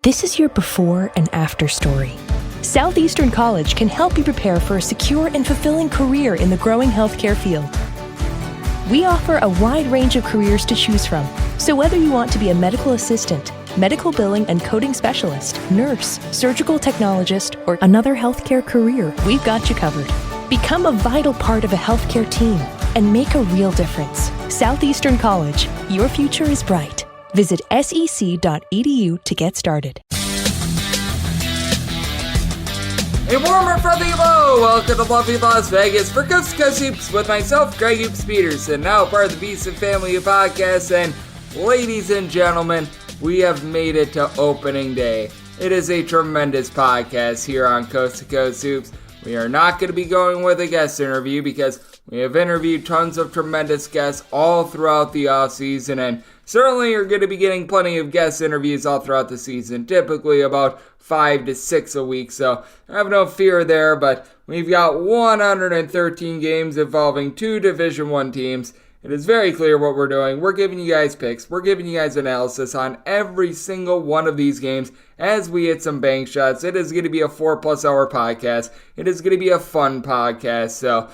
This is your before and after story. Southeastern College can help you prepare for a secure and fulfilling career in the growing healthcare field. We offer a wide range of careers to choose from, so whether you want to be a medical assistant, medical billing and coding specialist, nurse, surgical technologist, or another healthcare career, we've got you covered. Become a vital part of a healthcare team and make a real difference. Southeastern College, your future is bright. Visit sec.edu to get started. A warm and friendly hello! Welcome to lovely Las Vegas for Coast to Coast Hoops with myself, Greg Hoops Peterson, now part of the Beast and Family of Podcasts. And ladies and gentlemen, we have made it to opening day. It is a tremendous podcast here on Coast to Coast Hoops. We are not going to be going with a guest interview because we have interviewed tons of tremendous guests all throughout the offseason, and certainly you're going to be getting plenty of guest interviews all throughout the season, typically about 5 to 6 a week, so I have no fear there. But we've got 113 games involving 2 Division I teams. It is very clear what we're doing. We're giving you guys picks. We're giving you guys analysis on every single one of these games as we hit some bank shots. It is going to be a 4+ hour podcast. It is going to be a fun podcast, so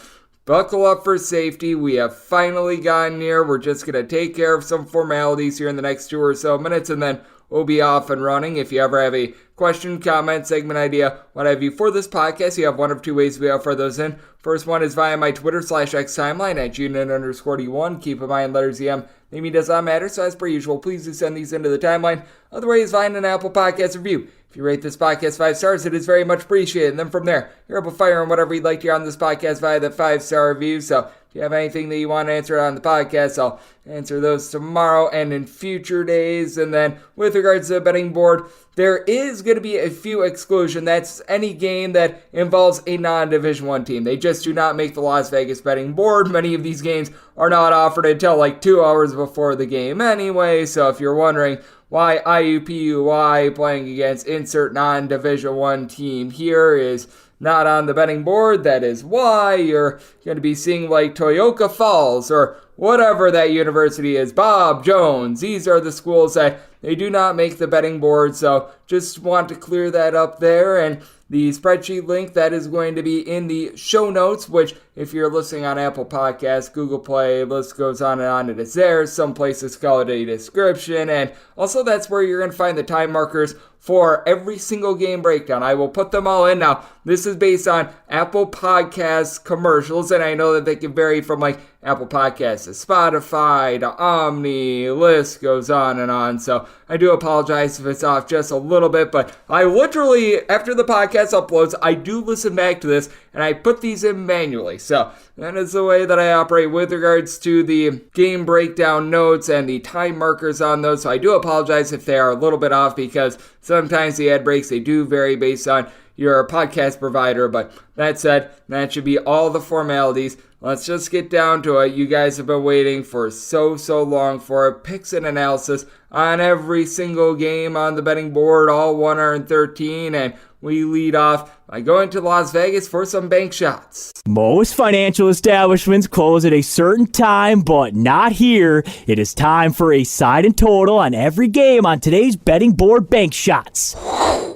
buckle up for safety. We have finally gotten here. We're just going to take care of some formalities here in the next 2 or so minutes, and then we'll be off and running. If you ever have a question, comment, segment idea, what have you for this podcast, you have one of 2 ways we offer those in. First one is via my Twitter /X timeline at Junin_D1. Keep in mind, letters EM. Name does not matter, so as per usual, please do send these into the timeline. Other way is via an Apple Podcast review. If you rate this podcast 5 stars, it is very much appreciated. And then from there, you're able to fire on whatever you'd like to hear on this podcast via the 5-star review. So if you have anything that you want to answer on the podcast, I'll answer those tomorrow and in future days. And then with regards to the betting board, there is going to be a few exclusions. That's any game that involves a non-Division I team. They just do not make the Las Vegas betting board. Many of these games are not offered until like 2 hours before the game anyway. So if you're wondering why IUPUI playing against insert non-Division I team here is not on the betting board, that is why. You're going to be seeing like Toyoka Falls or whatever that university is, Bob Jones. These are the schools that they do not make the betting board, so just want to clear that up there. And the spreadsheet link that is going to be in the show notes, which if you're listening on Apple Podcasts, Google Play, list goes on and on, it is there. Some places call it a description, and also that's where you're going to find the time markers for every single game breakdown. I will put them all in. Now, this is based on Apple Podcasts commercials, and I know that they can vary from like Apple Podcasts to Spotify to Omni, list goes on and on. So I do apologize if it's off just a little bit, but I literally, after the podcast uploads, I do listen back to this and I put these in manually. So that is the way that I operate with regards to the game breakdown notes and the time markers on those. So I do apologize if they are a little bit off because sometimes the ad breaks, they do vary based on your podcast provider. But that said, that should be all the formalities. Let's just get down to it. You guys have been waiting for so long for it. Picks and analysis on every single game on the betting board, all 113, and we lead off by going to Las Vegas for some bank shots. Most financial establishments close at a certain time, but not here. It is time for a side and total on every game on today's betting board bank shots.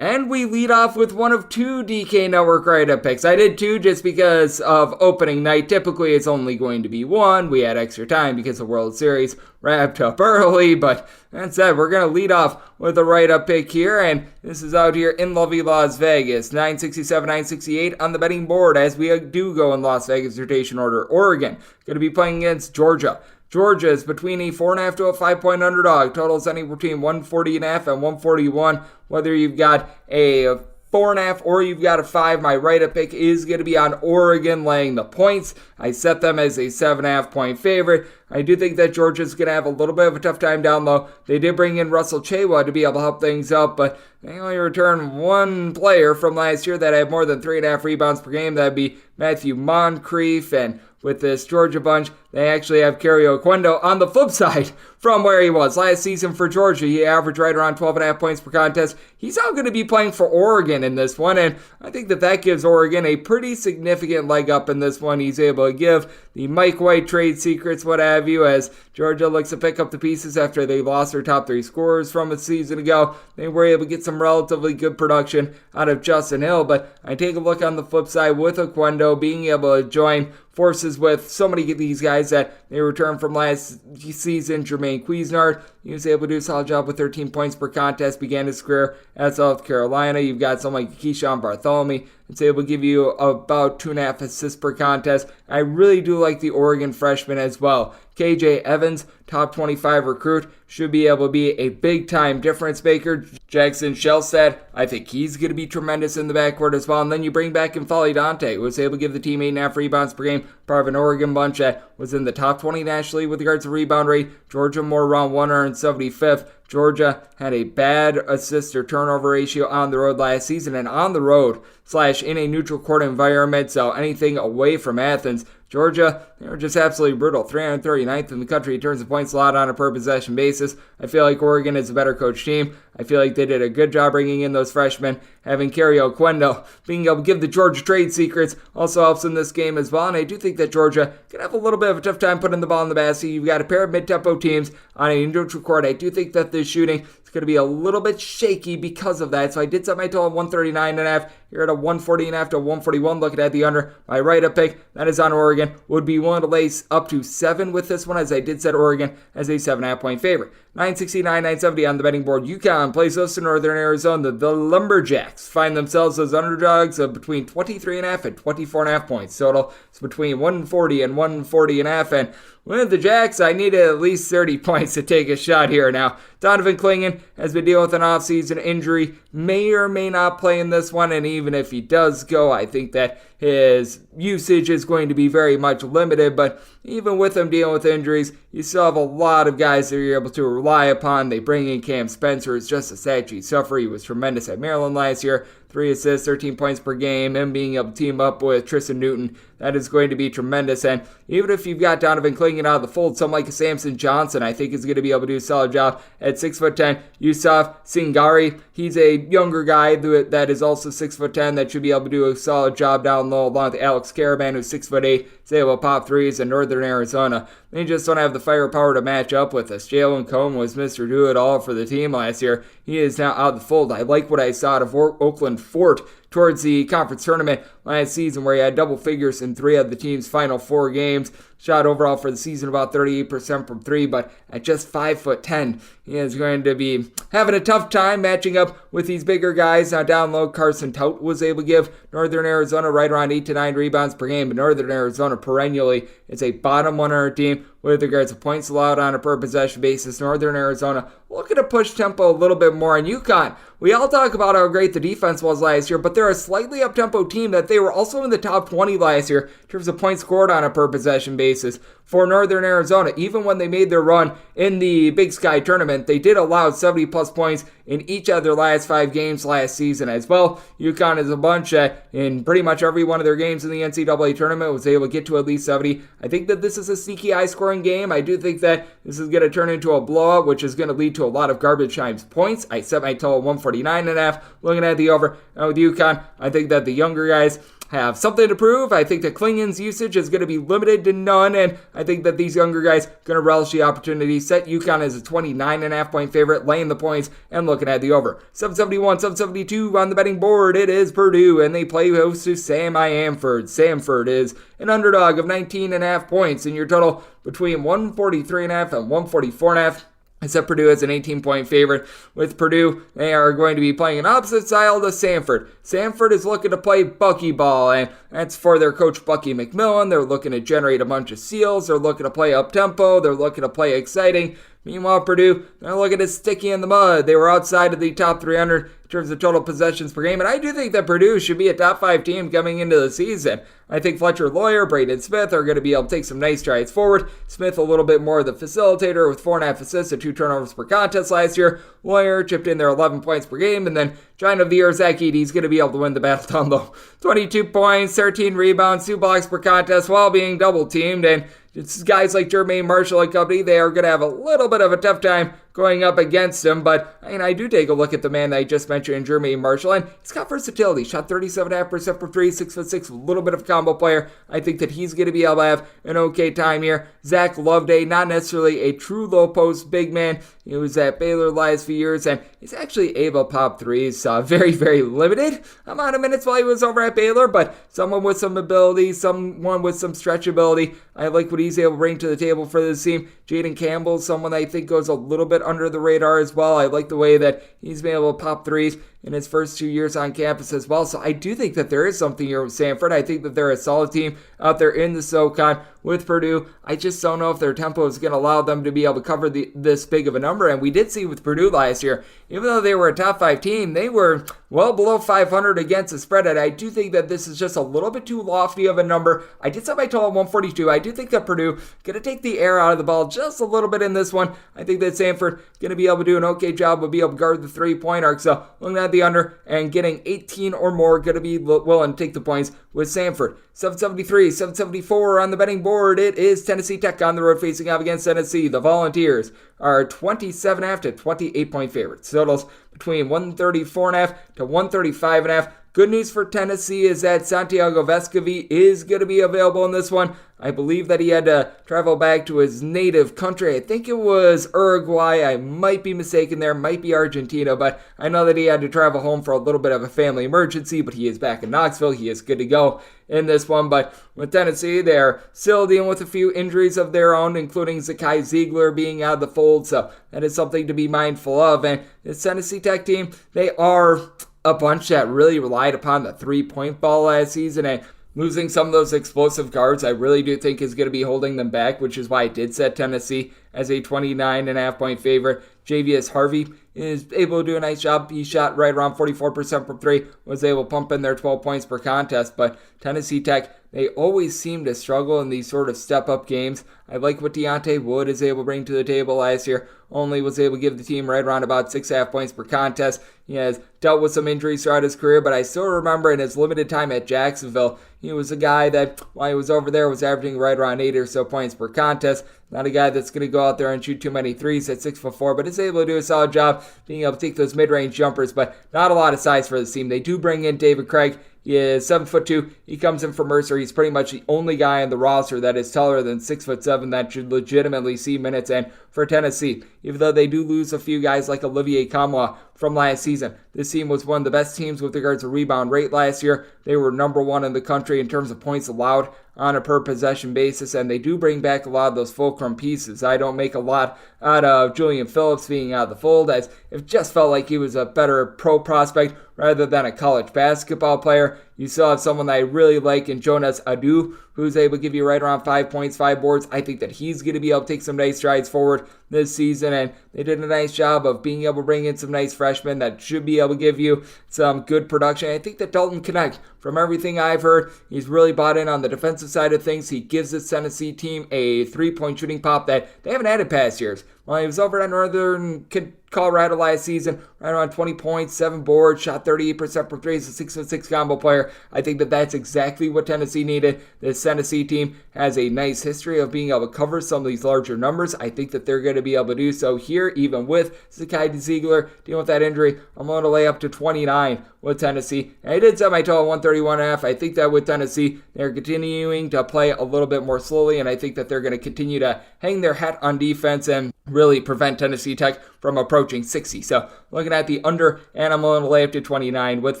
And we lead off with one of 2 DK Network write-up picks. I did 2 just because of opening night. Typically, it's only going to be 1. We had extra time because the World Series wrapped up early, but that said, we're going to lead off with a write-up pick here, and this is out here in lovely Las Vegas. 967, 968 on the betting board as we do go in Las Vegas rotation order. Oregon going to be playing against Georgia. Georgia is between a 4.5 to a 5-point underdog. Totals anywhere between 140.5 and 141. Whether you've got a 4.5 or you've got a 5, my write-up pick is going to be on Oregon laying the points. I set them as a 7.5 point favorite. I do think that Georgia's going to have a little bit of a tough time down low. They did bring in Russell Chewa to be able to help things up, but they only returned 1 player from last year that had more than 3.5 rebounds per game. That would be Matthew Moncrief, and with this Georgia bunch, they actually have Kerry Oquendo on the flip side from where he was. Last season for Georgia, he averaged right around 12.5 points per contest. He's now going to be playing for Oregon in this one, and I think that gives Oregon a pretty significant leg up in this one. He's able to give the Mike White trade secrets, what have you, as Georgia looks to pick up the pieces after they lost their top 3 scorers from a season ago. They were able to get some relatively good production out of Justin Hill, but I take a look on the flip side with Oquendo being able to join forces with so many of these guys that they returned from last season. Jermaine Cuisinart, he was able to do a solid job with 13 points per contest, began his career at South Carolina. You've got someone like Keyshawn Bartholomew, it's able to give you about 2.5 assists per contest. I really do like the Oregon freshman as well. KJ Evans, top 25 recruit, should be able to be a big-time difference maker. Jackson Shelstad, I think he's going to be tremendous in the backcourt as well. And then you bring back N'Faly Dante, who was able to give the team 8.5 rebounds per game, part of an Oregon bunch that was in the top 20 nationally with regards to rebound rate. Georgia more around 175th. Georgia had a bad assist or turnover ratio on the road last season, and on the road / in a neutral court environment, so anything away from Athens, Georgia, they were just absolutely brutal. 339th in the country in terms of points allowed on a per possession basis. I feel like Oregon is a better coach team. I feel like they did a good job bringing in those freshmen. Having Kerry Oquendo being able to give the Georgia trade secrets also helps in this game as well. And I do think that Georgia can have a little bit of a tough time putting the ball in the basket. You've got a pair of mid-tempo teams on a neutral court. I do think that the shooting is going to be a little bit shaky because of that. So I did set my total at 139.5. Here at a 140.5 to 141. Looking at the under. My write-up pick, that is on Oregon. Would be willing to lace up to 7 with this one, as I did set Oregon as a 7.5 point favorite. 969, 970 on the betting board. UConn plays us to Northern Arizona. The Lumberjacks find themselves as underdogs of between 23.5 and 24.5 points total. It's between 140 and 140.5. And with the Jacks, I needed at least 30 points to take a shot here. Now, Donovan Clingan has been dealing with an offseason injury, may or may not play in this one, and even if he does go, I think that his usage is going to be very much limited. But even with him dealing with injuries, you still have a lot of guys that you're able to rely upon. They bring in Cam Spencer, who's just a statue sufferer. He was tremendous at Maryland last year. 3 assists, 13 points per game, and being able to team up with Tristan Newton, that is going to be tremendous. And even if you've got Donovan Clingan out of the fold, someone like Samson Johnson, I think is going to be able to do a solid job at 6'10". Yusuf Singari, he's a younger guy that is also 6'10", that should be able to do a solid job down low, along with Alex Caravan, who's 6'8", is able to pop threes in Northern Arizona. They just don't have the firepower to match up with us. Jalen Cone was Mr. Do-It-All for the team last year. He is now out of the fold. I like what I saw out of Oakland Fort towards the conference tournament last season, where he had double figures in 3 of the team's final 4 games. Shot overall for the season about 38% from 3, but at just 5'10", he is going to be having a tough time matching up with these bigger guys. Now down low, Carson Tout was able to give Northern Arizona right around 8 to 9 rebounds per game, but Northern Arizona perennially is a bottom 100 team with regards to points allowed on a per possession basis. Northern Arizona looking to push tempo a little bit more. And UConn, we all talk about how great the defense was last year, but they're a slightly up-tempo team that they were also in the top 20 last year in terms of points scored on a per possession basis for Northern Arizona. Even when they made their run in the Big Sky tournament, they did allow 70 plus points in each of their last 5 games last season as well. UConn is a bunch that in pretty much every one of their games in the NCAA tournament was able to get to at least 70. I think that this is a sneaky high-scoring game. I do think that this is going to turn into a blowout, which is going to lead to a lot of garbage time points. I set my total 149.5. Looking at the over, and with UConn, I think that the younger guys have something to prove. I think that Clingan's usage is going to be limited to none, and I think that these younger guys are going to relish the opportunity. Set UConn as a 29.5 point favorite, laying the points, and looking at the over. 771, 772 on the betting board. It is Purdue, and they play host to Samford. Samford is an underdog of 19.5 points, and your total between 143.5 and 144.5. I set Purdue as an 18-point favorite. With Purdue, they are going to be playing an opposite style to Samford. Samford is looking to play buckyball, and that's for their coach Bucky McMillan. They're looking to generate a bunch of steals. They're looking to play up-tempo. They're looking to play exciting. Meanwhile, Purdue, they're looking at sticky in the mud. They were outside of the top 300 in terms of total possessions per game, and I do think that Purdue should be a top 5 team coming into the season. I think Fletcher Lawyer, Braden Smith are going to be able to take some nice strides forward. Smith a little bit more of the facilitator with 4.5 assists and 2 turnovers per contest last year. Lawyer chipped in there 11 points per game, and then Giant of the year, Zach Edey's going to be able to win the battle down low. 22 points, 13 rebounds, 2 blocks per contest while being double teamed, and it's guys like Jermaine Marshall and company, they are going to have a little bit of a tough time going up against him. But I do take a look at the man that I just mentioned, Jermaine Marshall, and he's got versatility. Shot 37.5% from three, 6'6", a little bit of a combo player. I think that he's going to be able to have an okay time here. Zach Loveday, not necessarily a true low post big man. He was at Baylor the last few years, and he's actually able to pop threes. Very, very limited amount of minutes while he was over at Baylor, but someone with some ability, someone with some stretchability. I like what he's able to bring to the table for this team. Jaden Campbell, someone I think goes a little bit under the radar as well. I like the way that he's been able to pop threes in his first 2 years on campus as well. So I do think that there is something here with Samford. I think that they're a solid team out there in the SoCon with Purdue. I just don't know if their tempo is going to allow them to be able to cover this big of a number. And we did see with Purdue last year, even though they were a top 5 team, they were well below 500 against the spread. And I do think that this is just a little bit too lofty of a number. I did set my total at 142. I do think that Purdue going to take the air out of the ball just a little bit in this one. I think that Samford going to be able to do an okay job, will be able to guard the 3-point arc. So looking at the under and getting 18 or more, going to be willing to take the points with Samford. 773, 774 on the betting board. It is Tennessee Tech on the road facing off against Tennessee. The Volunteers are 27.5 to 28-point favorites. Totals between 134.5 to 135.5. Good news for Tennessee is that Santiago Vescovi is going to be available in this one. I believe that he had to travel back to his native country. I think it was Uruguay. I might be mistaken there. Might be Argentina, but I know that he had to travel home for a little bit of a family emergency, but he is back in Knoxville. He is good to go in this one. But with Tennessee, they're still dealing with a few injuries of their own, including Zakai Ziegler being out of the fold, so that is something to be mindful of. And this Tennessee Tech team, they are a bunch that really relied upon the 3-point ball last season, and losing some of those explosive guards, I really do think is going to be holding them back, which is why I did set Tennessee as a 29.5-point favorite. Javius Harvey is able to do a nice job. He shot right around 44% from 3, was able to pump in their 12 points per contest, but Tennessee Tech, they always seem to struggle in these sort of step-up games. I like what Deontay Wood is able to bring to the table last year. Only was able to give the team right around about 6.5 points per contest. He has dealt with some injuries throughout his career, but I still remember in his limited time at Jacksonville, he was a guy that, while he was over there, was averaging right around 8 or so points per contest. Not a guy that's going to go out there and shoot too many threes at 6'4", but is able to do a solid job being able to take those mid-range jumpers, but not a lot of size for this team. They do bring in David Craig. He is 7'2". He comes in from Mercer. He's pretty much the only guy on the roster that is taller than 6'7" that should legitimately see minutes. And for Tennessee, even though they do lose a few guys like Olivier Kamwa from last season, this team was one of the best teams with regards to rebound rate last year. They were number 1 in the country in terms of points allowed on a per possession basis, and they do bring back a lot of those fulcrum pieces. I don't make a lot out of Julian Phillips being out of the fold, as it just felt like he was a better pro prospect rather than a college basketball player. You still have someone that I really like in Jonas Adu, who's able to give you right around 5 points, 5 boards. I think that he's going to be able to take some nice strides forward this season, and they did a nice job of being able to bring in some nice freshmen that should be able to give you some good production. I think that Dalton Connect, from everything I've heard, he's really bought in on the defensive side of things. He gives this Tennessee team a 3-point shooting pop that they haven't had in past years. Well, he was over at Northern Colorado last season, right around 20 points, 7 boards, shot 38% from 3 as a 6'6" combo player. I think that that's exactly what Tennessee needed. This Tennessee team has a nice history of being able to cover some of these larger numbers. I think that they're going to be able to do so here, even with Zakai Ziegler dealing with that injury. I'm going to lay up to 29 with Tennessee. And I did set my total 131.5. I think that with Tennessee, they're continuing to play a little bit more slowly, and I think that they're going to continue to hang their hat on defense and really prevent Tennessee Tech from approaching 60. So looking at the under, and I'm going to lay up to 29 with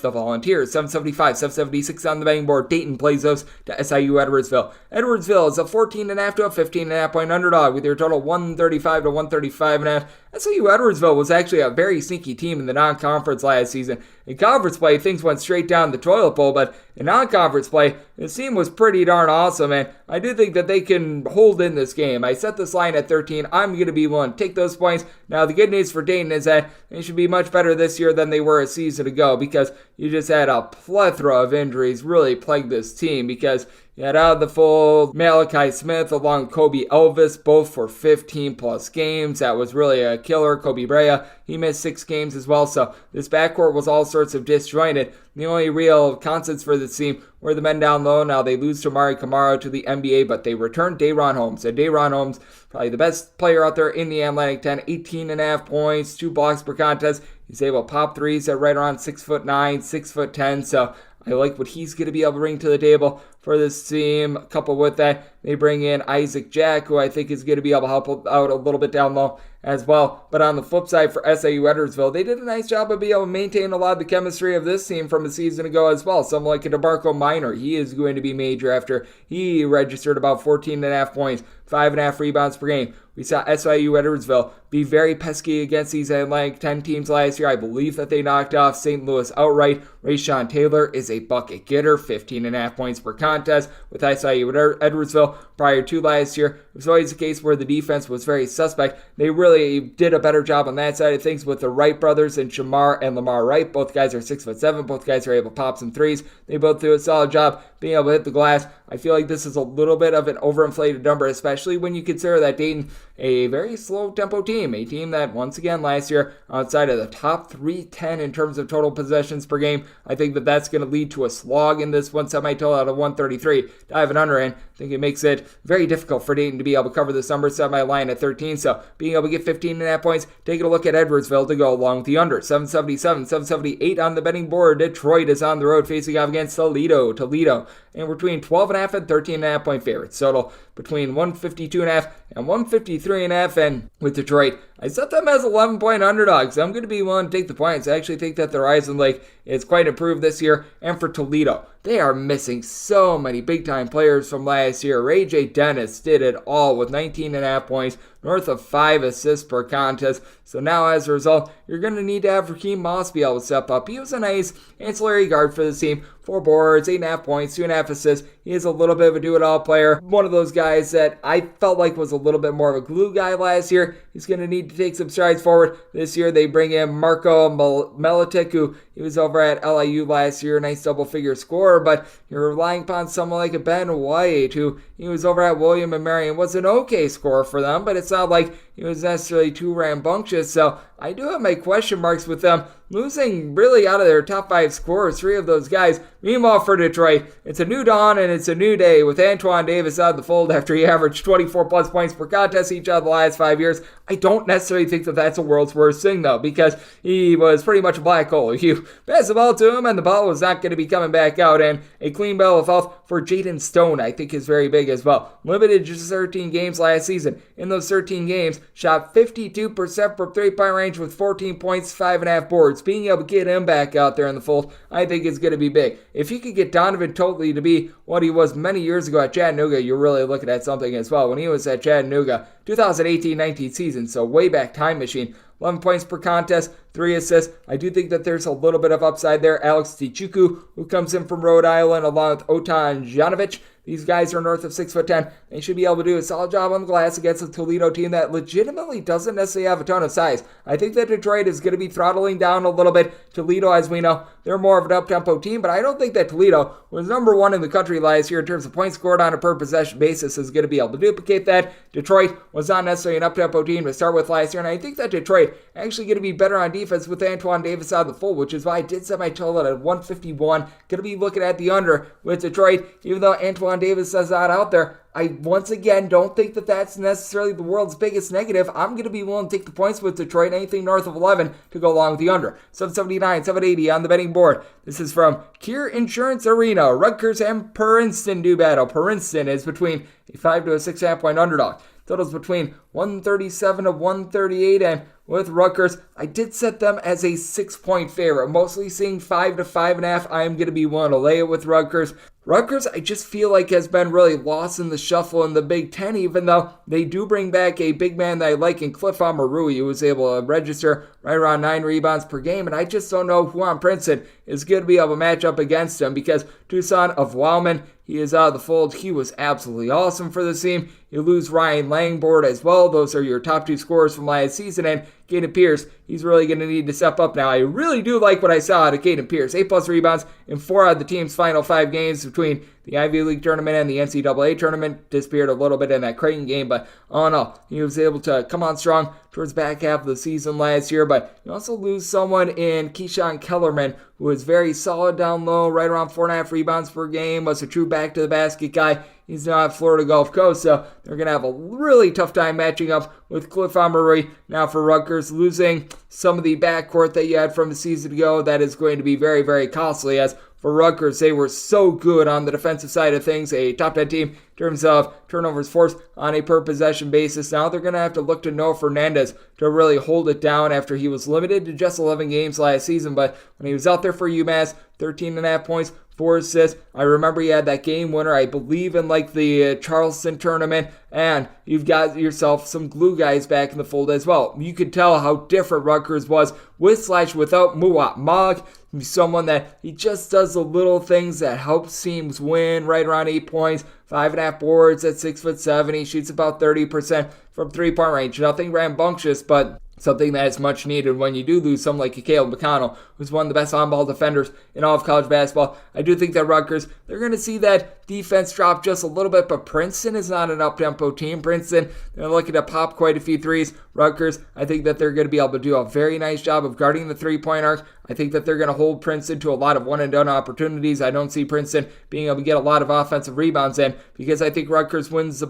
the Volunteers. 775, 776 on the betting board. Dayton plays those to SIU Edwardsville. Edwardsville is a 14.5 to a 15.5 point underdog with your total 135 to 135.5. SIU Edwardsville was actually a very sneaky team in the non-conference last season. In conference play, things went straight down the toilet bowl, but in non-conference play, this team was pretty darn awesome, and I do think that they can hold in this game. I set this line at 13. I'm going to be willing to take those points. Now, the good news for Dayton is that they should be much better this year than they were a season ago, because you just had a plethora of injuries really plague this team, because You had out of the fold Malachi Smith along with Kobe Elvis, both for 15-plus games. That was really a killer. Kobe Brea, he missed 6 games as well. So this backcourt was all sorts of disjointed. The only real constants for this team were the men down low. Now they lose Tomari Kamara to the NBA, but they return Dayron Holmes. And Dayron Holmes, probably the best player out there in the Atlantic 10, 18.5 points, 2 blocks per contest. He's able to pop threes at right around 6'9", 6'10". So I like what he's going to be able to bring to the table for this team. Coupled with that, they bring in Isaac Jack, who I think is going to be able to help out a little bit down low as well. But on the flip side for SIU Edwardsville, they did a nice job of being able to maintain a lot of the chemistry of this team from a season ago as well. Someone like a DeMarco Minor, he is going to be major after he registered about 14.5 points, 5.5 rebounds per game. We saw SIU Edwardsville be very pesky against these Atlantic 10 teams last year. I believe that they knocked off St. Louis outright. Rayshawn Taylor is a bucket getter, 15.5 points per contest with SIU Edwardsville. Prior to last year, it was always a case where the defense was very suspect. They really did a better job on that side of things with the Wright brothers and Shamar and Lamar Wright. Both guys are 6'7". Both guys are able to pop some threes. They both do a solid job being able to hit the glass. I feel like this is a little bit of an overinflated number, especially when you consider that Dayton, a very slow tempo team, a team that once again last year outside of the top 310 in terms of total possessions per game. I think that that's going to lead to a slog in this one semi-total out of 133. Diving under in, I think it makes it very difficult for Dayton to be able to cover this number, set my line at 13. So being able to get 15.5 points, taking a look at Edwardsville to go along with the under. 777, 778 on the betting board. Detroit is on the road facing off against Toledo. And between 12.5 and 13.5 point favorites. Total between 152.5 and 153.5. And with Detroit, I set them as 11-point underdogs. I'm going to be willing to take the points. I actually think that the Horizon Lake is quite improved this year. And for Toledo, they are missing so many big-time players from last year. Ray J. Dennis did it all with 19.5 points, north of 5 assists per contest. So now as a result, you're going to need to have Raheem Moss be able to step up. He was a nice ancillary guard for the team. 4 boards, 8.5 points, 2.5 assists. He is a little bit of a do-it-all player. One of those guys that I felt like was a little bit more of a glue guy last year. He's going to need to take some strides forward. This year they bring in Marco Melitic, who he was over at LIU last year, nice double-figure scorer, but you're relying upon someone like a Ben White, who he was over at William & Mary and was an okay scorer for them, but it's not like he was necessarily too rambunctious. So I do have my question marks with them losing really out of their top 5 scorers, 3 of those guys. Meanwhile, for Detroit, it's a new dawn and it's a new day with Antoine Davis out of the fold after he averaged 24-plus points per contest each of the last 5 years. I don't necessarily think that that's a world's worst thing, though, because he was pretty much a black hole. You pass the ball to him and the ball was not going to be coming back out, and a clean bill of health for Jaden Stone, I think, is very big as well. Limited just 13 games last season. In those 13 games, shot 52% from 3-point range with 14 points, 5.5 boards. Being able to get him back out there in the fold, I think is going to be big. If you could get Donovan Totley to be what he was many years ago at Chattanooga, you're really looking at something as well. When he was at Chattanooga, 2018-19 season, so way back time machine. 11 points per contest, 3 assists. I do think that there's a little bit of upside there. Alex Tichuku, who comes in from Rhode Island, along with Otan Janovic. These guys are north of 6'10". They should be able to do a solid job on the glass against a Toledo team that legitimately doesn't necessarily have a ton of size. I think that Detroit is going to be throttling down a little bit. Toledo, as we know, they're more of an up-tempo team, but I don't think that Toledo was number 1 in the country last year in terms of points scored on a per-possession basis is going to be able to duplicate that. Detroit was not necessarily an up-tempo team to start with last year, and I think that Detroit actually going to be better on defense with Antoine Davis out of the full, which is why I did set my total at 151. Going to be looking at the under with Detroit, even though Antoine Davis is not out there. I, once again, don't think that that's necessarily the world's biggest negative. I'm going to be willing to take the points with Detroit, anything north of 11 to go along with the under. 779, 780 on the betting board. This is from Kier Insurance Arena. Rutgers and Princeton do battle. Princeton is between a 5 to a 6.5 point underdog. Totals between 137 to 138, and with Rutgers, I did set them as a 6-point favorite. Mostly seeing 5 to 5.5. I am going to be willing to lay it with Rutgers. Rutgers, I just feel like has been really lost in the shuffle in the Big Ten, even though they do bring back a big man that I like in Cliff Omarui, who was able to register right around 9 rebounds per game, and I just don't know who on Princeton is going to be able to match up against him, because Tucson of Wildman, he is out of the fold. He was absolutely awesome for the team. You lose Ryan Langford as well. Those are your top 2 scorers from last season, and Caden Pierce, he's really going to need to step up now. I really do like what I saw out of Caden Pierce. 8+ rebounds in 4 out of the team's final 5 games between the Ivy League tournament and the NCAA tournament. Disappeared a little bit in that Creighton game, but all in all, he was able to come on strong towards the back half of the season last year. But you also lose someone in Keyshawn Kellerman, who was very solid down low, right around 4.5 rebounds per game, was a true back-to-the-basket guy. He's now at Florida Gulf Coast, so they're going to have a really tough time matching up with Cliff Emery. Now for Rutgers, losing some of the backcourt that you had from a season ago, that is going to be very, very costly, as for Rutgers, they were so good on the defensive side of things, a top 10 team in terms of turnovers forced on a per-possession basis. Now they're going to have to look to Noah Fernandez to really hold it down after he was limited to just 11 games last season, but when he was out there for UMass, 13.5 points, 4 assists. I remember he had that game winner, I believe, in like the Charleston tournament, and you've got yourself some glue guys back in the fold as well. You could tell how different Rutgers was with/without Muwat Mogg. He's someone that he just does the little things that help teams win, right around 8 points, 5.5 boards at 6'7". He shoots about 30% from three-point range. Nothing rambunctious, but something that is much needed when you do lose someone like Caleb McConnell, who's one of the best on-ball defenders in all of college basketball. I do think that Rutgers, they're going to see that defense drop just a little bit, but Princeton is not an up-tempo team. Princeton, they're looking to pop quite a few threes. Rutgers, I think that they're going to be able to do a very nice job of guarding the three-point arc. I think that they're going to hold Princeton to a lot of one-and-done opportunities. I don't see Princeton being able to get a lot of offensive rebounds in, because I think Rutgers wins the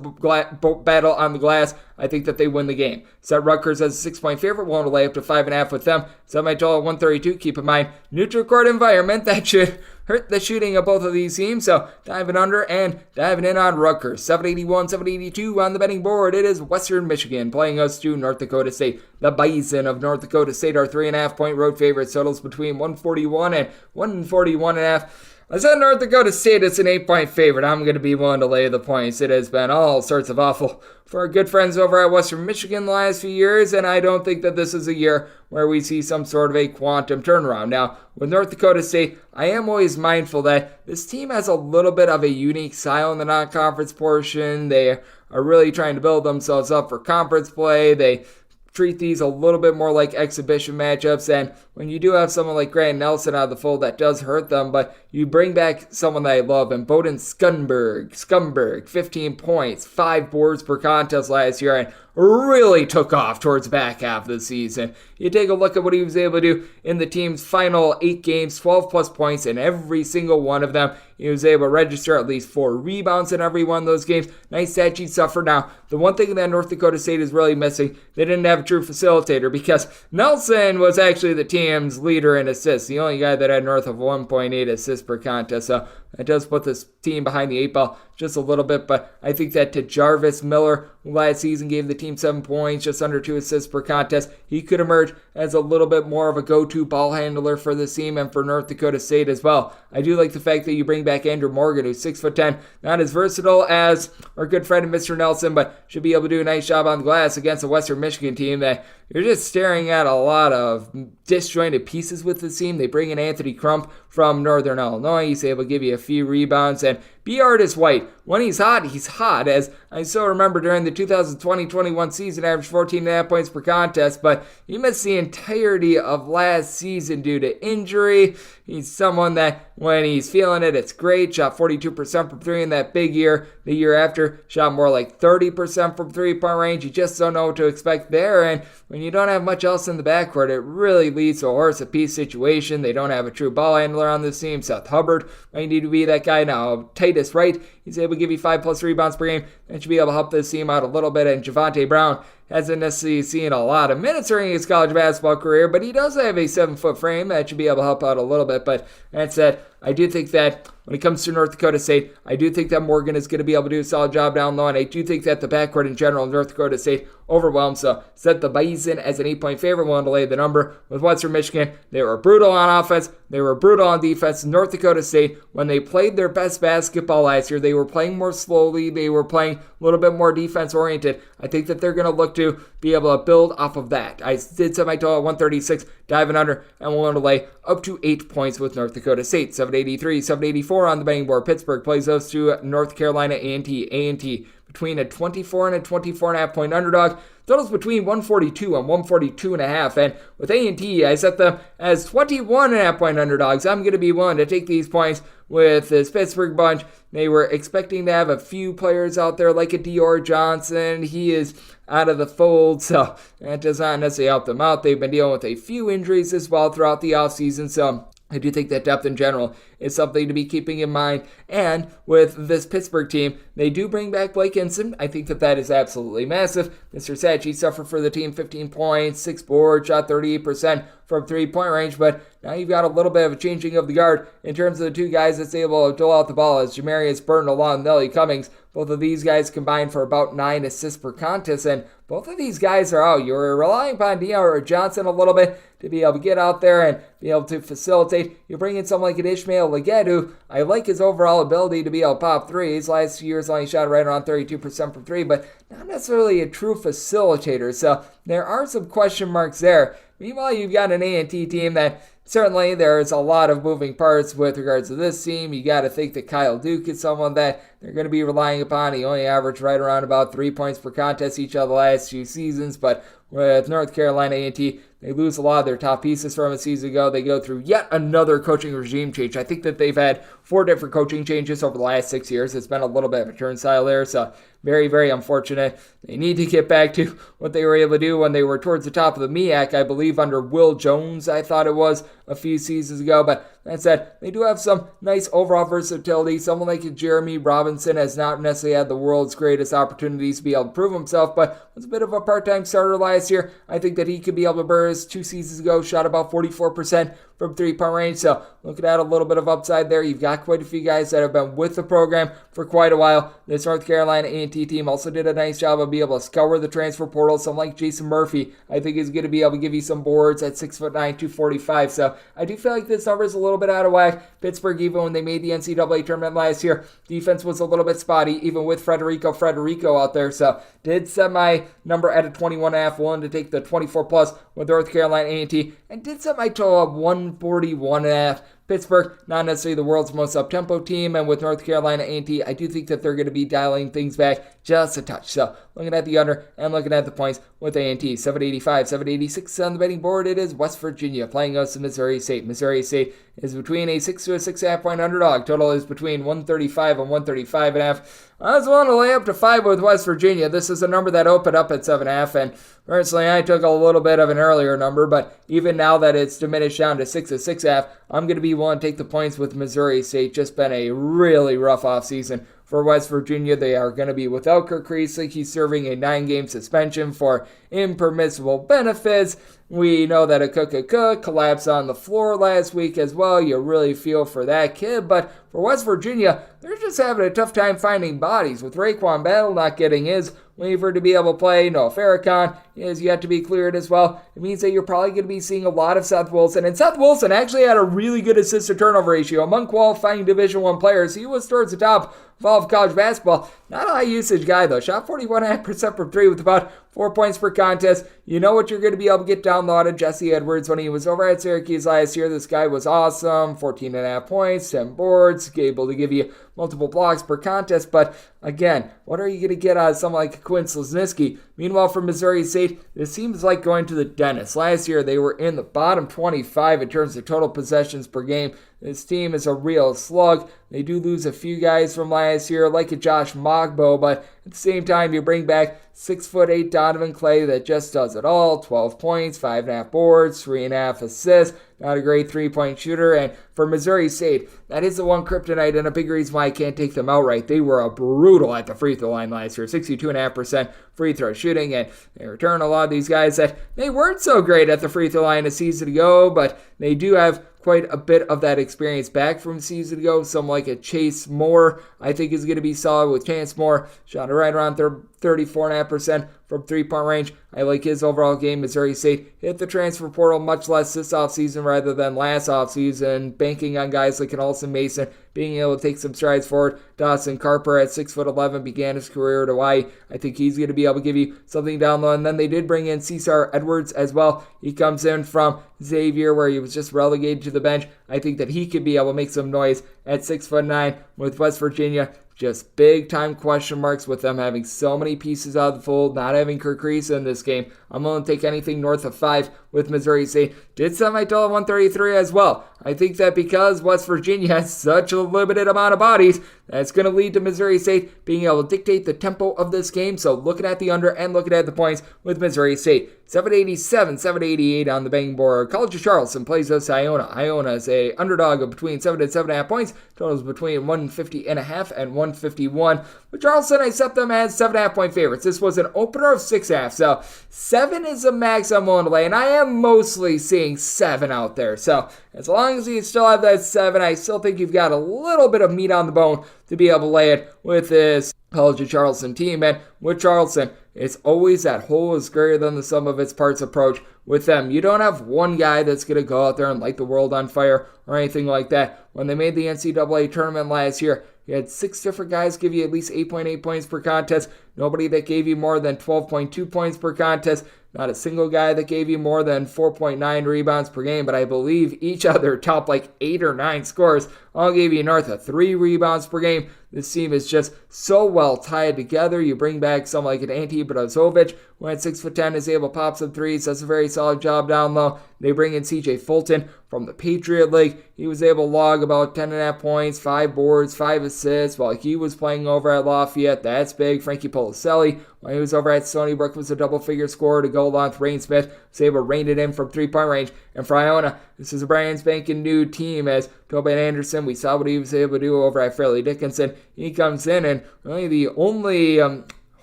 battle on the glass. I think that they win the game. Set Rutgers as a 6-point favorite, willing to lay up to 5.5 with them. Set my total at 132. Keep in mind, neutral court environment, that should hurt the shooting of both of these teams. So diving under and diving in on Rutgers. 781, 782 on the betting board. It is Western Michigan playing us to North Dakota State. The Bison of North Dakota State are 3.5-point road favorites. Totals between 141 and 141.5. I said North Dakota State is an 8-point favorite. I'm going to be willing to lay the points. It has been all sorts of awful for our good friends over at Western Michigan the last few years, and I don't think that this is a year where we see some sort of a quantum turnaround. Now, with North Dakota State, I am always mindful that this team has a little bit of a unique style in the non-conference portion. They are really trying to build themselves up for conference play. They treat these a little bit more like exhibition matchups, and when you do have someone like Grant Nelson out of the fold, that does hurt them, but you bring back someone that I love, and Bowden Scumberg, 15 points, 5 boards per contest last year, and really took off towards the back half of the season. You take a look at what he was able to do in the team's final 8 games, 12 plus points in every single one of them. He was able to register at least 4 rebounds in every one of those games. Nice stat sheet stuff for now. The one thing that North Dakota State is really missing, they didn't have a true facilitator, because Nelson was actually the team's leader in assists, the only guy that had north of 1.8 assists per contest. So that does put this team behind the 8 ball just a little bit, but I think that to Jarvis Miller, who last season gave the team 7 points, just under 2 assists per contest, he could emerge as a little bit more of a go-to ball handler for this team and for North Dakota State as well. I do like the fact that you bring back Andrew Morgan, who's 6'10", not as versatile as our good friend Mr. Nelson, but should be able to do a nice job on the glass against a Western Michigan team that you're just staring at a lot of disjointed pieces with this team. They bring in Anthony Crump from Northern Illinois. He's able to give you a few rebounds, and B. Artis White, when he's hot, as I still remember during the 2020-21 season, averaged 14.5 points per contest, but he missed the entirety of last season due to injury. He's someone that, when he's feeling it, it's great. Shot 42% from 3 in that big year. The year after, shot more like 30% from three-point range. You just don't know what to expect there, and when you don't have much else in the backcourt, it really leads to a horse-apiece situation. They don't have a true ball handler on this team. Seth Hubbard might need to be that guy now. Titus Wright, he's able to give you 5+ rebounds per game. That should be able to help this team out a little bit. And Javonte Brown hasn't necessarily seen a lot of minutes during his college basketball career, but he does have a 7-foot frame. That should be able to help out a little bit. But that said, I do think that when it comes to North Dakota State, I do think that Morgan is going to be able to do a solid job down low, and I do think that the backcourt in general in North Dakota State overwhelms. So set the Bison as an 8-point favorite, willing to lay the number. With Western Michigan, they were brutal on offense. They were brutal on defense. North Dakota State, when they played their best basketball last year, they were playing more slowly. They were playing a little bit more defense-oriented. I think that they're going to look to be able to build off of that. I did set my total at 136, diving under, and willing to lay up to 8 points with North Dakota State. 783, 784 on the betting board. Pittsburgh plays those to North Carolina A&T. A&T between a 24 and a 24.5 point underdog. Totals between 142 and 142.5. And with A&T, I set them as 21.5 point underdogs. I'm going to be willing to take these points with this Pittsburgh bunch. They were expecting to have a few players out there like a Dior Johnson. He is out of the fold, so that does not necessarily help them out. They've been dealing with a few injuries as well throughout the offseason, so I do think that depth in general is something to be keeping in mind. And with this Pittsburgh team, they do bring back Blake Hinson. I think that that is absolutely massive. Mr. Sachi suffered for the team 15 points, 6 boards, shot 38% from three-point range, but now you've got a little bit of a changing of the guard in terms of the two guys that's able to dole out the ball as Jamarius Burton along with Nelly Cummings. Both of these guys combined for about 9 assists per contest, and both of these guys are out. You're relying upon Dior Johnson a little bit to be able to get out there and be able to facilitate. You bring in someone like an Ishmael Leggett, who I like his overall ability to be able to pop threes. Last year's only shot right around 32% from three, but not necessarily a true facilitator. So there are some question marks there. Meanwhile, you've got an A&T team that certainly there's a lot of moving parts with regards to this team. You got to think that Kyle Duke is someone that they're going to be relying upon. He only averaged right around about 3 points per contest each of the last few seasons, but with North Carolina A&T, they lose a lot of their top pieces from a season ago. They go through yet another coaching regime change. I think that they've had 4 different coaching changes over the last 6 years. It's been a little bit of a turnstile there, so very, very unfortunate. They need to get back to what they were able to do when they were towards the top of the MEAC, I believe, under Will Jones, I thought it was, a few seasons ago. But that said, they do have some nice overall versatility. Someone like Jeremy Robinson has not necessarily had the world's greatest opportunities to be able to prove himself, but was a bit of a part-time starter last year. I think that he could be able to burst. 2 seasons ago, shot about 44% from three-point range, so looking at a little bit of upside there. You've got quite a few guys that have been with the program for quite a while. This North Carolina A&T team also did a nice job of being able to scour the transfer portal. Someone like Jason Murphy, I think, is going to be able to give you some boards at 6'9", 245. So I do feel like this number is a little bit out of whack. Pittsburgh, even when they made the NCAA tournament last year, defense was a little bit spotty, even with Frederico out there. So did set my number at a 21.5, willing to take the 24 plus with North Carolina A&T, and did set my total at 141.5. Pittsburgh, not necessarily the world's most up-tempo team, and with North Carolina A&T, I do think that they're going to be dialing things back just a touch. So looking at the under and looking at the points with A&T, 785, 786 on the betting board. It is West Virginia playing us to Missouri State. Missouri State is between a 6 to a 6.5 point underdog. Total is between 135 and 135.5. I was willing to lay up to 5 with West Virginia. This is a number that opened up at 7.5, and personally, I took a little bit of an earlier number, but even now that it's diminished down to 6 to 6.5, I'm going to be willing to take the points with Missouri State. Just been a really rough offseason for West Virginia. They are going to be without Kirk Creasy. He's serving a 9-game suspension for impermissible benefits. We know that a Cook collapsed on the floor last week as well. You really feel for that kid. But for West Virginia, they're just having a tough time finding bodies. With Raekwon Battle not getting his waiver to be able to play, Noah Farrakhan is yet to be cleared as well. It means that you're probably going to be seeing a lot of Seth Wilson. And Seth Wilson actually had a really good assist-to-turnover ratio among qualifying Division I players. He was towards the top of all of college basketball. Not a high-usage guy, though. Shot 41.5% from three with about 4 points per contest. You know what you're going to be able to get down out of Jesse Edwards when he was over at Syracuse last year. This guy was awesome. 14.5 points, 10 boards, able to give you multiple blocks per contest. But again, what are you going to get out of someone like Quinn Slesniski? Meanwhile, for Missouri State, it seems like going to the dentist. Last year, they were in the bottom 25 in terms of total possessions per game. This team is a real slug. They do lose a few guys from last year, like a Josh Mogbo, but at the same time, you bring back 6'8" Donovan Clay that just does it all. 12 points, 5.5 boards, 3.5 assists. Not a great three-point shooter. And for Missouri State, that is the one kryptonite and a big reason why I can't take them outright. They were brutal at the free throw line last year. 62.5% free throw shooting. And they return a lot of these guys that they weren't so great at the free throw line a season ago, but they do have quite a bit of that experience back from a season ago. Someone like a Chase Moore, I think, is going to be solid with Chance Moore. Shot right around 34.5% from three-point range. I like his overall game. Missouri State hit the transfer portal much less this offseason rather than last offseason, banking on guys like an Olsen Mason being able to take some strides forward. Dawson Carper at 6'11" began his career at Hawaii. I think he's going to be able to give you something down low. And then they did bring in Cesar Edwards as well. He comes in from Xavier, where he was just relegated to the bench. I think that he could be able to make some noise at 6'9" with West Virginia. Just big-time question marks with them having so many pieces out of the fold, not having Kirk Creasy in this game. I'm willing to take anything north of 5 with Missouri State. Did set my total 133 as well. I think that because West Virginia has such a limited amount of bodies, that's going to lead to Missouri State being able to dictate the tempo of this game. So looking at the under and looking at the points with Missouri State. 787, 788 on the betting board. College of Charleston plays us Iona. Iona is a underdog of between 7 and 7.5 points. Totals between 150.5 and 151. With Charleston, I set them as 7.5 point favorites. This was an opener of 6.5, so 7 is a max I'm willing to lay, and I am mostly seeing 7 out there. So as long as you still have that 7, I still think you've got a little bit of meat on the bone to be able to lay it with this College of Charleston team. And with Charleston, it's always that whole is greater than the sum of its parts approach with them. You don't have one guy that's going to go out there and light the world on fire or anything like that. When they made the NCAA tournament last year, you had 6 different guys give you at least 8.8 points per contest. Nobody that gave you more than 12.2 points per contest. Not a single guy that gave you more than 4.9 rebounds per game, but I believe each other top 8 or 9 scores all gave you north of 3 rebounds per game. This team is just so well tied together. You bring back someone like an Ante Brazovic, who at 6'10", is able to pop some threes. That's a very solid job down low. They bring in CJ Fullerton from the Patriot League. He was able to log about 10.5 points, 5 boards, 5 assists while he was playing over at Lafayette. That's big. Frankie Policelli, when he was over at Stony Brook, was a double-figure scorer to go along with Rain Smith. Was able to rein it in from 3-point range. And for Iona, this is a brand spanking new team as Tobin Anderson. We saw what he was able to do over at Fairleigh Dickinson. He comes in, and really the only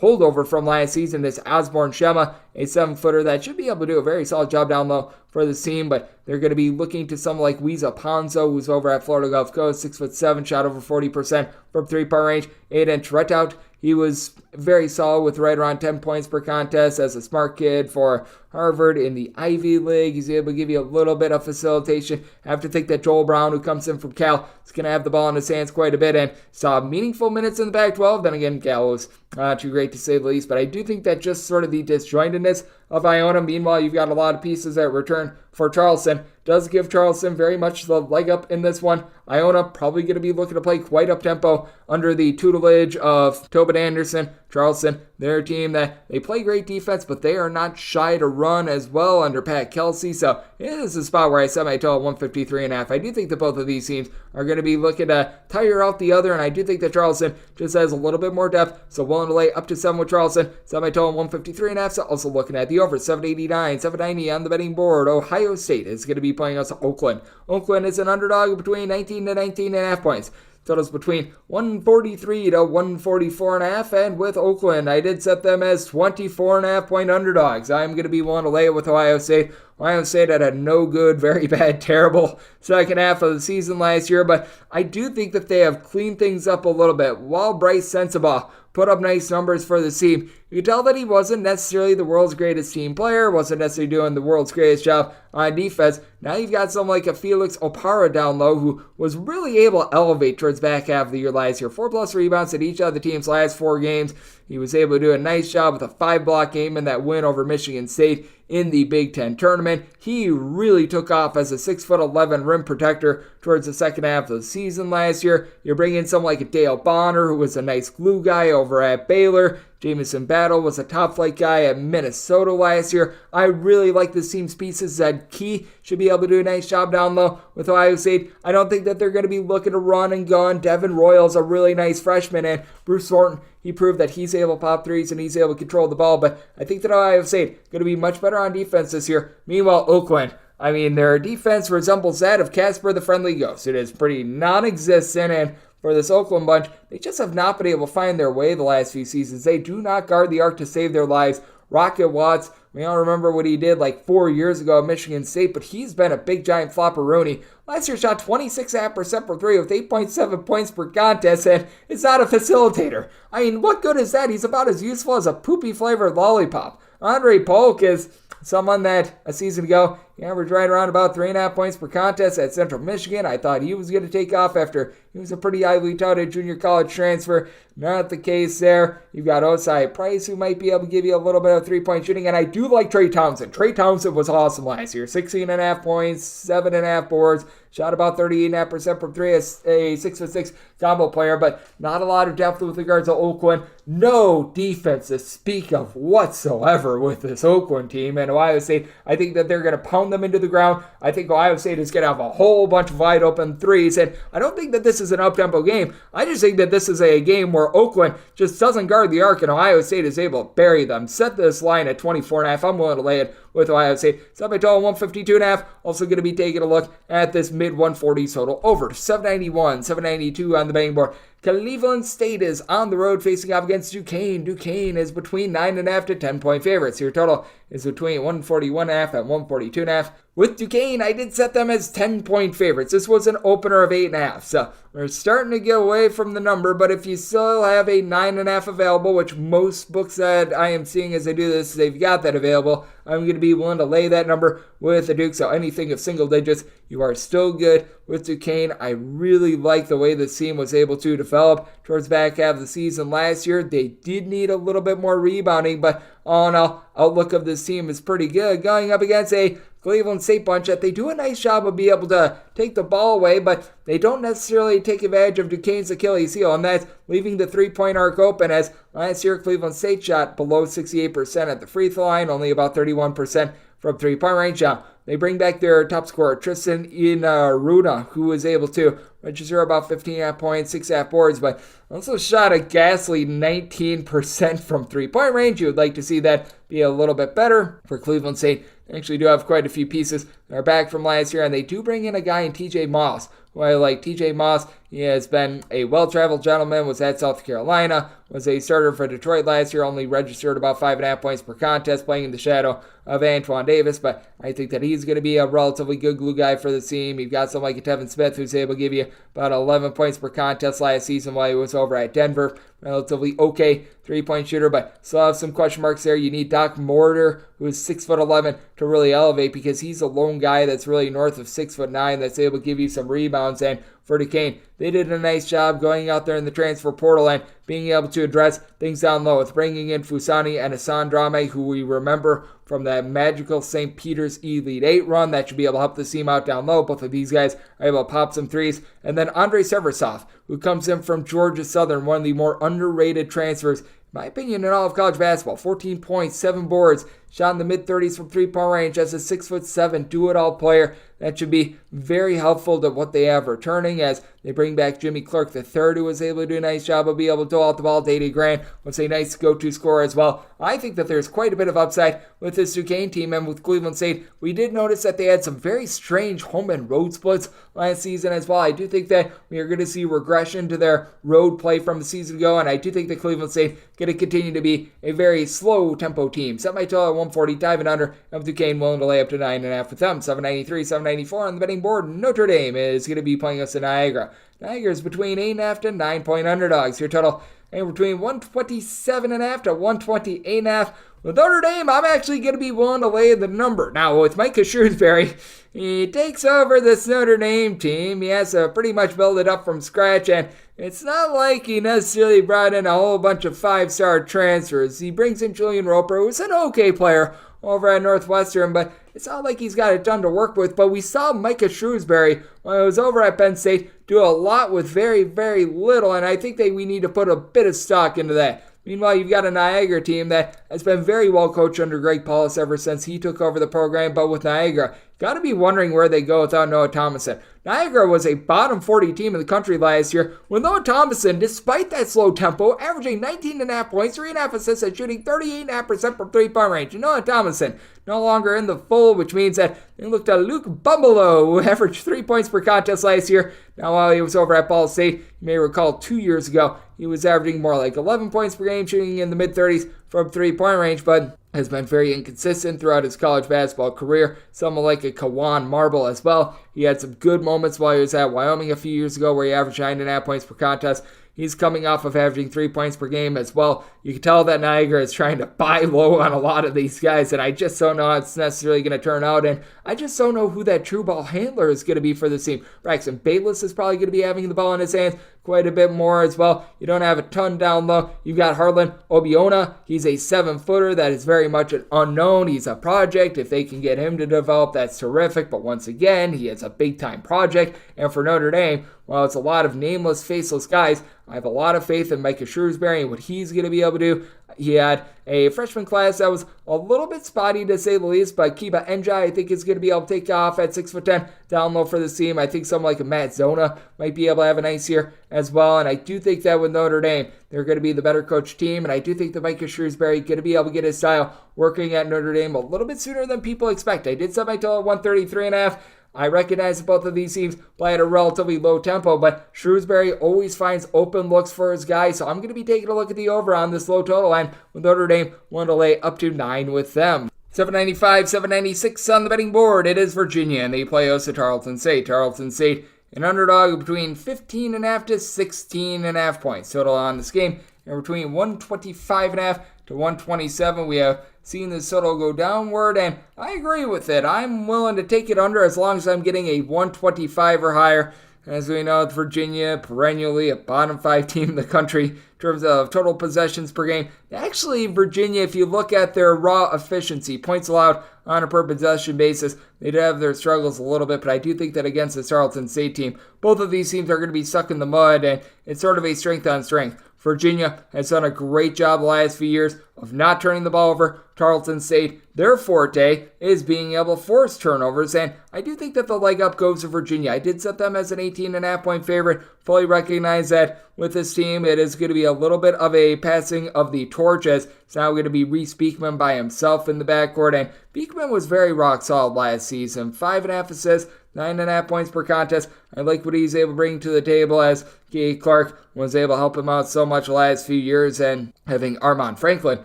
holdover from last season is Osborne Shema, a 7-footer that should be able to do a very solid job down low for this team, but they're going to be looking to someone like Wiza Ponzo, who's over at Florida Gulf Coast, 6'7", shot over 40% from 3-point range. Aiden Tretout, he was very solid with right around 10 points per contest as a smart kid for Harvard in the Ivy League. He's able to give you a little bit of facilitation. I have to think that Joel Brown, who comes in from Cal, is going to have the ball in his hands quite a bit and saw meaningful minutes in the Pac-12. Then again, Cal was not too great to say the least, but I do think that just sort of the disjointedness of Iona, meanwhile, you've got a lot of pieces that return for Charleston, does give Charleston very much the leg up in this one. Iona probably going to be looking to play quite up-tempo under the tutelage of Tobin Anderson. Charleston, they're a team that they play great defense, but they are not shy to run as well under Pat Kelsey. So this is a spot where I set my total at 153.5. I do think that both of these teams are going to be looking to tire out the other, and I do think that Charleston just has a little bit more depth, so willing to lay up to 7 with Charleston. Set my total at 153.5. So also looking at the over 789, 790 on the betting board. Ohio State is going to be playing us Oakland. Oakland is an underdog between 19 to 19.5 points. Totals between 143 to 144.5, and with Oakland, I did set them as 24.5 point underdogs. I'm going to be willing to lay it with Ohio State. Ohio State had a no good, very bad, terrible second half of the season last year, but I do think that they have cleaned things up a little bit. While Bryce Sensabaugh put up nice numbers for the team, you could tell that he wasn't necessarily the world's greatest team player, wasn't necessarily doing the world's greatest job on defense. Now you've got someone like a Felix Opara down low who was really able to elevate towards back half of the year last year. 4+ rebounds in each of the team's last 4 games. He was able to do a nice job with a 5-block game in that win over Michigan State in the Big Ten tournament. He really took off as a 6'11" rim protector towards the second half of the season last year. You're bringing someone like a Dale Bonner, who was a nice glue guy over at Baylor. Jamison Battle was a top-flight guy at Minnesota last year. I really like this team's pieces. Zed Key should be able to do a nice job down low with Ohio State. I don't think that they're going to be looking to run and gun. Devin Royal's a really nice freshman, and Bruce Thornton, he proved that he's able to pop threes and he's able to control the ball, but I think that Ohio State is going to be much better on defense this year. Meanwhile, Oakland, I mean, their defense resembles that of Casper the Friendly Ghost. It is pretty non-existent, and for this Oakland bunch, they just have not been able to find their way the last few seasons. They do not guard the arc to save their lives. Rocket Watts, we all remember what he did 4 years ago at Michigan State, but he's been a big giant flopperoonie. Last year shot 26.5% for 3 with 8.7 points per contest, and it's not a facilitator. I mean, what good is that? He's about as useful as a poopy flavored lollipop. Andre Polk is someone that a season ago, he averaged right around about 3.5 points per contest at Central Michigan. I thought he was going to take off after he was a pretty highly touted junior college transfer. Not the case there. You've got Osai Price, who might be able to give you a little bit of 3-point shooting, and I do like Trey Townsend. Trey Townsend was awesome last year. 16.5 points, 7.5 boards, shot about 38.5% from 3, a 6'6" combo player, but not a lot of depth with regards to Oakland. No defense to speak of whatsoever with this Oakland team, and Ohio State, I think that they're going to pound pound them into the ground. I think Ohio State is going to have a whole bunch of wide open threes, and I don't think that this is an up-tempo game. I just think that this is a game where Oakland just doesn't guard the arc, and Ohio State is able to bury them. Set this line at 24.5. I'm willing to lay it with Ohio State. Set my total 152.5. Also going to be taking a look at this mid-140s total over 791, 792 on the betting board. Cleveland State is on the road facing off against Duquesne. Duquesne is between 9.5 to 10-point favorites. Your total is between 141.5 and 142.5. With Duquesne, I did set them as 10-point favorites. This was an opener of 8.5, so we're starting to get away from the number, but if you still have a 9.5 available, which most books that I am seeing as I do this, they've got that available, I'm going to be willing to lay that number with the Duke, so anything of single digits, you are still good with Duquesne. I really like the way this team was able to develop towards the back half of the season last year. They did need a little bit more rebounding, but all in all, outlook of this team is pretty good. Going up against a Cleveland State bunch that they do a nice job of being able to take the ball away, but they don't necessarily take advantage of Duquesne's Achilles heel, and that's leaving the three-point arc open, as last year Cleveland State shot below 68% at the free throw line, only about 31% from three-point range. Now, they bring back their top scorer, Tristan Iona, who was able to register about 15.5 points, 6.5 boards, but also shot a ghastly 19% from three-point range. You would like to see that be a little bit better for Cleveland State. They actually do have quite a few pieces that are back from last year, and they do bring in a guy in TJ Moss, who I like. TJ Moss, he has been a well-traveled gentleman, was at South Carolina, was a starter for Detroit last year, only registered about 5.5 points per contest, playing in the shadow of Antoine Davis, but I think that he's going to be a relatively good glue guy for the team. You've got someone like Tevin Smith, who's able to give you about 11 points per contest last season while he was over at Denver. Relatively okay three-point shooter, but still have some question marks there. You need Doc Mortar, who is 6'11", to really elevate, because he's a lone guy that's really north of 6'9", that's able to give you some rebounds. And for Duquesne, they did a nice job going out there in the transfer portal and being able to address things down low with bringing in Fusani and Hassan Drame, who we remember from that magical St. Peter's Elite 8 run. That should be able to help the team out down low. Both of these guys are able to pop some threes. And then Andre Seversov, who comes in from Georgia Southern, one of the more underrated transfers, in my opinion, in all of college basketball. 14 points, 7 boards, shot in the mid-30s from three-point range as a 6'7" do-it-all player. That should be very helpful to what they have returning, as they bring back Jimmy Clark III, who was able to do a nice job of being able to dole out the ball. Dayton Grant was a nice go-to scorer as well. I think that there's quite a bit of upside with this Duquesne team, and with Cleveland State, we did notice that they had some very strange home and road splits last season as well. I do think that we are going to see regression to their road play from the season ago, and I do think that Cleveland State going to continue to be a very slow tempo team. Set my total at 140, diving under, and with Duquesne willing to lay up to 9.5 with them. 793, 794 on the betting board. Notre Dame is going to be playing us in Niagara. Niagara is between 8.5 to 9-point underdogs. Your total anywhere between 127.5 to 128.5. With Notre Dame, I'm actually going to be willing to lay the number. Now, with Micah Shrewsbury, he takes over this Notre Dame team. He has to pretty much build it up from scratch, and it's not like he necessarily brought in a whole bunch of 5-star transfers. He brings in Julian Roper, who's an okay player over at Northwestern, but it's not like he's got a ton to work with. But we saw Micah Shrewsbury, when he was over at Penn State, do a lot with very, very little, and I think that we need to put a bit of stock into that. Meanwhile, you've got a Niagara team that has been very well coached under Greg Paulus ever since he took over the program, but with Niagara, got to be wondering where they go without Noah Thomason. Niagara was a bottom 40 team in the country last year, with Noah Thomason, despite that slow tempo, averaging 19.5 points, 3.5 assists, and shooting 38.5% from three-point range. And Noah Thomason no longer in the fold, which means that they looked at Luke Bumbelow, who averaged 3 points per contest last year. Now, while he was over at Ball State, you may recall 2 years ago, he was averaging more like 11 points per game, shooting in the mid-30s from three-point range, but has been very inconsistent throughout his college basketball career. Someone like a Kawan Marble as well. He had some good moments while he was at Wyoming a few years ago where he averaged 9.5 points per contest. He's coming off of averaging 3 points per game as well. You can tell that Niagara is trying to buy low on a lot of these guys, and I just don't know how it's necessarily going to turn out, and I just don't know who that true ball handler is going to be for this team. Braxton Bayless is probably going to be having the ball in his hands quite a bit more as well. You don't have a ton down low. You've got Harlan Obiona. He's a 7-footer that is very much an unknown. He's a project. If they can get him to develop, that's terrific, but once again, he is a big-time project, and for Notre Dame, while it's a lot of nameless, faceless guys, I have a lot of faith in Micah Shrewsbury and what he's going to be able to do. He had a freshman class that was a little bit spotty to say the least, but Kiba Njai I think is going to be able to take off at 6'10" down low for this team. I think someone like a Matt Zona might be able to have a nice year as well, and I do think that with Notre Dame, they're going to be the better coach team, and I do think that Micah Shrewsbury going to be able to get his style working at Notre Dame a little bit sooner than people expect. I did set my total at 133.5. I recognize that both of these teams play at a relatively low tempo, but Shrewsbury always finds open looks for his guys, so I'm going to be taking a look at the over on this low total line with Notre Dame wanting to lay up to 9 with them. 795, 796 on the betting board. It is Virginia, and they play host to Tarleton St. Tarleton St, an underdog between 15.5 to 16.5 points total on this game, and between 125.5 to 127. We have seen this total go downward, and I agree with it. I'm willing to take it under as long as I'm getting a 125 or higher. As we know, Virginia, perennially a bottom 5 team in the country in terms of total possessions per game. Actually, Virginia, if you look at their raw efficiency, points allowed on a per possession basis, they do have their struggles a little bit, but I do think that against the Tarleton St team, both of these teams are going to be stuck in the mud, and it's sort of a strength on strength. Virginia has done a great job the last few years of not turning the ball over. Tarleton St, their forte is being able to force turnovers, and I do think that the leg up goes to Virginia. I did set them as an 18.5 point favorite. Fully recognize that with this team, it is going to be a little bit of a passing of the torch, as it's now going to be Reese Beekman by himself in the backcourt, and Beekman was very rock solid last season. 5.5 assists, 9.5 points per contest. I like what he's able to bring to the table, as Gay Clark was able to help him out so much the last few years, and having Armand Franklin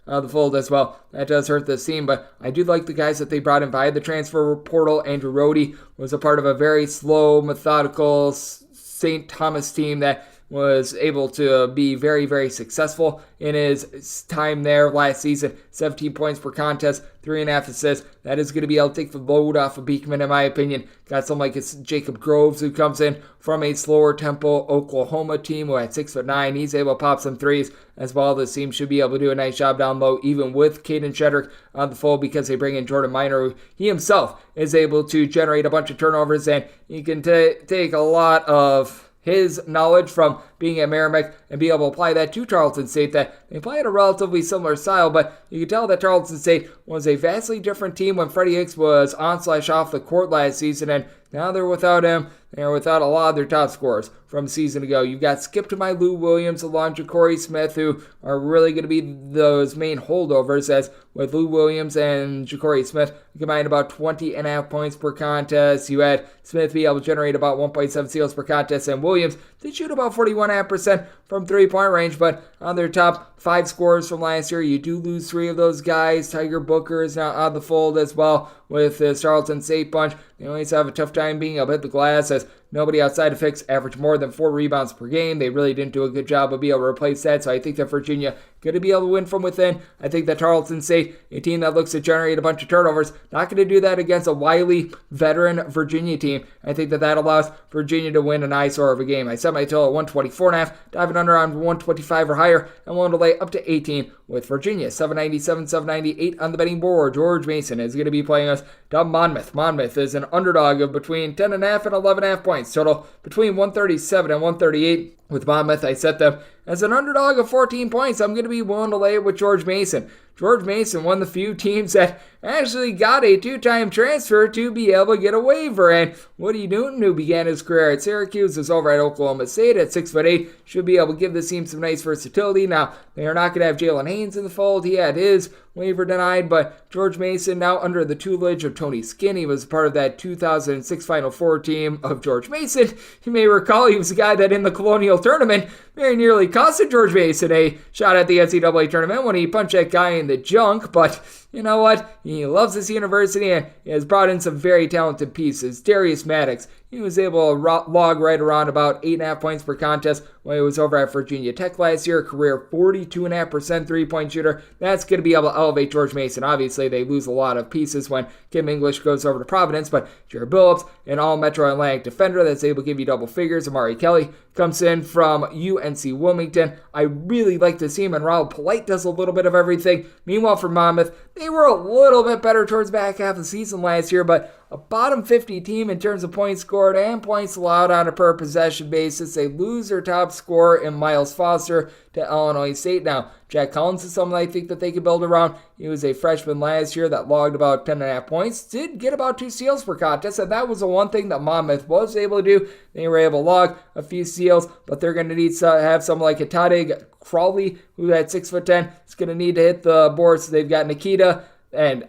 the fold as well. That does hurt this team, but I do like the guys that they brought in via the transfer portal. Andrew Rohde was a part of a very slow, methodical St. Thomas team that was able to be very, very successful in his time there last season. 17 points per contest, 3.5 assists. That is going to be able to take the load off of Beekman, in my opinion. Got someone like Jacob Groves, who comes in from a slower tempo Oklahoma team, who at 6'9", he's able to pop some threes as well. This team should be able to do a nice job down low, even with Caden Shedrick on the fold, because they bring in Jordan Minor, who he himself is able to generate a bunch of turnovers, and he can take a lot of his knowledge from being at Merrimack and be able to apply that to Tarleton St, that they play at a relatively similar style, but you can tell that Tarleton St was a vastly different team when Freddie Hicks was on/off the court last season, and now they're without him. They're without a lot of their top scorers from a season ago. You've got Skip to my Lou Williams along Ja'Cory Smith, who are really going to be those main holdovers, as with Lou Williams and Ja'Cory Smith combined about 20.5 points per contest. You had Smith be able to generate about 1.7 steals per contest, and Williams did shoot about 41.5% from three-point range, but on their top 5 scorers from last year, you do lose 3 of those guys. Tiger Booker is now on the fold as well with the Charleston St bunch. They always have a tough time being able to hit the glass, as nobody outside of Hicks averaged more than 4 rebounds per game. They really didn't do a good job of being able to replace that, so I think that Virginia going to be able to win from within. I think that Tarleton St, a team that looks to generate a bunch of turnovers, not going to do that against a wily veteran Virginia team. I think that allows Virginia to win a nice sort of a game. I set my total at 124.5, diving under on 125 or higher, and willing to lay up to 18 with Virginia. 797, 798 on the betting board. George Mason is going to be playing us down Monmouth. Monmouth is an underdog of between 10.5 and 11.5 points. Total between 137 and 138. With Monmouth, I set them as an underdog of 14 points. I'm going to be willing to lay it with George Mason. George Mason, one of the few teams that actually got a 2-time transfer to be able to get a waiver. And Woody Newton, who began his career at Syracuse, is over at Oklahoma State at 6'8", should be able to give this team some nice versatility. Now, they are not going to have Jalen Haynes in the fold. He had his waiver denied, but George Mason, now under the tutelage of Tony Skinn, he was part of that 2006 Final Four team of George Mason. You may recall he was the guy that in the Colonial Tournament very nearly costed George Mason a shot at the NCAA tournament when he punched that guy in the junk, but you know what? He loves this university, and he has brought in some very talented pieces. Darius Maddox, he was able to log right around about 8.5 points per contest when he was over at Virginia Tech last year. Career 42.5% three-point shooter. That's going to be able to elevate George Mason. Obviously, they lose a lot of pieces when Kim English goes over to Providence, but Jared Billups, an all-Metro Atlantic defender that's able to give you double figures. Amari Kelly comes in from UNC Wilmington. I really like to see him, and Raul Polite does a little bit of everything. Meanwhile, for Monmouth, they were a little bit better towards the back half of the season last year, but a bottom 50 team in terms of points scored and points allowed on a per possession basis. They lose their top scorer in Miles Foster to Illinois State. Now, Jack Collins is someone I think that they could build around. He was a freshman last year that logged about 10.5 points, did get about 2 steals per contest, and that was the one thing that Monmouth was able to do. They were able to log a few steals, but they're going to need to have someone like Atade Crawley, who at 6'10", is going to need to hit the board. So they've got Nikita, and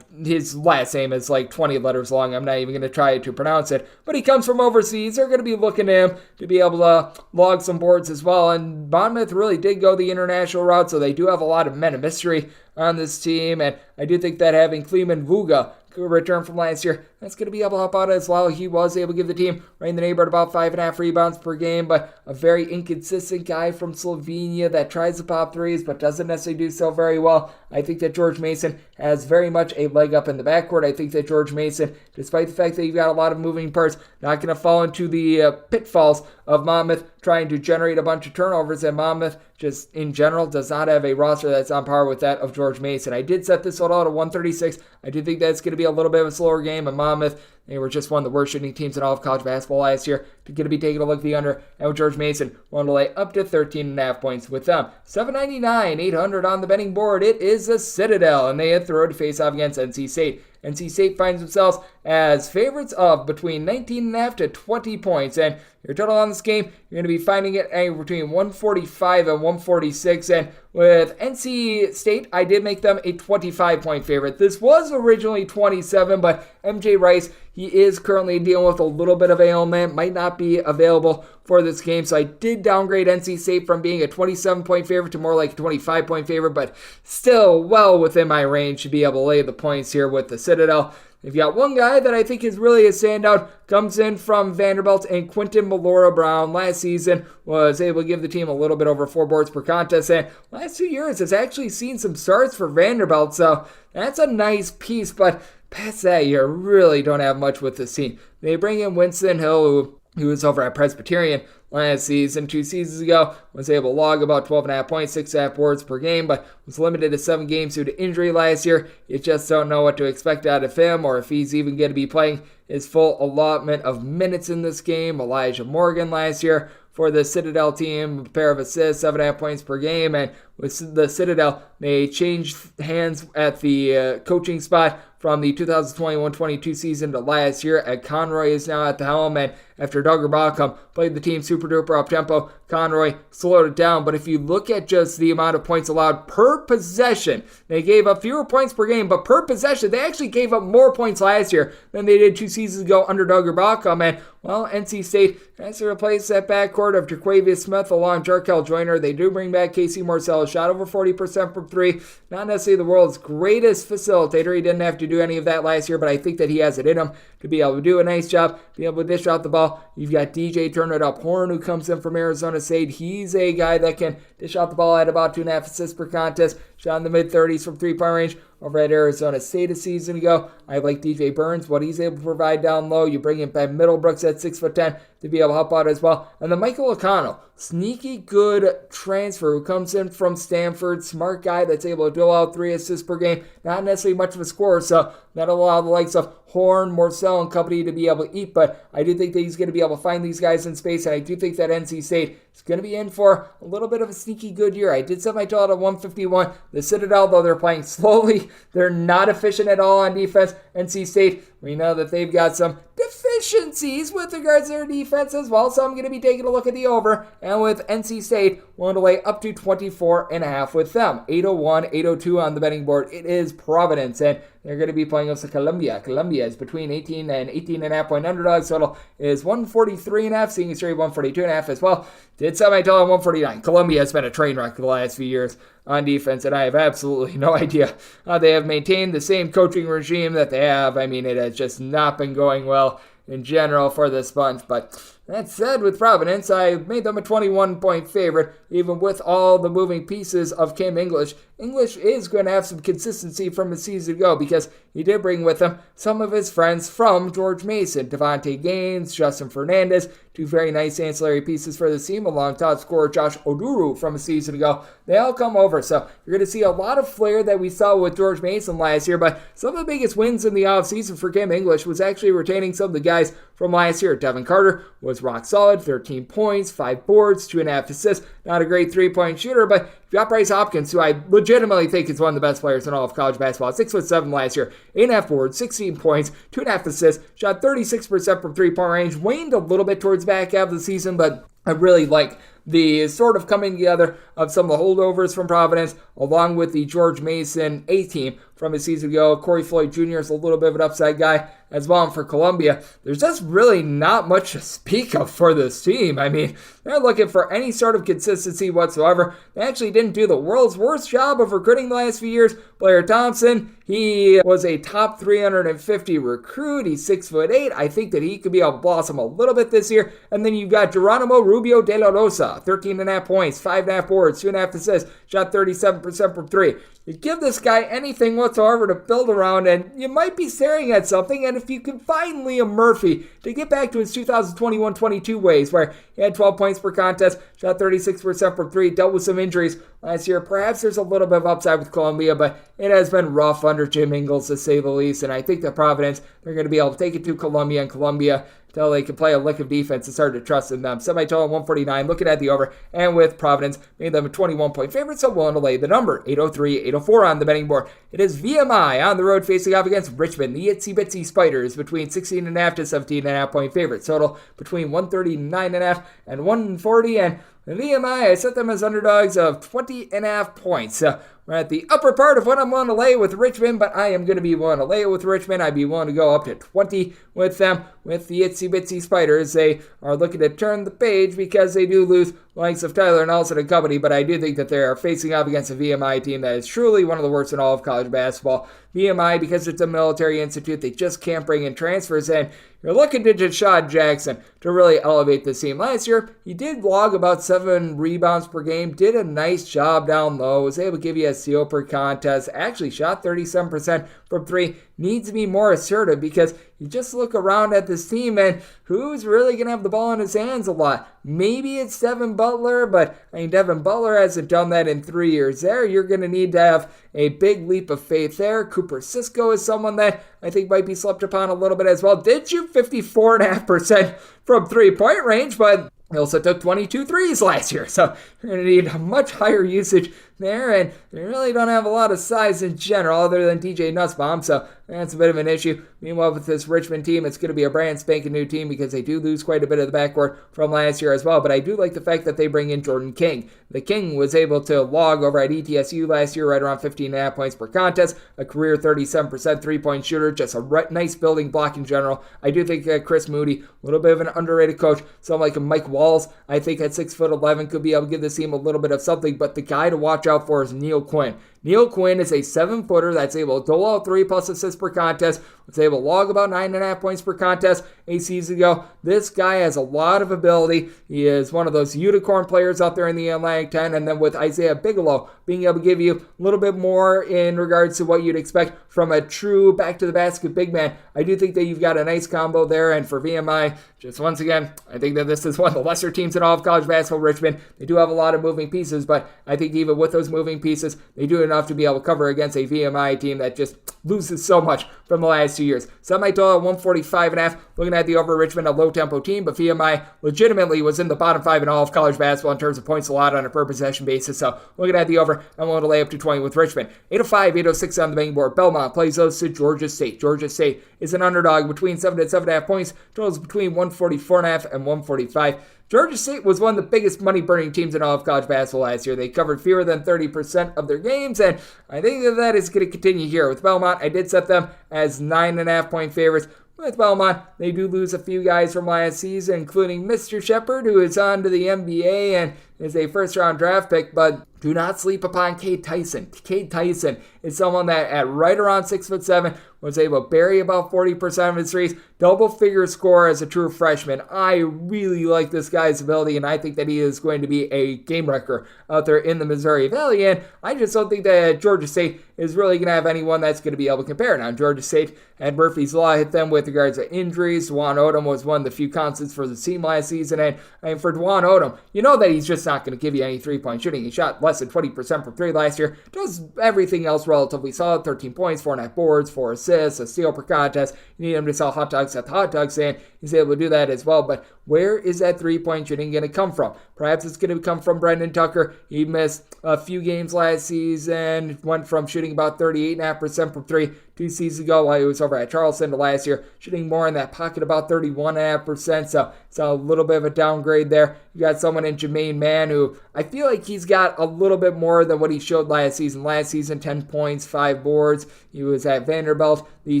his last name is like 20 letters long. I'm not even going to try to pronounce it. But he comes from overseas. They're going to be looking at him to be able to log some boards as well. And Monmouth really did go the international route, so they do have a lot of men of mystery on this team. And I do think that having Cleveland Vuga return from last year, that's going to be able to help out as well. He was able to give the team right in the neighborhood about 5.5 rebounds per game, but a very inconsistent guy from Slovenia that tries to pop threes but doesn't necessarily do so very well. I think that George Mason has very much a leg up in the backcourt. I think that George Mason, despite the fact that you've got a lot of moving parts, not going to fall into the pitfalls of Monmouth trying to generate a bunch of turnovers, and Monmouth just in general does not have a roster that's on par with that of George Mason. I did set this one out at 136. I do think that's going to be a little bit of a slower game, and Monmouth, they were just one of the worst shooting teams in all of college basketball last year. They're going to be taking a look at the under, and with George Mason, wanted to lay up to 13.5 points with them. 799, 800 on the betting board. It is the Citadel, and they hit the road to face off against NC State. NC State finds themselves as favorites of between 19.5 to 20 points. And your total on this game, you're going to be finding it between 145 and 146. And with NC State, I did make them a 25-point favorite. This was originally 27, but MJ Rice, he is currently dealing with a little bit of ailment, might not be available for this game. So I did downgrade NC State from being a 27-point favorite to more like a 25-point favorite, but still well within my range to be able to lay the points here with the Citadel. You've got one guy that I think is really a standout, comes in from Vanderbilt, and Quentin Melora Brown last season was able to give the team a little bit over 4 boards per contest, and last 2 years has actually seen some starts for Vanderbilt, so that's a nice piece, but past that, you really don't have much with this team. They bring in Winston Hill, who was over at Presbyterian last season. 2 seasons ago, was able to log about 12.5 points, 6.5 boards per game, but was limited to 7 games due to injury last year. You just don't know what to expect out of him, or if he's even going to be playing his full allotment of minutes in this game. Elijah Morgan last year for the Citadel team, a pair of assists, 7.5 points per game, and with the Citadel, they changed hands at the coaching spot from the 2021-22 season to last year. Ed Conroy is now at the helm, and after Duggar Baucom played the team super duper up tempo, Conroy slowed it down. But if you look at just the amount of points allowed per possession, they gave up fewer points per game, but per possession, they actually gave up more points last year than they did 2 seasons ago under Duggar Baucom. And, well, NC State has to replace that backcourt of Jaquavius Smith along Jarkel Joyner. They do bring back Casey Marcel, shot over 40% from 3. Not necessarily the world's greatest facilitator. He didn't have to do any of that last year, but I think that he has it in him to be able to do a nice job, be able to dish out the ball. You've got DJ Turn It Up Horn, who comes in from Arizona State. He's a guy that can dish out the ball at about 2.5 assists per contest. Shot in the mid-30s from 3-point range over at Arizona State a season ago. I like DJ Burns, what he's able to provide down low. You bring in Ben Middlebrooks at 6'10" to be able to help out as well. And then Michael O'Connell, sneaky good transfer who comes in from Samford. Smart guy that's able to dole out 3 assists per game. Not necessarily much of a scorer, so that'll allow the likes of Horn, Morcell, and company to be able to eat. But I do think that he's going to be able to find these guys in space, and I do think that NC State is going to be in for a little bit of a sneaky good year. I did set my total at 151. The Citadel, though they're playing slowly, they're not efficient at all on defense. NC State, we know that they've got some deficiencies with regards to their defense as well, so I'm going to be taking a look at the over, and with NC State, willing to lay up to 24.5 with them. 801, 802 on the betting board. It is Providence, and they're going to be playing against Columbia. Columbia is between 18 and 18.5 point underdogs. Total is 143.5, seeing a straight 142.5 as well. Did set my total at 149. Columbia has been a train wreck the last few years on defense, and I have absolutely no idea how they have maintained the same coaching regime that they have. I mean, it has just not been going well in general for the Sponge, but that said, with Providence, I made them a 21-point favorite, even with all the moving pieces of Kim English English is going to have some consistency from a season ago because he did bring with him some of his friends from George Mason, Devontae Gaines, Justin Fernandez, two very nice ancillary pieces for the team, along top scorer Josh Oduru from a season ago. They all come over, so you're going to see a lot of flair that we saw with George Mason last year, but some of the biggest wins in the offseason for Kim English was actually retaining some of the guys from last year. Devin Carter was rock solid, 13 points, 5 boards, 2.5 assists. Not a great three-point shooter, but you got Bryce Hopkins, who I legitimately think is one of the best players in all of college basketball. 6'7" last year, 8.5 boards, 16 points, 2.5 assists, shot 36% from three-point range, waned a little bit towards the back half of the season, but I really like the sort of coming together of some of the holdovers from Providence, along with the George Mason A team from a season ago. Corey Floyd Jr. is a little bit of an upside guy as well. And for Columbia, there's just really not much to speak of for this team. I mean, they're looking for any sort of consistency whatsoever. They actually didn't do the world's worst job of recruiting the last few years. Blair Thompson, he was a top 350 recruit. He's 6'8". I think that he could be able to blossom a little bit this year. And then you've got Geronimo Rubio de la Rosa, 13.5 points, 5.5 boards, 2.5 assists, shot 37% from three. You give this guy anything whatsoever to build around, and you might be staring at something. And if you can find Liam Murphy to get back to his 2021-22 ways, where he had 12 points per contest, shot 36% from three, dealt with some injuries last year, perhaps there's a little bit of upside with Columbia, but it has been rough under Jim Ingles, to say the least. And I think that Providence, they're going to be able to take it to Columbia, and Columbia, until they can play a lick of defense, it's hard to trust in them. Semi-total 149, looking at the over, and with Providence, made them a 21-point favorite, so willing to lay the number. 803, 804 on the betting board. It is VMI on the road facing off against Richmond. The Itsy Bitsy Spiders between 16.5 to 17.5 point favorites. Total between 139.5 and 140, and the VMI, I set them as underdogs of 20.5 points. We're at the upper part of what I'm willing to lay with Richmond, but I am going to be willing to lay it with Richmond. I'd be willing to go up to 20 with them. With the Itsy Bitsy Spiders, they are looking to turn the page because they do lose likes of Tyler Nelson and company, but I do think that they are facing off against a VMI team that is truly one of the worst in all of college basketball. VMI, because it's a military institute, they just can't bring in transfers in. You're looking to Deshaun Jackson to really elevate the team. Last year, he did log about 7 rebounds per game, did a nice job down low, was able to give you a steal per contest, actually shot 37% from three. Needs to be more assertive because you just look around at this team and who's really going to have the ball in his hands a lot? Maybe it's Devin Butler, but I mean, Devin Butler hasn't done that in 3 years there. You're going to need to have a big leap of faith there. Cooper Cisco is someone that I think might be slept upon a little bit as well. Did shoot 54.5% from three-point range, but he also took 22 threes last year, so you're going to need a much higher usage there, and they really don't have a lot of size in general other than DJ Nussbaum, so that's a bit of an issue. Meanwhile, with this Richmond team, it's going to be a brand spanking new team because they do lose quite a bit of the backcourt from last year as well, but I do like the fact that they bring in Jordan King. The King was able to log over at ETSU last year right around 15.5 points per contest, a career 37% three-point shooter, just a nice building block in general. I do think Chris Moody, a little bit of an underrated coach, someone like Mike Walls, I think at 6'11", could be able to give this team a little bit of something, but the guy to watch out for is Neil Quinn. Neil Quinn is a 7-footer that's able to dole out 3+ assists per contest, was able to log about 9.5 points per contest a season ago. This guy has a lot of ability. He is one of those unicorn players out there in the Atlantic 10, and then with Isaiah Bigelow being able to give you a little bit more in regards to what you'd expect from a true back-to-the-basket big man. I do think that you've got a nice combo there, and for VMI, just once again, I think that this is one of the lesser teams in all of college basketball. Richmond, they do have a lot of moving pieces, but I think even with those moving pieces, they do enough to be able to cover against a VMI team that just loses so much from the last 2 years. Semi-total 145.5. Looking at the over Richmond, a low-tempo team, but VMI legitimately was in the bottom 5 in all of college basketball in terms of points allowed on a per-possession basis. So looking at the over, I'm willing to lay up to 20 with Richmond. 805, 806 on the betting board. Belmont plays those to Georgia State. Georgia State is an underdog between 7 and 7.5 points. Totals between 144.5 and 145. Georgia State was one of the biggest money-burning teams in all of college basketball last year. They covered fewer than 30% of their games, and I think that is going to continue here. With Belmont, I did set them as 9.5 point favorites. With Belmont, they do lose a few guys from last season, including Mr. Shepard, who is on to the NBA, and is a first-round draft pick, but do not sleep upon Cade Tyson. Cade Tyson is someone that at right around 6'7" was able to bury about 40% of his threes, double-figure score as a true freshman. I really like this guy's ability, and I think that he is going to be a game wrecker out there in the Missouri Valley, and I just don't think that Georgia State is really going to have anyone that's going to be able to compare. Now, Georgia State had Murphy's Law hit them with regards to injuries. Dwan Odom was one of the few constants for the team last season, and for Dwan Odom, you know that he's just not going to give you any three-point shooting. He shot less than 20% from three last year, does everything else relatively solid, 13 points, 4.5 boards, 4 assists, a steal per contest. You need him to sell hot dogs at the hot dog stand. He's able to do that as well, but where is that three-point shooting going to come from? Perhaps it's going to come from Brendan Tucker. He missed a few games last season, went from shooting about 38.5% from three 2 seasons ago while he was over at Charleston to last year, shooting more in that pocket, about 31.5%, so it's a little bit of a downgrade there. You got someone in Jermaine Mann who I feel like he's got a little bit more than what he showed last season. Last season, 10 points, 5 boards. He was at Vanderbilt the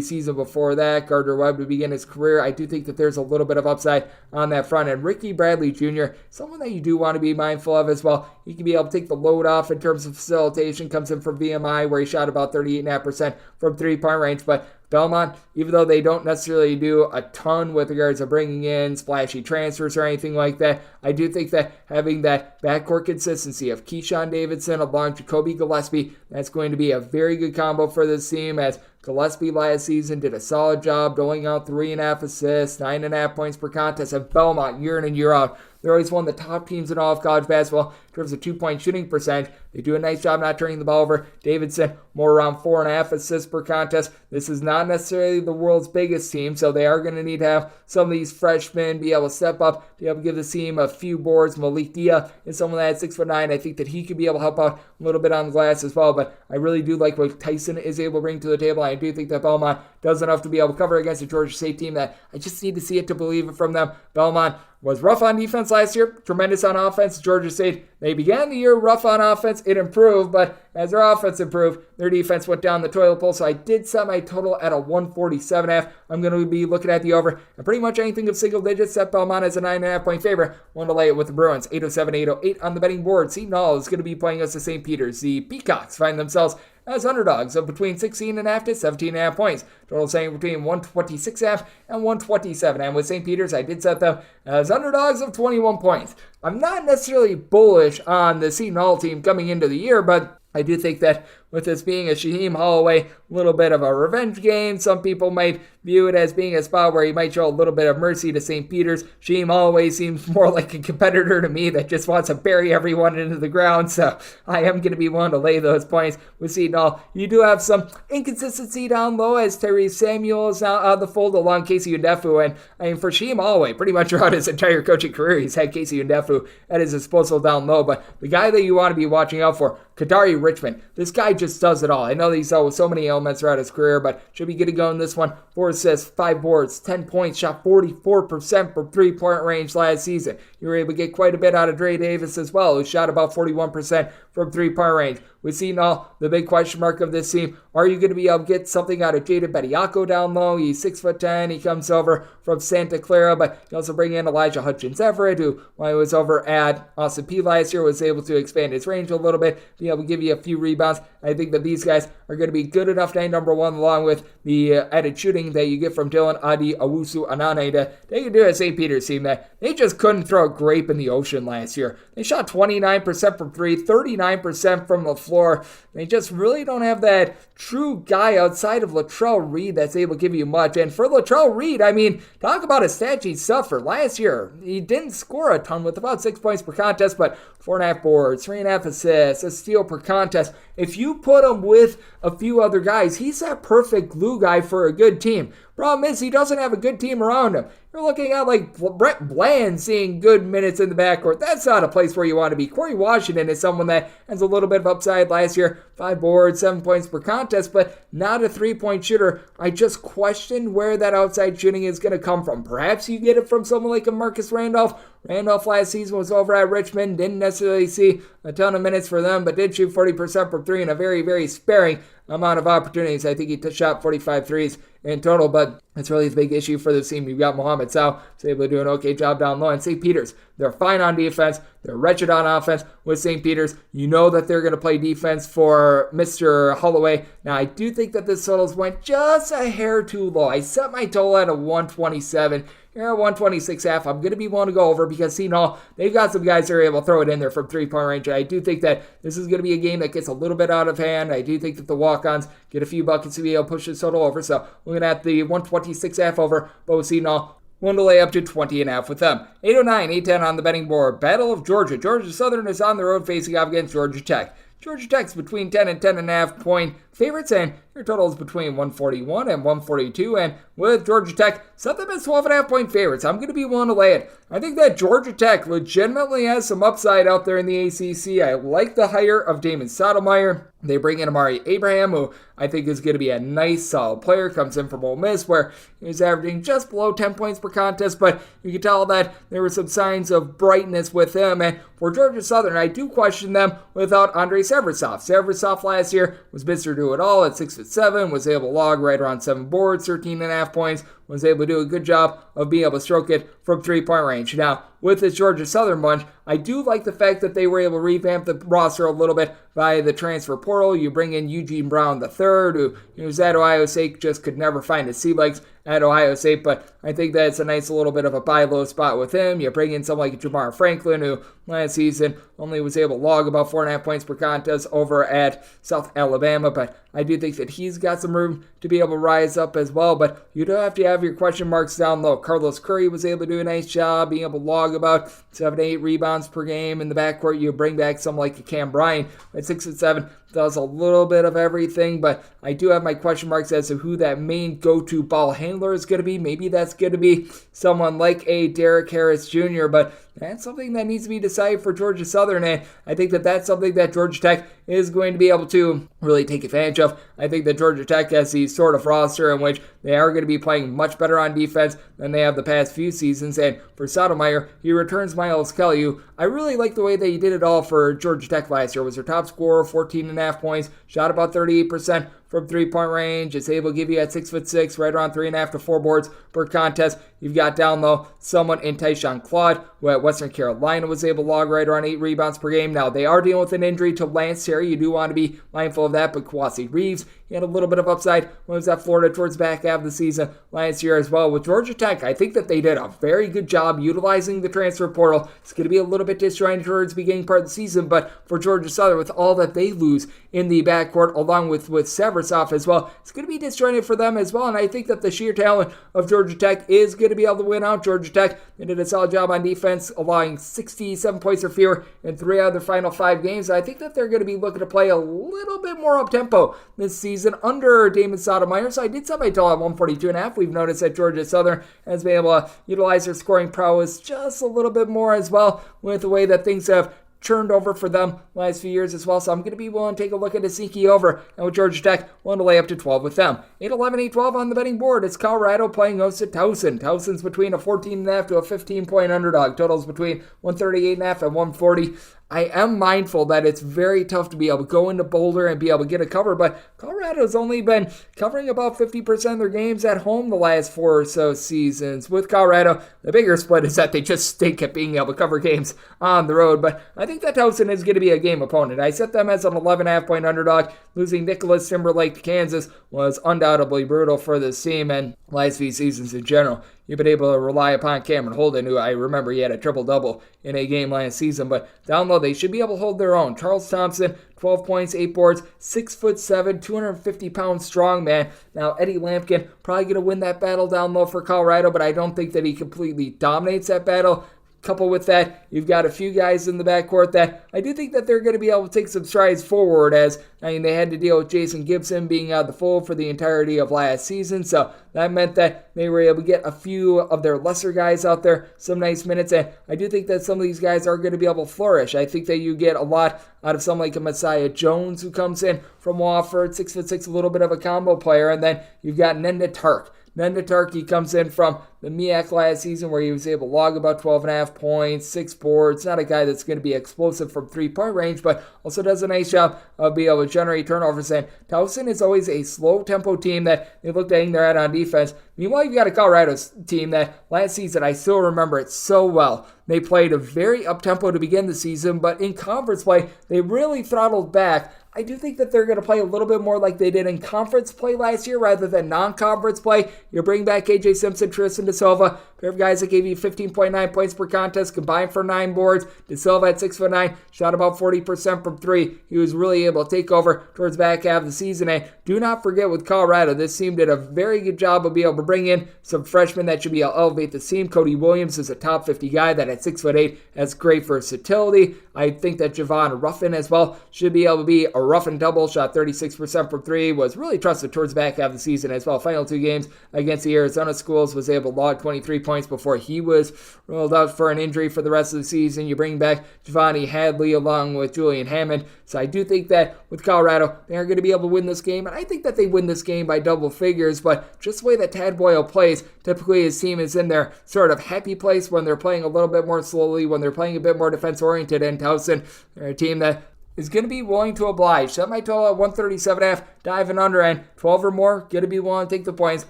season before that. Gardner Webb to begin his career. I do think that there's a little bit of upside on that front. And Ricky Bradley Jr., someone that you do want to be mindful of as well. He can be able to take the load off in terms of facilitation. Comes in from VMI where he shot about 38.5% from three-point range. But Belmont, even though they don't necessarily do a ton with regards to bringing in splashy transfers or anything like that, I do think that having that backcourt consistency of Keyshawn Davidson along Jacoby Gillespie, that's going to be a very good combo for this team, as Gillespie last season did a solid job doling out 3.5 assists, 9.5 points per contest, and Belmont year in and year out. They're always one of the top teams in all of college basketball in terms of 2-point shooting percentage. They do a nice job not turning the ball over. Davidson, more around 4.5 assists per contest. This is not necessarily the world's biggest team, so they are going to need to have some of these freshmen be able to step up, be able to give the team a few boards. Malik Dia is someone that at 6'9". I think that he could be able to help out a little bit on the glass as well, but I really do like what Tyson is able to bring to the table. I do think that Belmont does enough to be able to cover against a Georgia State team that I just need to see it to believe it from them. Belmont was rough on defense last year, tremendous on offense. Georgia State, they began the year rough on offense. It improved, but as their offense improved, their defense went down the toilet bowl. So I did set my total at a 147.5. I'm going to be looking at the over. And pretty much anything of single digits, set Belmont as a 9.5 point favorite. Want to lay it with the Bruins. 807-808 on the betting board. Seton Hall is going to be playing us to St. Peter's. The Peacocks find themselves as underdogs of between 16.5 to 17.5 points. Total saying between 126.5 and 127. And with St. Peter's, I did set them as underdogs of 21 points. I'm not necessarily bullish on the Seton Hall team coming into the year, but I do think that with this being a Shaheem Holloway, little bit of a revenge game, some people might view it as being a spot where he might show a little bit of mercy to St. Peter's. Shaheem Holloway seems more like a competitor to me that just wants to bury everyone into the ground, so I am going to be willing to lay those points with Seton Hall. You do have some inconsistency down low as Terry Samuel is now out of the fold along Casey Undefu, and I mean for Shaheem Holloway, pretty much throughout his entire coaching career, he's had Casey Undefu at his disposal down low, but the guy that you want to be watching out for, Kadari Richmond. This guy just does it all. I know he's dealt with so many ailments throughout his career, but should be good to go in this one. 4 assists, 5 boards, 10 points, shot 44% from three-point range last season. You were able to get quite a bit out of Dre Davis as well, who shot about 41% from three-point range. With Seton Hall, the big question mark of this team, are you going to be able to get something out of Jaden Bediako down low? He's 6'10". He comes over from Santa Clara, but you also bring in Elijah Hutchins-Everett, who, when he was over at Austin Peay last year, was able to expand his range a little bit, be able to give you a few rebounds. I think that these guys are going to be good enough to end number one, along with the added shooting that you get from Dylan Adi Owusu Anane to take it to a St. Peter's team that they just couldn't throw a grape in the ocean last year. They shot 29% from three, 39% from the floor. They just really don't have that true guy outside of Latrell Reed that's able to give you much. And for Latrell Reed, I mean, talk about a stat sheet suffer. Last year, he didn't score a ton with about 6 points per contest, but 4.5 boards, 3.5 assists, a steal per contest. If you put him with a few other guys, he's that perfect glue guy for a good team. Problem is, he doesn't have a good team around him. You're looking at like Brett Bland seeing good minutes in the backcourt. That's not a place where you want to be. Corey Washington is someone that has a little bit of upside last year. 5 boards, 7 points per contest, but not a three-point shooter. I just question where that outside shooting is going to come from. Perhaps you get it from someone like a Marcus Randolph. Randolph last season was over at Richmond. Didn't necessarily see a ton of minutes for them, but did shoot 40% from three in a very, very sparing amount of opportunities. I think he shot 45 threes in total, but it's really the big issue for this team. You've got Mohamed Sow, who's able to do an okay job down low, and St. Peter's. They're fine on defense. They're wretched on offense with St. Peter's. You know that they're going to play defense for Mr. Holloway. Now, I do think that this totals went just a hair too low. I set my total at a 127. Here at 126.5, I'm going to be willing to go over because Seton, they've got some guys that are able to throw it in there from three-point range. I do think that this is going to be a game that gets a little bit out of hand. I do think that the walk-ons get a few buckets to be able to push this total over. So we're going to have the 126.5 over, but with Seton, willing to lay up to 20.5 with them. 809, 810 on the betting board. Battle of Georgia. Georgia Southern is on the road facing off against Georgia Tech. Georgia Tech's between 10 and 10.5 point favorites, and your total is between 141 and 142. And with Georgia Tech, set them as 12.5 point favorites. I'm going to be willing to lay it. I think that Georgia Tech legitimately has some upside out there in the ACC. I like the hire of Damon Stoudemire. They bring in Amari Abraham, who I think is going to be a nice, solid player. Comes in from Ole Miss, where he was averaging just below 10 points per contest, but you can tell that there were some signs of brightness with him. And for Georgia Southern, I do question them without Andre Seversoff. Seversoff last year was Mr. Do-It-All at 6'7", was able to log right around 7 boards, 13.5 points, was able to do a good job of being able to stroke it from three-point range. Now, with this Georgia Southern bunch, I do like the fact that they were able to revamp the roster a little bit via the transfer portal. You bring in Eugene Brown III, who was at Ohio State, just could never find his sea legs at Ohio State, but I think that's a nice little bit of a buy low spot with him. You bring in someone like Jamar Franklin, who last season only was able to log about 4.5 points per contest over at South Alabama, but I do think that he's got some room to be able to rise up as well, but you do have to have your question marks down low. Carlos Curry was able to do a nice job being able to log about 7 to 8 rebounds per game in the backcourt. You bring back someone like a Cam Bryant at 6'7", does a little bit of everything, but I do have my question marks as to who that main go-to ball handler is going to be. Maybe that's going to be someone like a Derek Harris Jr., but that's something that needs to be decided for Georgia Southern, and I think that that's something that Georgia Tech is going to be able to really take advantage of. I think that Georgia Tech has the sort of roster in which they are going to be playing much better on defense than they have the past few seasons, and for Stoudemire, he returns Miles Kelly, who I really like the way that he did it all for Georgia Tech last year. Was their top scorer, 14.5 points, shot about 38% from three-point range. It's able to give you at 6'6", right around 3.5 to 4 boards per contest. You've got down low someone in Tyshawn Claude, who at Western Carolina was able to log right around 8 rebounds per game. Now, they are dealing with an injury to Lance Terry. You do want to be mindful of that, but Kawasi Reeves, he had a little bit of upside when he was at Florida towards the back half of the season last year as well. With Georgia Tech, I think that they did a very good job utilizing the transfer portal. It's going to be a little bit disjointed towards the beginning part of the season, but for Georgia Southern, with all that they lose in the backcourt, along with Seversoff as well, it's going to be disjointed for them as well, and I think that the sheer talent of Georgia Tech is going to be able to win out. Georgia Tech, they did a solid job on defense, allowing 67 points or fewer in 3 out of their final 5 games. I think that they're going to be looking to play a little bit more up-tempo this season under Damon Stoudemire, so I did set my total at 142.5. We've noticed that Georgia Southern has been able to utilize their scoring prowess just a little bit more as well with the way that things have churned over for them last few years as well, so I'm going to be willing to take a look at a sneaky over, and with Georgia Tech, willing to lay up to 12 with them. 8-11, 8-12 on the betting board. It's Colorado playing host to Towson. Towson's between a 14.5 to a 15-point underdog. Totals between 138.5 and 140. I am mindful that it's very tough to be able to go into Boulder and be able to get a cover, but Colorado's only been covering about 50% of their games at home the last 4 or so seasons. With Colorado, the bigger split is that they just stink at being able to cover games on the road, but I think that Towson is going to be a game opponent. I set them as an 11.5-point underdog. Losing Nicholas Timberlake to Kansas was undoubtedly brutal for this team and last few seasons in general. You've been able to rely upon Cameron Holden, who I remember he had a triple-double in a game last season, but down low, they should be able to hold their own. Charles Thompson, 12 points, 8 boards, 6'7", 250-pound strong man. Now, Eddie Lampkin probably going to win that battle down low for Colorado, but I don't think that he completely dominates that battle. Coupled with that, you've got a few guys in the backcourt that I do think that they're going to be able to take some strides forward, as they had to deal with Jason Gibson being out of the fold for the entirety of last season, so that meant that they were able to get a few of their lesser guys out there some nice minutes, and I do think that some of these guys are going to be able to flourish. I think that you get a lot out of someone like a Messiah Jones who comes in from Wofford, 6'6", a little bit of a combo player, and then you've got Nenda Tark. Nenda Tark, he comes in from the MEAC last season where he was able to log about 12.5 points, 6 boards. Not a guy that's going to be explosive from three-point range, but also does a nice job of being able to generate turnovers. And Towson is always a slow-tempo team that they look to hang their head on defense. Meanwhile, you've got a Colorado team that last season, I still remember it so well. They played a very up-tempo to begin the season, but in conference play, they really throttled back. I do think that they're going to play a little bit more like they did in conference play last year rather than non-conference play. You bring back KJ Simpson, Tristan DeSilva, pair of guys that gave you 15.9 points per contest, combined for 9 boards. DeSilva at 6'9", shot about 40% from 3. He was really able to take over towards the back half of the season. And do not forget with Colorado, this team did a very good job of being able to bring in some freshmen that should be able to elevate the team. Cody Williams is a top 50 guy that at 6'8", has great versatility. I think that Javon Ruffin as well should be able to be a rough and double, shot 36% from 3, was really trusted towards the back half of the season as well. Final 2 games against the Arizona schools, was able to log 23 points before he was ruled out for an injury for the rest of the season. You bring back Giovanni Hadley along with Julian Hammond. So I do think that with Colorado, they are going to be able to win this game, and I think that they win this game by double figures, but just the way that Tad Boyle plays, typically his team is in their sort of happy place when they're playing a little bit more slowly, when they're playing a bit more defense-oriented, and Towson, they're a team that is going to be willing to oblige. Set my total at 137.5, diving under, and 12 or more, going to be willing to take the points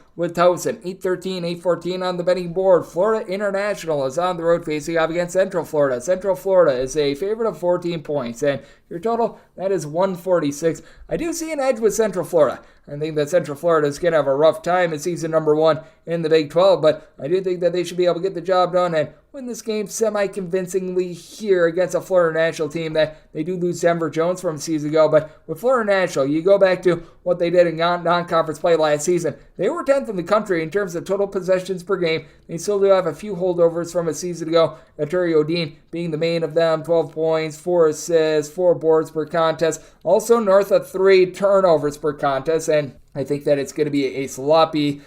with Towson. 8-13, 8-14 on the betting board. Florida International is on the road facing off against Central Florida. Central Florida is a favorite of 14 points, and your total, that is 146. I do see an edge with Central Florida. I think that Central Florida is going to have a rough time in season number 1 in the Big 12, but I do think that they should be able to get the job done and win this game semi-convincingly here against a Florida National team that they do lose Denver Jones from a season ago. But with Florida National, you go back to what they did in non-conference play last season. They were 10th in the country in terms of total possessions per game. They still do have a few holdovers from a season ago. Arturo Dean being the main of them, 12 points, 4 assists, 4 boards per contest. Also north of 3 turnovers per contest, and I think that it's going to be a sloppy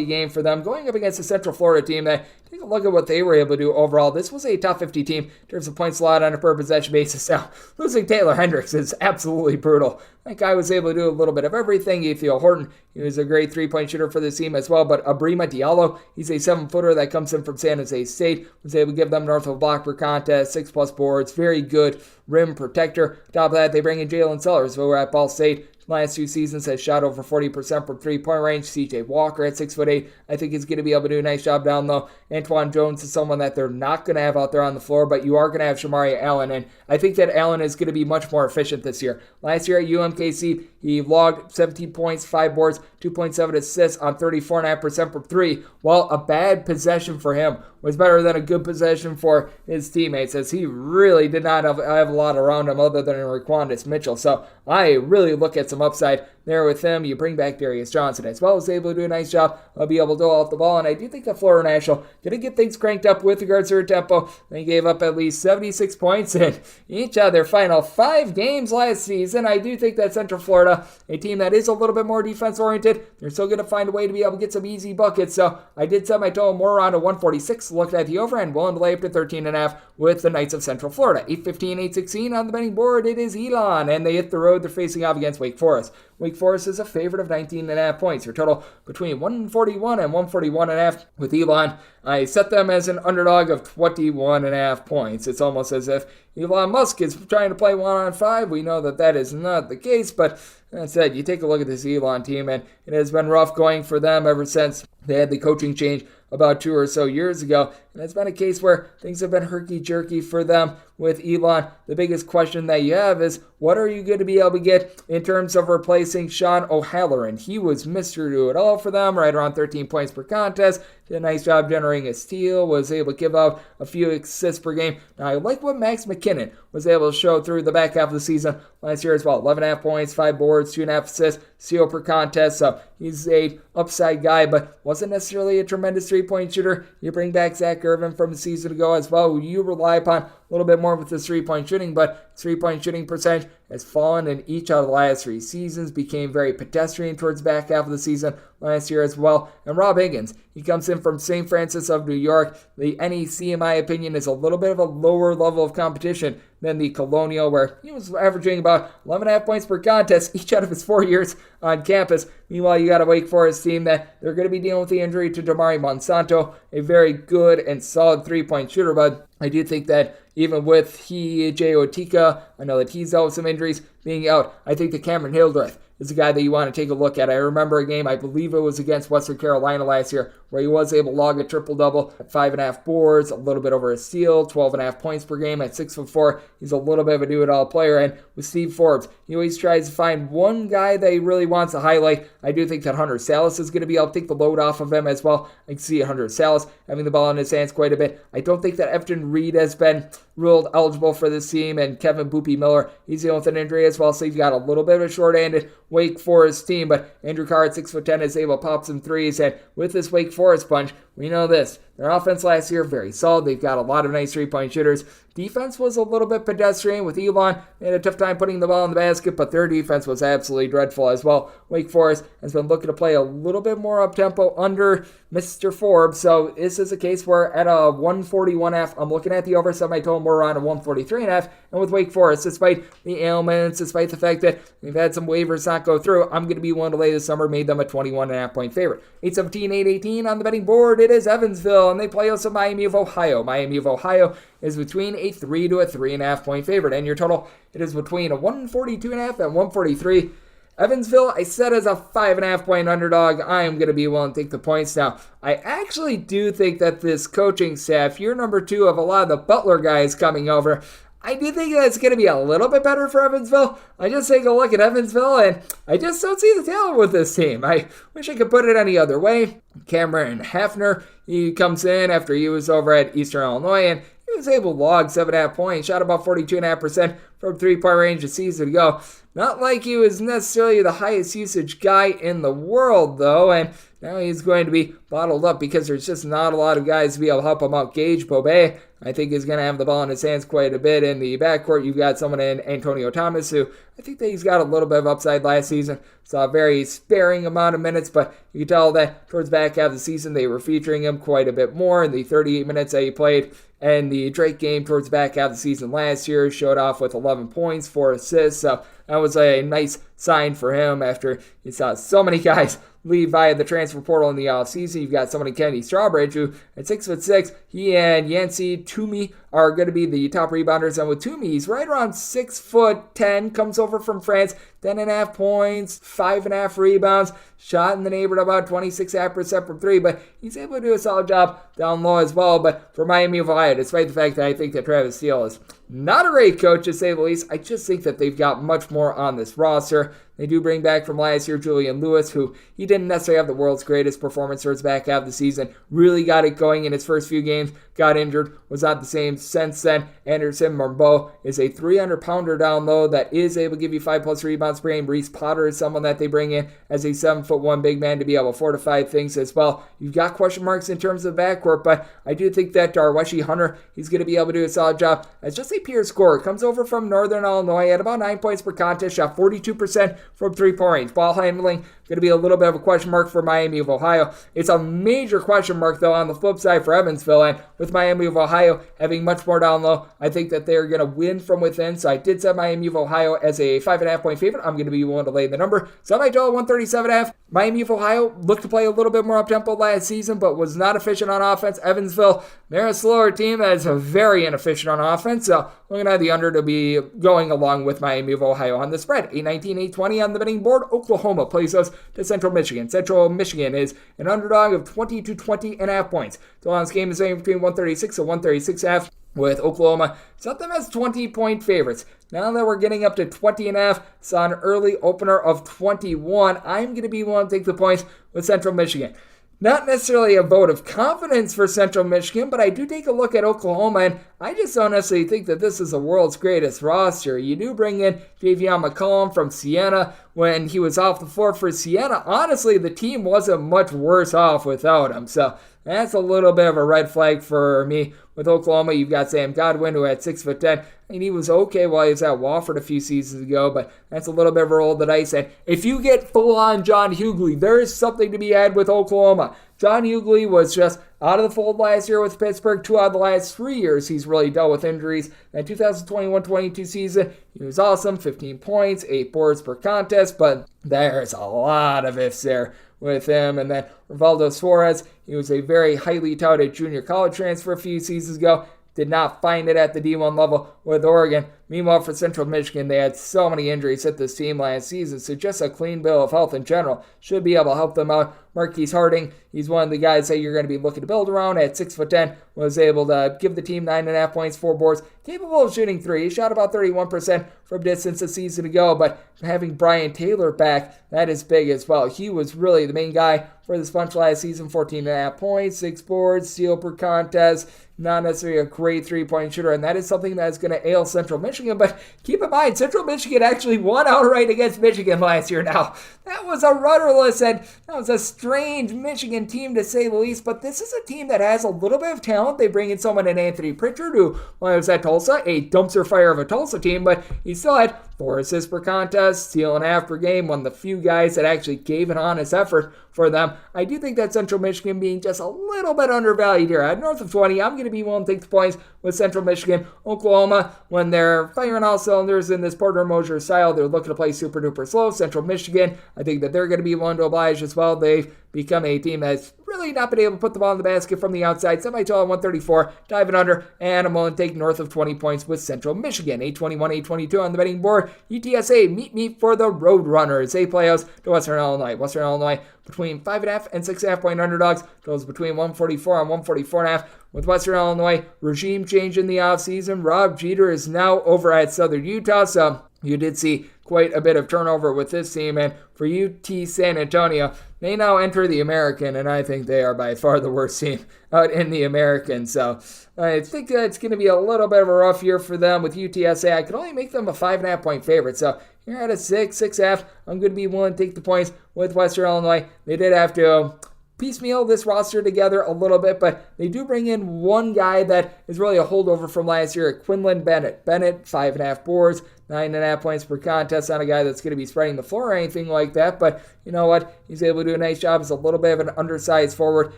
game for them going up against a Central Florida team that, take a look at what they were able to do overall. This was a top 50 team in terms of points allowed on a per possession basis. Now, losing Taylor Hendricks is absolutely brutal. That guy was able to do a little bit of everything. Ethiel Horton, he was a great three-point shooter for this team as well. But Abrima Diallo, he's a 7-footer that comes in from San Jose State, was able to give them north of a block per contest, 6+ boards, very good rim protector. On top of that, they bring in Jalen Sellers, who were at Ball State last 2 seasons, has shot over 40% from three-point range. CJ Walker at 6'8", I think is going to be able to do a nice job down low. Antoine Jones is someone that they're not going to have out there on the floor, but you are going to have Shamari Allen, and I think that Allen is going to be much more efficient this year. Last year at UMKC, he logged 17 points, 5 boards, 2.7 assists on 34.5% from 3, while a bad possession for him was better than a good possession for his teammates, as he really did not have a lot around him other than Raquandis Mitchell. So I really look at some upside there with him. You bring back Darius Johnson as well, as able to do a nice job of be able to dole out the ball, and I do think that Florida National going to get things cranked up with regards to their tempo. They gave up at least 76 points in each of their final 5 games last season. I do think that Central Florida, a team that is a little bit more defense-oriented, they're still going to find a way to be able to get some easy buckets. So I did set my total more around a 146, looked at the over, and willing to lay up to 13.5 with the Knights of Central Florida. 8-15, 8-16 on the betting board. It is Elon, and they hit the road. They're facing off against Wake Forest. Wake Forest is a favorite of 19.5 points. Your total between 141 and 141.5 with Elon. I set them as an underdog of 21.5 points. It's almost as if Elon Musk is trying to play 1-on-5. We know that that is not the case, but that said, you take a look at this Elon team, and it has been rough going for them ever since they had the coaching change about 2 or so years ago. And it's been a case where things have been herky-jerky for them with Elon. The biggest question that you have is, what are you going to be able to get in terms of replacing Sean O'Halloran? He was Mr. Do It All for them, right around 13 points per contest. Did a nice job generating a steal, was able to give out a few assists per game. Now, I like what Max McKinnon was able to show through the back half of the season last year as well. 11.5 points, 5 boards, 2.5 assists, steal per contest. So he's a upside guy, but wasn't necessarily a tremendous three-point shooter. You bring back Zach linebacker of him from a season ago as well, who you rely upon a little bit more with his 3-point shooting, but 3-point shooting percentage has fallen in each of the last 3 seasons, became very pedestrian towards the back half of the season last year as well. And Rob Higgins, he comes in from St. Francis of New York. The NEC, in my opinion, is a little bit of a lower level of competition than the Colonial, where he was averaging about 11.5 points per contest each out of his 4 years on campus. Meanwhile, you got a Wake Forest team that they're going to be dealing with the injury to Damari Monsanto, a very good and solid 3-point shooter, but I do think that even with J. Otika, I know that he's dealt with some injuries being out, I think that Cameron Hildreth is a guy that you want to take a look at. I remember a game, I believe it was against Western Carolina last year, where he was able to log a triple-double at 5.5 boards, a little bit over a steal, 12.5 points per game at 6'4". He's a little bit of a do-it-all player. And with Steve Forbes, he always tries to find one guy that he really wants to highlight. I do think that Hunter Salas is going to be able to take the load off of him as well. I can see Hunter Salas having the ball in his hands quite a bit. I don't think that Efton Reed has been ruled eligible for this team, and Kevin Boopy Miller, he's dealing with an injury as well, so you've got a little bit of a short-handed Wake Forest team, but Andrew Carr at 6'10" is able to pop some threes, and with this Wake Forest bunch, we know this. Their offense last year, very solid. They've got a lot of nice 3-point shooters. Defense was a little bit pedestrian with Elon. They had a tough time putting the ball in the basket, but their defense was absolutely dreadful as well. Wake Forest has been looking to play a little bit more up-tempo under Mr. Forbes, so this is a case where at a 141.5, I'm looking at the over semi-total more around a 143.5, and with Wake Forest, despite the ailments, despite the fact that they've had some waivers not go through, I'm going to be willing to lay this number, made them a 21.5 point favorite. 8-17, 8-18 on the betting board, it is Evansville, and they play also Miami of Ohio. Miami of Ohio is between a 3 to a 3.5 point favorite, and your total, it is between a 142.5 and 143. Evansville, I said as a 5.5 point underdog, I am going to be willing to take the points. Now, I actually do think that this coaching staff, year number 2 of a lot of the Butler guys coming over, I do think that's going to be a little bit better for Evansville. I just take a look at Evansville, and I just don't see the talent with this team. I wish I could put it any other way. Cameron Hafner, he comes in after he was over at Eastern Illinois, and he was able to log 7.5 points, shot about 42.5% from 3-point range a season ago. Not like he was necessarily the highest usage guy in the world, though, and now he's going to be bottled up because there's just not a lot of guys to be able to help him out. Gage Bobe, I think, is going to have the ball in his hands quite a bit. In the backcourt, you've got someone in Antonio Thomas, who I think that he's got a little bit of upside last season. Saw a very sparing amount of minutes, but you can tell that towards the back half of the season, they were featuring him quite a bit more in the 38 minutes that he played. And the Drake game towards the back half of the season last year showed off with 11 points, 4 assists. So that was a nice sign for him after you saw so many guys leave via the transfer portal in the offseason. You've got someone in Kenny Strawbridge who, at 6'6", he and Yancey Toomey are going to be the top rebounders. And with Toomey, he's right around 6'10", comes over from France, 10.5 points, 5.5 rebounds, shot in the neighborhood about 26.5% from 3, but he's able to do a solid job down low as well. But for Miami of Ohio, despite the fact that I think that Travis Steele is not a great coach, to say the least, I just think that they've got much more on this roster. They do bring back from last year Julian Lewis, who he didn't necessarily have the world's greatest performance towards the back half of the season. Really got it going in his first few games, got injured, was not the same since then. Anderson Marbeau is a 300-pounder down low that is able to give you 5+ rebounds per game. Reese Potter is someone that they bring in as a 7'1" big man to be able to fortify things as well. You've got question marks in terms of backcourt, but I do think that Darweshi Hunter, he's going to be able to do a solid job as just a pure scorer. Comes over from Northern Illinois at about 9 points per contest, shot 42% from 3-point range. Ball handling, going to be a little bit of a question mark for Miami of Ohio. It's a major question mark, though, on the flip side for Evansville, and with Miami of Ohio having much more down low, I think that they're going to win from within, so I did set Miami of Ohio as a 5.5 point favorite. I'm going to be willing to lay the number. So I total 137.5. Miami of Ohio looked to play a little bit more up-tempo last season, but was not efficient on offense. Evansville, they're a slower team that is very inefficient on offense, so we're going to have the under to be going along with Miami of Ohio on the spread. 8-19, 8-20 on the betting board. Oklahoma plays us to Central Michigan. Central Michigan is an underdog of 20 to 20.5 points. So on this game is between 136 and 136.5. With Oklahoma, set them as 20-point favorites. Now that we're getting up to 20.5, saw an early opener of 21. I'm going to be willing to take the points with Central Michigan. Not necessarily a vote of confidence for Central Michigan, but I do take a look at Oklahoma, and I just don't necessarily think that this is the world's greatest roster. You do bring in Javion McCollum from Siena. When he was off the floor for Siena, honestly, the team wasn't much worse off without him. So That's a little bit of a red flag for me. With Oklahoma, you've got Sam Godwin, who at 6'10", and he was okay while he was at Wofford a few seasons ago, but that's a little bit of a roll of the dice. And if you get full-on John Hughley, there is something to be had with Oklahoma. John Hughley was just out of the fold last year with Pittsburgh. 2 out of the last 3 years, he's really dealt with injuries. That 2021-22 season, he was awesome, 15 points, 8 boards per contest, but there's a lot of ifs there with him. And then Rivaldo Suarez, he was a very highly touted junior college transfer a few seasons ago. Did not find it at the D1 level with Oregon. Meanwhile, for Central Michigan, they had so many injuries hit this team last season, so just a clean bill of health in general should be able to help them out. Marquise Harding, he's one of the guys that you're going to be looking to build around at 6'10", was able to give the team 9.5 points, 4 boards, capable of shooting 3. He shot about 31% from distance a season ago, but having Brian Taylor back, that is big as well. He was really the main guy for this bunch last season, 14.5 points, 6 boards, steal per contest, not necessarily a great three-point shooter, and that is something that is going to ail Central Michigan. But keep in mind, Central Michigan actually won outright against Michigan last year. Now, that was a rudderless, and that was a strange Michigan team to say the least, but this is a team that has a little bit of talent. They bring in someone in Anthony Pritchard, who, when he was at Tulsa, a dumpster fire of a Tulsa team, but he still had 4 assists per contest, steal and a half per game, one of the few guys that actually gave an honest effort for them. I do think that Central Michigan being just a little bit undervalued here. At north of 20, I'm going to be willing to take the points with Central Michigan. Oklahoma, when they're firing all cylinders in this Porter Moser style, they're looking to play super duper slow. Central Michigan, I think that they're going to be willing to oblige as well. They've become a team that's really not been able to put the ball in the basket from the outside. Semi-total 134, diving under, and I'm willing to take north of 20 points with Central Michigan. 821, 822 on the betting board. UTSA, meet me for the Roadrunners. They play us to Western Illinois. Western Illinois between 5.5 and 6.5 point underdogs. Those between 144 and 144.5. With Western Illinois, regime change in the offseason. Rob Jeter is now over at Southern Utah, so you did see quite a bit of turnover with this team. And for UT San Antonio, they now enter the American, and I think they are by far the worst team out in the American. So I think that's going to be a little bit of a rough year for them with UTSA. I could only make them a 5.5 point favorite. So here at a 6.5, I'm going to be willing to take the points with Western Illinois. They did have to piecemeal this roster together a little bit, but they do bring in one guy that is really a holdover from last year, Quinlan Bennett. Bennett, 5.5 boards, 9.5 points per contest. Not a guy that's going to be spreading the floor or anything like that, but you know what? He's able to do a nice job as a little bit of an undersized forward.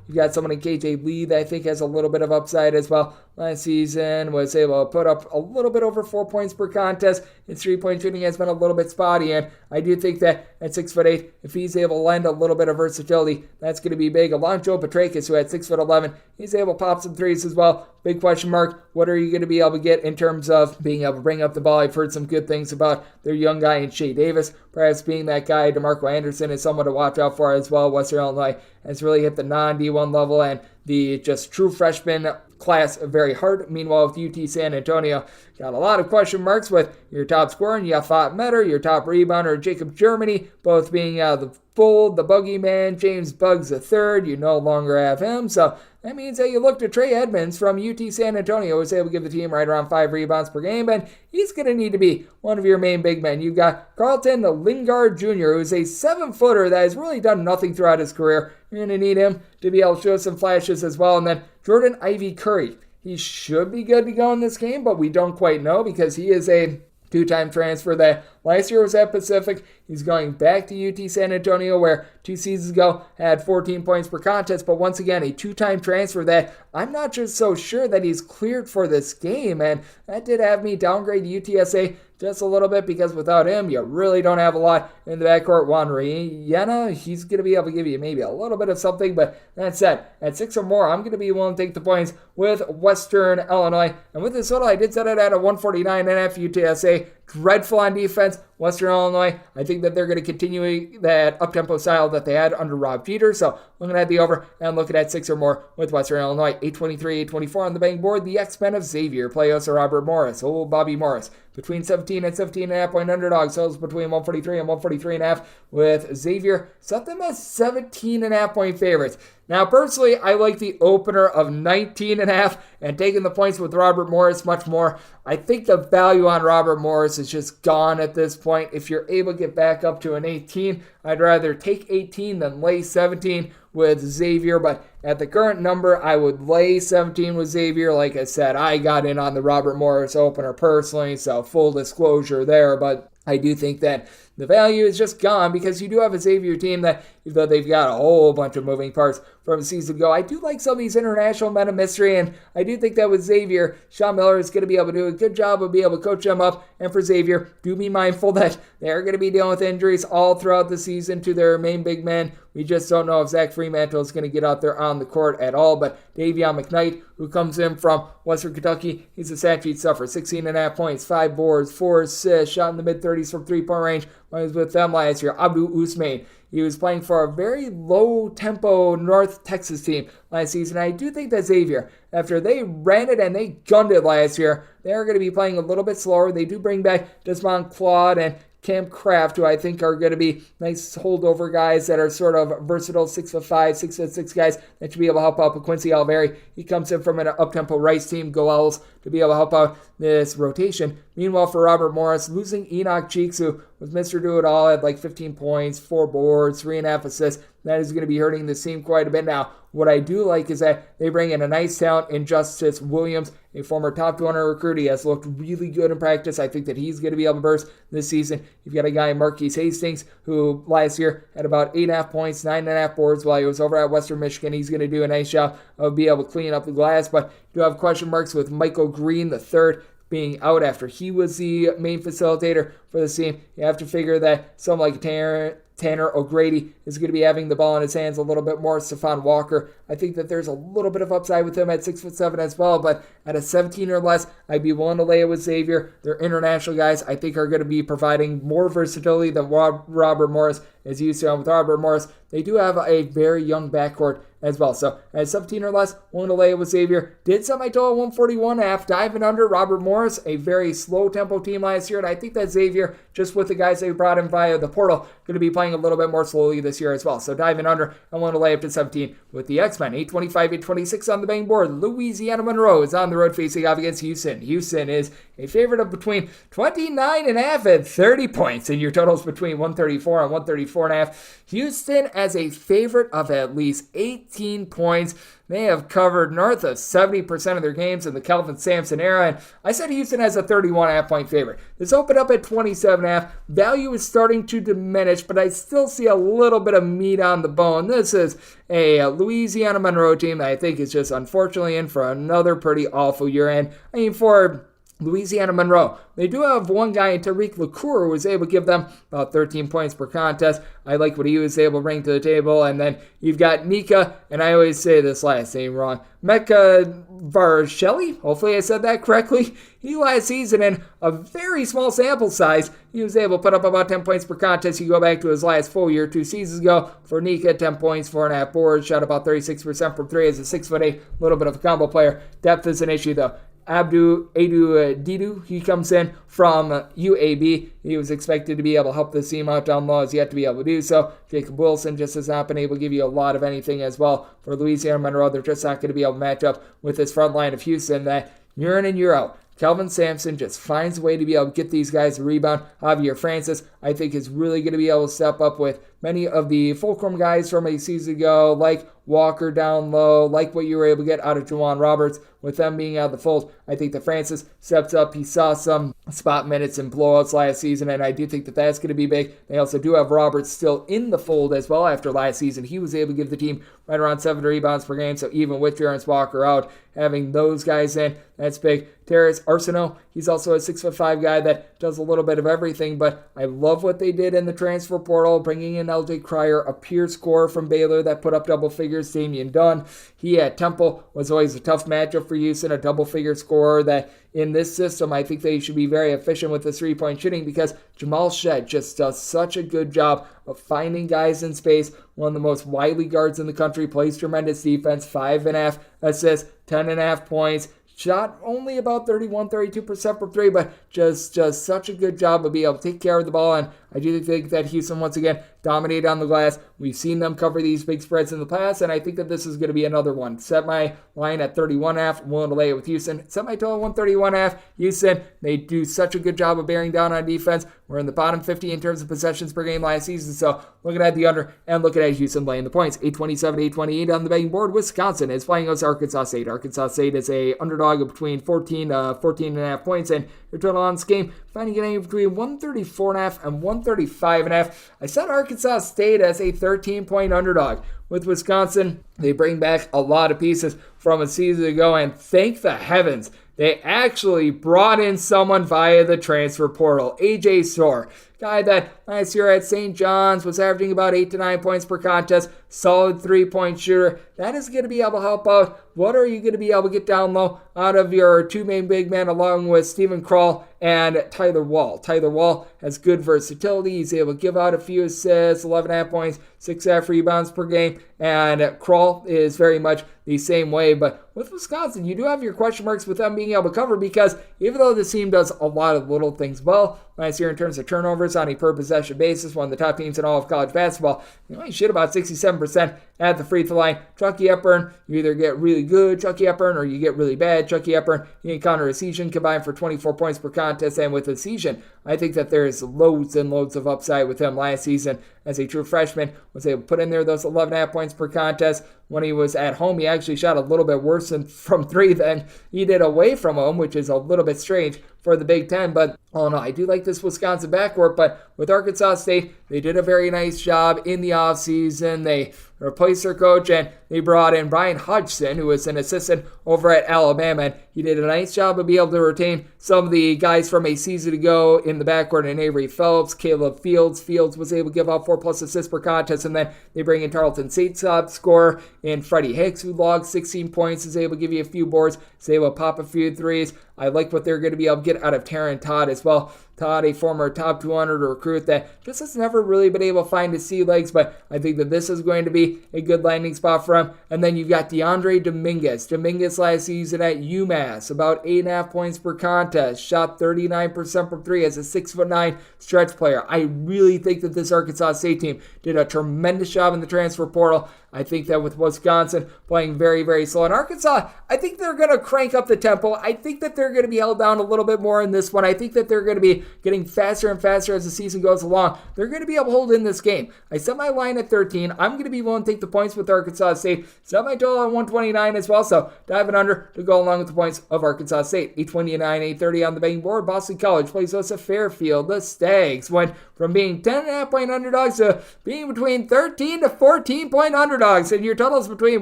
You got someone in KJ Lee that I think has a little bit of upside as well. Last season was able to put up a little bit over 4 points per contest. His 3-point shooting has been a little bit spotty, and I do think that at 6'8", if he's able to lend a little bit of versatility, that's going to be big. Along Joe Petrakis, who at 6'11", he's able to pop some threes as well. Big question mark, what are you going to be able to get in terms of being able to bring up the ball? I've heard some good things about their young guy in Shea Davis, perhaps being that guy. DeMarco Anderson is someone to watch out for as well. Western Illinois has really hit the non-D1 level, and the just true freshman class very hard. Meanwhile, with UT San Antonio, got a lot of question marks with your top scorer, Yafat Metter, your top rebounder, Jacob Germany, both being out of the fold. The boogeyman, James Buggs III, you no longer have him, so that means that you look to Trey Edmonds from UT San Antonio, who was able to give the team right around 5 rebounds per game, and he's going to need to be one of your main big men. You've got Carlton Lingard Jr., who's a 7-footer that has really done nothing throughout his career. You're going to need him to be able to show some flashes as well. And then Jordan Ivy Curry. He should be good to go in this game, but we don't quite know because he is a 2-time transfer that last year was at Pacific. He's going back to UT San Antonio, where 2 seasons ago had 14 points per contest, but once again, a 2-time transfer that I'm not just so sure that he's cleared for this game, and that did have me downgrade UTSA just a little bit because without him, you really don't have a lot in the backcourt. Juan Riena, he's going to be able to give you maybe a little bit of something, but that said, at 6 or more, I'm going to be willing to take the points with Western Illinois. And with this total, I did set it at a 149.5. UTSA, dreadful on defense. Western Illinois, I think that they're going to continue that up-tempo style that they had under Rob Jeter. So looking at the over and looking at 6 or more with Western Illinois. 823, 824 on the betting board. The X-Men of Xavier play us Robert Morris. Old Bobby Morris. Between 17 and 17.5 point underdogs. Sells between 143 and 143.5 with Xavier. Set them as 17.5 point favorites. Now, personally, I like the opener of 19.5 and taking the points with Robert Morris much more. I think the value on Robert Morris is just gone at this point. If you're able to get back up to an 18, I'd rather take 18 than lay 17 with Xavier, but at the current number, I would lay 17 with Xavier. Like I said, I got in on the Robert Morris opener personally, so full disclosure there, but I do think that the value is just gone because you do have a Xavier team that, even though they've got a whole bunch of moving parts from a season ago, I do like some of these international men of mystery, and I do think that with Xavier, Sean Miller is going to be able to do a good job of being able to coach them up. And for Xavier, do be mindful that they're going to be dealing with injuries all throughout the season to their main big men. We just don't know if Zach Fremantle is going to get out there on the court at all. But Davion McKnight, who comes in from Western Kentucky, he's a stat sheet stuffer. 16.5 points, 5 boards, 4 assists, shot in the mid-30s from three-point range when he was with them last year. Abdul Usman, he was playing for a very low-tempo North Texas team last season. I do think that Xavier, after they ran it and they gunned it last year, they're going to be playing a little bit slower. They do bring back Desmond Claude and Cam Kraft, who I think are going to be nice holdover guys that are sort of versatile 6'5", 6'6" guys that should be able to help out. But Quincy Alveri, he comes in from an up-tempo Rice team, Go Owls, to be able to help out this rotation. Meanwhile, for Robert Morris, losing Enoch Cheeks, who was Mr. Do-It-All, had like 15 points, 4 boards, 3.5 assists. That is going to be hurting this team quite a bit now. What I do like is that they bring in a nice talent in Justice Williams, a former top 200 recruit. He has looked really good in practice. I think that he's going to be able to burst this season. You've got a guy, Marquise Hastings, who last year had about 8.5 points, 9.5 boards while he was over at Western Michigan. He's going to do a nice job of being able to clean up the glass, but you do have question marks with Michael Green III being out after he was the main facilitator for the team. You have to figure that someone like Tanner O'Grady is going to be having the ball in his hands a little bit more. Stephon Walker, I think that there's a little bit of upside with him at 6'7" as well, but at a 17 or less, I'd be willing to lay it with Xavier. Their international guys, I think, are going to be providing more versatility than Robert Morris is used to. And with Robert Morris, they do have a very young backcourt as well. So at 17 or less, willing to lay it with Xavier. Did set my total at 141.5, diving under Robert Morris, a very slow tempo team last year, and I think that Xavier, just with the guys they brought in via the portal, going to be playing a little bit more slowly this year as well. So diving under, I want to lay up to 17 with the X-Men. 825, 826 on the bang board. Louisiana Monroe is on the road facing off against Houston. Houston is a favorite of between 29.5 and 30 points, and your totals between 134 and 134.5. Houston as a favorite of at least 18 points. They have covered north of 70% of their games in the Kelvin Sampson era, and I said Houston has a 31.5 point favorite. This opened up at 27.5. Value is starting to diminish, but I still see a little bit of meat on the bone. This is a Louisiana Monroe team that I think is just unfortunately in for another pretty awful year. And I mean, for Louisiana Monroe, they do have one guy in Tariq LaCour who was able to give them about 13 points per contest. I like what he was able to bring to the table. And then you've got Nika, and I always say this last name wrong, Mecca Varsheli. Hopefully I said that correctly. He last season, in a very small sample size, he was able to put up about 10 points per contest. You go back to his last full year 2 seasons ago. For Nika, 10 points, 4.5 boards, shot about 36% from 3 as a 6'8", a little bit of a combo player. Depth is an issue though. Abdu Didu, he comes in from UAB. He was expected to be able to help the team out down low, as yet to be able to do so. Jacob Wilson just has not been able to give you a lot of anything as well. For Louisiana Monroe, they're just not going to be able to match up with this front line of Houston that year in and year out, Kelvin Sampson just finds a way to be able to get these guys to rebound. Javier Francis, I think, is really going to be able to step up with many of the Fulcrum guys from a season ago, like Walker down low, like what you were able to get out of Juwan Roberts. With them being out of the fold, I think that Francis steps up. He saw some spot minutes and blowouts last season, and I do think that that's going to be big. They also do have Roberts still in the fold as well after last season. He was able to give the team right around 7 rebounds per game, so even with Terrence Walker out, having those guys in, that's big. Terrace Arsenault, he's also a 6'5" guy that does a little bit of everything, but I love what they did in the transfer portal, bringing in LJ Cryer, a pure scorer from Baylor that put up double figures. Damian Dunn, he at Temple was always a tough matchup for Houston, a double-figure scorer that in this system, I think they should be very efficient with the three-point shooting because Jamal Shedd just does such a good job of finding guys in space. One of the most wily guards in the country, plays tremendous defense, 5.5 assists, 10.5 points, shot only about 32% from three, but just such a good job of being able to take care of the ball. And I do think that Houston, once again, dominated on the glass. We've seen them cover these big spreads in the past, and I think that this is going to be another one. Set my line at 31.5. I'm willing to lay it with Houston. Set my total 131.5. Houston, they do such a good job of bearing down on defense. We're in the bottom 50 in terms of possessions per game last season, so looking at the under and looking at Houston laying the points. 827, 828 on the betting board. Wisconsin is playing against Arkansas State. Arkansas State is a underdog of between 14 to 14.5 points, and your total on this game, finding it between 134.5 and 135.5. I set Arkansas State as a 13-point underdog. With Wisconsin, they bring back a lot of pieces from a season ago, and thank the heavens, they actually brought in someone via the transfer portal. A.J. Storr, guy that last year at St. John's was averaging about 8 to 9 points per contest, solid three-point shooter. That is going to be able to help out. What are you going to be able to get down low out of your two main big men along with Stephen Krull and Tyler Wall? Tyler Wall has good versatility. He's able to give out a few assists, 11.5 points, 6.5 rebounds per game, and Krull is very much the same way. But with Wisconsin, you do have your question marks with them being able to cover, because even though this team does a lot of little things well, last year in terms of turnovers on a per-possession basis, one of the top teams in all of college basketball, you only shoot about 67% at the free throw line. Chucky Hepburn, you either get really good Chucky Hepburn or you get really bad Chucky Hepburn. You encounter Essien combined for 24 points per contest, and with Essien, I think that there's loads and loads of upside with him. Last season, as a true freshman, was able to put in there those 11.5 points per contest. When he was at home, he actually shot a little bit worse from three than he did away from home, which is a little bit strange for the Big Ten. But all in all, I do like this Wisconsin backcourt. But with Arkansas State, they did a very nice job in the offseason. They replaced their coach, and they brought in Brian Hodgson, who was an assistant over at Alabama, and he did a nice job of being able to retain some of the guys from a season ago in the backcourt, and Avery Phelps, Caleb Fields. Fields was able to give out 4+ assists per contest, and then they bring in Tarleton St top scorer in Freddie Hicks, who logged 16 points, is able to give you a few boards, is able to pop a few threes. I like what they're going to be able to get out of Taryn Todd as well. Todd, a former top 200 recruit that just has never really been able to find his sea legs, but I think that this is going to be a good landing spot for him. And then you've got DeAndre Dominguez. Dominguez last season at UMass, about 8.5 points per contest, shot 39% from three as a 6'9" stretch player. I really think that this Arkansas State team did a tremendous job in the transfer portal. I think that with Wisconsin playing very, very slow, and Arkansas, I think they're going to crank up the tempo. I think that they're going to be held down a little bit more in this one. I think that they're going to be getting faster and faster as the season goes along. They're going to be able to hold in this game. I set my line at 13. I'm going to be willing to take the points with Arkansas State. Set my total at 129 as well, so diving under to go along with the points of Arkansas State. 829, 830 on the betting board. Boston College plays us at Fairfield. The Stags went from being 10.5 point underdogs to being between 13 to 14 point underdogs, and your totals between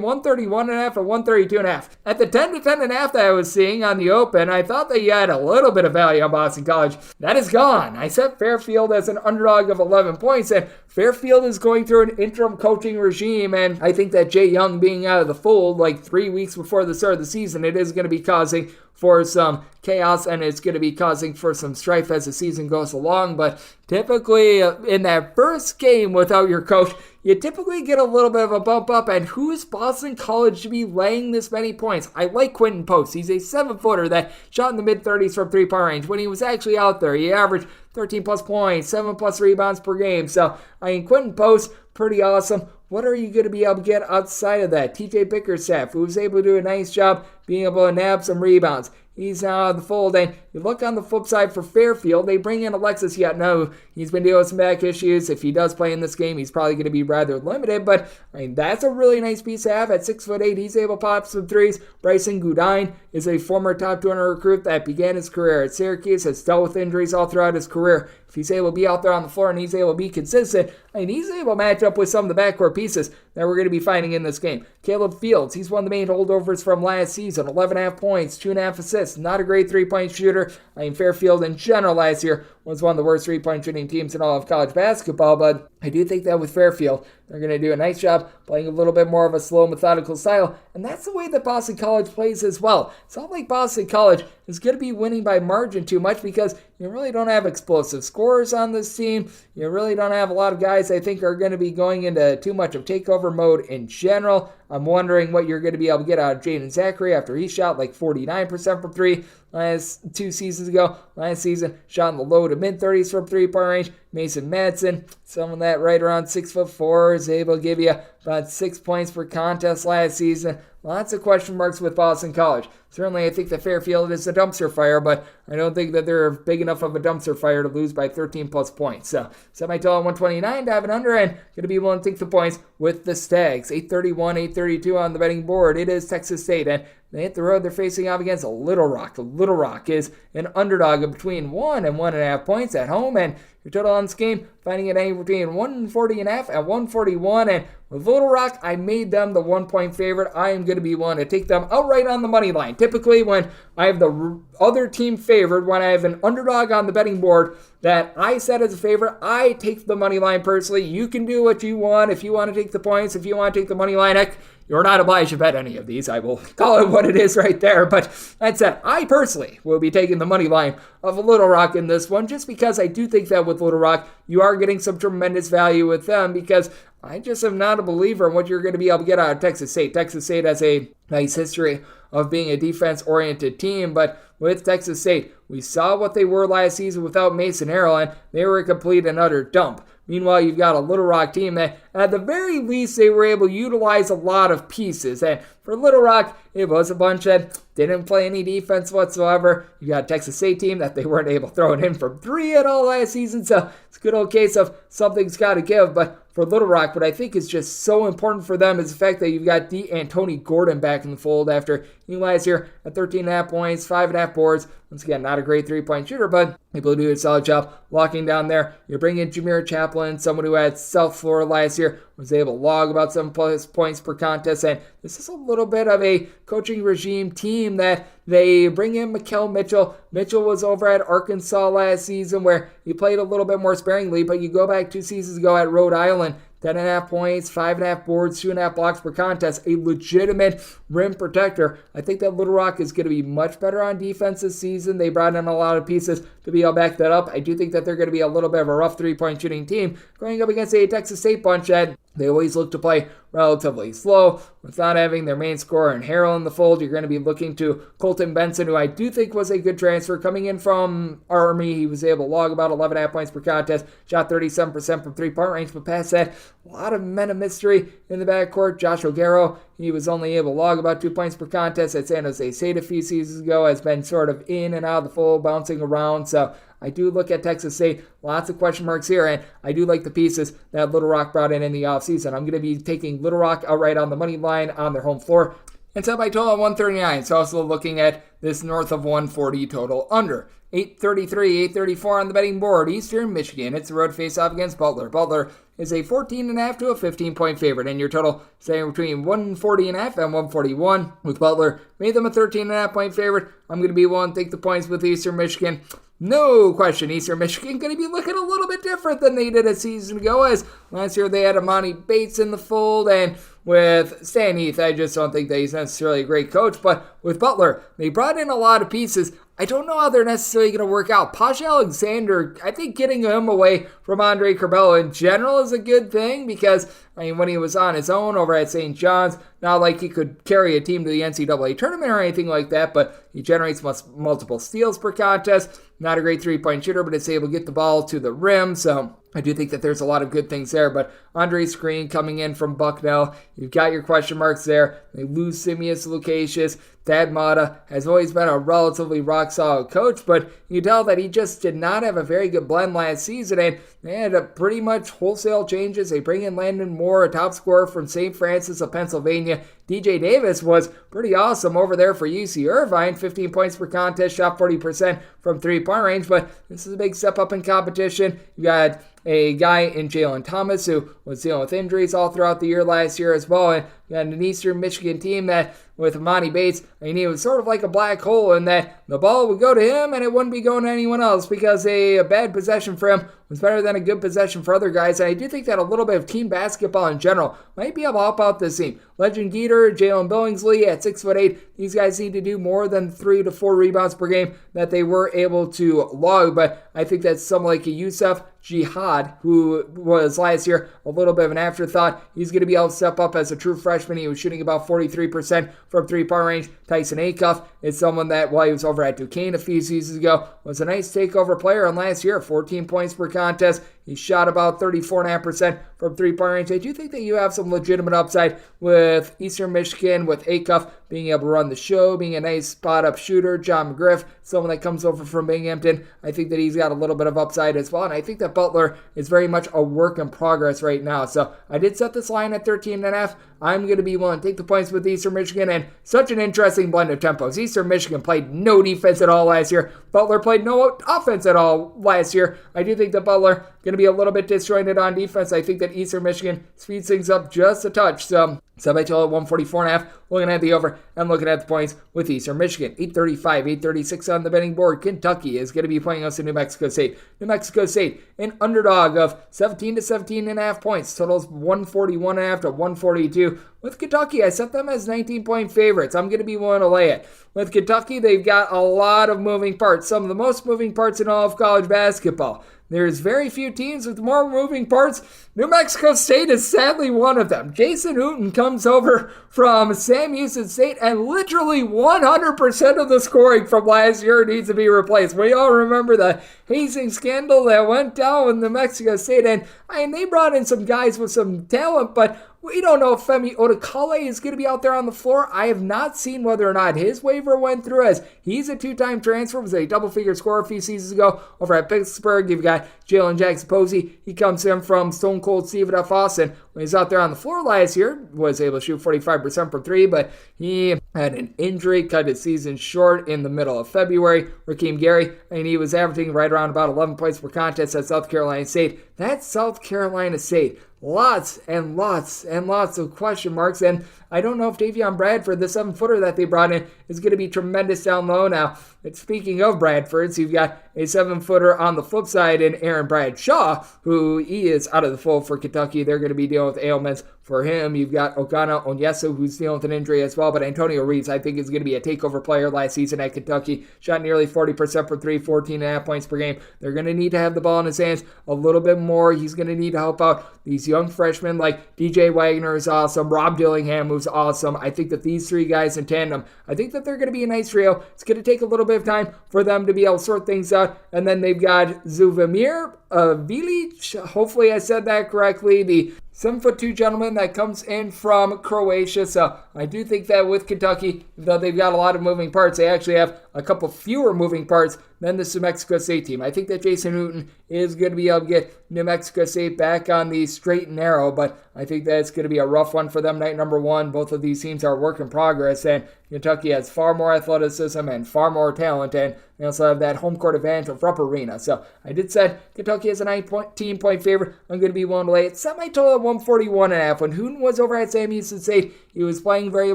131.5 and 132.5. At the 10 to 10.5 that I was seeing on the open, I thought that you had a little bit of value on Boston College. That is gone. I set Fairfield as an underdog of 11 points, and Fairfield is going through an interim coaching regime, and I think that Jay Young being out of the fold like 3 weeks before the start of the season, it is going to be causing for some chaos, and it's going to be causing for some strife as the season goes along. But typically in that first game without your coach, you typically get a little bit of a bump up. And who's Boston College to be laying this many points? I like Quentin Post. He's a 7-footer that shot in the mid-30s from three-point range. When he was actually out there, he averaged 13+ points, 7+ rebounds per game. So, I mean, Quentin Post, pretty awesome. What are you going to be able to get outside of that? TJ Bickerstaff, who was able to do a nice job being able to nab some rebounds. He's now out of the fold. And you look on the flip side for Fairfield, they bring in Alexis Yetno. He's been dealing with some back issues. If he does play in this game, he's probably going to be rather limited. But, I mean, that's a really nice piece to have. At 6'8", he's able to pop some threes. Bryson Gudine is a former top 200 recruit that began his career at Syracuse, has dealt with injuries all throughout his career. If he's able to be out there on the floor and he's able to be consistent, I mean, he's able to match up with some of the backcourt pieces that we're going to be finding in this game. Caleb Fields, he's one of the main holdovers from last season. 11.5 points, 2.5 assists. Not a great three-point shooter. I mean, Fairfield in general last year was one of the worst three-point shooting teams in all of college basketball, but I do think that with Fairfield, they're going to do a nice job playing a little bit more of a slow, methodical style, and that's the way that Boston College plays as well. It's not like Boston College is going to be winning by margin too much because you really don't have explosive scorers on this team. You really don't have a lot of guys I think are going to be going into too much of takeover mode in general. I'm wondering what you're going to be able to get out of Jaden Zachary after he shot like 49% from three last 2 seasons ago. Last season, shot in the low to mid-30s from three-point range. Mason Madsen, some of that right around 6'4", is able to give you about 6 points per contest last season. Lots of question marks with Boston College. Certainly, I think that Fairfield is a dumpster fire, but I don't think that they're big enough of a dumpster fire to lose by 13-plus points. So, semi-total 129, diving under, and going to be willing to take the points with the Stags. 831, 832 on the betting board. It is Texas State, and they hit the road. They're facing off against Little Rock. Little Rock is an underdog of between 1 and 1.5 points at home, and your total on this game, finding it anywhere between 140.5 and 141. And with Little Rock, I made them the 1-point favorite. I am going to be willing to take them outright on the money line. Typically, when I have the other team favored, when I have an underdog on the betting board that I set as a favorite, I take the money line personally. You can do what you want. If you want to take the points, if you want to take the money line, heck, you're not obliged to bet any of these. I will call it what it is right there. But that said, I personally will be taking the money line of Little Rock in this one just because I do think that with Little Rock, you are getting some tremendous value with them because I just am not a believer in what you're going to be able to get out of Texas State. Texas State has a nice history of being a defense-oriented team, but with Texas State, we saw what they were last season without Mason Harrell, and they were a complete and utter dump. Meanwhile, you've got a Little Rock team that, at the very least, they were able to utilize a lot of pieces. And for Little Rock, it was a bunch that didn't play any defense whatsoever. You got a Texas State team that they weren't able to throw it in from 3 at all last season. So it's a good old case of something's got to give. But for Little Rock, what I think is just so important for them is the fact that you've got D'Antoni Gordon back in the fold after he last year at 13.5 points, 5.5 boards. Once again, not a great three-point shooter, but able to do a solid job locking down there. You're bringing Jameer Chaplin, someone who had South Florida last year, was able to log about 7+ points per contest, and this is a little bit of a coaching regime team that they bring in Mikel Mitchell. Mitchell was over at Arkansas last season where he played a little bit more sparingly, but you go back 2 seasons ago at Rhode Island, 10.5 points, 5.5 boards, 2.5 blocks per contest, a legitimate rim protector. I think that Little Rock is going to be much better on defense this season. They brought in a lot of pieces to be able to back that up. I do think that they're going to be a little bit of a rough three-point shooting team going up against a Texas State bunch that they always look to play relatively slow. With not having their main scorer and Harrell in the fold, you're going to be looking to Colton Benson, who I do think was a good transfer. Coming in from Army, he was able to log about 11.5 points per contest, shot 37% from three-point range, but past that, a lot of men of mystery in the backcourt. Josh O'Garo, he was only able to log about 2 points per contest at San Jose State a few seasons ago, has been sort of in and out of the fold, bouncing around, so I do look at Texas State, lots of question marks here, and I do like the pieces that Little Rock brought in the offseason. I'm going to be taking Little Rock outright on the money line on their home floor. And set by total at 139. So also looking at this north of 140 total under. 833, 834 on the betting board. Eastern Michigan, it's a road face-off against Butler. Butler is a 14.5 to a 15-point favorite, and your total staying between 140.5 and 141. With Butler, made them a 13.5-point favorite. I'm going to be willing to take the points with Eastern Michigan. No question, Eastern Michigan going to be looking a little bit different than they did a season ago, as last year they had Amani Bates in the fold, and with Stan Heath, I just don't think that he's necessarily a great coach, but with Butler, they brought in a lot of pieces. I don't know how they're necessarily going to work out. Posh Alexander, I think getting him away from Andre Curbelo in general is a good thing because, I mean, when he was on his own over at St. John's, not like he could carry a team to the NCAA tournament or anything like that, but he generates multiple steals per contest. Not a great three-point shooter, but is able to get the ball to the rim, so I do think that there's a lot of good things there, but Andre Screen coming in from Bucknell, you've got your question marks there. They lose Simius Lucasius. Thad Matta has always been a relatively rock-solid coach, but you tell that he just did not have a very good blend last season, and they had a pretty much wholesale changes. They bring in Landon Moore, a top scorer from St. Francis of Pennsylvania. DJ Davis was pretty awesome over there for UC Irvine, 15 points per contest, shot 40% from three-point range, but this is a big step up in competition. You got a guy in Jalen Thomas who was dealing with injuries all throughout the year last year as well. And you got an Eastern Michigan team that, with Amani Bates, he was sort of like a black hole in that the ball would go to him and it wouldn't be going to anyone else because a bad possession for him was better than a good possession for other guys. And I do think that a little bit of team basketball in general might be able to help out this team. Legend Geeter, Jalen Billingsley at 6'8", these guys need to do more than 3 to 4 rebounds per game that they were able to log. But I think that someone like a Yusuf Jihad, who was last year a little bit of an afterthought, he's going to be able to step up as a true freshman. He was shooting about 43% from three-point range. Tyson Acuff is someone that, while he was over at Duquesne a few seasons ago, was a nice takeover player. And last year, 14 points per contest. He shot about 34.5% from three-point range. I do think that you have some legitimate upside with Eastern Michigan, with Acuff being able to run the show, being a nice spot-up shooter. John McGriff, someone that comes over from Binghamton, I think that he's got a little bit of upside as well. And I think that Butler is very much a work in progress right now. So I did set this line at 13.5. I'm going to be willing to take the points with Eastern Michigan, and such an interesting blend of tempos. Eastern Michigan played no defense at all last year. Butler played no offense at all last year. I do think that Butler going to be a little bit disjointed on defense. I think that Eastern Michigan speeds things up just a touch. So Semi-total at 144.5. Looking at the over and looking at the points with Eastern Michigan. 835, 836 on the betting board. Kentucky is going to be playing us in New Mexico State. New Mexico State, an underdog of 17 to 17.5 points. Totals 141.5 to 142. With Kentucky, I set them as 19-point favorites. I'm going to be willing to lay it. With Kentucky, they've got a lot of moving parts. Some of the most moving parts in all of college basketball. There's very few teams with more moving parts. New Mexico State is sadly one of them. Jason Hooten comes over from Sam Houston State, and literally 100% of the scoring from last year needs to be replaced. We all remember the hazing scandal that went down with New Mexico State, and they brought in some guys with some talent, but we don't know if Femi Odekale is going to be out there on the floor. I have not seen whether or not his waiver went through, as he's a two-time transfer, was a double-figure scorer a few seasons ago over at Pittsburgh. You've got Jalen Jackson-Posey. He comes in from Stone Cold Steve F. Austin. When he's out there on the floor last year, was able to shoot 45% from three, but he had an injury, cut his season short in the middle of February. Rakeem Gary, he was averaging right around about 11 points per contest at South Carolina State. That's South Carolina State. Lots and lots and lots of question marks, and I don't know if Davion Bradford, the 7-footer that they brought in, is going to be tremendous down low. Now, speaking of Bradfords, you've got a 7-footer on the flip side in Aaron Bradshaw, who he is out of the fold for Kentucky. They're going to be dealing with ailments for him. You've got Ogana Onyesu, who's dealing with an injury as well, but Antonio Reeves, I think, is going to be a takeover player last season at Kentucky. Shot nearly 40% from three, 14.5 points per game. They're going to need to have the ball in his hands a little bit more. He's going to need to help out these young freshmen like DJ Wagner is awesome, Rob Dillingham, who's awesome. I think that these three guys in tandem, I think that they're going to be a nice trio. It's going to take a little bit of time for them to be able to sort things out. And then they've got Zuvimir Vilic, hopefully I said that correctly, the 7'2" gentleman that comes in from Croatia. So I do think that with Kentucky, though they've got a lot of moving parts, they actually have a couple fewer moving parts than the New Mexico State team. I think that Jason Hooten is going to be able to get New Mexico State back on the straight and narrow, but I think that it's going to be a rough one for them night number one. Both of these teams are a work in progress, and Kentucky has far more athleticism and far more talent, and they also have that home court advantage of Rupp Arena. So I did say Kentucky is a 19-point favorite. I'm going to be willing to lay it. Semi-total at 141.5. When Hooten was over at Sam Houston State, he was playing very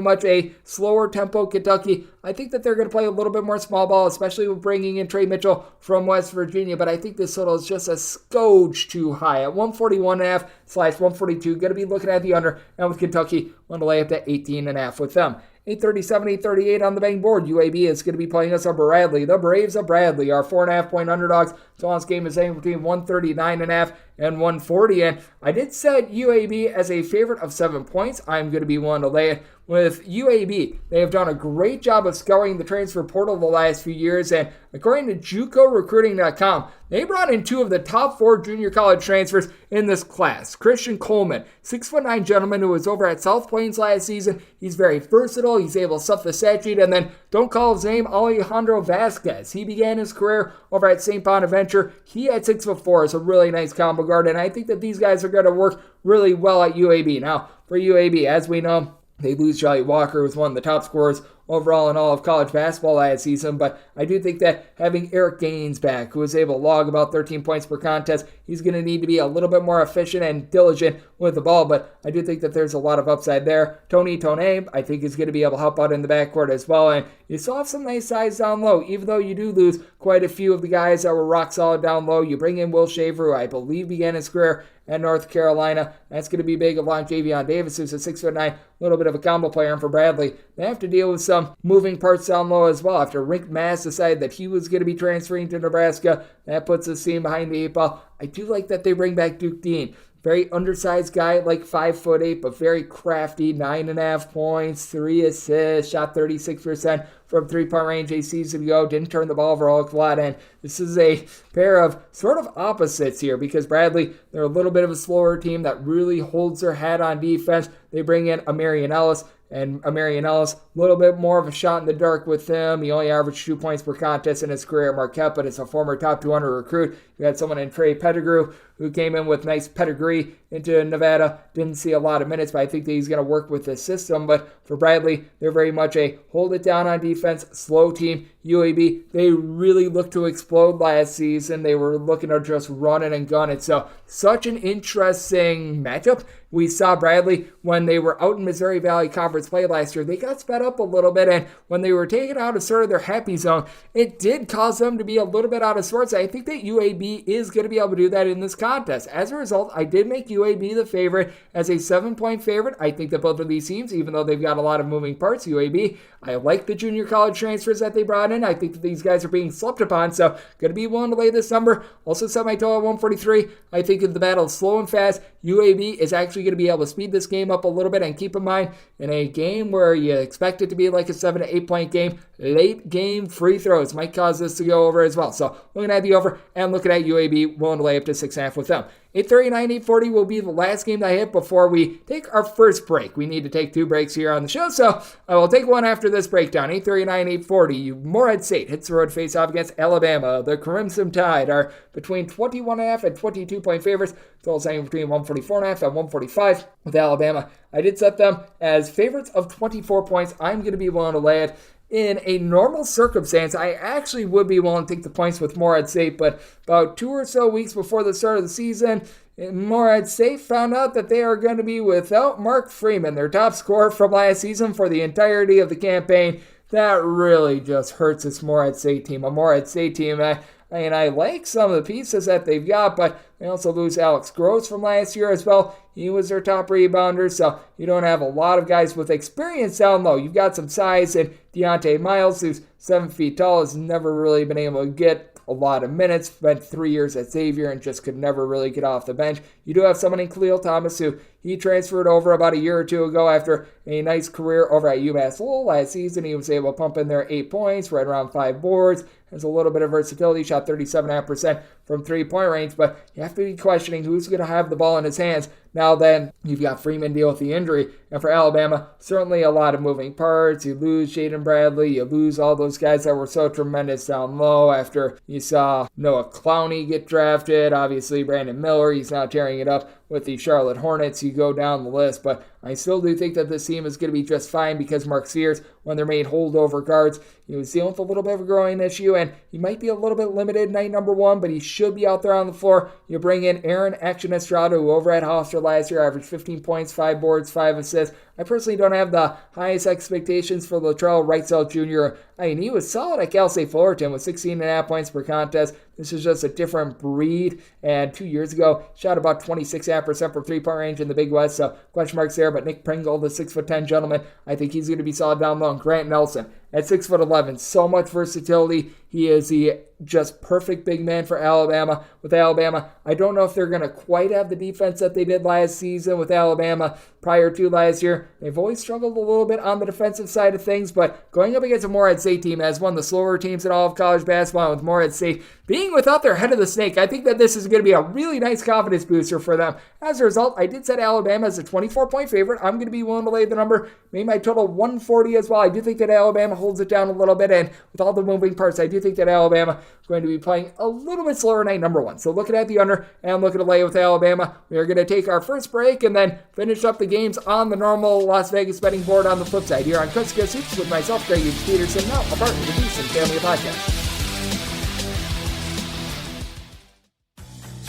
much a slower tempo Kentucky. I think that they're going to play a little bit more small ball, especially with bringing in Trey Mitchell from West Virginia, but I think this total is just a skoge too high. At 141.5/142, going to be looking at the under, and with Kentucky, want to lay up to 18.5 with them. 837, 838 on the betting board. UAB is going to be playing us on Bradley. The Braves of Bradley are 4.5-point underdogs. So this game is saying between 139.5 and 140. And I did set UAB as a favorite of 7 points. I'm going to be willing to lay it. With UAB, they have done a great job of scouring the transfer portal the last few years, and according to JUCORecruiting.com, they brought in 2 of the top 4 junior college transfers in this class. Christian Coleman, 6'9" gentleman who was over at South Plains last season. He's very versatile. He's able to stuff the stat sheet, and then don't call his name Alejandro Vasquez. He began his career over at St. Bonaventure. He at 6'4" is a really nice combo guard, and I think that these guys are going to work really well at UAB. Now, for UAB, as we know, they lose Charlie Walker, who's one of the top scorers overall in all of college basketball last season, but I do think that having Eric Gaines back, who was able to log about 13 points per contest, he's going to need to be a little bit more efficient and diligent with the ball, but I do think that there's a lot of upside there. Tony Toney, I think, is going to be able to help out in the backcourt as well, and you still have some nice size down low, even though you do lose quite a few of the guys that were rock solid down low. You bring in Will Shaver, who I believe began his career at North Carolina. That's going to be big along Javion Davis, who's a 6'9", a little bit of a combo player. And for Bradley, they have to deal with some moving parts down low as well. After Rick Mass decided that he was going to be transferring to Nebraska, that puts the team behind the 8 ball. I do like that they bring back Duke Dean. Very undersized guy, like 5'8", but very crafty. 9.5 points, 3 assists, shot 36% from three-point range a season ago. Didn't turn the ball over a lot, and this is a pair of sort of opposites here because Bradley, they're a little bit of a slower team that really holds their hat on defense. They bring in Amarian Ellis, and Amarian Ellis, a little bit more of a shot in the dark with him. He only averaged 2 points per contest in his career at Marquette, but it's a former top 200 recruit. You had someone in Trey Pettigrew who came in with nice pedigree into Nevada. Didn't see a lot of minutes, but I think that he's going to work with this system. But for Bradley, they're very much a hold it down on defense, slow team. UAB, they really looked to explode last season. They were looking to just run it and gun it. So such an interesting matchup. We saw Bradley when they were out in Missouri Valley Conference play last year. They got sped up a little bit, and when they were taken out of sort of their happy zone, it did cause them to be a little bit out of sorts. I think that UAB is going to be able to do that in this contest. As a result, I did make UAB the favorite as a 7-point favorite. I think that both of these teams, even though they've got a lot of moving parts, UAB, I like the junior college transfers that they brought in. I think that these guys are being slept upon, so going to be willing to lay this number. Also set my total at 143. I think if the battle is slow and fast, UAB is actually going to be able to speed this game up a little bit, and keep in mind, in a game where you expect it to be like a 7 to 8 point game, late game free throws might cause this to go over as well. So looking at the over and looking at UAB, willing to lay up to 6.5 with them. 8:39, 8:40 will be the last game that I hit before we take our first break. We need to take 2 breaks here on the show, so I will take one after this breakdown. 8:39, 8:40, Morehead St hits the road face-off against Alabama. The Crimson Tide are between 21.5 and 22-point favorites. Total setting between 144.5 and 145 with Alabama. I did set them as favorites of 24 points. I'm going to be willing to lay it. In a normal circumstance, I actually would be willing to take the points with Morehead St, but about 2 or so weeks before the start of the season, Morehead St found out that they are going to be without Mark Freeman, their top scorer from last season for the entirety of the campaign. That really just hurts this Morehead St team. A Morehead St team, I like some of the pieces that they've got, but they also lose Alex Gross from last year as well. He was their top rebounder, so you don't have a lot of guys with experience down low. You've got some size, and Deontay Miles, who's 7 feet tall, has never really been able to get a lot of minutes, spent 3 years at Xavier and just could never really get off the bench. You do have someone in Khalil Thomas who he transferred over about a year or two ago after a nice career over at UMass Lowell last season. He was able to pump in there 8 points, right around 5 boards, has a little bit of versatility, shot 37.5% from 3-point range, but you have to be questioning who's going to have the ball in his hands. Now then, you've got Freeman deal with the injury, and for Alabama, certainly a lot of moving parts. You lose Jaden Bradley, you lose all those guys that were so tremendous down low after you saw Noah Clowney get drafted. Obviously, Brandon Miller, he's now tearing it up with the Charlotte Hornets. You go down the list, but I still do think that this team is going to be just fine because Mark Sears, when they're made holdover guards, he was dealing with a little bit of a growing issue, and he might be a little bit limited night number 1, but he should be out there on the floor. You bring in Aaron Action Estrada, who over at Hofstra last year averaged 15 points, 5 boards, 5 assists. I personally don't have the highest expectations for Latrell Wrightsell Jr. I mean, he was solid at Cal State Fullerton with 16.5 points per contest. This is just a different breed. And 2 years ago, shot about 26.5% from 3-point range in the Big West. So question marks there. But Nick Pringle, the 6'10" gentleman, I think he's going to be solid down low. And Grant Nelson at 6'11", so much versatility. He is the just perfect big man for Alabama. With Alabama, I don't know if they're going to quite have the defense that they did last season with Alabama prior to last year. They've always struggled a little bit on the defensive side of things, but going up against a Morehead St team as one of the slower teams in all of college basketball, with Morehead St being without their head of the snake, I think that this is going to be a really nice confidence booster for them. As a result, I did set Alabama as a 24-point favorite. I'm going to be willing to lay the number, made my total 140 as well. I do think that Alabama holds it down a little bit, and with all the moving parts, I do think that Alabama is going to be playing a little bit slower night number one. So looking at the under and looking to lay with Alabama, we are going to take our first break and then finish up the games on the normal Las Vegas betting board on the flip side here on Coast to Coast Hoops with myself, Greg Peterson, now a part of the Beast and Family Podcast.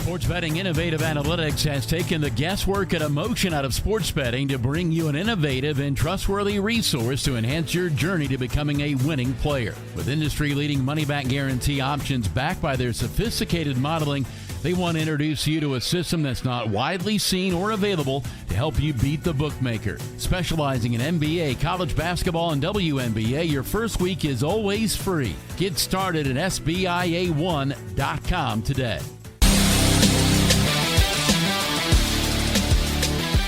Sports Betting Innovative Analytics has taken the guesswork and emotion out of sports betting to bring you an innovative and trustworthy resource to enhance your journey to becoming a winning player. With industry-leading money-back guarantee options backed by their sophisticated modeling, they want to introduce you to a system that's not widely seen or available to help you beat the bookmaker. Specializing in NBA, college basketball, and WNBA, your first week is always free. Get started at SBIA1.com today.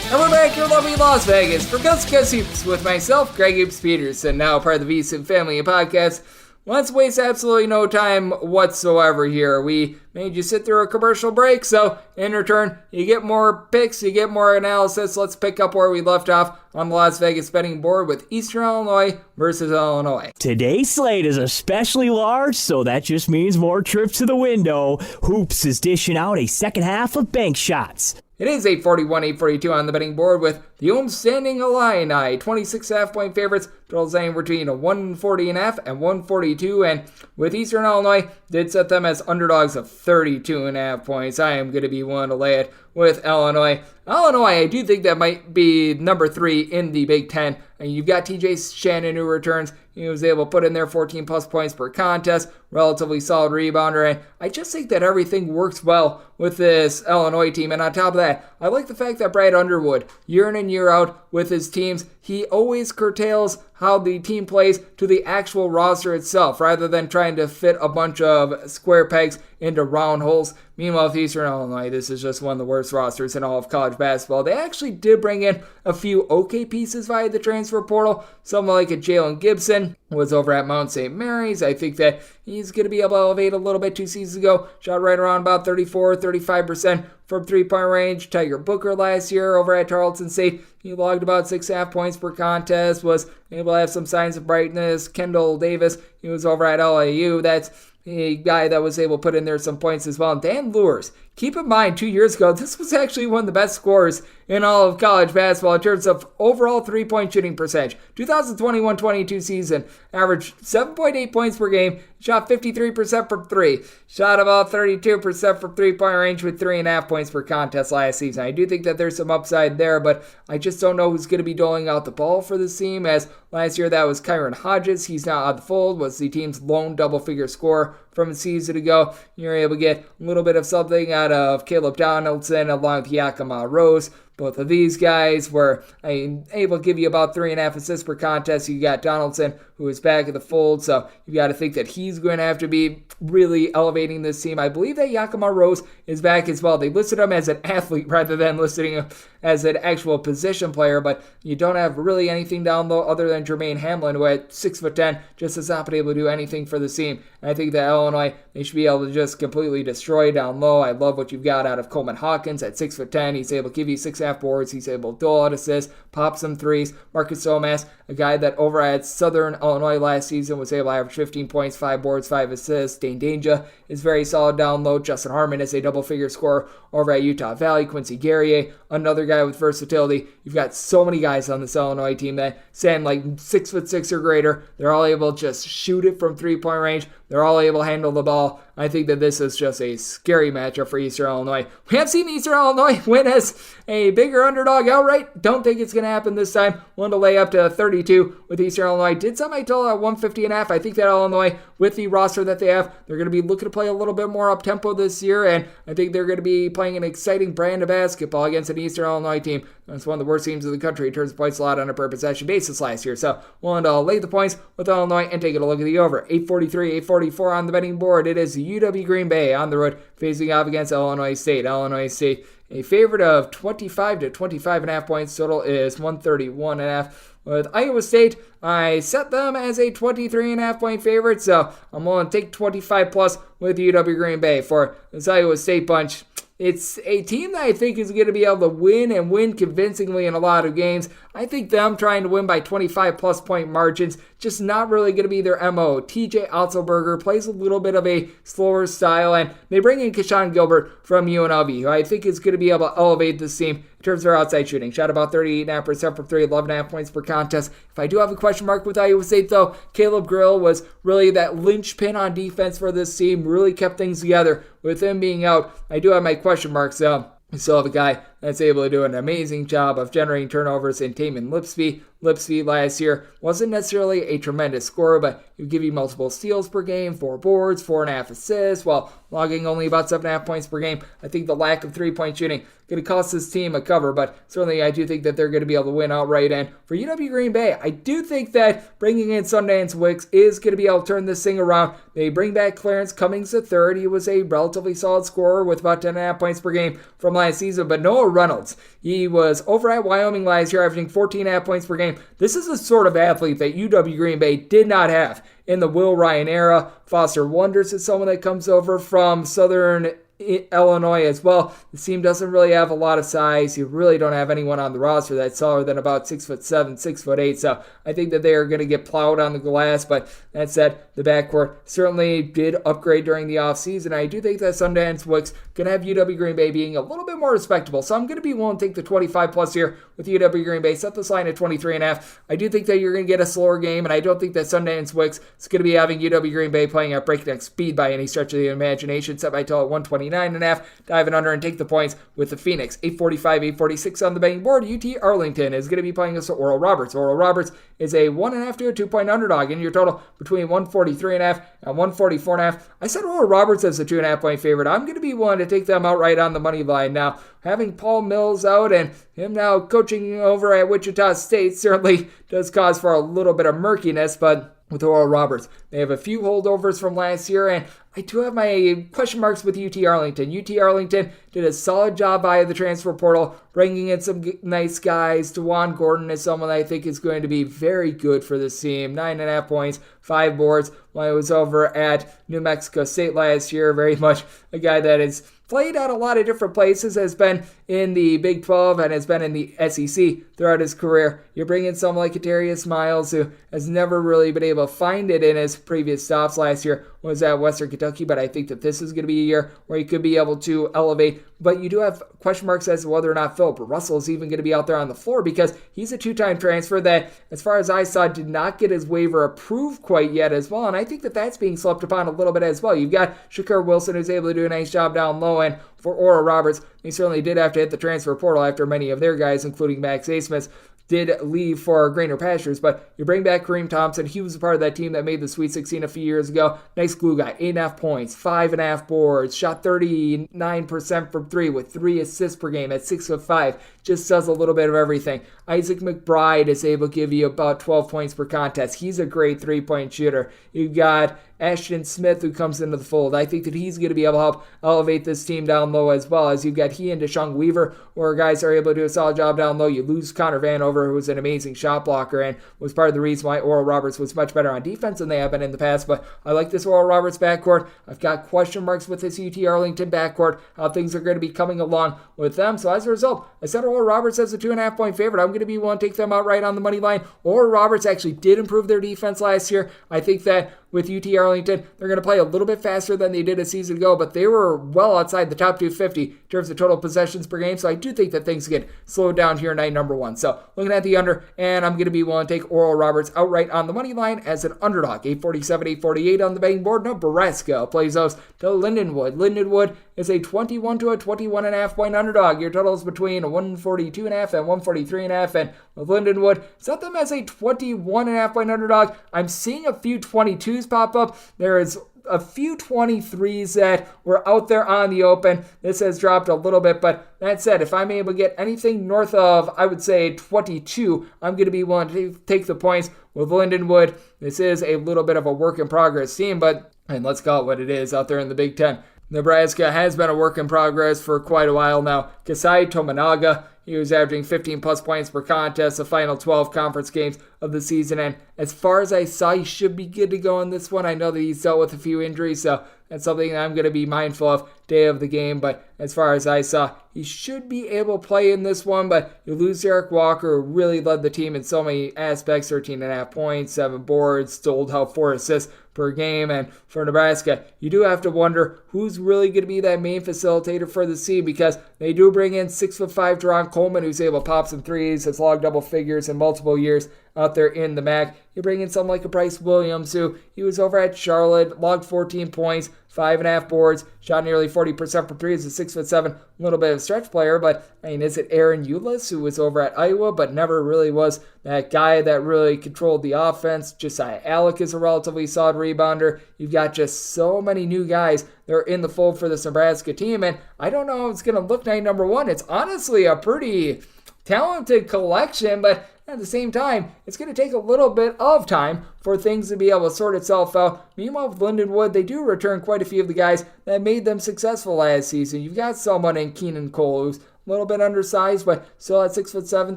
And we're back here in lovely Las Vegas for Coast to Coast Hoops with myself, Greg Peterson, now part of the Beast and Family Podcast. Let's waste absolutely no time whatsoever here. We made you sit through a commercial break, so in return, you get more picks, you get more analysis. Let's pick up where we left off on the Las Vegas betting board with Eastern Illinois versus Illinois. Today's slate is especially large, so that just means more trips to the window. Hoops is dishing out a second half of bank shots. It is 841, 842 on the betting board with the homestanding Illini, 26.5 point favorites, totals anywhere between 140.5 and 142, and with Eastern Illinois, did set them as underdogs of 32.5 points. I am going to be willing to lay it with Illinois. Illinois, I do think that might be number 3 in the Big Ten. And you've got TJ Shannon who returns. He was able to put in there 14 plus points per contest, relatively solid rebounder, and I just think that everything works well with this Illinois team. And on top of that, I like the fact that Brad Underwood, year in and year out with his teams, he always curtails how the team plays to the actual roster itself, rather than trying to fit a bunch of square pegs into round holes. Meanwhile, with Eastern Illinois, this is just one of the worst rosters in all of college basketball. They actually did bring in a few okay pieces via the transfer portal. Someone like a Jalen Gibson was over at Mount St. Mary's. I think that he's going to be able to elevate a little bit 2 seasons ago. Shot right around about 35% from three-point range. Tiger Booker last year over at Tarleton St, he logged about 6.5 points per contest, was able to have some signs of brightness. Kendall Davis, he was over at LIU. That's a guy that was able to put in there some points as well. And Dan Lewis, keep in mind, 2 years ago, this was actually one of the best scorers in all of college basketball in terms of overall three-point shooting percentage. 2021-22 season, averaged 7.8 points per game, shot 53% from three, shot about 32% from three-point range with 3.5 points per contest last season. I do think that there's some upside there, but I just don't know who's going to be doling out the ball for this team, as last year that was Kyron Hodges. He's now out of the fold, was the team's lone double-figure scorer from a season ago. You're able to get a little bit of something out of Caleb Donaldson along with Yakima Rose. Both of these guys were able to give you about 3.5 assists per contest. You got Donaldson, who is back in the fold, so you got to think that he's going to have to be really elevating this team. I believe that Yakima Rose is back as well. They listed him as an athlete rather than listing him as an actual position player, but you don't have really anything down low other than Jermaine Hamlin, who at 6'10", just has not been able to do anything for the team. And I think that Illinois, they should be able to just completely destroy down low. I love what you've got out of Coleman Hawkins at 6'10". He's able to give you 6.5 boards. He's able to dole out assists, pop some threes. Marcus Somas, a guy that over at Southern Illinois last season was able to average 15 points, 5 boards, 5 assists. Dane Danger is very solid down low. Justin Harmon is a double-figure scorer over at Utah Valley. Quincy Guerrier, another guy with versatility. You've got so many guys on this Illinois team that stand like 6'6" or greater. They're all able to just shoot it from three-point range. They're all able to handle the ball. I think that this is just a scary matchup for Eastern Illinois. We have seen Eastern Illinois win as a bigger underdog outright. Don't think it's going to happen this time. One to lay up to 32 with Eastern Illinois. Did set my total at 150.5. I think that Illinois, with the roster that they have, they're going to be looking to play a little bit more up-tempo this year, and I think they're going to be playing an exciting brand of basketball against an Eastern Illinois team. That's one of the worst teams in the country in terms of points allowed on a per possession basis last year. So, willing to lay the points with Illinois and taking a look at the over. 843, 844 on the betting board. It is UW Green Bay on the road facing off against Illinois State. Illinois State a favorite of 25 to 25.5 points. Total is 131.5. With Iowa State, I set them as a 23.5 point favorite, so I'm willing to take 25 plus with UW Green Bay for this Iowa State bunch. It's a team that I think is going to be able to win and win convincingly in a lot of games. I think them trying to win by 25 plus point margins, just not really going to be their MO. TJ Otzelberger plays a little bit of a slower style, and they bring in Keyshawn Gilbert from UNLV, who I think is going to be able to elevate this team in terms of their outside shooting. Shot about 38.5% from 3, 11.5 points per contest. If I do have a question mark with Iowa State, though, Caleb Grill was really that linchpin on defense for this team, really kept things together. With him being out, I do have my question marks, though. We still have a guy that's able to do an amazing job of generating turnovers in Taman Lipsby. Lipsby last year wasn't necessarily a tremendous scorer, but he would give you multiple steals per game, 4 boards, 4.5 assists, while logging only about 7.5 points per game. I think the lack of three-point shooting going to cost this team a cover, but certainly I do think that they're going to be able to win outright. And for UW Green Bay, I do think that bringing in Sundance Wicks is going to be able to turn this thing around. They bring back Clarence Cummings III. He was a relatively solid scorer with about 10.5 points per game from last season, but Noah Reynolds, he was over at Wyoming last year, averaging 14.5 points per game. This is the sort of athlete that UW Green Bay did not have in the Will Ryan era. Foster Wonders is someone that comes over from Southern Illinois as well. The team doesn't really have a lot of size. You really don't have anyone on the roster that's taller than about 6'7", 6'8". So I think that they are going to get plowed on the glass. But that said, the backcourt certainly did upgrade during the offseason. I do think that Sundance Wicks going to have UW Green Bay being a little bit more respectable. So I'm going to be willing to take the 25 plus here with UW Green Bay. Set this line at 23.5. I do think that you're going to get a slower game, and I don't think that Sundance Wicks is going to be having UW Green Bay playing at breakneck speed by any stretch of the imagination. Set my total at 129.5. Dive in under and take the points with the Phoenix. 845, 846 on the betting board. UT Arlington is going to be playing against Oral Roberts. Oral Roberts is a 1.5 to a 2-point underdog in your total between 143.5 and 144.5. I said Oral Roberts as a 2.5 point favorite. I'm going to be willing to take them outright on the money line. Now, having Paul Mills out and him now coaching over at Wichita State certainly does cause for a little bit of murkiness, but with Oral Roberts, they have a few holdovers from last year, and I do have my question marks with UT Arlington. UT Arlington did a solid job via the transfer portal, bringing in some nice guys. DeJuan Gordon is someone that I think is going to be very good for this team. 9.5 points, 5 boards. When I was over at New Mexico State last year, very much a guy that is played at a lot of different places, has been in the Big 12 and has been in the SEC throughout his career. You're bringing someone like Kadarius Miles, who has never really been able to find it in his previous stops. Last year was at Western Kentucky, but I think that this is going to be a year where he could be able to elevate. But you do have question marks as to whether or not Philip Russell is even going to be out there on the floor, because he's a 2-time transfer that, as far as I saw, did not get his waiver approved quite yet as well. And I think that that's being slept upon a little bit as well. You've got Shakur Wilson, who's able to do a nice job down low, and for Oral Roberts, they certainly did have to hit the transfer portal after many of their guys, including Max Asmus, did leave for greener pastures. But you bring back Kareem Thompson. He was a part of that team that made the Sweet 16 a few years ago. Nice glue guy. 8.5 points, 5.5 boards, shot 39% from 3 with 3 assists per game at 6'5". Just does a little bit of everything. Isaac McBride is able to give you about 12 points per contest. He's a great 3-point shooter. You've got Ashton Smith, who comes into the fold. I think that he's going to be able to help elevate this team down low, as well as you've got he and Deshaun Weaver, where guys are able to do a solid job down low. You lose Connor Vanover, who was an amazing shot blocker and was part of the reason why Oral Roberts was much better on defense than they have been in the past. But I like this Oral Roberts backcourt. I've got question marks with this UT Arlington backcourt, how things are going to be coming along with them. So as a result, I said Oral Roberts as a 2.5 point favorite. I'm going to be willing to take them outright on the money line. Oral Roberts actually did improve their defense last year. I think that with UT Arlington, they're going to play a little bit faster than they did a season ago, but they were well outside the top 250 in terms of total possessions per game, so I do think that things get slowed down here in night number 1. So looking at the under, and I'm going to be willing to take Oral Roberts outright on the money line as an underdog. 847, 848 on the betting board. Nebraska plays those to Lindenwood. Lindenwood is a 21 to a 21.5 point underdog. Your total is between 142.5 and 143.5, and with Lindenwood, set them as a 21.5 point underdog. I'm seeing a few 22s pop up. There is a few 23s that were out there on the open. This has dropped a little bit, but that said, if I'm able to get anything north of, I would say, 22, I'm going to be willing to take the points with Lindenwood. This is a little bit of a work in progress team, but and let's call it what it is out there in the Big Ten. Nebraska has been a work in progress for quite a while now. Kasai Tominaga, he was averaging 15 plus points per contest, the final 12 conference games of the season. And as far as I saw, he should be good to go in this one. I know that he's dealt with a few injuries, so that's something that I'm going to be mindful of day of the game. But as far as I saw, he should be able to play in this one. But you lose Eric Walker, who really led the team in so many aspects, 13.5 points, 7 boards, doled out 4 assists per game. And for Nebraska, you do have to wonder who's really going to be that main facilitator for the team, because they do bring in 6'5" Teron Coleman, who's able to pop some threes, has logged double figures in multiple years out there in the MAC. You bring in someone like a Bryce Williams, who he was over at Charlotte, logged 14 points, 5.5 boards, shot nearly 40% from three. He's a 6'7", a little bit of a stretch player, but I mean, is it Aaron Eulis, who was over at Iowa, but never really was that guy that really controlled the offense? Josiah Alec is a relatively solid rebounder. You've got just so many new guys that are in the fold for this Nebraska team, and I don't know how it's going to look night number one. It's honestly a pretty talented collection, but at the same time, it's going to take a little bit of time for things to be able to sort itself out. Meanwhile, with Lindenwood, they do return quite a few of the guys that made them successful last season. You've got someone in Keenan Cole who's a little bit undersized, but still at 6'7",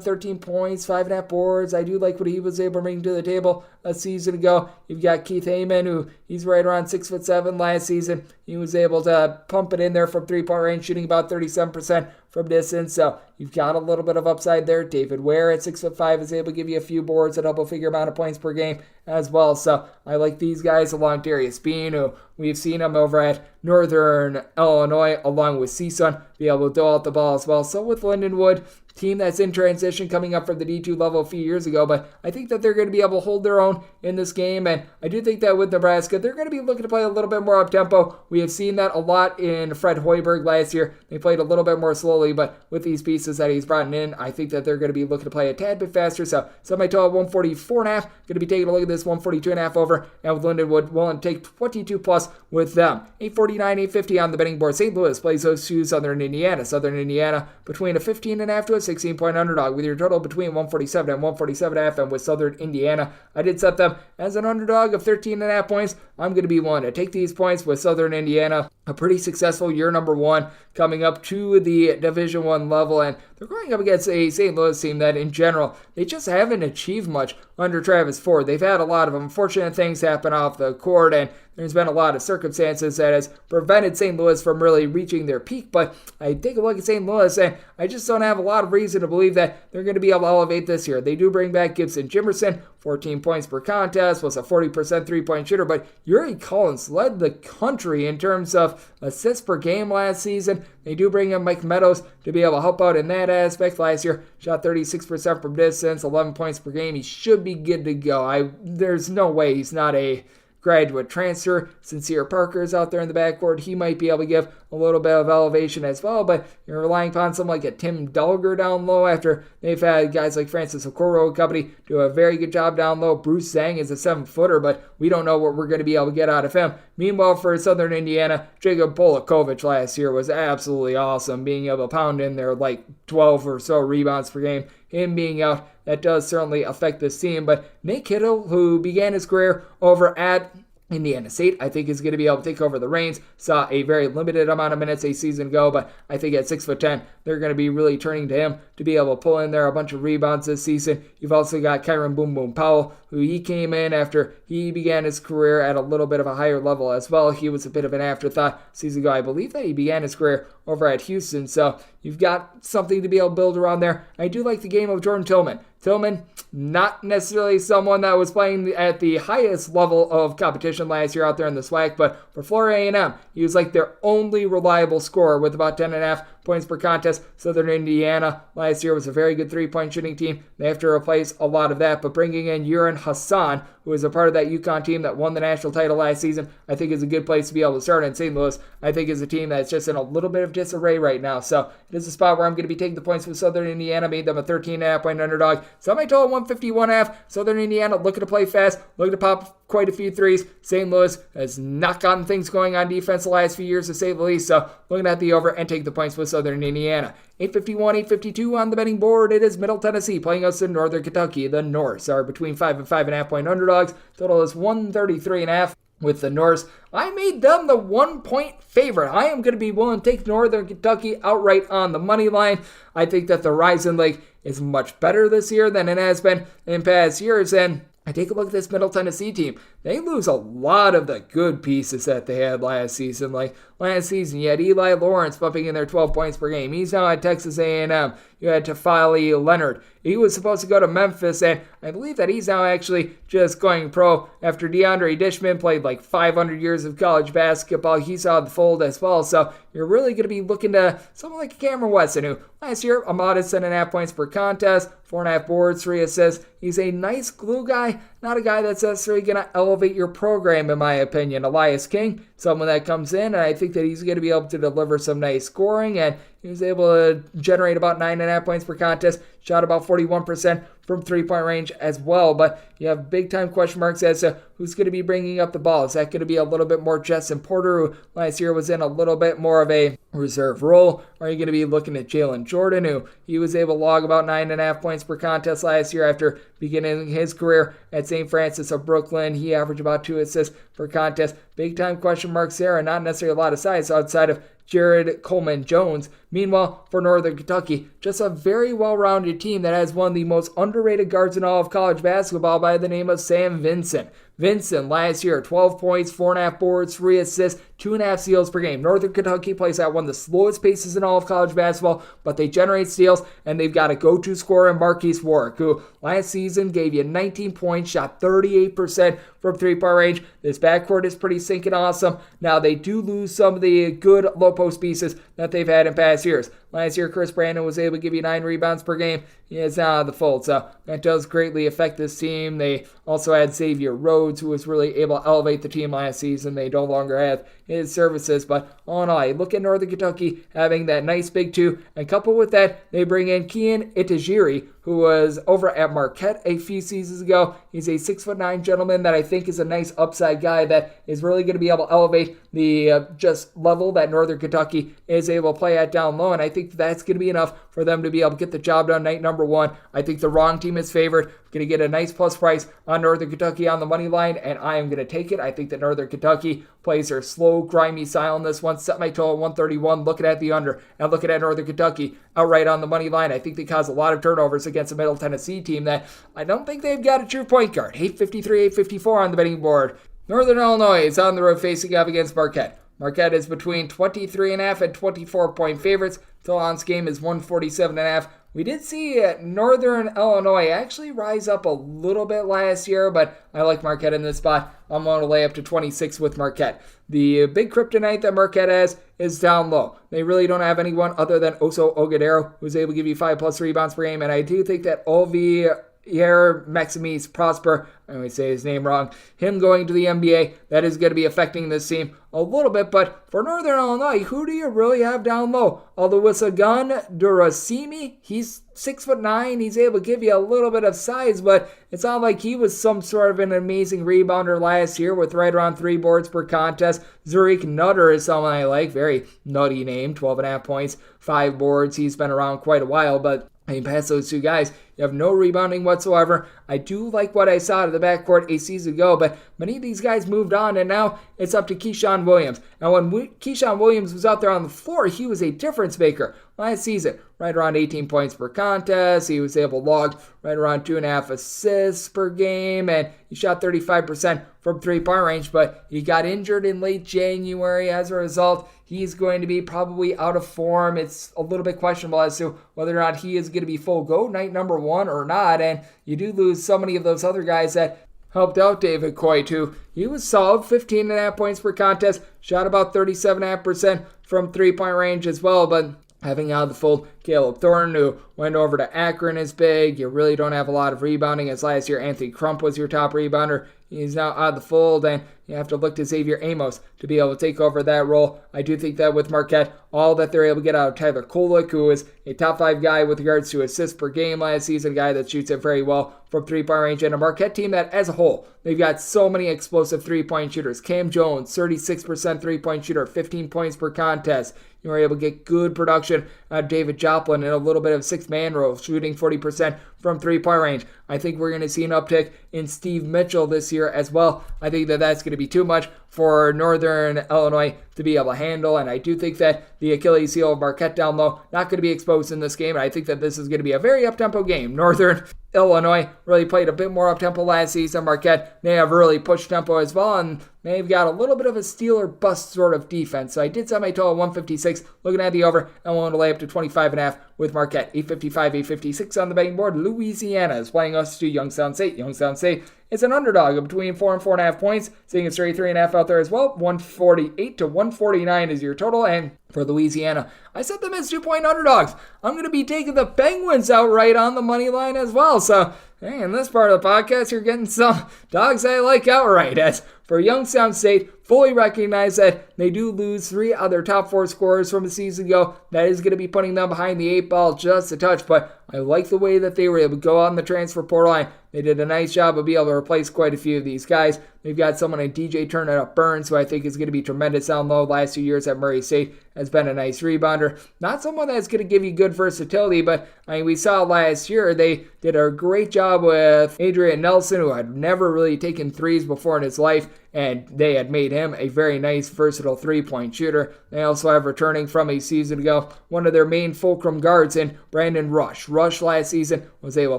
13 points, 5.5 boards. I do like what he was able to bring to the table a season ago. You've got Keith Heyman, who he's right around 6'7" last season. He was able to pump it in there from three-point range, shooting about 37% from distance. So you've got a little bit of upside there. David Ware at 6'5" is able to give you a few boards, a double-figure amount of points per game as well. So I like these guys along Darius Bean, who we've seen him over at Northern Illinois, along with CSUN, be able to throw out the ball as well. So with Lindenwood, team that's in transition coming up from the D2 level a few years ago, but I think that they're going to be able to hold their own in this game, and I do think that with Nebraska, they're going to be looking to play a little bit more up-tempo. We have seen that a lot in Fred Hoiberg last year. They played a little bit more slowly, but with these pieces that he's brought in, I think that they're going to be looking to play a tad bit faster. So semi-total 144.5, going to be taking a look at this 142.5 over, and with Lindenwood willing to take 22 plus with them. 849, 850 on the betting board. St. Louis plays those to Southern Indiana. Southern Indiana between a 15.5 to a 16-point underdog, with your total between 147 and 147.5, and with Southern Indiana, I did set them as an underdog of 13.5 points. I'm going to be willing to take these points with Southern Indiana. A pretty successful year number one coming up to the Division I level, and they're going up against a St. Louis team that in general, they just haven't achieved much under Travis Ford. They've had a lot of unfortunate things happen off the court, and there's been a lot of circumstances that has prevented St. Louis from really reaching their peak. But I take a look at St. Louis, and I just don't have a lot of reason to believe that they're going to be able to elevate this year. They do bring back Gibson Jimerson, 14 points per contest, was a 40% three-point shooter, but Yuri Collins led the country in terms of assists per game last season. They do bring in Mike Meadows to be able to help out in that aspect. Last year, shot 36% from distance, 11 points per game. He should be good to go. There's no way he's not a graduate transfer. Sincere Parker is out there in the backcourt. He might be able to give a little bit of elevation as well, but you're relying upon someone like a Tim Dulger down low after they've had guys like Francis Okoro and company do a very good job down low. Bruce Zhang is a 7-footer, but we don't know what we're going to be able to get out of him. Meanwhile, for Southern Indiana, Jacob Polakovic last year was absolutely awesome, being able to pound in there like 12 or so rebounds per game. Him being out, that does certainly affect this team, but Nate Kittle, who began his career over at Indiana State, I think is going to be able to take over the reins. Saw a very limited amount of minutes a season ago, but I think at 6'10", they're going to be really turning to him to be able to pull in there a bunch of rebounds this season. You've also got Kyron Boom Boom Powell, who he came in after he began his career at a little bit of a higher level as well. He was a bit of an afterthought season ago. I believe that he began his career over at Houston, so you've got something to be able to build around there. I do like the game of Jordan Tillman. Tillman, not necessarily someone that was playing at the highest level of competition last year out there in the SWAC, but for Florida A&M, he was like their only reliable scorer with about 10.5 points per contest. Southern Indiana last year was a very good three-point shooting team. They have to replace a lot of that, but bringing in Uran Hassan, who is a part of that UConn team that won the national title last season, I think is a good place to be able to start. In St. Louis, I think is a team that's just in a little bit of disarray right now. So it is a spot where I'm going to be taking the points with Southern Indiana, made them a 13.5 point underdog. Semi-total 151.5. Southern Indiana looking to play fast, looking to pop quite a few threes. St. Louis has not gotten things going on defense the last few years, to say the least. So looking at the over and take the points with Southern Indiana. 851, 852 on the betting board. It is Middle Tennessee playing us in Northern Kentucky. The Norse are between 5 and 5.5 point underdogs. Total is 133.5. with the Norse. I made them the 1-point favorite. I am going to be willing to take Northern Kentucky outright on the money line. I think that the Rising Lake is much better this year than it has been in past years, and I take a look at this Middle Tennessee team. They lose a lot of the good pieces that they had last season. Like last season, you had Eli Lawrence bumping in their 12 points per game. He's now at Texas A&M. You had Tafali Leonard. He was supposed to go to Memphis, and I believe that he's now actually just going pro after DeAndre Dishman played like 500 years of college basketball. He's out of the fold as well. So you're really going to be looking to someone like Cameron Weston, who last year, a modest 7.5 points per contest, 4.5 boards, 3 assists. He's a nice glue guy, not a guy that's necessarily going to elevate your program, in my opinion. Elias King, someone that comes in, and I think that he's going to be able to deliver some nice scoring, and he was able to generate about 9.5 points per contest, shot about 41% from three-point range as well. But you have big-time question marks as to who's going to be bringing up the ball. Is that going to be a little bit more Justin Porter, who last year was in a little bit more of a reserve role? Or are you going to be looking at Jalen Jordan, who he was able to log about 9.5 points per contest last year after beginning his career at St. Francis of Brooklyn? He averaged about 2 assists per contest. Big-time question marks there, and not necessarily a lot of size outside of Jared Coleman-Jones. Meanwhile, for Northern Kentucky, just a very well-rounded team that has one of the most underrated guards in all of college basketball by the name of Sam Vincent. Vincent last year, 12 points, 4.5 boards, 3 assists, 2.5 steals per game. Northern Kentucky plays at one of the slowest paces in all of college basketball, but they generate steals, and they've got a go-to scorer in Marquise Warwick, who last season gave you 19 points, shot 38% from three-point range. This backcourt is pretty stinking awesome. Now, they do lose some of the good low-post pieces that they've had in past years. Last year, Chris Brandon was able to give you 9 rebounds per game. He is now out of the fold, so that does greatly affect this team. They also had Xavier Rhodes, who was really able to elevate the team last season. They no longer have his services, but all in all, you look at Northern Kentucky having that nice big two, and coupled with that, they bring in Kian Itajiri, who was over at Marquette a few seasons ago. He's a 6'9" gentleman that I think is a nice upside guy that is really going to be able to elevate the just level that Northern Kentucky is able to play at down low, and I think that's going to be enough for them to be able to get the job done night number one. I think the wrong team is favored. Going to get a nice plus price on Northern Kentucky on the money line, and I am going to take it. I think that Northern Kentucky plays their slow, grimy style in this one. Set my total at 131, looking at the under, and looking at Northern Kentucky outright on the money line. I think they cause a lot of turnovers against a Middle Tennessee team that I don't think they've got a true point guard. 853, 854 on the betting board. Northern Illinois is on the road facing up against Marquette. Marquette is between 23.5 and 24-point favorites. Total on this game is 147.5. We did see Northern Illinois actually rise up a little bit last year, but I like Marquette in this spot. I'm going to lay up to 26 with Marquette. The big kryptonite that Marquette has is down low. They really don't have anyone other than Oso Ogudero, who's able to give you 5+ rebounds per game, and I do think that Olivier Maximise Prosper, I always say his name wrong, him going to the NBA, that is going to be affecting this team a little bit. But for Northern Illinois, who do you really have down low? Oluwasegun Durasimi, he's 6'9". He's able to give you a little bit of size, but it's not like he was some sort of an amazing rebounder last year with right around 3 boards per contest. Zurich Nutter is someone I like, very nutty name, 12.5 points, 5 boards. He's been around quite a while, but I mean, past those two guys, you have no rebounding whatsoever. I do like what I saw out of the backcourt a season ago, but many of these guys moved on, and now it's up to Keyshawn Williams. Now, when Keyshawn Williams was out there on the floor, he was a difference maker last season. Right around 18 points per contest. He was able to log right around 2.5 assists per game, and he shot 35% from three-point range, but he got injured in late January. As a result, he's going to be probably out of form. It's a little bit questionable as to whether or not he is going to be full go night number one or not, and you do lose so many of those other guys that helped out David Coit, who he was solid, 15.5 points per contest, shot about 37.5% from three-point range as well, but having out of the fold Caleb Thornton, who went over to Akron, is big. You really don't have a lot of rebounding, as last year Anthony Crump was your top rebounder. He's now out of the fold, and you have to look to Xavier Amos to be able to take over that role. I do think that with Marquette, all that they're able to get out of Tyler Kolek, who is a top 5 guy with regards to assists per game last season, a guy that shoots it very well from three-point range, and a Marquette team that, as a whole, they've got so many explosive three-point shooters. Cam Jones, 36% three-point shooter, 15 points per contest. You were able to get good production out of David Joplin and a little bit of 6'9" Manroe shooting 40% from three-point range. I think we're going to see an uptick in Steve Mitchell this year as well. I think that that's going to be too much for Northern Illinois to be able to handle, and I do think that the Achilles heel of Marquette down low not going to be exposed in this game, and I think that this is going to be a very up-tempo game. Northern Illinois really played a bit more up-tempo last season. Marquette may have really pushed tempo as well, and they've got a little bit of a steal or bust sort of defense. So I did set my total at 156, looking at the over, and willing to lay up to 25.5 with Marquette. 855, 856 on the betting board. Louisiana is playing us to Youngstown St. Youngstown St. It's an underdog of between 4 and 4.5 points, seeing a straight 3.5 out there as well. 148 to 149 is your total, and for Louisiana, I set them as 2-point underdogs. I'm going to be taking the Penguins outright on the money line as well. So, hey, in this part of the podcast, you're getting some dogs I like outright. As for Youngstown State, fully recognize that they do lose 3 of their top 4 scorers from a season ago. That is going to be putting them behind the 8 ball just a touch, but I like the way that they were able to go out in the transfer portal line. They did a nice job of being able to replace quite a few of these guys. They've got someone like DJ Turner up Burns, who I think is going to be tremendous down low. Last 2 years at Murray State has been a nice rebounder. Not someone that's going to give you good versatility, but I mean, we saw last year they did a great job with Adrian Nelson, who had never really taken threes before in his life, and they had made him a very nice, versatile three-point shooter. They also have returning from a season ago one of their main fulcrum guards in Brandon Rush. Rush last season was able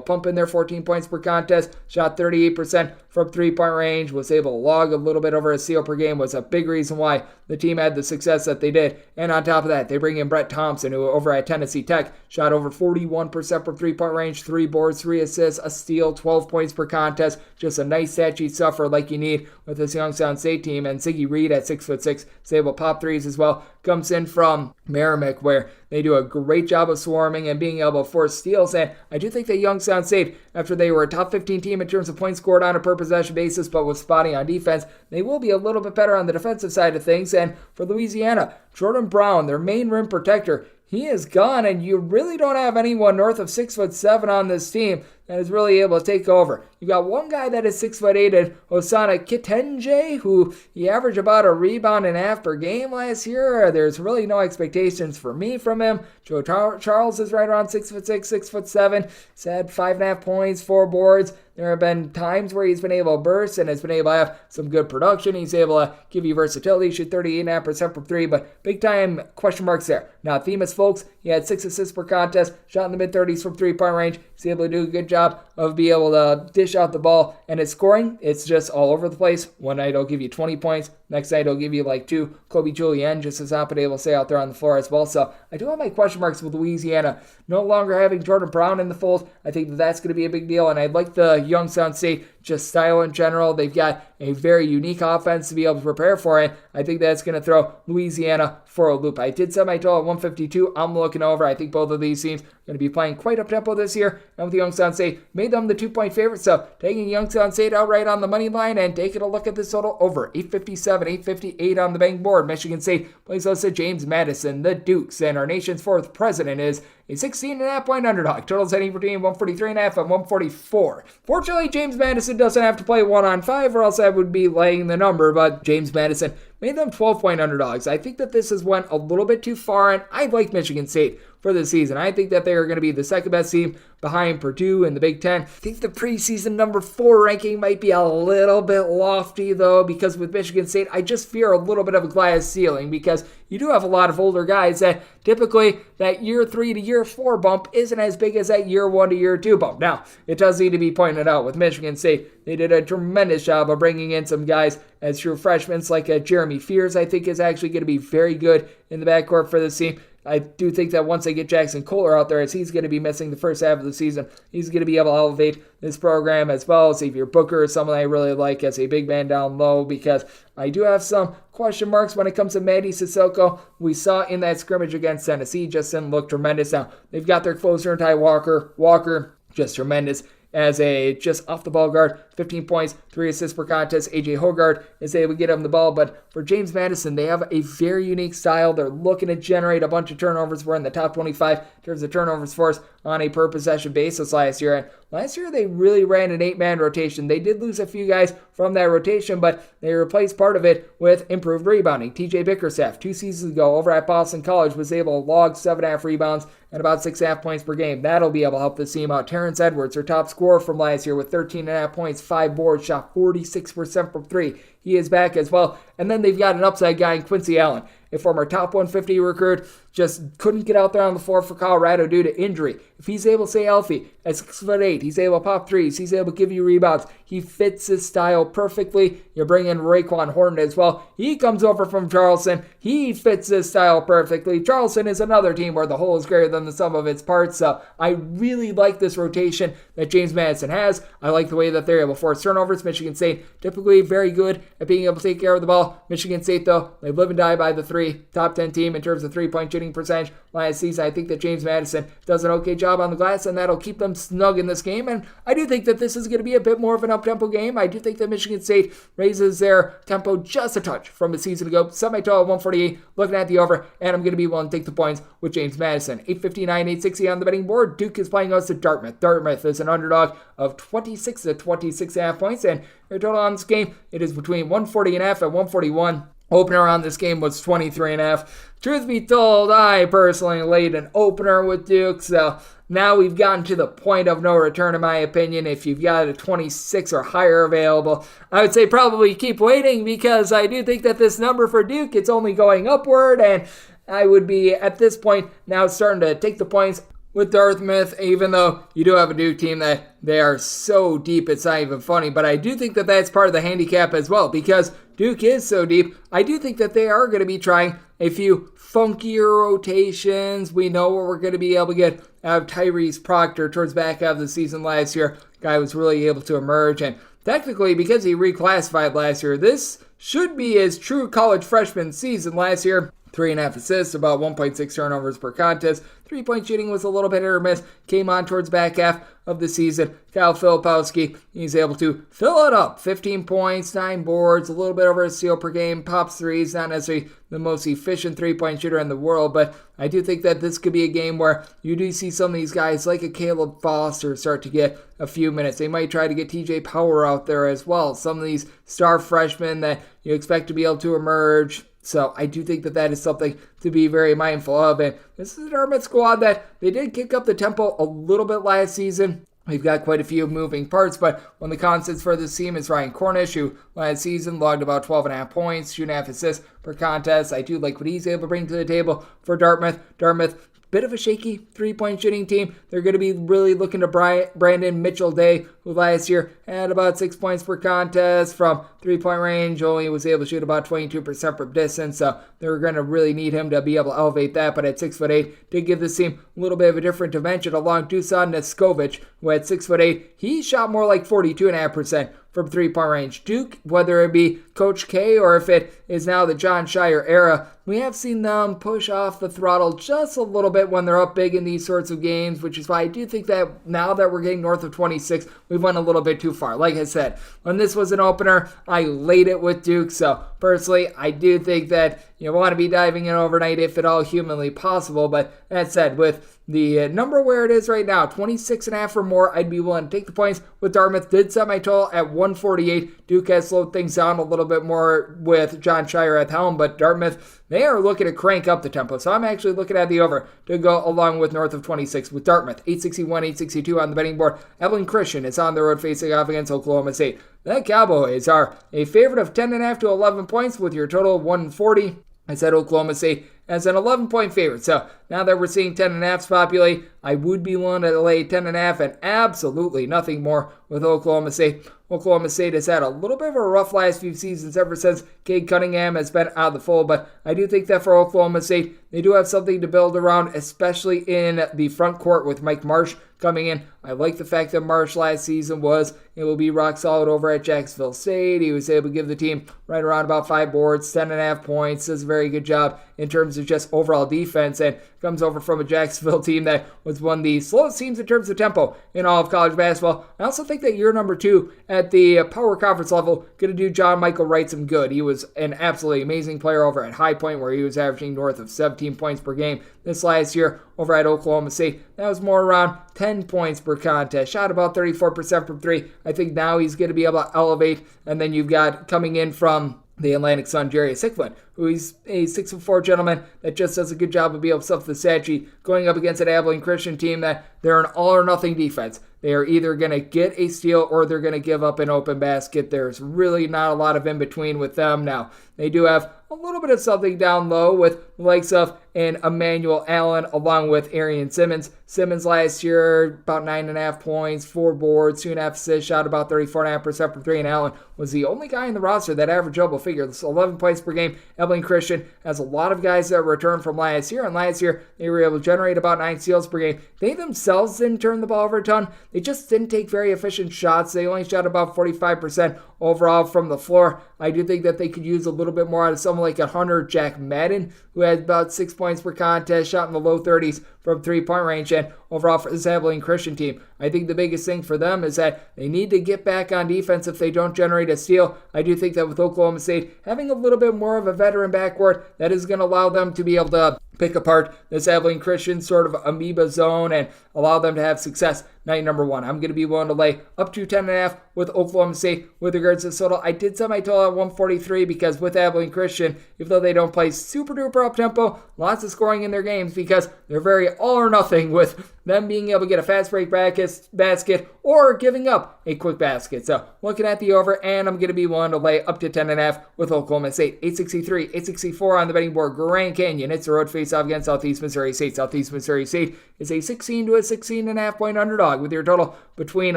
to pump in their 14 points per contest, shot 38% from three-point range, was able to log a little bit over a steal per game, was a big reason why the team had the success that they did. And on top of that, they bring in Brett Thompson, who over at Tennessee Tech shot over 41% from three-point range, 3 boards, 3 assists, a steal, 12 points per contest. Just a nice stat sheet stuffer like you need with this Youngstown State team. And Ziggy Reed at 6'6", is able to pop threes as well. Comes in from Merrimack, where they do a great job of swarming and being able to force steals. And I do think that Youngstown State, after they were a top 15 team in terms of points scored on a per possession basis, but was spotty on defense, they will be a little bit better on the defensive side of things. And for Louisiana, Jordan Brown, their main rim protector, he is gone, and you really don't have anyone north of 6'7" on this team that is really able to take over. You got one guy that is 6'8", and Osana Kitenge, who he averaged about a rebound and a half per game last year. There's really no expectations for me from him. Joe Charles is right around 6'6", 6'7". He's had 5.5 points, 4 boards. There have been times where he's been able to burst and has been able to have some good production. He's able to give you versatility, shoot 38.5% from 3, but big time question marks there. Now, Themis Folks, he had 6 assists per contest, shot in the mid-30s from three-point range. He's able to do a good job of being able to dish out the ball, and his scoring, it's just all over the place. One night he'll give you 20 points, next night he'll give you like 2. Kobe Julien just is not been able to stay out there on the floor as well. So I do have my question marks with Louisiana. No longer having Jordan Brown in the fold, I think that that's going to be a big deal, and I'd like the Youngstown State just style in general. They've got a very unique offense to be able to prepare for it. I think that's going to throw Louisiana for a loop. I did set my total at 152. I'm looking over. I think both of these teams are going to be playing quite up-tempo this year. And with Youngstown State, made them the 2-point favorite. So taking Youngstown State outright on the money line and taking a look at this total over 857, 858 on the betting board. Michigan State plays us at James Madison, the Dukes, and our nation's 4th president is a 16.5-point underdog. Total setting between 143.5 and 144. Fortunately, James Madison doesn't have to play 1-on-5, or else I would be laying the number, but James Madison made them 12-point underdogs. I think that this has went a little bit too far, and I like Michigan State for the season. I think that they are going to be the second best team behind Purdue in the Big Ten. I think the preseason number 4 ranking might be a little bit lofty, though, because with Michigan State, I just fear a little bit of a glass ceiling, because you do have a lot of older guys that typically that year 3 to year 4 bump isn't as big as that year 1 to year 2 bump. Now, it does need to be pointed out with Michigan State, they did a tremendous job of bringing in some guys as true freshmen, like Jeremy Fears, I think is actually going to be very good in the backcourt for this team. I do think that once they get Jackson Kohler out there, as he's going to be missing the first half of the season, he's going to be able to elevate this program as well. Xavier Booker is someone I really like as a big man down low, because I do have some question marks when it comes to Maddie Sissoko. We saw in that scrimmage against Tennessee, just didn't look tremendous. Now, they've got their closer in Ty Walker. Walker, just tremendous as a just off-the-ball guard. 15 points, 3 assists per contest. A.J. Hoggard is able to get him the ball, but for James Madison, they have a very unique style. They're looking to generate a bunch of turnovers. We're in the top 25 in terms of turnovers force on a per possession basis last year. And last year, they really ran an 8-man rotation. They did lose a few guys from that rotation, but they replaced part of it with improved rebounding. TJ Bickerstaff, 2 seasons ago over at Boston College, was able to log 7.5 rebounds and about 6.5 points per game. That'll be able to help this team out. Terrence Edwards, their top scorer from last year with 13.5 points, 5 boards, shot 46% from 3. He is back as well. And then they've got an upside guy in Quincy Allen, a former top 150 recruit, just couldn't get out there on the floor for Colorado due to injury. If he's able to stay healthy at 6'8", he's able to pop threes, he's able to give you rebounds. He fits his style perfectly. You bring in Raekwon Horton as well. He comes over from Charleston. He fits his style perfectly. Charleston is another team where the whole is greater than the sum of its parts. So I really like this rotation that James Madison has. I like the way that they're able to force turnovers. Michigan State typically very good at being able to take care of the ball. Michigan State, though, they live and die by the 3. Top 10 team in terms of three-point shooting percentage last season. I think that James Madison does an okay job on the glass, and that'll keep them snug in this game. And I do think that this is going to be a bit more of an up-tempo game. I do think that Michigan State raises their tempo just a touch from a season ago. Semi-total 148, looking at the over, and I'm going to be willing to take the points with James Madison. 859, 860 on the betting board. Duke is playing us to Dartmouth. Dartmouth is an underdog of 26 to 26.5 points, and your total on this game, it is between 140.5 and 141. Opener on this game was 23.5. Truth be told, I personally laid an opener with Duke, so now we've gotten to the point of no return, in my opinion. If you've got a 26 or higher available, I would say probably keep waiting, because I do think that this number for Duke, it's only going upward, and I would be, at this point, now starting to take the points with Dartmouth, even though you do have a Duke team that they are so deep, it's not even funny. But I do think that that's part of the handicap as well, because Duke is so deep. I do think that they are going to be trying a few funkier rotations. We know what we're going to be able to get out of Tyrese Proctor towards back half of the season last year. Guy was really able to emerge, and technically, because he reclassified last year, this should be his true college freshman season last year. 3.5 assists, about 1.6 turnovers per contest. 3-point shooting was a little bit hit or miss. Came on towards back half of the season. Kyle Filipowski, he's able to fill it up. 15 points, 9 boards, a little bit over a steal per game. Pops threes, not necessarily the most efficient 3-point shooter in the world, but I do think that this could be a game where you do see some of these guys like a Caleb Foster start to get a few minutes. They might try to get TJ Power out there as well. Some of these star freshmen that you expect to be able to emerge. So I do think that that is something to be very mindful of. And this is a Dartmouth squad that they did kick up the tempo a little bit last season. We've got quite a few moving parts, but one of the constants for this team is Ryan Cornish, who last season logged about 12.5 points, 2.5 assists per contest. I do like what he's able to bring to the table for Dartmouth. Dartmouth, bit of a shaky 3-point shooting team. They're going to be really looking to Brandon Mitchell-Day, who last year had about 6 points per contest from 3-point range. Only was able to shoot about 22% from distance, so they're going to really need him to be able to elevate that. But at 6'8", did give this team a little bit of a different dimension along Dusan Neskovic, who at 6'8", he shot more like 42.5% from 3-point range. Duke, whether it be Coach K or if it is now the John Shire era, we have seen them push off the throttle just a little bit when they're up big in these sorts of games, which is why I do think that now that we're getting north of 26, we've went a little bit too far. Like I said, when this was an opener, I laid it with Duke, so personally, I do think that you want to be diving in overnight if at all humanly possible, but that said, with the number where it is right now, 26.5 or more, I'd be willing to take the points with Dartmouth. Did set my total at 148. Duke has slowed things down a little bit more with John Shire at the helm, but Dartmouth, they are looking to crank up the tempo. So I'm actually looking at the over to go along with north of 26 with Dartmouth. 861, 862 on the betting board. Evelyn Christian is on the road facing off against Oklahoma State. The Cowboys are a favorite of 10.5 to 11 points with your total of 140. I said Oklahoma State as an 11-point favorite. So now that we're seeing 10.5s populate, I would be willing to lay 10.5 and absolutely nothing more with Oklahoma State. Oklahoma State has had a little bit of a rough last few seasons ever since Cade Cunningham has been out of the fold, but I do think that for Oklahoma State, they do have something to build around, especially in the front court with Mike Marsh coming in. I like the fact that Marsh last season was able to be rock solid over at Jacksonville State. He was able to give the team right around about 5 boards, 10.5 points. Does a very good job in terms of just overall defense, and comes over from a Jacksonville team that was one of the slowest teams in terms of tempo in all of college basketball. I also think that year number 2 at the Power Conference level going to do John Michael Wright some good. He was an absolutely amazing player over at High Point, where he was averaging north of 17 points per game. This last year over at Oklahoma State, that was more around 10 points per contest. Shot about 34% from 3. I think now he's going to be able to elevate. And then you've got coming in from the Atlantic Sun, Jarius Hickman, who is a 6'4" gentleman that just does a good job of being able to stuff the stat sheet, going up against an Abilene Christian team that they're an all-or-nothing defense. They are either going to get a steal or they're going to give up an open basket. There's really not a lot of in-between with them. Now, they do have a little bit of something down low with the likes of an Emmanuel Allen along with Arian Simmons. Simmons last year, about 9.5 points, 4 boards, 2.5 assists, shot about 34.5% from 3, and Allen was the only guy in the roster that averaged double figures, 11 points per game. Abilene Christian has a lot of guys that returned from last year, and last year they were able to generate about 9 steals per game. They themselves didn't turn the ball over a ton. They just didn't take very efficient shots. They only shot about 45% overall from the floor. I do think that they could use a little bit more out of someone like a Hunter Jack Madden, who had about 6 points per contest, shot in the low 30s from 3-point range, and overall for this Abilene Christian team, I think the biggest thing for them is that they need to get back on defense if they don't generate a steal. I do think that with Oklahoma State having a little bit more of a veteran backcourt, that is going to allow them to be able to pick apart this Abilene Christian sort of amoeba zone and allow them to have success night number 1. I'm going to be willing to lay up to 10.5 with Oklahoma State with regards to total. I did set my total at 143 because with Abilene Christian, even though they don't play super duper up tempo, lots of scoring in their games because they're very all or nothing with them being able to get a fast break basket or giving up a quick basket. So looking at the over, and I'm going to be willing to lay up to 10.5 with Oklahoma State. 863, 864 on the betting board. Grand Canyon, it's a road face-off against Southeast Missouri State. Southeast Missouri State is a 16 to a 16.5 point underdog with your total between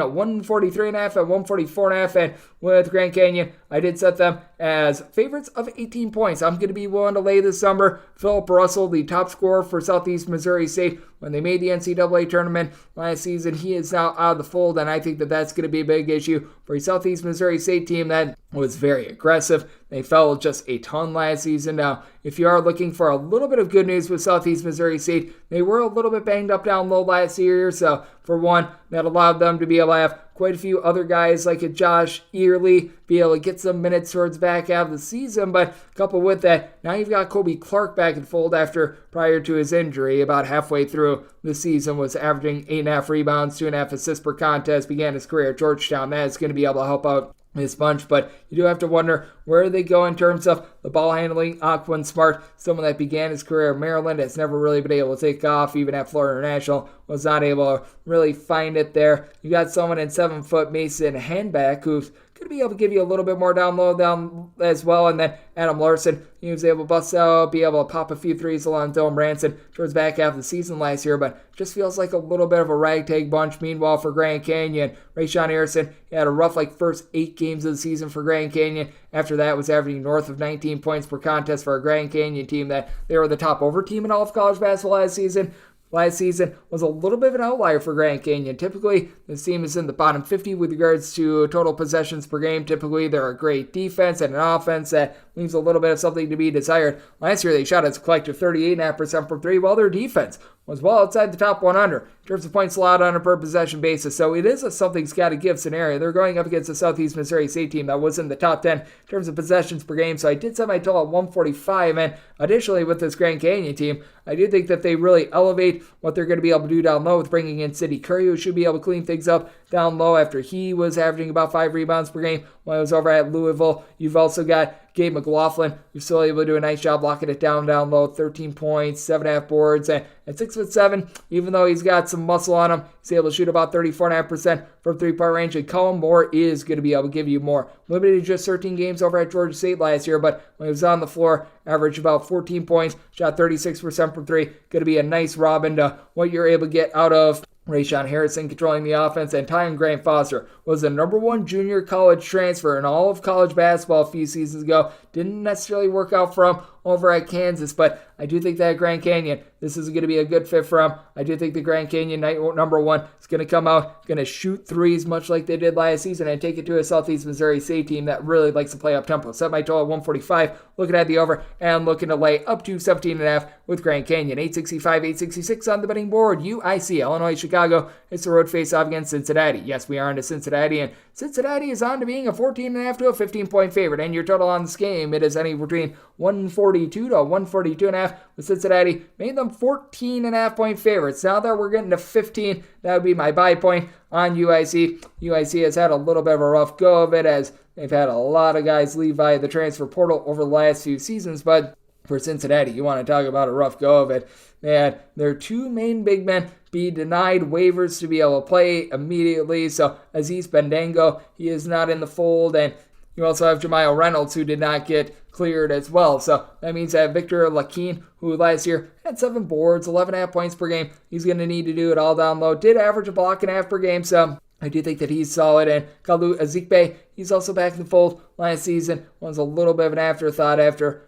143.5 and 144.5. And with Grand Canyon, I did set them as favorites of 18 points. I'm going to be willing to lay this number. Philip Russell, the top scorer for Southeast Missouri State when they made the NCAA tournament last season, he is now out of the fold, and I think that that's going to be a big issue for a Southeast Missouri State team that was very aggressive. They fell just a ton last season. Now, if you are looking for a little bit of good news with Southeast Missouri State, they were a little bit banged up down low last year, so for one, that allowed them to be able to have quite a few other guys like a Josh Early be able to get some minutes towards back half of the season, but coupled with that, now you've got Kobe Clark back in fold after prior to his injury, about halfway through the season, was averaging 8.5 rebounds, 2.5 assists per contest, began his career at Georgetown. That is going to be able to help out this bunch, but you do have to wonder where they go in terms of the ball handling. Aquan Smart, someone that began his career at Maryland, has never really been able to take off, even at Florida International, was not able to really find it there. You got someone in 7-foot Mason Handback who's going to be able to give you a little bit more down as well. And then Adam Larson, he was able to bust out, be able to pop a few threes along Dylan Branson towards back half of the season last year, but just feels like a little bit of a ragtag bunch. Meanwhile, for Grand Canyon, Rayshawn Harrison, he had a rough first 8 games of the season for Grand Canyon. After that, was averaging north of 19 points per contest for a Grand Canyon team that they were the top over team in all of college basketball last season. Last season was a little bit of an outlier for Grand Canyon. Typically, this team is in the bottom 50 with regards to total possessions per game. Typically, they're a great defense and an offense that leaves a little bit of something to be desired. Last year, they shot as a collective 38.5% from 3, while their defense was well outside the top 100 in terms of points allowed on a per possession basis. So it is a something's got to give scenario. They're going up against a Southeast Missouri State team that was in the top 10 in terms of possessions per game. So I did set my total at 145. And additionally, with this Grand Canyon team, I do think that they really elevate what they're going to be able to do down low with bringing in Sidney Curry, who should be able to clean things up down low after he was averaging about 5 rebounds per game when I was over at Louisville. You've also got Gabe McLaughlin, who's still able to do a nice job locking it down low, 13 points, 7.5 boards, and at 6'7", even though he's got some muscle on him, he's able to shoot about 34.5% from 3-point range, and Colin Moore is going to be able to give you more. Limited to just 13 games over at Georgia State last year, but when he was on the floor, averaged about 14 points, shot 36% from 3, going to be a nice Robin to what you're able to get out of Rayshawn Harrison controlling the offense, and Ty and Grant Foster was the number one junior college transfer in all of college basketball a few seasons ago. Didn't necessarily work out for him over at Kansas, but I do think that Grand Canyon, this is going to be a good fit for him. I do think the Grand Canyon number one is going to come out, going to shoot threes much like they did last season and take it to a Southeast Missouri State team that really likes to play up-tempo. Set my total at 145, looking at the over and looking to lay up to 17.5 with Grand Canyon. 865, 866 on the betting board. UIC, Illinois, Chicago. It's the road face-off against Cincinnati. Yes, we are into Cincinnati, and Cincinnati is on to being a 14.5 to a 15-point favorite. And your total on this game, it is anywhere between 142 to 142.5 with Cincinnati. Made them 14.5-point favorites. Now that we're getting to 15, that would be my buy point on UIC. UIC has had a little bit of a rough go of it as they've had a lot of guys leave via the transfer portal over the last few seasons, but for Cincinnati, you want to talk about a rough go of it. They had their two main big men be denied waivers to be able to play immediately. So Aziz Bendango, he is not in the fold, and you also have Jamiel Reynolds, who did not get cleared as well. So that means that Victor Lakin, who last year had 7 boards, 11.5 points per game, he's going to need to do it all down low. Did average a block and a half per game, so I do think that he's solid. And Kalu Ezikpe, he's also back in the fold. Last season was a little bit of an afterthought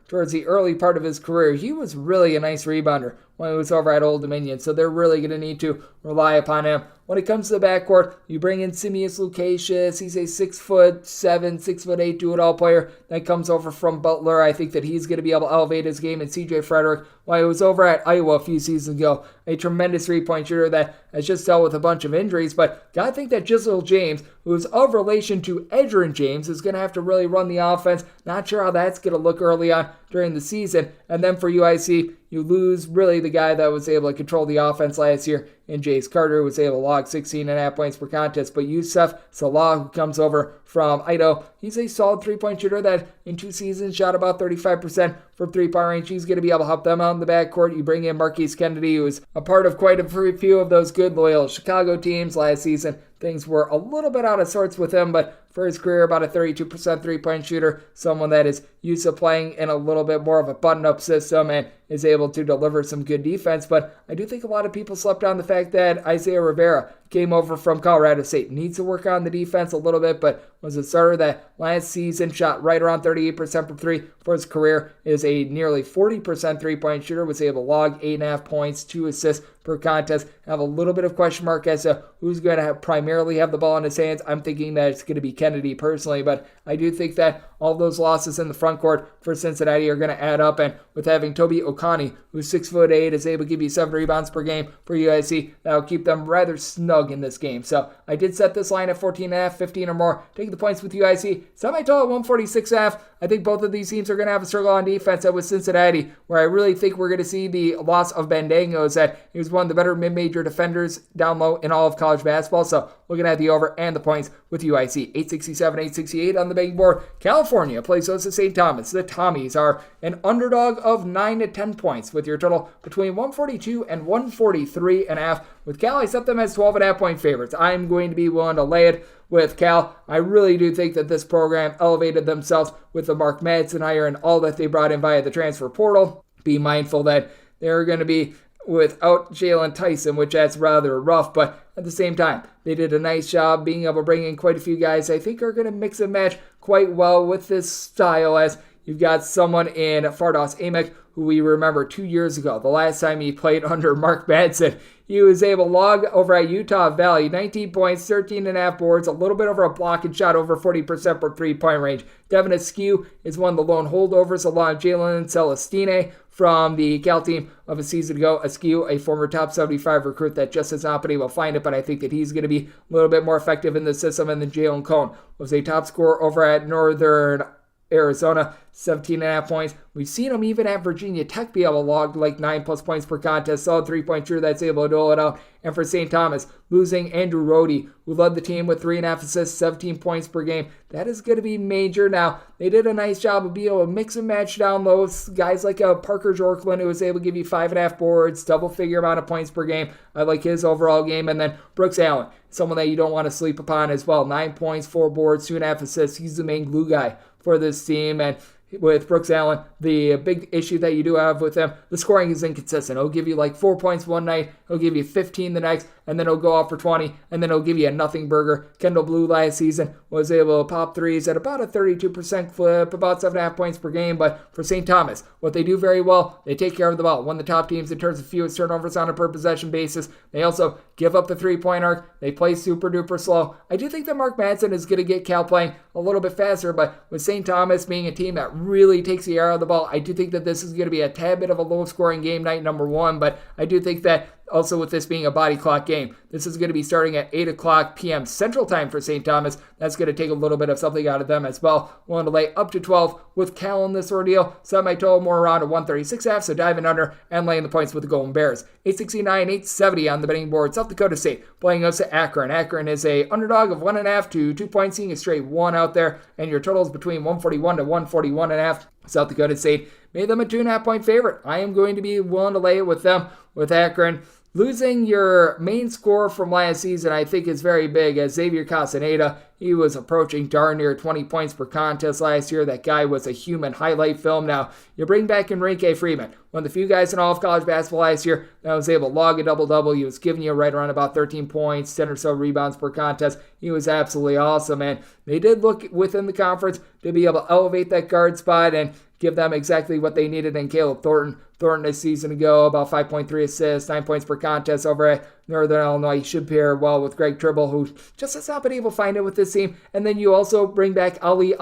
towards the early part of his career. He was really a nice rebounder when he was over at Old Dominion, so they're really going to need to rely upon him. When it comes to the backcourt, you bring in Simeus Lucasius. He's a 6'7", 6'8" do-it-all player that comes over from Butler. I think that he's going to be able to elevate his game. And CJ Frederick, while he was over at Iowa a few seasons ago, a tremendous three-point shooter that has just dealt with a bunch of injuries. But gotta think that Giselle James, who is of relation to Edgerrin James, is going to have to really run the offense. Not sure how that's going to look early on during the season. And then for UIC, you lose really the guy that was able to control the offense last year in Jace Carter, who was able to log 16.5 points per contest. But Yusuf Salah, who comes over from Idaho, he's a solid three-point shooter that in 2 seasons shot about 35% from three-point range. He's going to be able to help them out in the backcourt. You bring in Marquise Kennedy, who was a part of quite a few of those good, loyal Chicago teams last season. Things were a little bit out of sorts with him, but for his career, about a 32% three-point shooter, someone that is used to playing in a little bit more of a button-up system and is able to deliver some good defense. But I do think a lot of people slept on the fact that Isaiah Rivera came over from Colorado State. Needs to work on the defense a little bit, but was a starter that last season shot right around 38% from three for his career, is a nearly 40% three-point shooter, was able to log 8.5 points, 2 assists per contest. Have a little bit of question mark as to who's going to primarily have the ball in his hands. I'm thinking that it's going to be Kennedy personally, but I do think that all those losses in the front court for Cincinnati are going to add up, and with having Toby Okani, who's 6'8", is able to give you 7 rebounds per game for UIC, that'll keep them rather snug in this game. So I did set this line at 14.5, 15 or more. Take the points with UIC. Semi-total at 146.5. I think both of these teams are going to have a struggle on defense. With Cincinnati, where I really think we're going to see the loss of Bandango, is that he was one of the better mid-major defenders down low in all of college basketball. So looking at the over and the points with UIC. 867, 868 on the betting board. California plays host to St. Thomas. The Tommies are an underdog of 9 to 10 points with your total between 142 and 143.5. With Cal, I set them as 12.5 point favorites. I'm going to be willing to lay it with Cal. I really do think that this program elevated themselves with the Mark Madsen hire and all that they brought in via the transfer portal. Be mindful that they're going to be without Jalen Tyson, which that's rather rough, but at the same time, they did a nice job being able to bring in quite a few guys I think are going to mix and match quite well with this style, as you've got someone in Fardaws Amick, who we remember 2 years ago, the last time he played under Mark Madsen. He was able to log over at Utah Valley, 19 points, 13.5 boards, a little bit over a block, and shot over 40% from three-point range. Devin Askew is one of the lone holdovers along Jalen Celestine from the Cal team of a season ago. Askew, a former top 75 recruit that just has not been able to find it, but I think that he's going to be a little bit more effective in the system. And then Jalen Cone was a top scorer over at Northern Arizona, 17.5 points. We've seen him even at Virginia Tech be able to log like 9+ points per contest. Solid three-point shooter that's able to dole it out. And for St. Thomas, losing Andrew Rohde, who led the team with 3.5 assists, 17 points per game. That is going to be major. Now, they did a nice job of being able to mix and match down low with guys like Parker Jorkland, who was able to give you 5.5 boards, double-figure amount of points per game. I like his overall game. And then Brooks Allen, someone that you don't want to sleep upon as well. 9 points, 4 boards, 2.5 assists. He's the main glue guy for this team. And with Brooks Allen, the big issue that you do have with him, the scoring is inconsistent. He'll give you like 4 points one night, he'll give you 15 the next, and then he'll go off for 20, and then he'll give you a nothing burger. Kendall Blue last season was able to pop threes at about a 32% clip, about 7.5 points per game. But for St. Thomas, what they do very well, they take care of the ball. One of the top teams in terms of fewest turnovers on a per possession basis. They also give up the three-point arc. They play super duper slow. I do think that Mark Madsen is going to get Cal playing a little bit faster, but with St. Thomas being a team that really takes the air out of the ball, I do think that this is going to be a tad bit of a low-scoring game night number one, but I do think that also with this being a body clock game, this is going to be starting at 8 o'clock p.m. Central Time for St. Thomas. That's going to take a little bit of something out of them as well. Willing to lay up to 12 with Cal in this ordeal. Set my total more around a 136.5, so diving under and laying the points with the Golden Bears. 869, 870 on the betting board. South Dakota State playing us at Akron. Akron is a underdog of 1.5 to 2 points, seeing a straight 1 out there, and your total is between 141 to 141.5. South Dakota State made them a 2.5 point favorite. I am going to be willing to lay it with them, with Akron. Losing your main scorer from last season, I think, is very big, as Xavier Castaneda, he was approaching darn near 20 points per contest last year. That guy was a human highlight film. Now, you bring back Enrique Freeman, one of the few guys in all of college basketball last year that was able to log a double-double. He was giving you right around about 13 points, 10 or so rebounds per contest. He was absolutely awesome, and they did look within the conference to be able to elevate that guard spot and give them exactly what they needed in Caleb Thornton. Thornton this season ago, about 5.3 assists, 9 points per contest over at Northern Illinois. He should pair well with Greg Tribble, who just has not been able to find it with this team. And then you also bring back Ali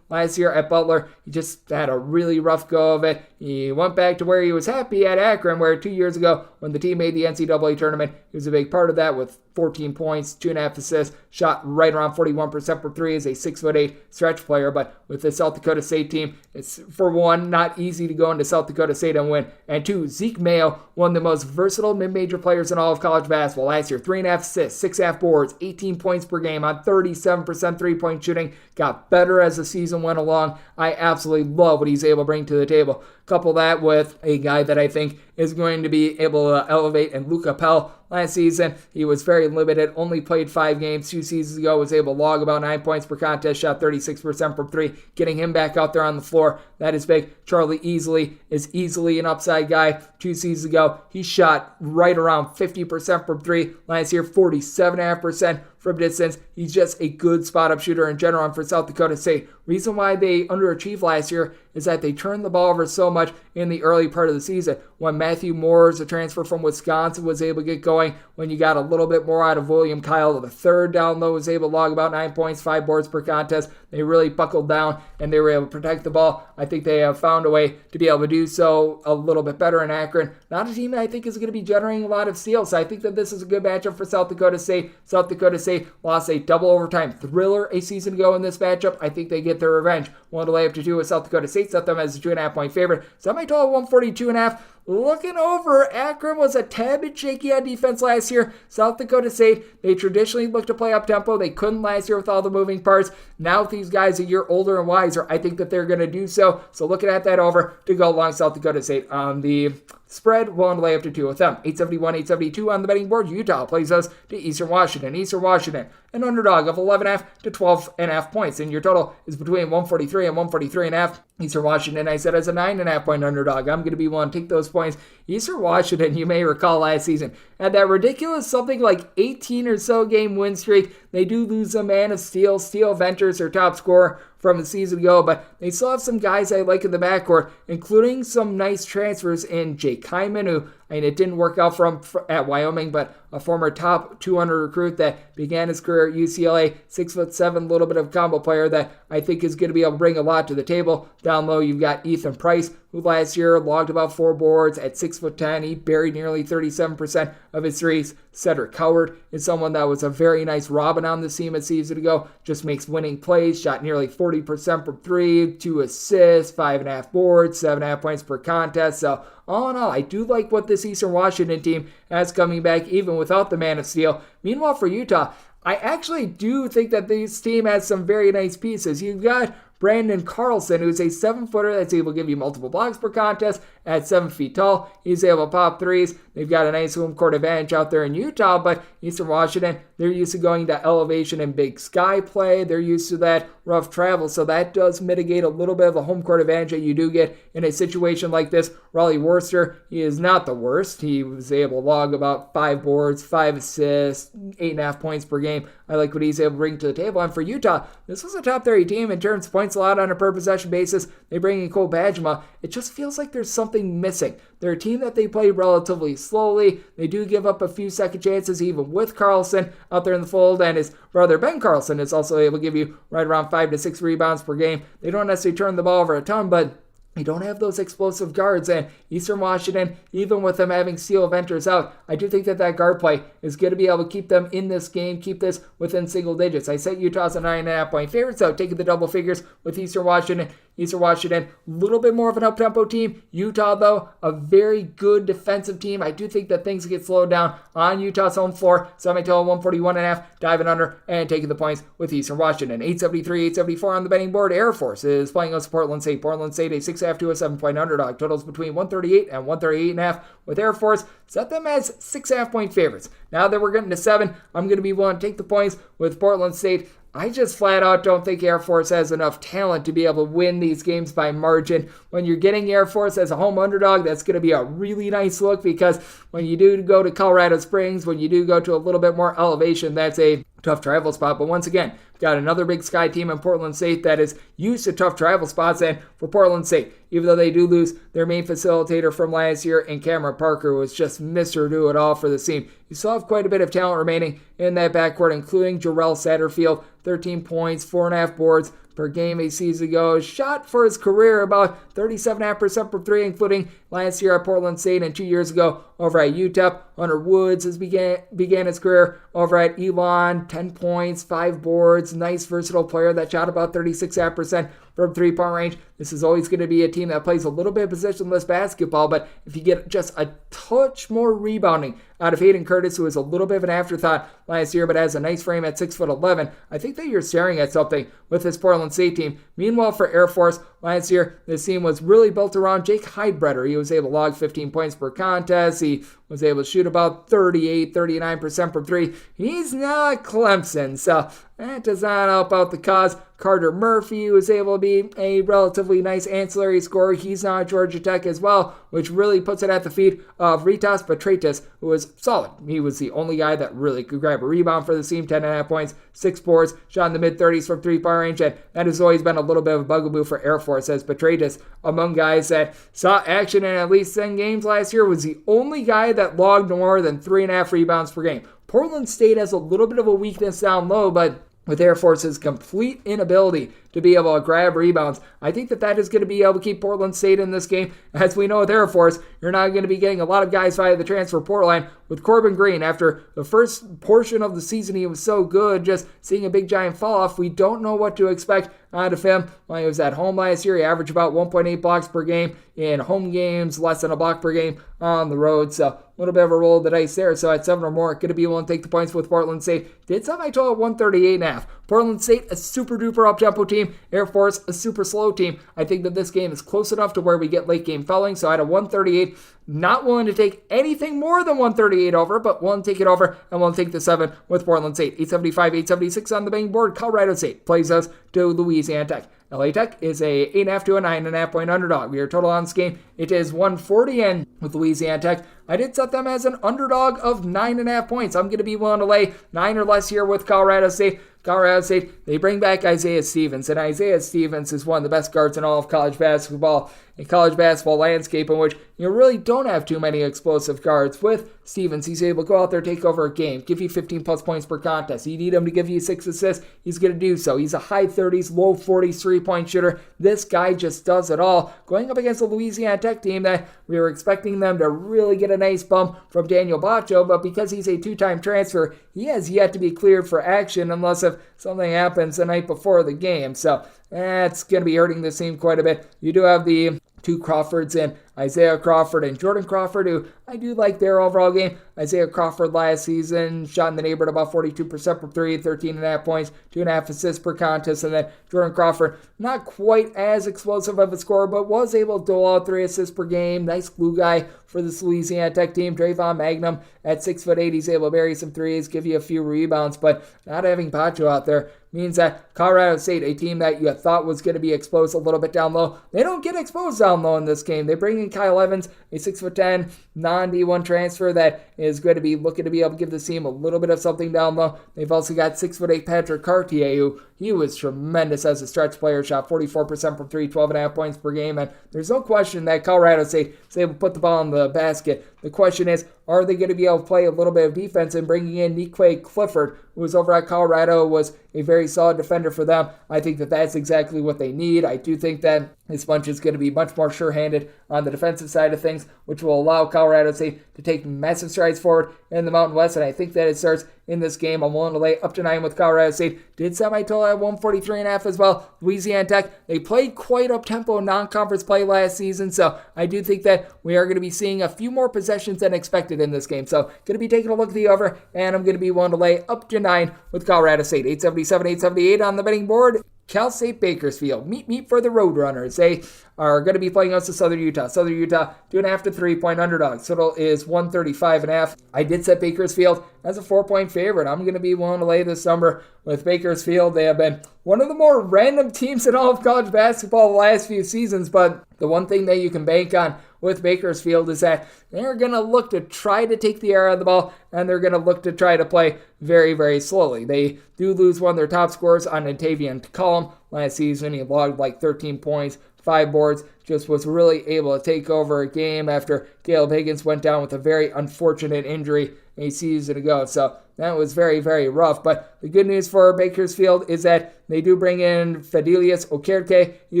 last year at Butler. He just had a really rough go of it. He went back to where he was happy at Akron, where 2 years ago, when the team made the NCAA tournament, he was a big part of that with 14 points, 2.5 assists, shot right around 41% for three as a 6'8" stretch player. But with the South Dakota State team, it's, for one, not easy to go into South Dakota State and win. And two, Zeke Mayo, one of the most versatile mid-major players in all of college basketball. Last year, 3.5 assists, 6.5 boards, 18 points per game on 37% three-point shooting. Got better as the season went along. I absolutely love what he's able to bring to the table. Couple that with a guy that I think is going to be able to elevate, and Luke Appel. Last season, he was very limited, only played 5 games. 2 seasons ago, was able to log about 9 points per contest, shot 36% from 3. Getting him back out there on the floor, that is big. Charlie Easley is easily an upside guy. 2 seasons ago, he shot right around 50% from 3. Last year, 47.5% from distance. He's just a good spot-up shooter in general. And for South Dakota State, reason why they underachieved last year is that they turned the ball over so much in the early part of the season. When Matthew Moores, a transfer from Wisconsin, was able to get going, when you got a little bit more out of William Kyle, the third down low, was able to log about 9 points, 5 boards per contest. They really buckled down, and they were able to protect the ball. I think they have found a way to be able to do so a little bit better in Akron. Not a team that I think is going to be generating a lot of steals, so I think that this is a good matchup for South Dakota State. South Dakota State lost a double overtime thriller a season ago in this matchup. I think they get their revenge. One to lay up to 2 with South Dakota State. Set them as a 2.5 point favorite. Semi-total 142.5. Looking over, Akron was a tad bit shaky on defense last year. South Dakota State, they traditionally look to play up-tempo. They couldn't last year with all the moving parts. Now with these guys a year older and wiser, I think that they're going to do so. So looking at that over to go along South Dakota State on the spread, willing to lay up to 2 with them. 871, 872 on the betting board. Utah plays us to Eastern Washington. Eastern Washington, an underdog of 11.5 to 12.5 points. And your total is between 143 and 143.5. Eastern Washington, I said, as a 9.5 point underdog. I'm going to be willing to take those points. Eastern Washington, you may recall last season, had that ridiculous something like 18 or so game win streak. They do lose a man of steel. Steel Venters, their top scorer from the season ago, but they still have some guys I like in the backcourt, including some nice transfers in Jake Hyman, who, I mean, it didn't work out for him at Wyoming, but a former top 200 recruit that began his career at UCLA, 6'7", little bit of combo player that I think is going to be able to bring a lot to the table. Down low, you've got Ethan Price, who last year logged about 4 boards at 6'10". He buried nearly 37% of his threes. Cedric Howard is someone that was a very nice Robin on the team a season ago. Just makes winning plays, shot nearly 40% from 3, 2 assists, 5.5 boards, 7.5 points per contest. So all in all, I do like what this Eastern Washington team has coming back, even without the man of steel. Meanwhile, for Utah, I actually do think that this team has some very nice pieces. You've got Brandon Carlson, who's a 7-footer that's able to give you multiple blocks per contest at 7 feet tall. He's able to pop threes. they've got a nice home court advantage out there in Utah, but Eastern Washington, they're used to going to elevation and big sky play. They're used to that rough travel, so that does mitigate a little bit of the home court advantage that you do get in a situation like this. Raleigh Worcester, he is not the worst. He was able to log about 5 boards, 5 assists, 8.5 points per game. I like what he's able to bring to the table. And for Utah, this was a top 30 team in terms of points allowed on a per possession basis. They bring in Cole Bajema. It just feels like there's something missing. They're a team that they play relatively slowly. They do give up a few second chances, even with Carlson out there in the fold, and his brother Ben Carlson is also able to give you right around 5 to 6 rebounds per game. They don't necessarily turn the ball over a ton, but you don't have those explosive guards, and Eastern Washington, even with them having Steele Venters out, I do think that guard play is going to be able to keep them in this game, keep this within single digits. I set Utah as a 9.5 point favorite, so taking the double figures with Eastern Washington. Eastern Washington, a little bit more of an up-tempo team. Utah, though, a very good defensive team. I do think that things get slowed down on Utah's home floor. Semi-total 141.5, diving under and taking the points with Eastern Washington. 873, 874 on the betting board. Air Force is playing us Portland St. Portland St, a 6.5 to a 7-point underdog. Totals between 138 and 138.5 with Air Force. Set them as 6.5 point favorites. Now that we're getting to 7, I'm going to be willing to take the points with Portland State. I just flat out don't think Air Force has enough talent to be able to win these games by margin. When you're getting Air Force as a home underdog, that's going to be a really nice look, because when you do go to Colorado Springs, when you do go to a little bit more elevation, that's a tough travel spot. But once again, got another Big Sky team in Portland State that is used to tough travel spots. And for Portland State, even though they do lose their main facilitator from last year, and Cameron Parker was just Mr. Do-It-All for the team, you still have quite a bit of talent remaining in that backcourt, including Jarrell Satterfield, 13 points, 4.5 boards per game a season ago. Shot for his career about 37.5% from 3, including last year at Portland State and 2 years ago over at UTEP. Hunter Woods has began his career over at Elon, 10 points, 5 boards. Nice, versatile player that shot about 36.5% from 3-point range. This is always going to be a team that plays a little bit of positionless basketball, but if you get just a touch more rebounding out of Hayden Curtis, who was a little bit of an afterthought last year, but has a nice frame at 6'11", I think that you're staring at something with this Portland State team. Meanwhile, for Air Force, last year, this team was really built around Jake Heidbreder. He was able to log 15 points per contest. He was able to shoot about 39% from 3. He's not Clemson, so that does not help out the cause. Carter Murphy was able to be a relatively nice ancillary scorer. He's now at Georgia Tech as well, which really puts it at the feet of Ritas Petreitis, who was solid. He was the only guy that really could grab a rebound for the team, 10.5 points, 6 boards, shot in the mid-30s from 3-point range, and that has always been a little bit of a bugaboo for Air Force, as Petreitis, among guys that saw action in at least 10 games last year, was the only guy that logged more than 3.5 rebounds per game. Portland State has a little bit of a weakness down low, but with Air Force's complete inability to be able to grab rebounds, I think that is going to be able to keep Portland State in this game. As we know with Air Force, you're not going to be getting a lot of guys via the transfer portal line. With Corbin Green, after the first portion of the season, he was so good, just seeing a big giant fall off. We don't know what to expect out of him. When he was at home last year, he averaged about 1.8 blocks per game in home games, less than a block per game on the road. So a little bit of a roll of the dice there. So at 7 or more, going to be willing to take the points with Portland State. Did some I told 138.5. Portland State, a super duper up-tempo team. Air Force, a super slow team. I think that this game is close enough to where we get late game fouling. So I had a 138. Not willing to take anything more than 138 over, but willing to take it over, and willing to take the 7 with Portland State. 875, 876 on the betting board. Colorado State plays us to Louisiana Tech. LA Tech is a 8.5 to a 9.5 point underdog. We are total on this game. It is 140, and with Louisiana Tech, I did set them as an underdog of 9.5 points. I'm going to be willing to lay 9 or less here with Colorado State. Colorado State, they bring back Isaiah Stevens, and Isaiah Stevens is one of the best guards in all of college basketball, a college basketball landscape in which you really don't have too many explosive guards. With Stevens, he's able to go out there, take over a game, give you 15 plus points per contest. You need him to give you 6 assists, he's going to do so. He's a high 30s, low 40s 3-point shooter. This guy just does it all. Going up against a Louisiana Tech team that we were expecting them to really get a nice bump from Daniel Baccio, but because he's a 2-time transfer, he has yet to be cleared for action unless if something happens the night before the game. So that's going to be hurting this team quite a bit. You do have the 2 Crawfords in Isaiah Crawford and Jordan Crawford, who I do like their overall game. Isaiah Crawford last season shot in the neighborhood about 42% from 3, 13.5 points, 2.5 assists per contest. And then Jordan Crawford, not quite as explosive of a scorer, but was able to dole out 3 assists per game. Nice glue guy for this Louisiana Tech team. Drayvon Magnum at 6'8", he's able to bury some threes, give you a few rebounds, but not having Pacho out there means that Colorado State, a team that you thought was going to be exposed a little bit down low, they don't get exposed down low in this game. They bring in Kyle Evans, a 6'10", non-D1 transfer that is going to be looking to be able to give the team a little bit of something down low. They've also got 6'8" Patrick Cartier, who he was tremendous as a stretch player, shot 44% from 3, 12.5 points per game, and there's no question that Colorado State is able to put the ball in the basket. The question is, are they going to be able to play a little bit of defense? And bringing in Nique Clifford, who was over at Colorado, was a very solid defender for them. I think that that's exactly what they need. I do think that this bunch is going to be much more sure-handed on the defensive side of things, which will allow Colorado State to take massive strides forward in the Mountain West, and I think that it starts in this game. I'm willing to lay up to 9 with Colorado State. Did set my total at 143.5 as well. Louisiana Tech, they played quite up-tempo non-conference play last season, so I do think that we are going to be seeing a few more possessions than expected in this game. So going to be taking a look at the over, and I'm going to be willing to lay up to 9 with Colorado State. 877, 878 on the betting board. Cal State Bakersfield, meet for the Roadrunners. They are going to be playing us to Southern Utah. Southern Utah, 2.5 to 3-point underdogs. Total is 135.5. I did set Bakersfield as a 4-point favorite. I'm going to be willing to lay this number with Bakersfield. They have been one of the more random teams in all of college basketball the last few seasons, but the one thing that you can bank on with Bakersfield is that they're going to look to try to take the air out of the ball, and they're going to look to try to play very, very slowly. They do lose one of their top scorers on Antavian Cullum last season. He logged like 13 points, 5 boards, just was really able to take over a game after Caleb Higgins went down with a very unfortunate injury a season ago. So that was very, very rough. But the good news for Bakersfield is that they do bring in Fadilius Okerke. He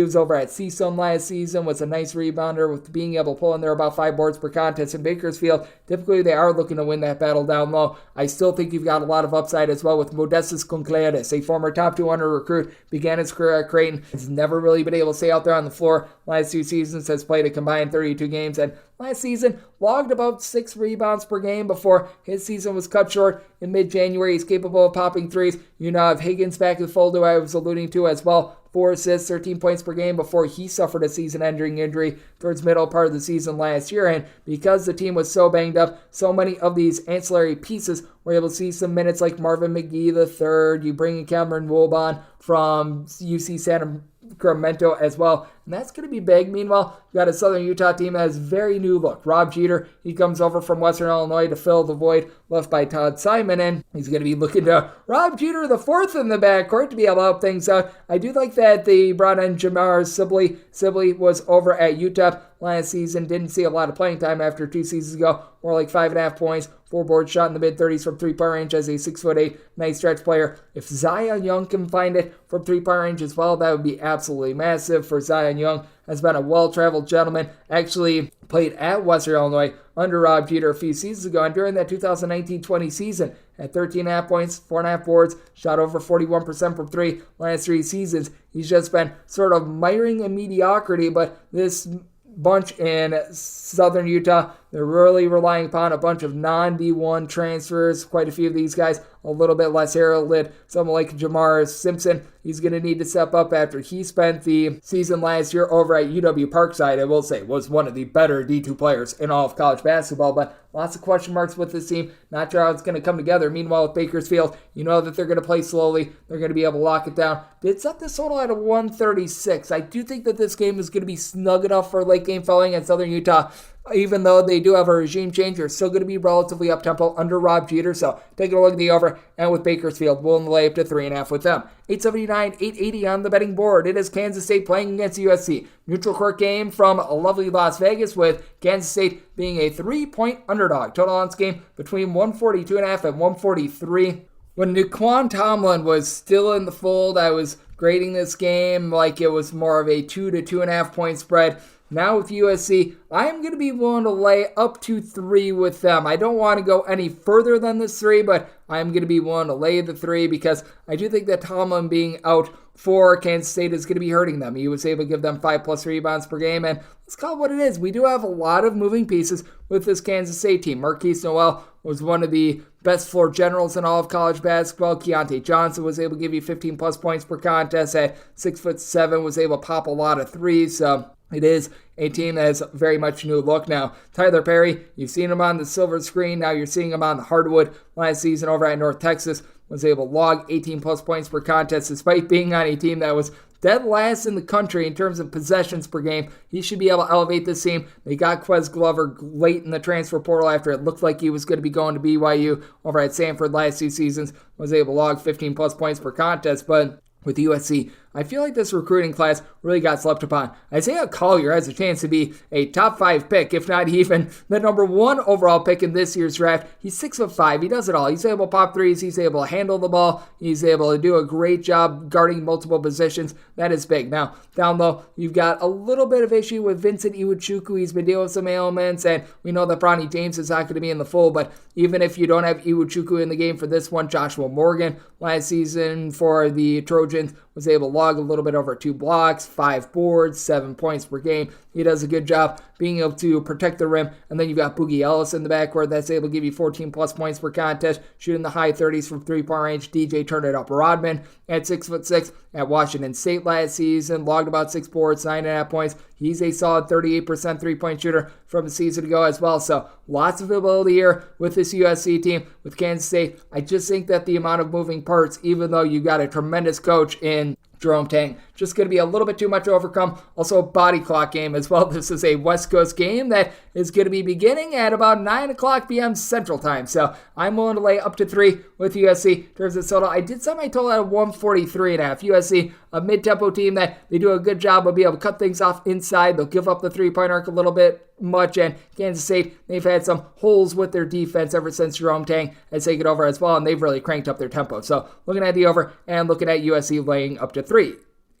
was over at CSUN last season, was a nice rebounder with being able to pull in there about 5 boards per contest. In Bakersfield, typically they are looking to win that battle down low. I still think you've got a lot of upside as well with Modestus Conclares, a former top 200 recruit, began his career at Creighton, has never really been able to stay out there on the floor. Last 2 seasons has played a combined 32 games, and last season logged about 6 rebounds per game before his season was cut short in mid-January. He's capable of popping threes. You now have Higgins back in the fold, who I was alluding to as well. 4 assists, 13 points per game before he suffered a season-ending injury towards middle part of the season last year. And because the team was so banged up, so many of these ancillary pieces were able to see some minutes like Marvin McGee III. You bring in Cameron Woolbon from UC Santa Sacramento as well, and that's going to be big. Meanwhile, you got a Southern Utah team that has very new look. Rob Jeter, he comes over from Western Illinois to fill the void left by Todd Simon, and he's going to be looking to Rob Jeter the fourth in the backcourt to be able to help things out. I do like that they brought in Jamar Sibley. Sibley was over at UTEP last season, didn't see a lot of playing time after 2 seasons ago, more like 5.5 points, 4 boards, shot in the mid-30s from 3-point range as a 6'8", nice stretch player. If Zion Young can find it from 3-point range as well, that would be absolutely massive for Zion Young. Has been a well-traveled gentleman, actually played at Western Illinois under Rob Jeter a few seasons ago, and during that 2019-20 season, had 13.5 points, 4.5 boards, shot over 41% from 3 last 3 seasons. He's just been sort of miring in mediocrity, but this bunch in Southern Utah, they're really relying upon a bunch of non-D1 transfers. Quite a few of these guys a little bit less heralded. Someone like Jamar Simpson, he's going to need to step up after he spent the season last year over at UW Parkside. I will say, was one of the better D2 players in all of college basketball, but lots of question marks with this team. Not sure how it's going to come together. Meanwhile, with Bakersfield, you know that they're going to play slowly. They're going to be able to lock it down. Did set this total at a 136. I do think that this game is going to be snug enough for late game following at Southern Utah. Even though they do have a regime change, they're still going to be relatively up-tempo under Rob Jeter. So taking a look at the over, and with Bakersfield, we'll lay up to 3.5 with them. 879, 880 on the betting board. It is Kansas State playing against USC. Neutral court game from a lovely Las Vegas, with Kansas State being a 3-point underdog. Total on this game between 142.5 and 143. When Naquan Tomlin was still in the fold, I was grading this game like it was more of a 2 to 2.5 point spread. Now with USC, I'm going to be willing to lay up to 3 with them. I don't want to go any further than this 3, but I'm going to be willing to lay the 3 because I do think that Tomlin being out for Kansas State is going to be hurting them. He was able to give them 5+ rebounds per game, and let's call it what it is. We do have a lot of moving pieces with this Kansas State team. Marquise Noel was one of the best floor generals in all of college basketball. Keontae Johnson was able to give you 15+ points per contest at 6'7", was able to pop a lot of threes, so it is a team that has very much a new look now. Tyler Perry, you've seen him on the silver screen. Now you're seeing him on the hardwood. Last season over at North Texas, was able to log 18+ points per contest despite being on a team that was dead last in the country in terms of possessions per game. He should be able to elevate this team. They got Quez Glover late in the transfer portal after it looked like he was going to be going to BYU over at Samford last 2 seasons. Was able to log 15+ points per contest, but with USC, I feel like this recruiting class really got slept upon. Isaiah Collier has a chance to be a top 5 pick, if not even the number 1 overall pick in this year's draft. He's 6'5". He does it all. He's able to pop threes. He's able to handle the ball. He's able to do a great job guarding multiple positions. That is big. Now, down low, you've got a little bit of issue with Vincent Iwuchukwu. He's been dealing with some ailments, and we know that Bronny James is not going to be in the fold, but even if you don't have Iwuchukwu in the game for this one, Joshua Morgan last season for the Trojans was able to log a little bit over 2 blocks, 5 boards, 7 points per game. He does a good job being able to protect the rim. And then you've got Boogie Ellis in the backcourt that's able to give you 14+ points per contest, shooting the high 30s from 3-point range. DJ Turn It Up Rodman at 6'6" at Washington State last season, logged about 6 boards, 9.5 points. He's a solid 38% 3-point shooter from a season ago as well. So lots of ability here with this USC team. With Kansas State, I just think that the amount of moving parts, even though you got a tremendous coach in Jerome Tang, just going to be a little bit too much to overcome. Also a body clock game as well. This is a West Coast game that is going to be beginning at about 9 o'clock p.m. Central Time. So I'm willing to lay up to 3 with USC. In terms of total, I did set my total at 143.5. USC, a mid-tempo team that they do a good job of being able to cut things off inside. They'll give up the 3-point arc a little bit much, and Kansas State, they've had some holes with their defense ever since Jerome Tang has taken over as well, and they've really cranked up their tempo. So looking at the over and looking at USC laying up to 3.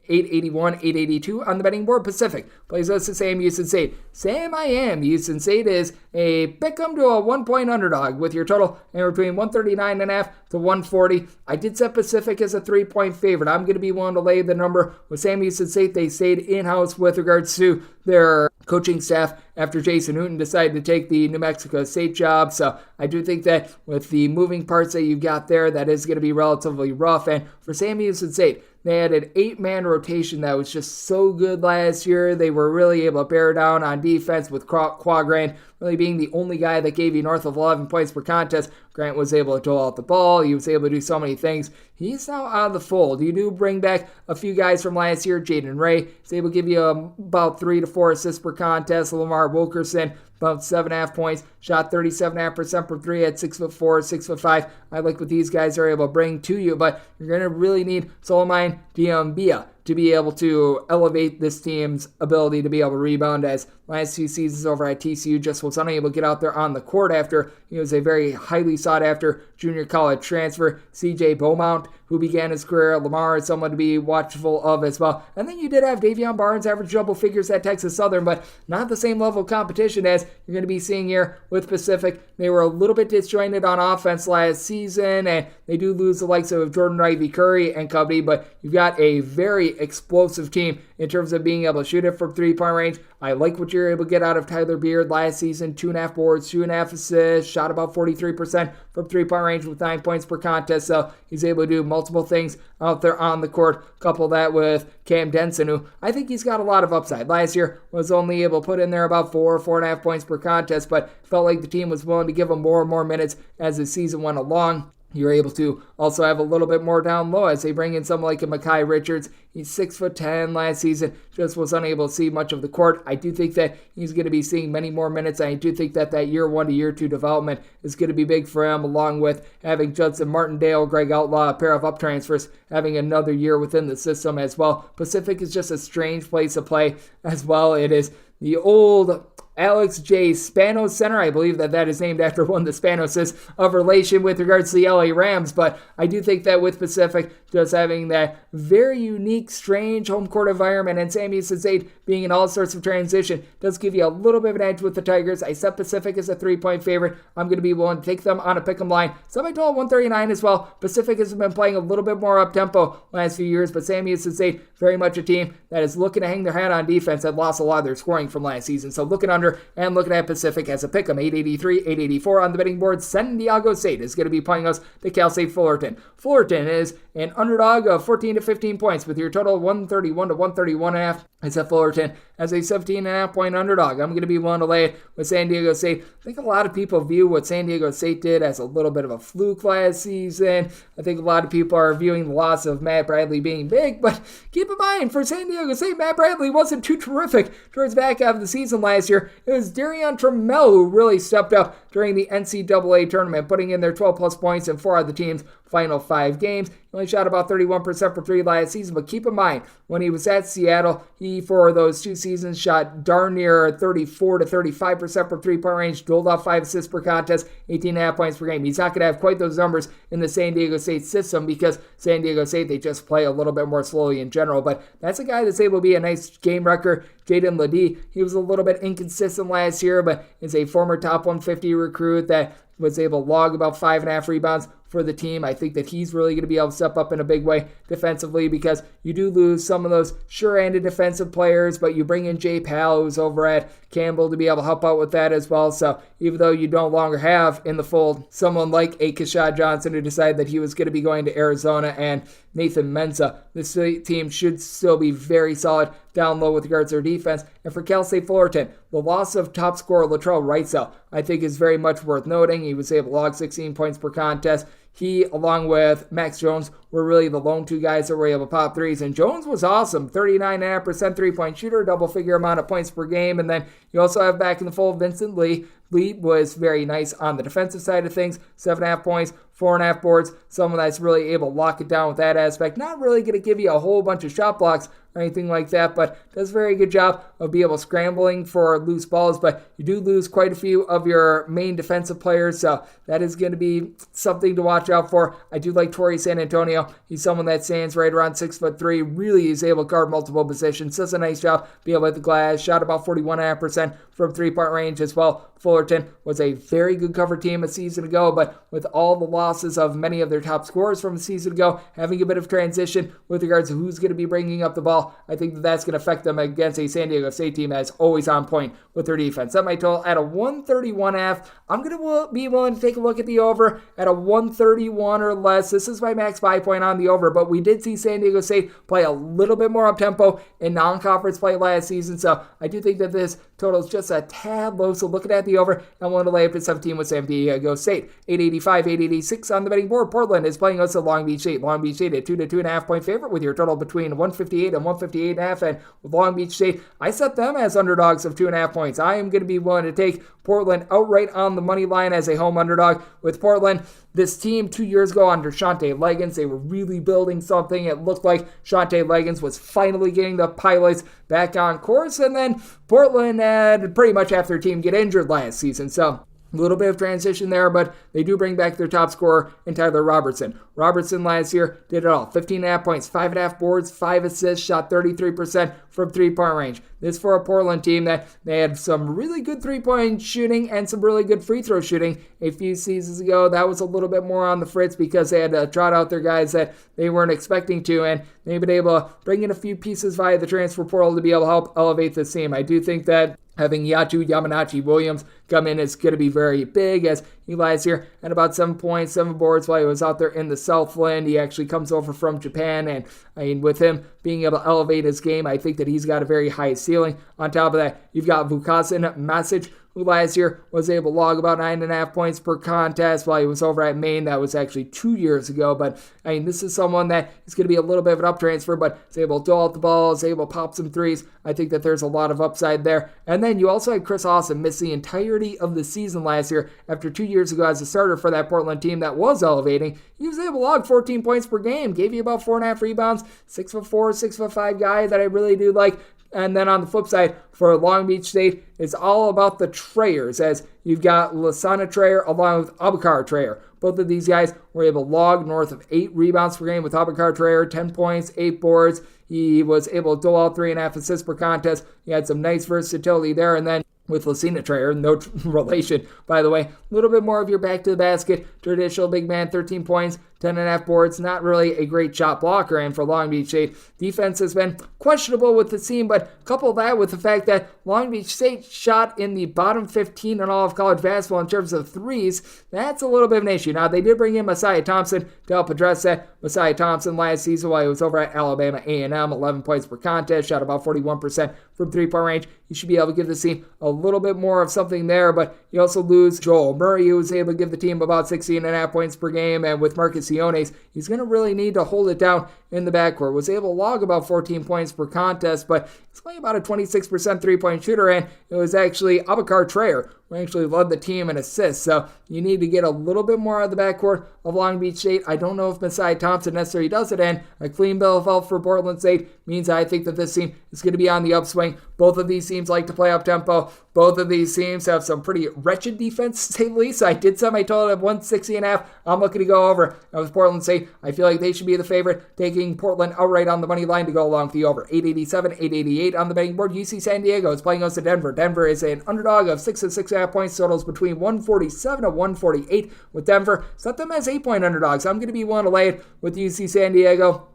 881, 882 on the betting board. Pacific plays us to Sam Houston State. Sam I am. Houston State is a pick'em to a 1-point underdog with your total anywhere between 139.5 to 140. I did set Pacific as a 3-point favorite. I'm going to be willing to lay the number with Sam Houston State. They stayed in-house with regards to their coaching staff after Jason Newton decided to take the New Mexico State job. So I do think that with the moving parts that you've got there, that is going to be relatively rough. And for Sam Houston State, they had an 8-man rotation that was just so good last year. They were really able to bear down on defense with Quagrant really being the only guy that gave you north of 11 points per contest. Grant was able to dole out the ball. He was able to do so many things. He's now out of the fold. You do bring back a few guys from last year. Jaden Ray is able to give you about 3 to 4 assists per contest. Lamar Wilkerson, about 7.5 points, shot 37.5% from 3 at 6'4", 6'5". I like what these guys are able to bring to you, but you're going to really need Solomon Diambia to be able to elevate this team's ability to be able to rebound, as last 2 seasons over at TCU just was unable to get out there on the court after he was a very highly sought after junior college transfer. CJ Beaumont, who began his career at Lamar, is someone to be watchful of as well. And then you did have Davion Barnes average double figures at Texas Southern, but not the same level of competition as you're going to be seeing here with Pacific. They were a little bit disjointed on offense last season, and they do lose the likes of Jordan Ivy Curry and company, but you've got a very explosive team in terms of being able to shoot it from 3-point range. I like what you're able to get out of Tyler Beard last season. 2.5 boards, 2.5 assists, shot about 43% from 3-point range with 9 points per contest. So he's able to do multiple things out there on the court. Couple that with Cam Denson, who I think he's got a lot of upside. Last year was only able to put in there about 4.5 points per contest, but felt like the team was willing to give him more and more minutes as the season went along. You're able to also have a little bit more down low as they bring in someone like a Mekhi Richards. He's 6'10" last season, just was unable to see much of the court. I do think that he's going to be seeing many more minutes. I do think that year 1 to year 2 development is going to be big for him, along with having Judson Martindale, Greg Outlaw, a pair of up transfers, having another year within the system as well. Pacific is just a strange place to play as well. It is the old Alex J. Spanos Center. I believe that is named after one of the Spanoses of relation with regards to the LA Rams, but I do think that with Pacific just having that very unique, strange home court environment and Cen Michigan State being in all sorts of transition does give you a little bit of an edge with the Tigers. I set Pacific as a 3-point favorite. I'm going to be willing to take them on a pick'em line. Semi-total 139 as well. Pacific has been playing a little bit more up-tempo last few years, but Cen Michigan State very much a team that is looking to hang their hat on defense that lost a lot of their scoring from last season. So looking under and looking at Pacific as a pick'em. 883, 884 on the betting board. San Diego State is going to be playing us to Cal State Fullerton. Fullerton is an underdog of 14 to 15 points with your total 131 to 131.5. It's at Fullerton as a 17.5 point underdog. I'm going to be willing to lay it with San Diego State. I think a lot of people view what San Diego State did as a little bit of a fluke last season. I think a lot of people are viewing the loss of Matt Bradley being big, but keep in mind, for San Diego State, Matt Bradley wasn't too terrific towards the back half of the season last year. It was Darion Trammell who really stepped up during the NCAA tournament, putting in their 12-plus points in 4 of the team's final 5 games. He only shot about 31% for 3 last season, but keep in mind, when he was at Seattle, he, for those 2 seasons, shot darn near 34 to 35% for 3-point range, doled off 5 assists per contest, 18.5 points per game. He's not going to have quite those numbers in the San Diego State system because San Diego State, they just play a little bit more slowly in general, but that's a guy that's able to be a nice game wrecker. Jaden Ledee, he was a little bit inconsistent last year, but is a former top 150 recruit that was able to log about 5.5 rebounds for the team. I think that he's really going to be able to step up in a big way defensively because you do lose some of those sure-handed defensive players, but you bring in Jay Powell, who's over at Campbell, to be able to help out with that as well. So even though you no longer have in the fold someone like a Keshad Johnson who decided that he was going to be going to Arizona and Nathan Mensah, this team should still be very solid down low with regards to their defense. And for Cal State Fullerton, the loss of top scorer Latrell Wrightsell, I think, is very much worth noting. He was able to log 16 points per contest. He, along with Max Jones, were really the lone 2 guys that were able to pop threes. And Jones was awesome. 39.5% three-point shooter, double-figure amount of points per game. And then you also have back in the fold Vincent Lee. Lee was very nice on the defensive side of things. 7.5 points, 4.5 boards. Someone that's really able to lock it down with that aspect. Not really going to give you a whole bunch of shot blocks or anything like that, but does a very good job of being able to scrambling for loose balls, but you do lose quite a few of your main defensive players, so that is going to be something to watch out for. I do like Torrey San Antonio. He's someone that stands right around 6'3", really is able to guard multiple positions, does a nice job being able to hit the glass, shot about 41.5% from 3-point range as well. Fullerton was a very good cover team a season ago, but with all the losses of many of their top scorers from a season ago, having a bit of transition with regards to who's going to be bringing up the ball, I think that's going to affect them against a San Diego State team that's always on point with their defense. That might total at a 131.5. I'm going to be willing to take a look at the over at a 131 or less. This is my max buy point on the over, but we did see San Diego State play a little bit more up-tempo in non-conference play last season, so I do think that this total is just a tad low, so looking at the over, I want to lay up to 17 with San Diego State. 885, 886 on the betting board. Portland is playing us at Long Beach State. Long Beach State a 2 to 2.5 point favorite with your total between 158 and 158.5. And with Long Beach State, I set them as underdogs of 2.5 points. I am going to be willing to take Portland outright on the money line as a home underdog. With Portland, this team 2 years ago under Shante Leggins, they were really building something. It looked like Shante Leggins was finally getting the Pilots back on course, and then Portland had pretty much half their team get injured last season. So a little bit of transition there, but they do bring back their top scorer in Tyler Robertson. Robertson last year did it all. 15.5 points, 5.5 boards, 5 assists, shot 33% from 3-point range. This for a Portland team that they had some really good 3-point shooting and some really good free throw shooting a few seasons ago. That was a little bit more on the fritz because they had to trot out their guys that they weren't expecting to, and they've been able to bring in a few pieces via the transfer portal to be able to help elevate this team. I do think that having Yachu Yamanachi Williams come in is going to be very big, as he lies here at about 7 points, 7 boards while he was out there in the Southland. He actually comes over from Japan, and I mean, with him being able to elevate his game, I think that he's got a very high ceiling. On top of that, you've got Vukasin Masic, who last year was able to log about 9.5 points per contest while he was over at Maine. That was actually 2 years ago, but I mean, this is someone that is going to be a little bit of an up transfer, but is able to dole out the ball, is able to pop some threes. I think that there's a lot of upside there. And then you also had Chris Austin miss the entirety of the season last year after 2 years ago as a starter for that Portland team that was elevating. He was able to log 14 points per game, gave you about 4.5 rebounds, 6'4", 6'5" guy that I really do like. And then on the flip side, for Long Beach State, it's all about the Trayers, as you've got Lasana Trayer along with Abakar Trayer. Both of these guys were able to log north of 8 rebounds per game with Abakar Trayer, 10 points, 8 boards. He was able to dole out 3.5 assists per contest. He had some nice versatility there. And then with Lasana Trayer, no relation, by the way, a little bit more of your back to the basket, traditional big man, 13 points, 10.5 boards, not really a great shot blocker. And for Long Beach State, defense has been questionable with the team, but couple that with the fact that Long Beach State shot in the bottom 15 in all of college basketball in terms of threes, that's a little bit of an issue. Now, they did bring in Messiah Thompson to help address that. Messiah Thompson last season while he was over at Alabama A&M, 11 points per contest, shot about 41% from three-point range. You should be able to give the team a little bit more of something there, but you also lose Joel Murray, who was able to give the team about 16.5 points per game, and with Marcus Iones, he's going to really need to hold it down in the backcourt. Was able to log about 14 points per contest, but he's only about a 26% three-point shooter, and it was actually Abakar Trayer who actually led the team in assists. So you need to get a little bit more out of the backcourt of Long Beach State. I don't know if Messiah Thompson necessarily does it, and a clean bill of health for Portland State means I think that this team is going to be on the upswing. Both of these teams like to play up-tempo. Both of these teams have some pretty wretched defense, to say the least. I did set my total at 160.5. I'm looking to go over. And with Portland State, I feel like they should be the favorite, taking Portland outright on the money line to go along with the over. 887, 888 on the betting board. UC San Diego is playing us to Denver. Denver is an underdog of 6 and 6.5 points. Totals between 147 and 148 with Denver. Set them as 8-point underdogs. I'm going to be willing to lay it with UC San Diego.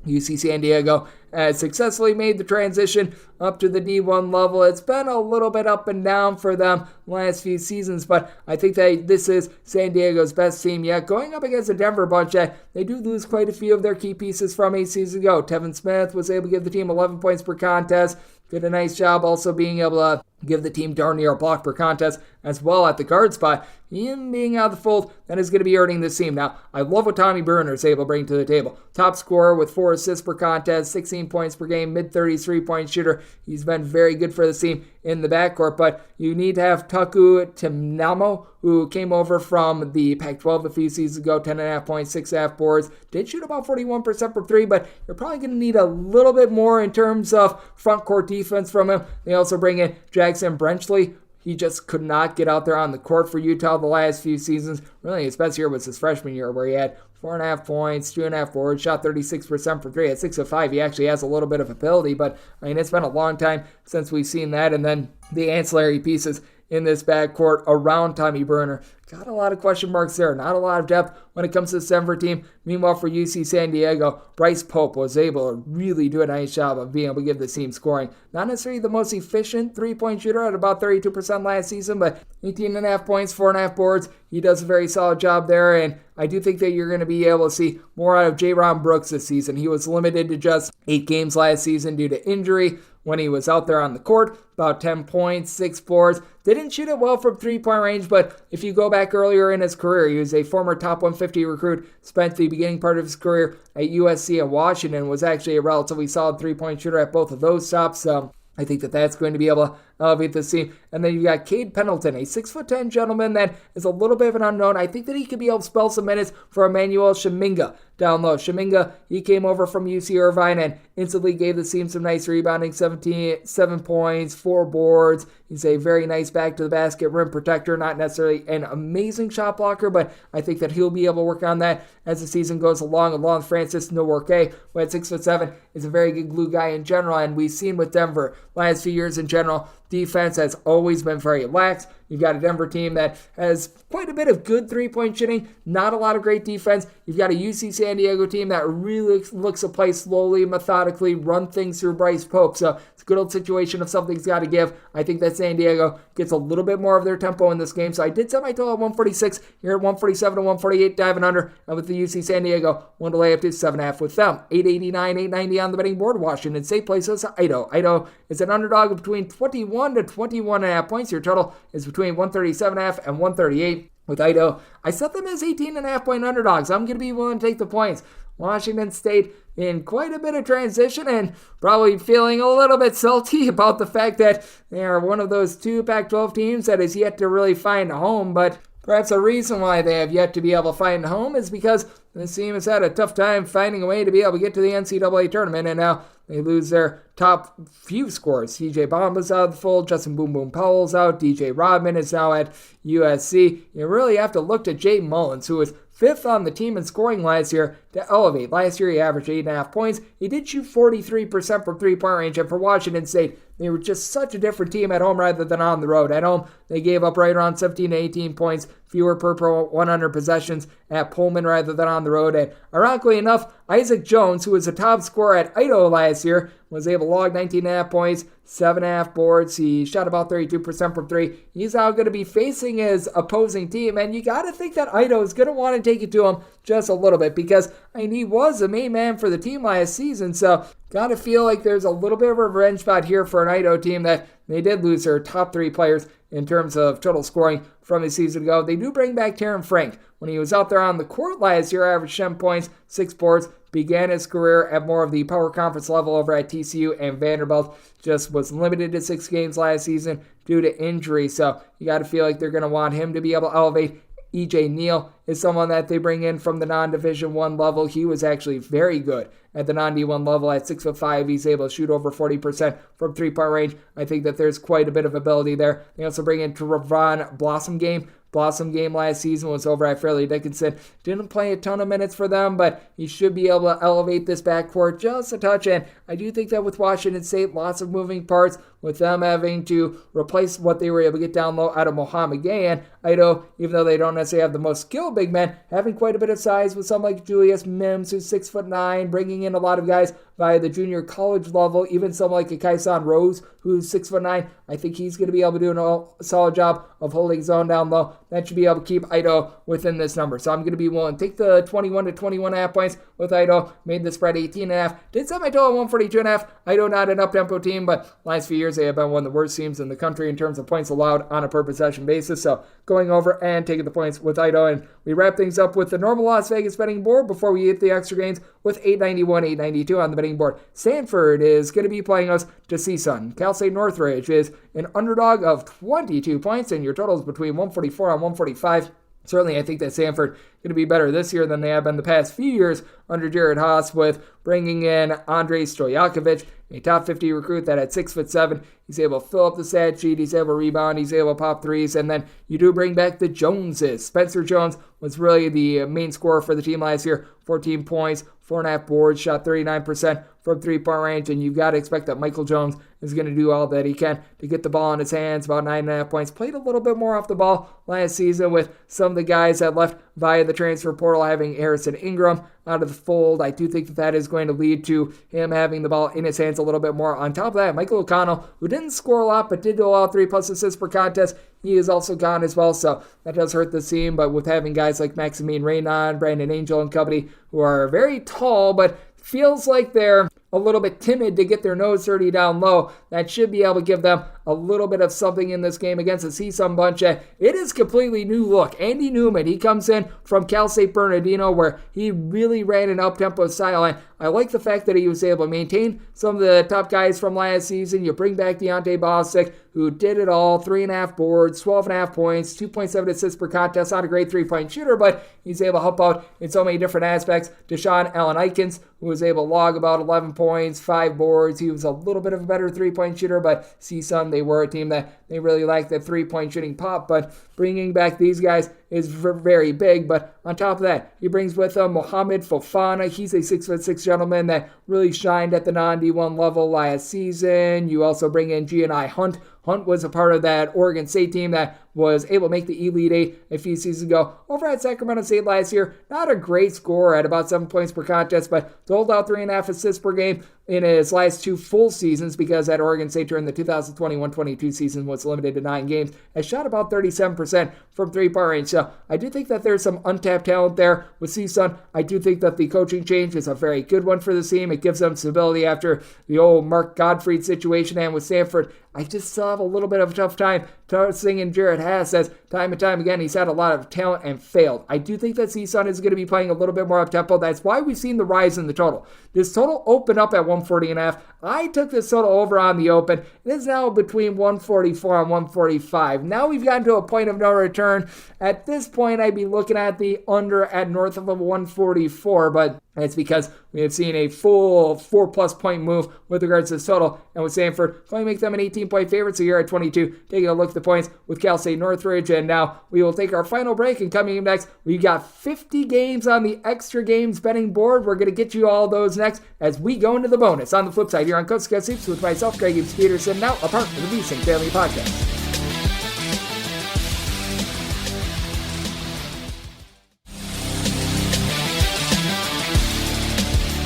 UC San Diego has successfully made the transition up to the D1 level. It's been a little bit up and down for them last few seasons, but I think that this is San Diego's best team yet. Going up against the Denver bunch, they do lose quite a few of their key pieces from a season ago. Tevin Smith was able to give the team 11 points per contest. Did a nice job also being able to give the team darn near a block per contest as well at the guard spot. Him being out of the fold, that is going to be hurting this team. Now, I love what Tommy Bruner is able to bring to the table. Top scorer with 4 assists per contest, 16 points per game, mid-30s three-point shooter. He's been very good for the team in the backcourt, but you need to have Taku Timnamo, who came over from the Pac-12 a few seasons ago, 10.5 points, 6.5 boards. Did shoot about 41% from three, but you're probably going to need a little bit more in terms of front court defense from him. They also bring in Jackson Brenchley. He just could not get out there on the court for Utah the last few seasons. Really, his best year was his freshman year, where he had 4.5 points, 2.5 boards, shot 36% from three. At 6'5", he actually has a little bit of ability, but I mean, it's been a long time since we've seen that. And then the ancillary pieces in this backcourt around Tommy Bruner. Got a lot of question marks there. Not a lot of depth when it comes to the Denver team. Meanwhile, for UC San Diego, Bryce Pope was able to really do a nice job of being able to give the team scoring. Not necessarily the most efficient three-point shooter at about 32% last season, but 18.5 points, 4.5 boards. He does a very solid job there, and I do think that you're going to be able to see more out of J-Ron Brooks this season. He was limited to just 8 games last season due to injury. When he was out there on the court, about 10 points, 6 boards. Didn't shoot it well from three-point range, but if you go back earlier in his career, he was a former top 150 recruit, spent the beginning part of his career at USC and Washington, was actually a relatively solid three-point shooter at both of those stops. So I think that that's going to be able to elevate this team. And then you got Cade Pendleton, a 6'10" gentleman that is a little bit of an unknown. I think that he could be able to spell some minutes for Emmanuel Shaminga down low. Shaminga, he came over from UC Irvine and instantly gave the team some nice rebounding, 7 points, 4 boards. He's a very nice back-to-the-basket rim protector, not necessarily an amazing shot blocker, but I think that he'll be able to work on that as the season goes along. Along Francis Nworke, who at 6'7", is a very good glue guy in general, and we've seen with Denver last few years in general, defense has always been very lax. You've got a Denver team that has quite a bit of good three-point shooting, not a lot of great defense. You've got a UC San Diego team that really looks to play slowly, methodically, run things through Bryce Pope. So it's a good old situation if something's got to give. I think that San Diego gets a little bit more of their tempo in this game. So I did set my total at 146. You're at 147 to 148, diving under. And with the UC San Diego, one to lay up to 7.5 with them. 889, 890 on the betting board. Washington State places Idaho. Idaho is an underdog of between 21 to 21.5 points. Your total is between 137.5 and 138 with Idaho. I set them as 18.5 point underdogs. I'm going to be willing to take the points. Washington State in quite a bit of transition and probably feeling a little bit salty about the fact that they are one of those 2 Pac-12 teams that is yet to really find a home, but Perhaps a reason why they have yet to be able to find home is because this team has had a tough time finding a way to be able to get to the NCAA tournament, and now they lose their top few scorers. TJ Bomba's out of the fold, Justin Boom Boom Powell's out, DJ Rodman is now at USC. You really have to look to Jay Mullins, who was 5th on the team in scoring last year, to elevate. Last year he averaged 8.5 points. He did shoot 43% from three-point range, and for Washington State, they were just such a different team at home rather than on the road. At home, they gave up right around 17 to 18 points, fewer per 100 possessions at Pullman rather than on the road. And ironically enough, Isaac Jones, who was a top scorer at Idaho last year, was able to log 19.5 points, 7.5 boards. He shot about 32% from three. He's now going to be facing his opposing team, and you got to think that Idaho is going to want to take it to him just a little bit because he was the main man for the team last season, so got to feel like there's a little bit of a revenge spot here for an Idaho team that they did lose their top 3 players in terms of total scoring from a season ago. They do bring back Taryn Frank. When he was out there on the court last year, averaged 10 points, 6 boards, began his career at more of the power conference level over at TCU and Vanderbilt. Just was limited to 6 games last season due to injury, so you got to feel like they're going to want him to be able to elevate. EJ Neal is someone that they bring in from the non-Division I level. He was actually very good at the non-D1 level. At 6'5", he's able to shoot over 40% from three-point range. I think that there's quite a bit of ability there. They also bring in Trevon Blossomgame. Blossomgame last season was over at Fairleigh Dickinson. Didn't play a ton of minutes for them, but he should be able to elevate this backcourt just a touch. And I do think that with Washington State, lots of moving parts, with them having to replace what they were able to get down low out of Mohamed Gay. And Idaho, even though they don't necessarily have the most skilled big men, having quite a bit of size with some like Julius Mims, who's 6'9", bringing in a lot of guys via the junior college level, even someone like a Kyson Rose, who's 6'9". I think he's going to be able to do a solid job of holding his own down low. That should be able to keep Idaho within this number. So I'm going to be willing to take the 21 to 21.5 points with Idaho. Made the spread 18.5. Did set my total at 142.5. Idaho not an up-tempo team, but last few years they have been one of the worst teams in the country in terms of points allowed on a per-possession basis. So going over and taking the points with Idaho. And we wrap things up with the normal Las Vegas betting board before we hit the extra games with 891, 892 on the betting board. Samford is going to be playing us to CSUN. Cal State Northridge is an underdog of 22 points, and your totals between 144 and 145. Certainly, I think that Samford going to be better this year than they have been the past few years under Jared Haas, with bringing in Andrei Stojakovic, a top 50 recruit that at 6'7", he's able to fill up the stat sheet, he's able to rebound, he's able to pop threes, and then you do bring back the Joneses. Spencer Jones was really the main scorer for the team last year, 14 points, 4.5 boards, shot 39% from three-point range, and you've got to expect that Michael Jones is going to do all that he can to get the ball in his hands, about 9.5 points. Played a little bit more off the ball last season with some of the guys that left via the transfer portal, having Harrison Ingram out of the fold. I do think that that is going to lead to him having the ball in his hands a little bit more. On top of that, Michael O'Connell, who didn't score a lot but did allow 3+ assists per contest, he is also gone as well, so that does hurt the team. But with having guys like Maximine Reynon, Brandon Angel, and company, who are very tall but feels like they're a little bit timid to get their nose dirty down low, that should be able to give them a little bit of something in this game against the CSUN bunch. It is completely new look. Andy Newman, he comes in from Cal State Bernardino, where he really ran an up-tempo style, and I like the fact that he was able to maintain some of the top guys from last season. You bring back Deontay Bostic, who did it all, 3.5 boards, 12.5 points, 2.7 assists per contest, not a great three-point shooter, but he's able to help out in so many different aspects. Deshaun Allen Ikens, who was able to log about 11 points, 5 boards. He was a little bit of a better three-point shooter, but CSUN, they were a team that they really lacked that three-point shooting pop, but bringing back these guys is very big. But on top of that, he brings with him Mohamed Fofana. He's a 6'6" gentleman that really shined at the non-D1 level last season. You also bring in Gianni Hunt. Hunt was a part of that Oregon State team that was able to make the Elite Eight a few seasons ago. Over at Sacramento State last year, not a great scorer at about 7 points per contest, but doled out 3.5 assists per game in his last 2 full seasons, because at Oregon State during the 2021-22 season was limited to 9 games, has shot about 37% from three-point range. So I do think that there's some untapped talent there with CSUN. I do think that the coaching change is a very good one for the team. It gives them stability after the old Mark Gottfried situation, and with Samford I just still have a little bit of a tough time singing Jared Haas, as time and time again he's had a lot of talent and failed. I do think that CSUN is going to be playing a little bit more up-tempo. That's why we've seen the rise in the total. This total opened up at 140.5. I took this total over on the open. It is now between 144 and 145. Now we've gotten to a point of no return. At this point, I'd be looking at the under at north of 144, but that's because we have seen a full 4+ point move with regards to this total. And with Samford, going to make them an 18-point favorite, so you're at 22. Taking a look at the points with Cal State Northridge, and now we will take our final break. And coming up next, we've got 50 games on the extra games betting board. We're going to get you all those next as we go into the bonus. On the flip side, here on Coast to Coast Hoops with myself, Greg Hoops Peterson, now a part of the VSiN Family Podcast.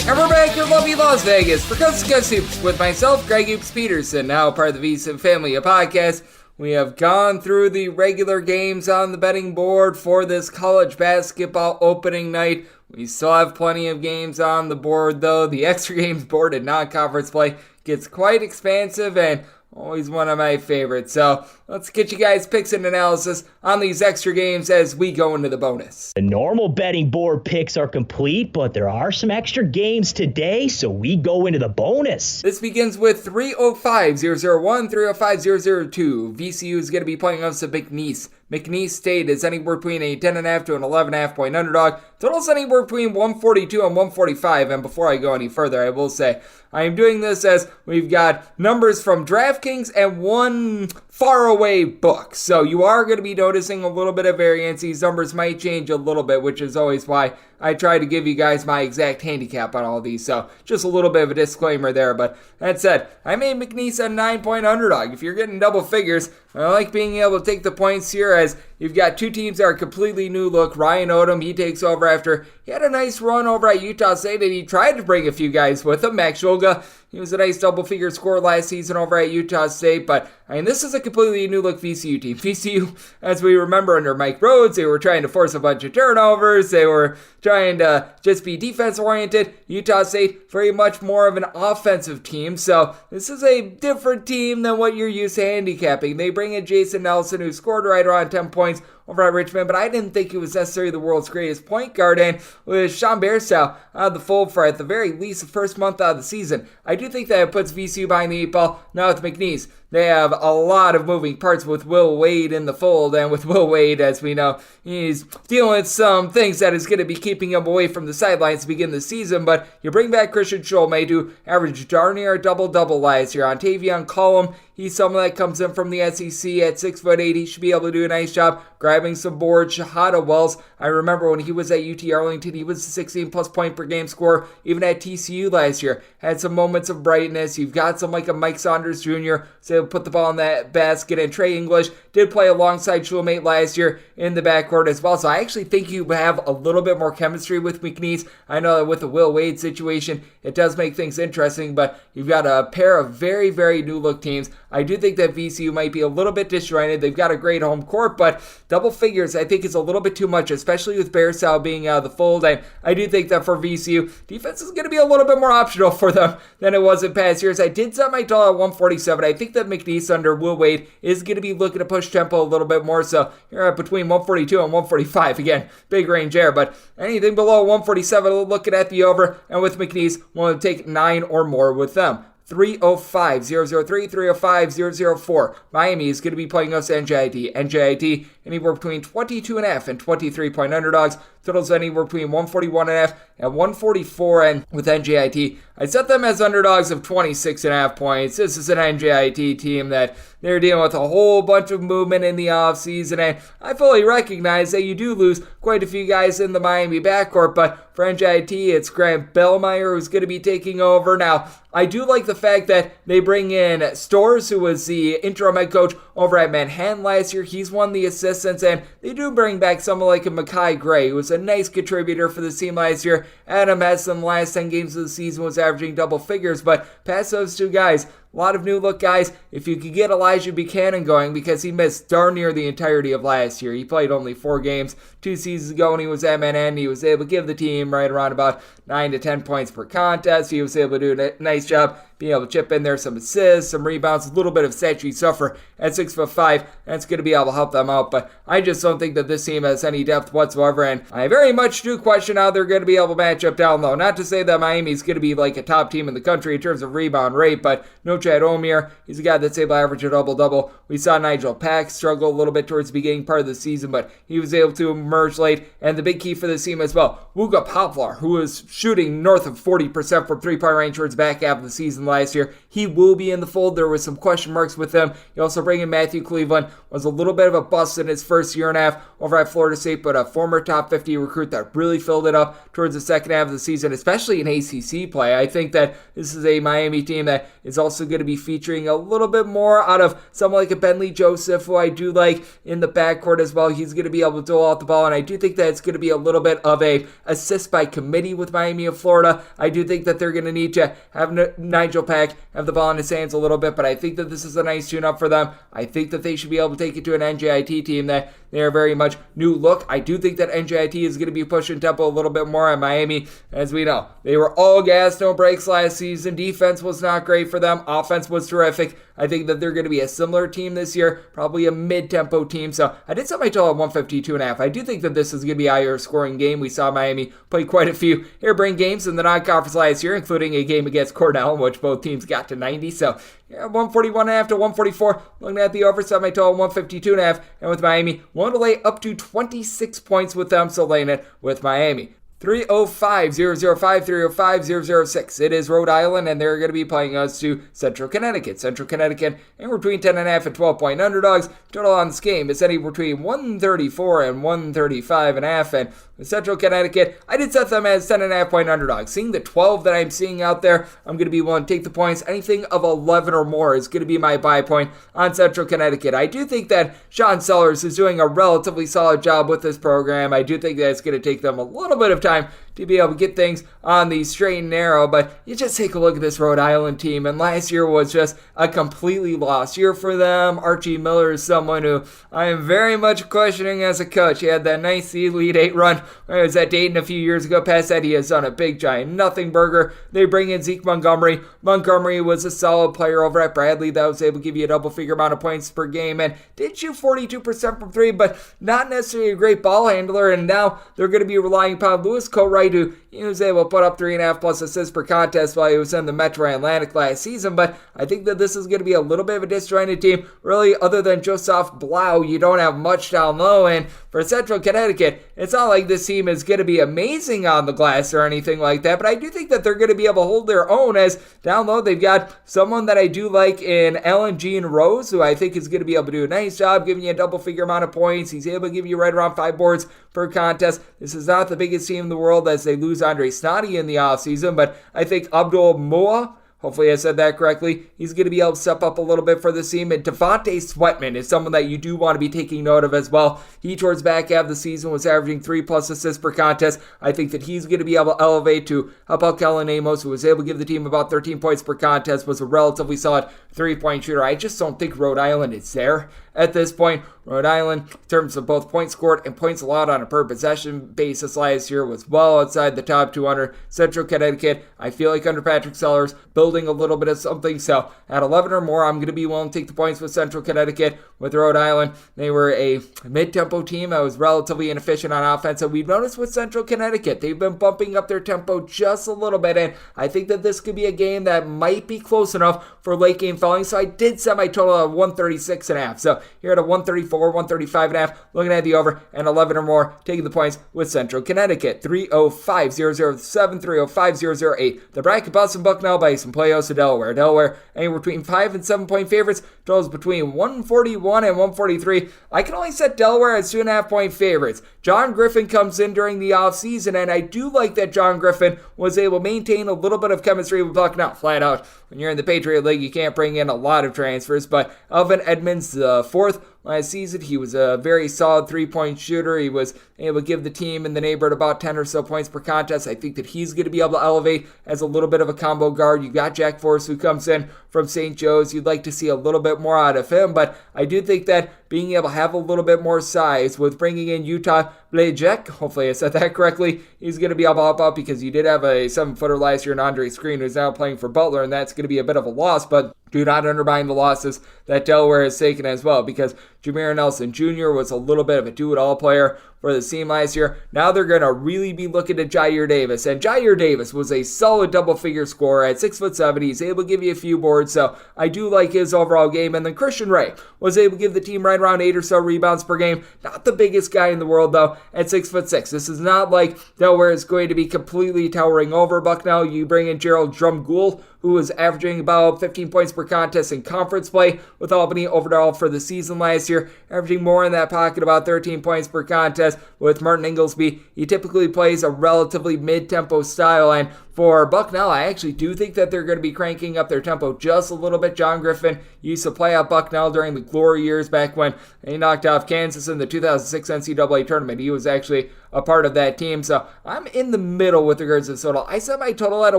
And we're back in lovely Las Vegas for Coast to Coast Hoops with myself, Greg Hoops Peterson, now part of the VSiN Family Podcast. We have gone through the regular games on the betting board for this college basketball opening night. We still have plenty of games on the board, though. The extra games board in non-conference play gets quite expansive and always one of my favorites. So let's get you guys picks and analysis on these extra games as we go into the bonus. The normal betting board picks are complete, but there are some extra games today, so we go into the bonus. This begins with 305-001, 305-002. VCU is going to be playing against the McNeese. McNeese State is anywhere between a 10.5 to an 11.5 point underdog. Total's anywhere between 142 and 145. And before I go any further, I will say I am doing this as we've got numbers from DraftKings and one faraway book. So you are going to be noticing a little bit of variance. These numbers might change a little bit, which is always why I try to give you guys my exact handicap on all these. So just a little bit of a disclaimer there. But that said, I made McNeese a 9-point underdog. If you're getting double figures, I like being able to take the points here as you've got two teams that are completely new look. Ryan Odom, he takes over after he had a nice run over at Utah State, and he tried to bring a few guys with him. Max Shulga, he was a nice double-figure scorer last season over at Utah State, but this is a completely new-look VCU team. VCU, as we remember under Mike Rhodes, they were trying to force a bunch of turnovers. They were trying to just be defense-oriented. Utah State, very much more of an offensive team, so this is a different team than what you're used to handicapping. They bring in Jason Nelson, who scored right around 10 points over at Richmond, but I didn't think he was necessarily the world's greatest point guard, and with Sean Bairstow out of the fold for at the very least the first month out of the season, I do think that it puts VCU behind the 8 ball. Now with McNeese, they have a lot of moving parts with Will Wade in the fold, and with Will Wade, as we know, he's dealing with some things that is going to be keeping him away from the sidelines to begin the season, but you bring back Christian Scholmate, who averaged darn near a double-double last year. Ontavion Cullum, he's someone that comes in from the SEC at 6'8". He should be able to do a nice job grabbing some boards. Shahada Wells, I remember when he was at UT Arlington, he was a 16+ point per game scorer. Even at TCU last year, had some moments of brightness. You've got some like a Mike Saunders Jr., so he'll put the ball in that basket. And Trey English did play alongside Shulmate last year in the backcourt as well. So I actually think you have a little bit more chemistry with McNeese. I know that with the Will Wade situation, it does make things interesting, but you've got a pair of very, very new look teams. I do think that VCU might be a little bit disjointed. They've got a great home court, but double figures I think is a little bit too much, especially with Bairstow being out of the fold. I do think that for VCU, defense is going to be a little bit more optional for them than it was in past years. I did set my total at 147. I think that McNeese under Will Wade is going to be looking to push tempo a little bit more, so you're at between 142 and 145. Again, big range there, but anything below 147, looking at the over, and with McNeese, we'll take 9 or more with them. 305-003, 305-004. Miami is going to be playing us NJIT. NJIT anywhere between 22.5 and 23-point underdogs. Totals anywhere between 141.5 and 144. And with NJIT, I set them as underdogs of 26.5 points. This is an NJIT team that they're dealing with a whole bunch of movement in the offseason, and I fully recognize that you do lose quite a few guys in the Miami backcourt, but for NJIT, it's Grant Bellmeyer who's going to be taking over. Now, I do like the fact that they bring in Storrs, who was the interim head coach over at Manhattan last year. He's one of the assistants, and they do bring back someone like a Makai Gray, who was a nice contributor for the team last year. Adam Hess in the last 10 games of the season was averaging double figures, but past those two guys, a lot of new look guys. If you could get Elijah Buchanan going, because he missed darn near the entirety of last year. He played only 4 games, 2 seasons ago when he was MNN. He was able to give the team right around about 9 to 10 points per contest. He was able to do a nice job being able to chip in there some assists, some rebounds, a little bit of stat sheet suffer at 6'5". That's going to be able to help them out, but I just don't think that this team has any depth whatsoever, and I very much do question how they're going to be able to match up down low. Not to say that Miami's going to be like a top team in the country in terms of rebound rate, but no Chad Omier. He's a guy that's able to average a double-double. We saw Nigel Pack struggle a little bit towards the beginning part of the season, but he was able to emerge late, and the big key for this team as well, Wooga Poplar, who was shooting north of 40% from three-point range towards the back half of the season last year. He will be in the fold. There was some question marks with him. You also bring in Matthew Cleveland, was a little bit of a bust in his first year and a half over at Florida State, but a former top 50 recruit that really filled it up towards the second half of the season, especially in ACC play. I think that this is a Miami team that is also going to be featuring a little bit more out of someone like a Bentley Joseph, who I do like in the backcourt as well. He's going to be able to dole out the ball, and I do think that it's going to be a little bit of a assist by committee with Miami of Florida. I do think that they're going to need to have Nigel Pack have the ball in his hands a little bit, but I think that this is a nice tune-up for them. I think that they should be able to take it to an NJIT team that they are very much new look. I do think that NJIT is going to be pushing tempo a little bit more on Miami. As we know, they were all gas, no breaks last season. Defense was not great for them. Offense was terrific. I think that they're going to be a similar team this year, probably a mid-tempo team. So I did set my total at 152.5. I do think that this is going to be a higher scoring game. We saw Miami play quite a few harebrained games in the non-conference last year, including a game against Cornell, in which both teams got to 90. So yeah, 141.5 to 144. Looking at the over, set my total 152.5. And with Miami, willing to lay up to 26 points with them, so laying it with Miami. 305-005, 305-006. It is Rhode Island, and they're going to be playing us to Central Connecticut. Central Connecticut, anywhere between 10.5 and 12-point underdogs. Total on this game is anywhere between 134 and 135.5. And with Central Connecticut, I did set them as 10.5-point underdogs. Seeing the 12 that I'm seeing out there, I'm going to be willing to take the points. Anything of 11 or more is going to be my buy point on Central Connecticut. I do think that Sean Sellers is doing a relatively solid job with this program. I do think that it's going to take them a little bit of time to be able to get things on the straight and narrow, but you just take a look at this Rhode Island team, and last year was just a completely lost year for them. Archie Miller is someone who I am very much questioning as a coach. He had that nice Elite 8 run when he was at Dayton a few years ago. Past that, he has done a big, giant nothing burger. They bring in Zeke Montgomery. Montgomery was a solid player over at Bradley that was able to give you a double-figure amount of points per game, and did shoot 42% from three, but not necessarily a great ball handler, and now they're going to be relying upon Lewis Coatwright, who he was able to put up 3.5 plus assists per contest while he was in the Metro Atlantic last season. But I think that this is going to be a little bit of a disjointed team. Really, other than Joseph Blau, you don't have much down low. And for Central Connecticut, it's not like this team is going to be amazing on the glass or anything like that. But I do think that they're going to be able to hold their own, as down low they've got someone that I do like in Alan Jean Rose, who I think is going to be able to do a nice job giving you a double-figure amount of points. He's able to give you right around 5 boards per contest. This is not the biggest team in the world, as they lose Andre Snoddy in the offseason, but I think Abdul Moa, hopefully I said that correctly, he's going to be able to step up a little bit for this team. And Devontae Sweatman is someone that you do want to be taking note of as well. He, towards back half of the season, was averaging 3 plus assists per contest. I think that he's going to be able to elevate to help out Kellen Amos, who was able to give the team about 13 points per contest, was a relatively solid 3-point shooter. I just don't think Rhode Island is there at this point. Rhode Island, in terms of both points scored and points allowed on a per possession basis last year, was well outside the top 200. Central Connecticut, I feel like under Patrick Sellers, building a little bit of something. So at 11 or more, I'm going to be willing to take the points with Central Connecticut. With Rhode Island, they were a mid-tempo team that was relatively inefficient on offense. And we've noticed with Central Connecticut, they've been bumping up their tempo just a little bit. And I think that this could be a game that might be close enough for late game falling. So I did set my total at 136.5. So here at a 134, 135.5, looking at the over, and 11 or more, taking the points with Central Connecticut. 305-007, 305-008. The bracket Boston Bucknell by some playoffs to Delaware. Delaware, anywhere between 5 and 7 point favorites. Totals between 141 and 143. I can only set Delaware as 2.5 point favorites. John Griffin comes in during the offseason, and I do like that John Griffin was able to maintain a little bit of chemistry with Bucknell. Flat out, when you're in the Patriot League, you can't bring in a lot of transfers, but Elvin Edmonds, the fourth last season, he was a very solid 3-point shooter. He was able to give the team in the neighborhood about 10 or so points per contest. I think that he's going to be able to elevate as a little bit of a combo guard. You got Jack Forrest, who comes in from St. Joe's. You'd like to see a little bit more out of him, but I do think that being able to have a little bit more size with bringing in Utah Blejek. Hopefully I said that correctly. He's going to be able to help out because you did have a 7-footer last year in Andre Screen who's now playing for Butler, and that's going to be a bit of a loss, but do not undermine the losses that Delaware has taken as well, because Jameer Nelson Jr. was a little bit of a do-it-all player for the team last year. Now they're going to really be looking at Jair Davis, and Jair Davis was a solid double-figure scorer at 6'7". He's able to give you a few boards, so I do like his overall game. And then Christian Ray was able to give the team right around 8 or so rebounds per game. Not the biggest guy in the world, though, at 6'6". This is not like Delaware is going to be completely towering over Bucknell. You bring in Gerald Drumgoole, who was averaging about 15 points per contest in conference play with Albany overall for the season last year, averaging more in that pocket, about 13 points per contest. With Martin Inglesby, he typically plays a relatively mid-tempo style, and for Bucknell, I actually do think that they're going to be cranking up their tempo just a little bit. John Griffin used to play at Bucknell during the glory years back when he knocked off Kansas in the 2006 NCAA tournament. He was actually a part of that team, so I'm in the middle with regards to the total. I set my total at a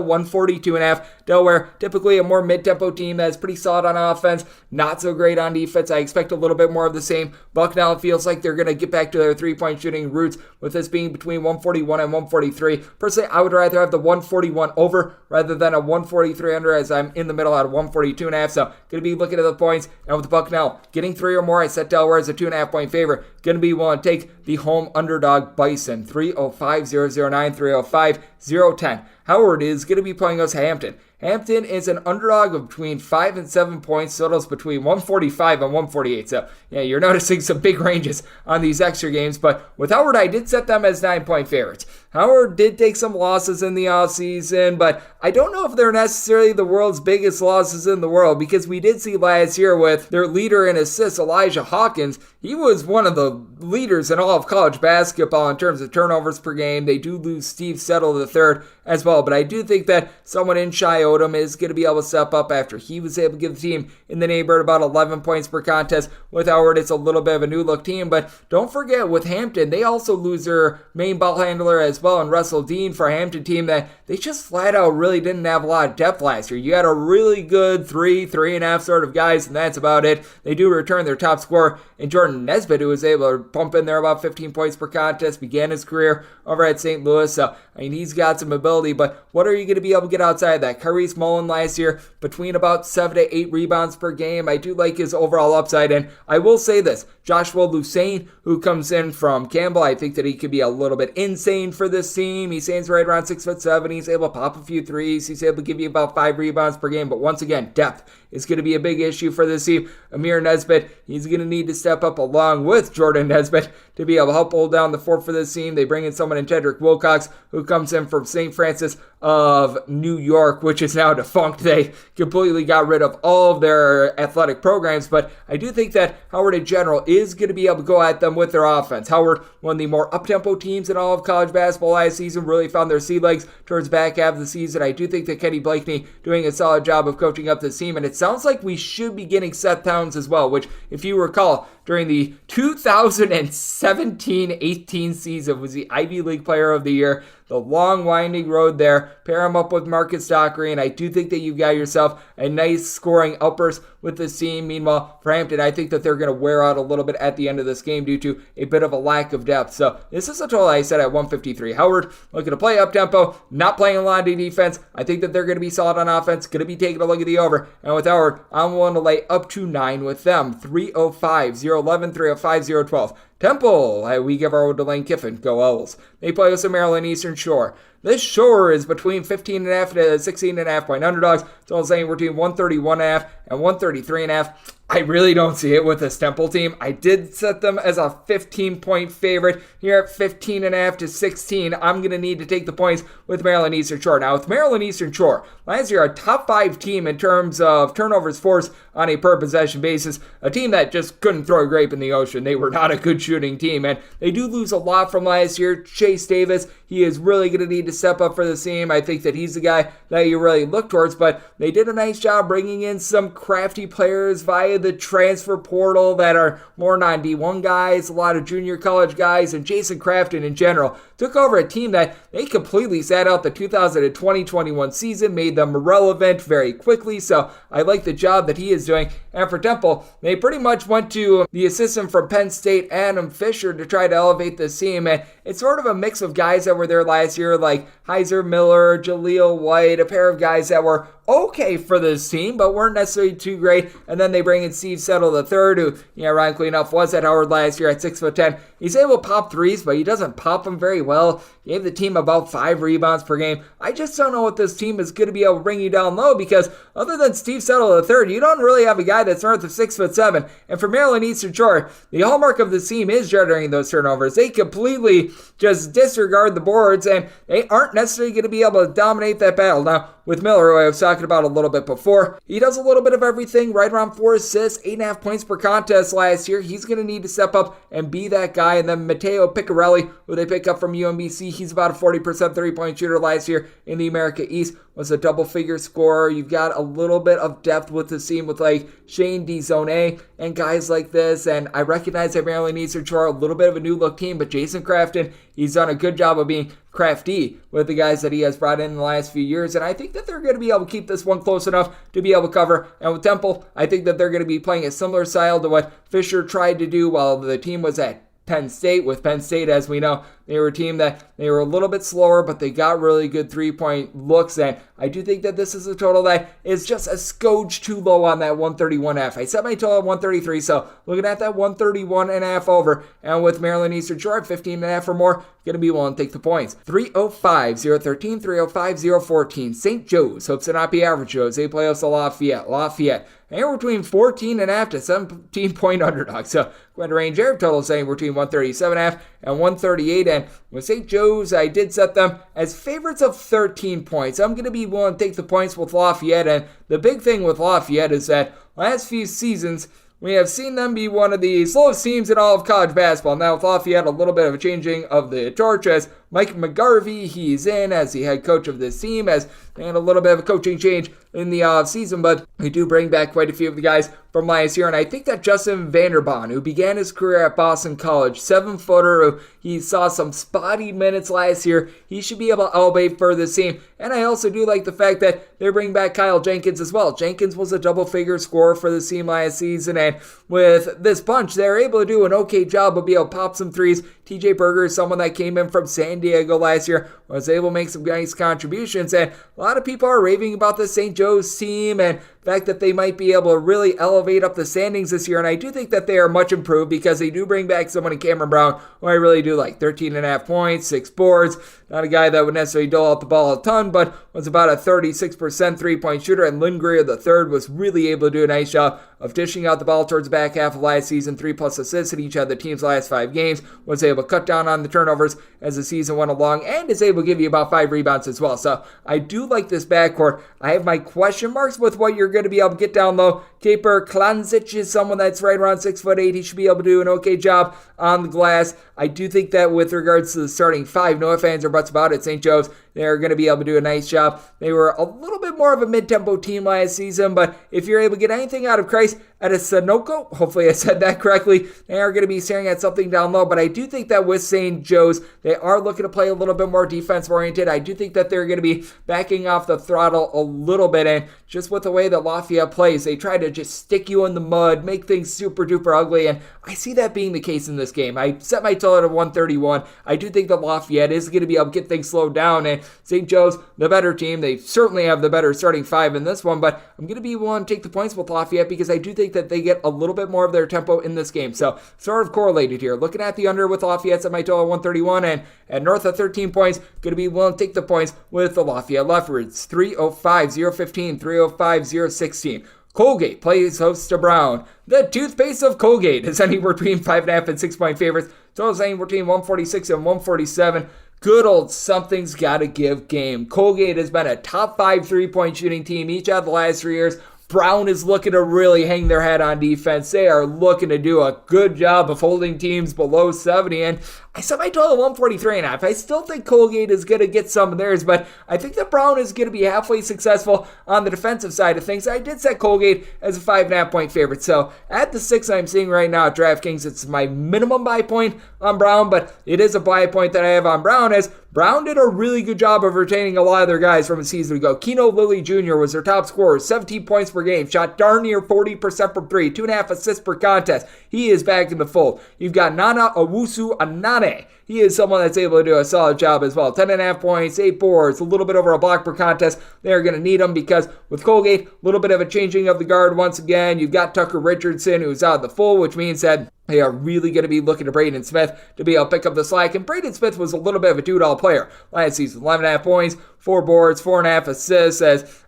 142.5. Delaware, typically a more mid-tempo team that's pretty solid on offense, not so great on defense. I expect a little bit more of the same. Bucknell feels like they're going to get back to their three-point shooting roots, with this being between 141 and 143. Personally, I would rather have the 141 over rather than a 143 under, as I'm in the middle at a 142.5. So going to be looking at the points, and with Bucknell getting 3 or more, I set Delaware as a 2.5 point favorite. Going to be willing to take the home underdog Bison. 305-009, 305-010. Howard is going to be playing us Hampton. Hampton is an underdog of between 5 and 7 points, totals between 145 and 148. So, yeah, you're noticing some big ranges on these extra games. But with Howard, I did set them as 9-point favorites. Howard did take some losses in the offseason, but I don't know if they're necessarily the world's biggest losses in the world, because we did see last year with their leader in assists, Elijah Hawkins. He was one of the leaders in all of college basketball in terms of turnovers per game. They do lose Steve Settle III as well, but I do think that someone in Shai Odom is going to be able to step up after he was able to give the team in the neighborhood about 11 points per contest. With Howard, it's a little bit of a new look team, but don't forget with Hampton, they also lose their main ball handler as well, and Russell Dean, for a Hampton team that they just flat out really didn't have a lot of depth last year. You had a really good 3.5 sort of guys, and that's about it. They do return their top scorer in Jordan Nesbitt, who was able to pump in there about 15 points per contest, began his career over at St. Louis, so I mean, he's got some ability, but what are you going to be able to get outside of that? Kyrese Mullen last year, between about 7 to 8 rebounds per game. I do like his overall upside, and I will say this, Joshua Lucane, who comes in from Campbell, I think that he could be a little bit insane for this team. He stands right around 6'7". He's able to pop a few threes. He's able to give you about 5 rebounds per game, but once again, depth is going to be a big issue for this team. Amir Nesbitt, he's going to need to step up along with Jordan Nesbitt to be able to help hold down the fort for this team. They bring in someone in Tedrick Wilcox, who comes in from St. Francis of New York, which is now defunct. They completely got rid of all of their athletic programs, but I do think that Howard in general is going to be able to go at them with their offense. Howard, one of the more up-tempo teams in all of college basketball last season, really found their sea legs towards back half of the season. I do think that Kenny Blakeney doing a solid job of coaching up this team, and it sounds like we should be getting Seth Towns as well, which, if you recall, during the 2017-18 season was the Ivy League Player of the Year. The long winding road there. Pair him up with Marcus Dockery, and I do think that you've got yourself a nice scoring outburst with this team. Meanwhile, for Hampton, I think that they're going to wear out a little bit at the end of this game due to a bit of a lack of depth. So this is a total I set at 153. Howard looking to play up-tempo, not playing a lot of defense. I think that they're going to be solid on offense, going to be taking a look at the over. And with Howard, I'm willing to lay up to 9 with them. 305-011, 305-012. Temple, we give our old to Lane Kiffin. Go Owls. They play with the Maryland Eastern Shore. This Shore is between 15.5 to 16.5 point underdogs. So I'm saying we're between 131.5 and 133.5. I really don't see it with this Temple team. I did set them as a 15-point favorite. Here at 15.5 to 16, I'm going to need to take the points with Maryland Eastern Shore. Now, with Maryland Eastern Shore, last year a top 5 team in terms of turnovers forced on a per-possession basis. A team that just couldn't throw a grape in the ocean. They were not a good shooting team, and they do lose a lot from last year. Chase Davis, he is really going to need to step up for the team. I think that he's the guy that you really look towards, but they did a nice job bringing in some crafty players via the transfer portal that are more non-D1 guys, a lot of junior college guys, and Jason Crafton in general. took over a team that they completely sat out the 2020-21 season, made them relevant very quickly. So I like the job that he is doing. And for Temple, they pretty much went to the assistant from Penn State, Adam Fisher, to try to elevate this team. And it's sort of a mix of guys that were there last year, like Heiser Miller, Jaleel White, a pair of guys that were okay for this team, but weren't necessarily too great. And then they bring in Steve Settle III, who, ironically enough, was at Howard last year at 6'10". He's able to pop threes, but he doesn't pop them very well. Gave the team about 5 rebounds per game. I just don't know what this team is going to be able to bring you down low, because other than Steve Settle III, you don't really have a guy that's north of 6'7". And for Maryland Eastern Shore, the hallmark of this team is generating those turnovers. They completely just disregard the boards, and they aren't necessarily going to be able to dominate that battle. Now, with Miller, who I was talking about a little bit before, he does a little bit of everything, right around 4 assists, 8.5 points per contest last year. He's going to need to step up and be that guy. And then Matteo Piccarelli, who they pick up from UMBC, he's about a 40% three-point shooter last year in the America East, was a double-figure scorer. You've got a little bit of depth with the team with like Shane DeZone and guys like this. And I recognize that Maryland Eastern Shore, a little bit of a new-look team, but Jason Crafton, he's done a good job of being crafty with the guys that he has brought in the last few years. And I think that they're going to be able to keep this one close enough to be able to cover. And with Temple, I think that they're going to be playing a similar style to what Fisher tried to do while the team was at Penn State. With Penn State, as we know, they were a team that they were a little bit slower, but they got really good three-point looks. And I do think that this is a total that is just a skoge too low on that 131.5. I set my total at 133, so looking at that 131.5 over. And with Maryland Eastern Shore at 15.5 or more, going to be willing to take the points. 305-013, 305-014. St. Joe's hopes to not be average Joe's. They play us to Lafayette. Anywhere between 14.5 to 17-point underdogs. So going to range there. Total saying between 137.5 and 138. And with St. Joe's, I did set them as favorites of 13 points. I'm going to be willing to take the points with Lafayette. And the big thing with Lafayette is that last few seasons, we have seen them be one of the slowest teams in all of college basketball. Now with Lafayette, a little bit of a changing of the torch as Mike McGarvey, he's in as the head coach of this team, as they had a little bit of a coaching change in the offseason, but we do bring back quite a few of the guys from last year. And I think that Justin Vanderbaan, who began his career at Boston College, 7-footer, who he saw some spotty minutes last year, he should be able to elevate for this team. And I also do like the fact that they're bringing back Kyle Jenkins as well. Jenkins was a double-figure scorer for the team last season, and with this bunch, they're able to do an okay job of being able to pop some threes. TJ Berger is someone that came in from San Diego last year, was able to make some nice contributions, and a lot of people are raving about the St. Joe's team and the fact that they might be able to really elevate up the standings this year. And I do think that they are much improved because they do bring back someone in Cameron Brown, who I really do like. 13.5 points, 6 boards. Not a guy that would necessarily dole out the ball a ton, but was about a 36% three-point shooter. And Lynn Greer III was really able to do a nice job of dishing out the ball towards the back half of last season. 3+ assists in each of the team's last 5 games. Was able to cut down on the turnovers as the season went along, and is able to give you about 5 rebounds as well. So I do like this backcourt. I have my question marks with what you're going to be able to get down low. Kaper Klanzic is someone that's right around 6'8". He should be able to do an okay job on the glass. I do think that with regards to the starting 5, no ifs, ands, or buts about it, St. Joe's, they're going to be able to do a nice job. They were a little bit more of a mid-tempo team last season, but if you're able to get anything out of Christ at a Sunoco, hopefully I said that correctly, they are going to be staring at something down low. But I do think that with St. Joe's, they are looking to play a little bit more defense-oriented. I do think that they're going to be backing off the throttle a little bit, and just with the way that Lafayette plays, they try to just stick you in the mud, make things super-duper ugly, and I see that being the case in this game. I set my total at 131. I do think that Lafayette is going to be able to get things slowed down, and St. Joe's, the better team. They certainly have the better starting 5 in this one, but I'm going to be willing to take the points with Lafayette because I do think that they get a little bit more of their tempo in this game. So sort of correlated here. Looking at the under with Lafayette at my total 131, and at north of 13 points, going to be willing to take the points with the Lafayette Leopards. 305-015, 305-016. Colgate plays host to Brown. The toothpaste of Colgate is anywhere between 5.5 and 6-point favorites. Total anywhere between 146 and 147. Good old something's got to give game. Colgate has been a top 5 3-point shooting team each out of the last 3 years. Brown is looking to really hang their head on defense. They are looking to do a good job of holding teams below 70, and I set my total 143.5. I still think Colgate is going to get some of theirs, but I think that Brown is going to be halfway successful on the defensive side of things. I did set Colgate as a 5.5 point favorite, so at the 6 I'm seeing right now at DraftKings, it's my minimum buy point on Brown, but it is a buy point that I have on Brown, as Brown did a really good job of retaining a lot of their guys from a season ago. Keno Lilly Jr. was their top scorer, 17 points per game, shot darn near 40% from 3, 2.5 assists per contest. He is back in the fold. You've got Nana Owusu-Anane. He is someone that's able to do a solid job as well. 10.5 points, 8 boards, a little bit over a block per contest. They're going to need him because with Colgate, a little bit of a changing of the guard once again. You've got Tucker Richardson, who's out of the fold, which means that they are really going to be looking to Braden Smith to be able to pick up the slack. And Braden Smith was a little bit of a do-it-all player last season. 11.5 points, 4 boards, 4.5 assists.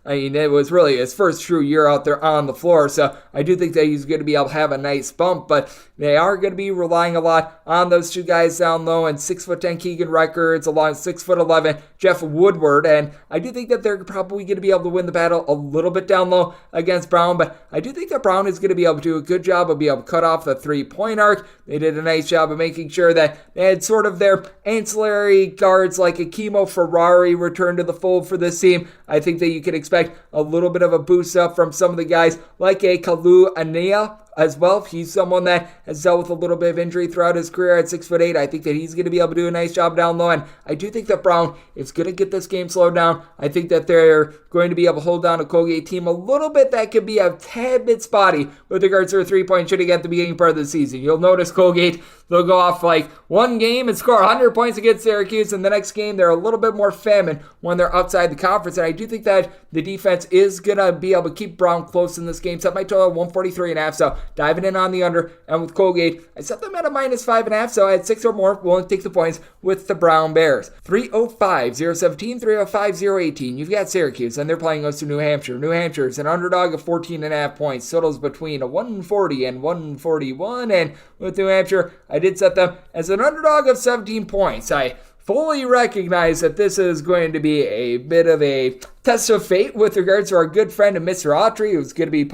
It was really his first true year out there on the floor. So I do think that he's going to be able to have a nice bump. But they are going to be relying a lot on those two guys down low. And 6'10" Keegan Records along 6'11" Jeff Woodward. And I do think that they're probably going to be able to win the battle a little bit down low against Brown. But I do think that Brown is going to be able to do a good job of being able to cut off the 3-point arc. They did a nice job of making sure that they had sort of their ancillary guards like Akimo Ferrari return to the fold for this team. I think that you can expect a little bit of a boost up from some of the guys like a Kalu Anea as well. He's someone that has dealt with a little bit of injury throughout his career at 6'8". I think that he's going to be able to do a nice job down low, and I do think that Brown is going to get this game slowed down. I think that they're going to be able to hold down a Colgate team a little bit that could be a tad bit spotty with regards to their 3-point shooting at the beginning part of the season. You'll notice Colgate, they'll go off like one game and score 100 points against Syracuse, and the next game they're a little bit more famine when they're outside the conference, and I do think that the defense is going to be able to keep Brown close in this game. Set my total at 143.5, so diving in on the under, and with Colgate, I set them at a -5.5, so I had 6 or more willing to take the points with the Brown Bears. 305-017, 305-018. You've got Syracuse, and they're playing us to New Hampshire. New Hampshire is an underdog of 14.5 points. Totals between a 140 and 141, and with New Hampshire, I did set them as an underdog of 17 points. I fully recognize that this is going to be a bit of a test of fate with regards to our good friend Mr. Autry, who's going to be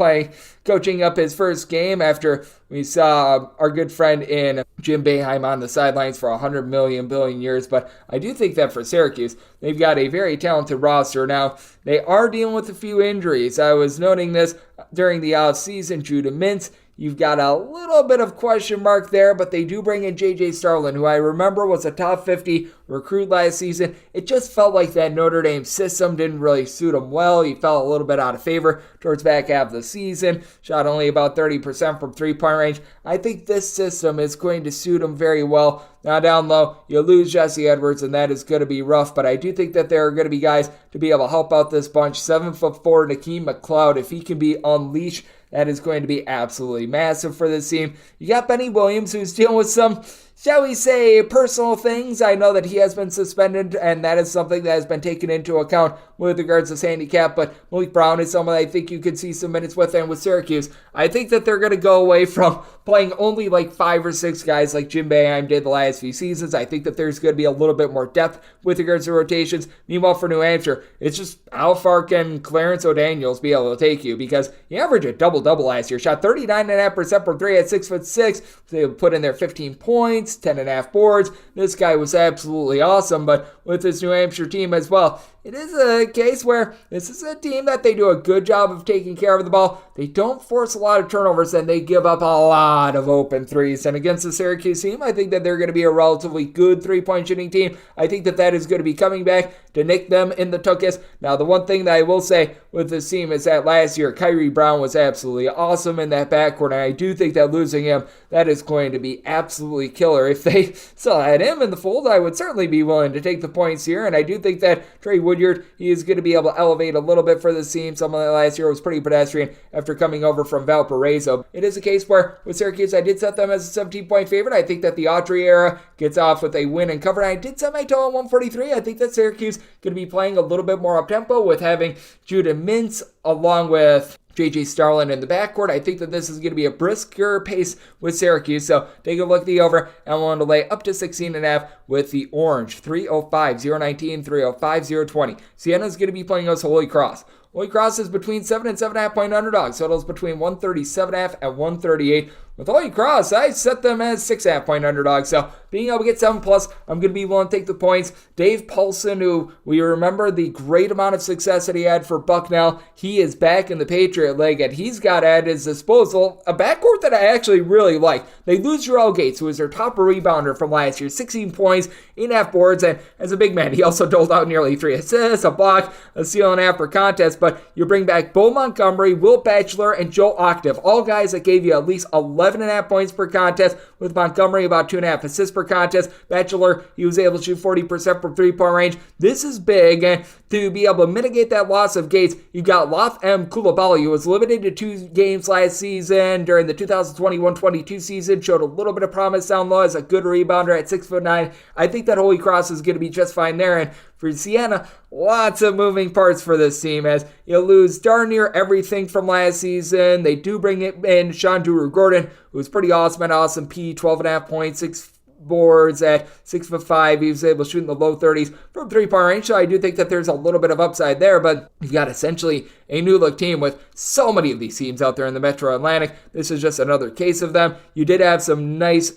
coaching up his first game after we saw our good friend in Jim Boeheim on the sidelines for 100 billion years. But I do think that for Syracuse, they've got a very talented roster. Now, they are dealing with a few injuries. I was noting this during the offseason. Judah Mintz, you've got a little bit of question mark there, but they do bring in J.J. Starlin, who I remember was a top 50 recruit last season. It just felt like that Notre Dame system didn't really suit him well. He fell a little bit out of favor towards back half of the season, shot only about 30% from 3-point range. I think this system is going to suit him very well. Now down low, you lose Jesse Edwards, and that is going to be rough, but I do think that there are going to be guys to be able to help out this bunch. 7'4" Nakeem McLeod, if he can be unleashed, that is going to be absolutely massive for this team. You got Benny Williams, who's dealing with some, shall we say, personal things. I know that he has been suspended, and that is something that has been taken into account with regards to his handicap, but Malik Brown is someone I think you could see some minutes with, and with Syracuse, I think that they're going to go away from playing only like 5 or 6 guys like Jim Boeheim did the last few seasons. I think that there's going to be a little bit more depth with regards to rotations. Meanwhile, for New Hampshire, it's just how far can Clarence O'Daniels be able to take you, because he averaged a double-double last year, shot 39.5% from 3 at 6'6". They put in their 15 points, 10.5 boards. This guy was absolutely awesome, but with this New Hampshire team as well, it is a case where this is a team that they do a good job of taking care of the ball. They don't force a lot of turnovers, and they give up a lot of open threes. And against the Syracuse team, I think that they're going to be a relatively good 3-point shooting team. I think that that is going to be coming back to nick them in the tuchus. Now, the one thing that I will say with this team is that last year, Kyrie Brown was absolutely awesome in that backcourt, and I do think that losing him, that is going to be absolutely killer. If they still had him in the fold, I would certainly be willing to take the points here, and I do think that Trey Woodyard, he is going to be able to elevate a little bit for this team. Someone that last year was pretty pedestrian after coming over from Valparaiso. It is a case where with Syracuse, I did set them as a 17-point favorite. I think that the Autry era gets off with a win and cover. I did set my total at 143. I think that Syracuse going to be playing a little bit more up-tempo with having Judah Mintz along with J.J. Starlin in the backcourt. I think that this is going to be a brisker pace with Syracuse. So take a look at the over. I'm willing to lay up to 16.5 with the orange. 305, 019, 305, 020. Siena's going to be playing us Holy Cross. Holy Cross is between 7 and 7.5 point underdogs. Totals between 137.5 and 138. With Holy Cross, I set them as 6.5 point underdogs. So being able to get 7+, I'm going to be willing to take the points. Dave Paulson, who we remember the great amount of success that he had for Bucknell, he is back in the Patriot League, and he's got at his disposal a backcourt that I actually really like. They lose Jarrell Gates, who was their top rebounder from last year, 16 points, 8.5 boards, and as a big man, he also doled out nearly 3 assists, a block, a steal and a half per contest. But you bring back Bo Montgomery, Will Batchelor, and Joe Octave, all guys that gave you at least 11.5 points per contest, with Montgomery about 2.5 assists per contest. Batchelor, he was able to shoot 40% from three-point range. This is big, and to be able to mitigate that loss of Gates, you got Loth M. Coulibaly, who was limited to 2 games last season during the 2021-22 season, showed a little bit of promise down low as a good rebounder at 6'9". I think that Holy Cross is going to be just fine there, and for Siena, lots of moving parts for this team as you lose darn near everything from last season. They do bring in Sean Duru-Gordon, who was pretty awesome at Awesome P, 12.5 points, 6 boards at 6'5". He was able to shoot in the low 30s from three-point range, so I do think that there's a little bit of upside there, but you've got essentially a new-look team with so many of these teams out there in the Metro Atlantic. This is just another case of them. You did have some nice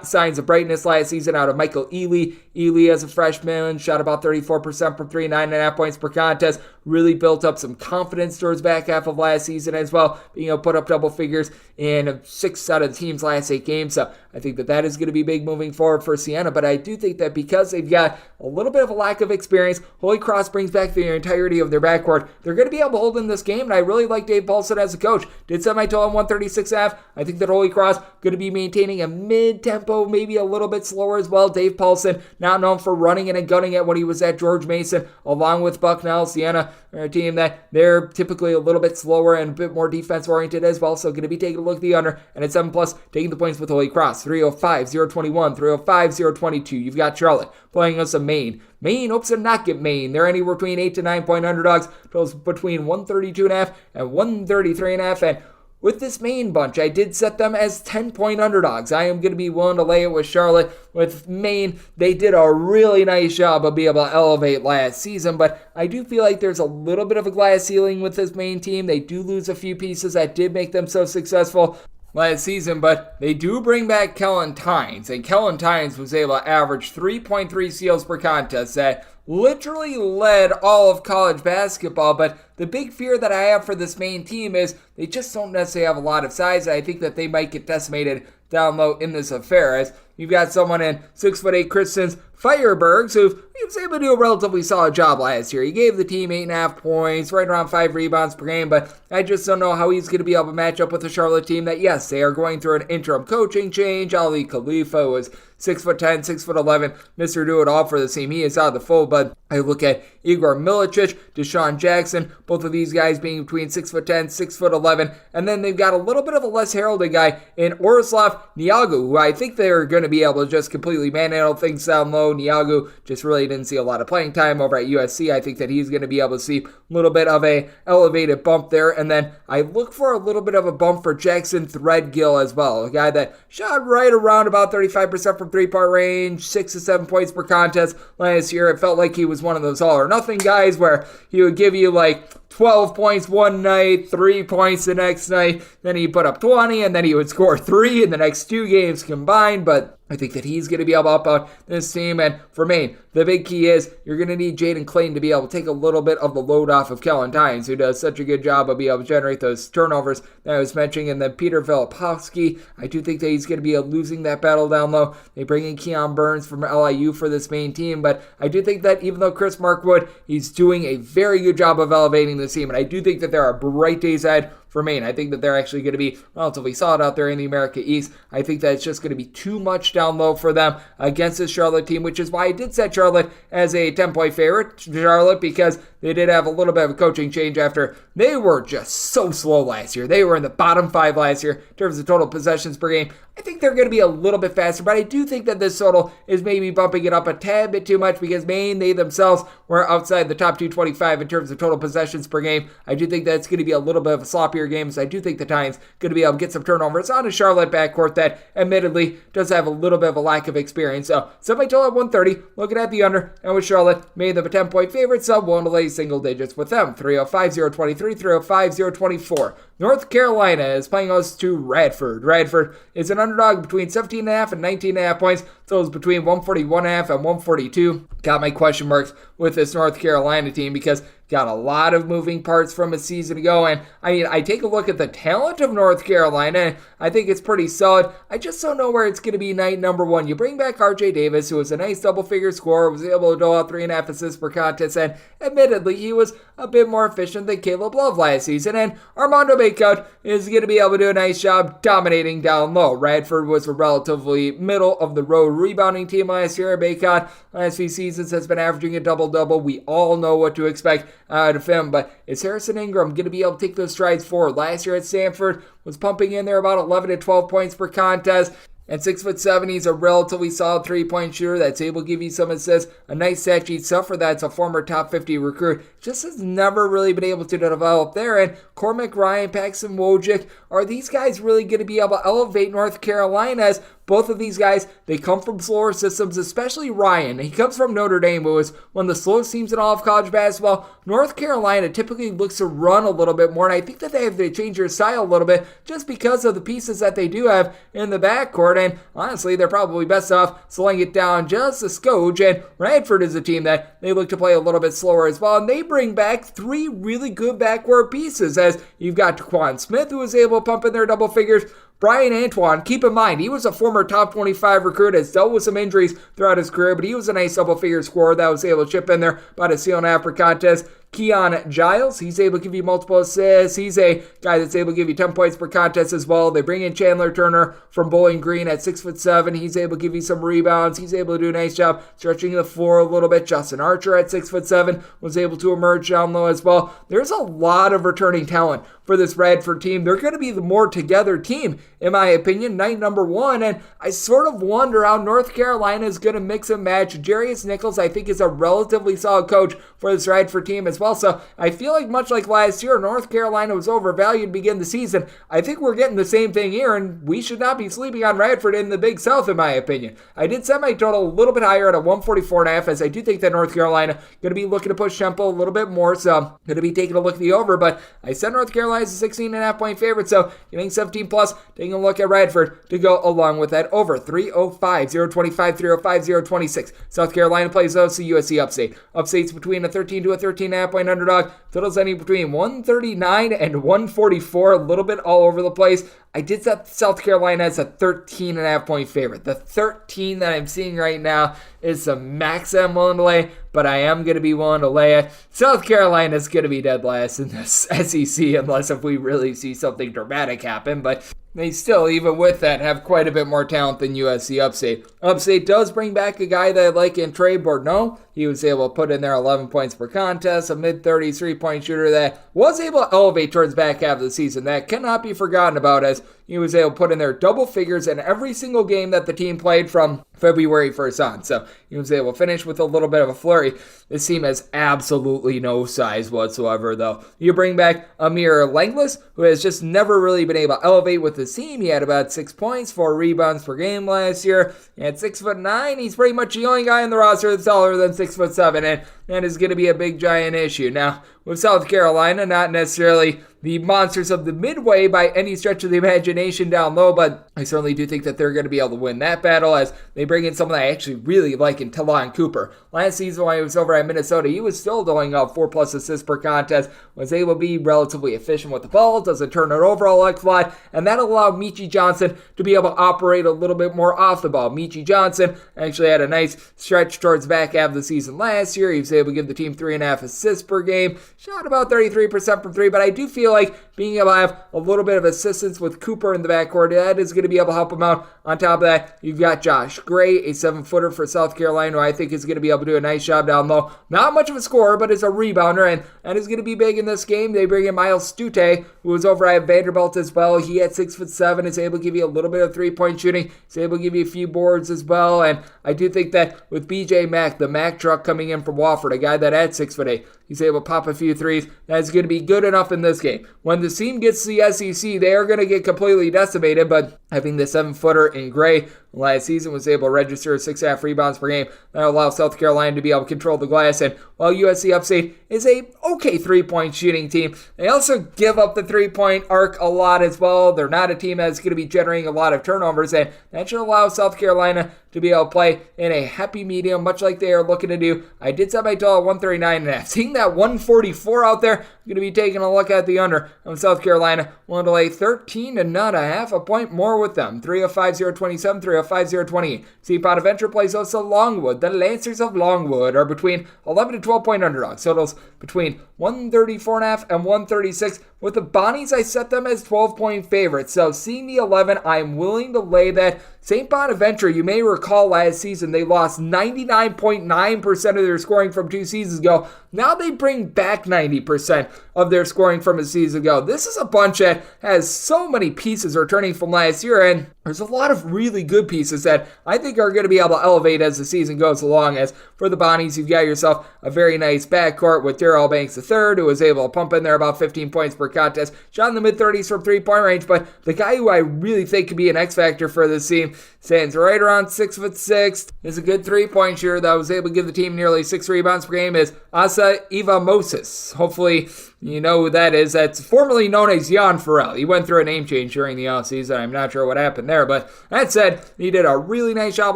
signs of brightness last season out of Michael Ely. Ely, as a freshman, shot about 34% from 3, 9.5 points per contest. Really built up some confidence towards back half of last season as well, being able to put up double figures in 6 out of the team's last 8 games. So I think that that is going to be big moving forward for Siena, but I do think that because they've got a little bit of a lack of experience, Holy Cross brings back the entirety of their backcourt. They're going to be able to hold in this game, and I really like Dave Paulson as a coach. Did set my total on 136.5. I think that Holy Cross going to be maintaining a mid-tempo, maybe a little bit slower as well. Dave Paulson, not known for running it and gunning it when he was at George Mason, along with Bucknell. Siena are a team that they're typically a little bit slower and a bit more defense-oriented as well, so going to be taking a look at the under, and at 7+, taking the points with Holy Cross. 305, 021, 305, 022. You've got Charlotte playing us a Maine. Maine hopes to not get Maine. They're anywhere between 8 to 9 point underdogs, totals between 132.5 and 133.5, and with this Maine bunch, I did set them as 10-point underdogs. I am going to be willing to lay it with Charlotte. With Maine, they did a really nice job of being able to elevate last season, but I do feel like there's a little bit of a glass ceiling with this Maine team. They do lose a few pieces that did make them so successful last season, but they do bring back Kellen Tynes, and Kellen Tynes was able to average 3.3 steals per contest. That literally led all of college basketball, but the big fear that I have for this Maine team is they just don't necessarily have a lot of size. I think that they might get decimated down low in this affair, as you've got someone in 6'8" Christian Firebergs, who he was able to do a relatively solid job last year. He gave the team 8.5 points, right around 5 rebounds per game, but I just don't know how he's going to be able to match up with the Charlotte team that, yes, they are going through an interim coaching change. Ali Khalifa was 6'10", 6'11", Mr. Do-It-All for the team. He is out of the fold, but I look at Igor Milicic, Deshaun Jackson, both of these guys being between 6'10", 6'11", and then they've got a little bit of a less heralded guy in Orislav Niagu, who I think they're going to be able to just completely manhandle things down low. Niagu just really didn't see a lot of playing time over at USC. I think that he's going to be able to see a little bit of a elevated bump there, and then I look for a little bit of a bump for Jackson Threadgill as well, a guy that shot right around about 35% from three-point range, 6 to 7 points per contest last year. It felt like he was one of those all-or-nothing guys where he would give you like 12 points one night, 3 points the next night, then he'd put up 20, and then he would score 3 in the next 2 games combined, but I think that he's going to be able to help out this team. And for Maine, the big key is you're going to need Jaden Clayton to be able to take a little bit of the load off of Kellen Tynes, who does such a good job of being able to generate those turnovers that I was mentioning. And then Peter Filipowski, I do think that he's going to be losing that battle down low. They bring in Keon Burns from LIU for this Maine team, but I do think that even though Chris Markwood, he's doing a very good job of elevating this team, and I do think that there are bright days ahead for Maine. I think that they're actually going to be relatively solid out there in the America East. I think that it's just going to be too much down low for them against this Charlotte team, which is why I did set Charlotte as a 10-point favorite. Charlotte, because they did have a little bit of a coaching change after they were just so slow last year. They were in the bottom 5 last year in terms of total possessions per game. I think they're going to be a little bit faster, but I do think that this total is maybe bumping it up a tad bit too much because Maine, they themselves were outside the top 225 in terms of total possessions per game. I do think that's going to be a little bit of a sloppier game, so I do think the Titans going to be able to get some turnovers on a Charlotte backcourt that admittedly does have a little bit of a lack of experience. So set my total at 130, looking at the under, and with Charlotte, made them a 10-point favorite, so won't lay single digits with them. 305-023, 305-024. North Carolina is playing us to Radford. Radford is an underdog between 17.5 and 19.5 points. So it's between 141.5 and 142. Got my question marks with this North Carolina team because got a lot of moving parts from a season ago. And I mean, I take a look at the talent of North Carolina, and I think it's pretty solid. I just don't know where it's going to be night number one. You bring back RJ Davis, who was a nice double-figure scorer, was able to dole out 3.5 assists per contest, and admittedly, he was a bit more efficient than Caleb Love last season. And Armando Bacot is going to be able to do a nice job dominating down low. Radford was a relatively middle-of-the-road rebounding team last year. Bacot, last few seasons, has been averaging a double-double. We all know what to expect out of him, but is Harrison Ingram going to be able to take those strides forward? Last year at Samford was pumping in there about 11 to 12 points per contest. At 6'7", he's a relatively solid three-point shooter that's able to give you some assists. A nice stat sheet. Suffer that's a former top 50 recruit. Just has never really been able to develop there. And Cormac Ryan, Paxton Wojcik, are these guys really going to be able to elevate North Carolina? As both of these guys, they come from slower systems, especially Ryan. He comes from Notre Dame, who was one of the slowest teams in all of college basketball. North Carolina typically looks to run a little bit more, and I think that they have to change their style a little bit just because of the pieces that they do have in the backcourt. And honestly, they're probably best off slowing it down just a skosh. And Radford is a team that they look to play a little bit slower as well. And they bring back 3 really good backcourt pieces, as you've got Daquan Smith, who was able to pump in their double figures. Brian Antoine, keep in mind, he was a former top 25 recruit, has dealt with some injuries throughout his career, but he was a nice double-figure scorer that was able to chip in there about a steal and a half per contest. Keon Giles, he's able to give you multiple assists. He's a guy that's able to give you 10 points per contest as well. They bring in Chandler Turner from Bowling Green at 6'7". He's able to give you some rebounds. He's able to do a nice job stretching the floor a little bit. Justin Archer at 6'7" was able to emerge down low as well. There's a lot of returning talent for this Radford team. They're going to be the more together team, in my opinion, night number one. And I sort of wonder how North Carolina is going to mix and match. Jarius Nichols, I think, is a relatively solid coach for this Radford team as well. So I feel like much like last year, North Carolina was overvalued to begin the season. I think we're getting the same thing here, and we should not be sleeping on Radford in the Big South, in my opinion. I did set my total a little bit higher at a 144.5, as I do think that North Carolina going to be looking to push tempo a little bit more, so I'm going to be taking a look at the over, but I set North Carolina as a 16.5 point favorite, so getting 17 plus, taking a look at Radford to go along with that over. 305-025, 305-026. South Carolina plays OC USC Upstate. Upstate's between a 13 to a 13.5 point underdog. Totals ending between 139 and 144, a little bit all over the place. I did set South Carolina as a 13.5 point favorite. The 13 that I'm seeing right now is the max I'm willing to lay, but I am going to be willing to lay it. South Carolina is going to be dead last in this SEC unless if we really see something dramatic happen, but they still, even with that, have quite a bit more talent than USC Upstate. Upstate does bring back a guy that I like in Trey Bordeaux. He was able to put in there 11 points per contest, a mid-30s three-point shooter that was able to elevate towards the back half of the season. That cannot be forgotten about, as he was able to put in there double figures in every single game that the team played from February 1st on. So he was able to finish with a little bit of a flurry. This team has absolutely no size whatsoever, though. You bring back Amir Langlis, who has just never really been able to elevate with the team. He had about 6 points, 4 rebounds per game last year. At 6'9", he's pretty much the only guy in the roster that's taller than 6'7", and that is going to be a big giant issue. Now, with South Carolina, not necessarily the monsters of the Midway by any stretch of the imagination down low, but I certainly do think that they're going to be able to win that battle, as they bring in someone I actually really like in Talon Cooper. Last season when he was over at Minnesota, he was still doling out 4+ assists per contest, was able to be relatively efficient with the ball, doesn't turn it over a lot, and that allowed Meechie Johnson to be able to operate a little bit more off the ball. Meechie Johnson actually had a nice stretch towards the back half of the season last year. He was able to give the team 3.5 assists per game. Shot about 33% from three, but I do feel like being able to have a little bit of assistance with Cooper in the backcourt, that is going to be able to help him out. On top of that, you've got Josh Gray, a 7-footer for South Carolina, who I think is going to be able to do a nice job down low. Not much of a scorer, but is a rebounder, and that is going to be big in this game. They bring in Miles Stute, who was over at Vanderbilt as well. He at 6'7", is able to give you a little bit of three-point shooting. He's able to give you a few boards as well, and I do think that with BJ Mack, the Mack truck coming in from Wofford, a guy that at 6'8", he's able to pop a few threes. That's going to be good enough in this game. When the team gets to the SEC, they are going to get completely decimated, but having the 7-footer in Gray last season was able to register 6.5 rebounds per game. That allows South Carolina to be able to control the glass. And while USC Upstate is a okay three-point shooting team, they also give up the three-point arc a lot as well. They're not a team that's going to be generating a lot of turnovers, and that should allow South Carolina to be able to play in a happy medium, much like they are looking to do. I did set my total at 139.5. Seeing that 144 out there, I'm going to be taking a look at the under on South Carolina. Willing to lay 13.5, a point more with them. 305-027, 305-028. See, Bonaventure plays also Longwood. The Lancers of Longwood are between 11 to 12 point underdogs. Totals between 134.5 and 136. With the Bonnies, I set them as 12-point favorites. So seeing the 11, I'm willing to lay that. St. Bonaventure, you may recall last season, they lost 99.9% of their scoring from 2 seasons ago. Now they bring back 90% of their scoring from a season ago. This is a bunch that has so many pieces returning from last year, and there's a lot of really good pieces that I think are going to be able to elevate as the season goes along. As for the Bonnies, you've got yourself a very nice backcourt with Darrell Banks III, who was able to pump in there about 15 points per contest. Shot in the mid-30s from three-point range, but the guy who I really think could be an X-factor for this team stands right around 6'6", is a good three-point shooter that was able to give the team nearly 6 rebounds per game, is Asa Ivamosis. Hopefully you know who that is. That's formerly known as Jan Farrell. He went through a name change during the offseason. I'm not sure what happened there, but that said, he did a really nice job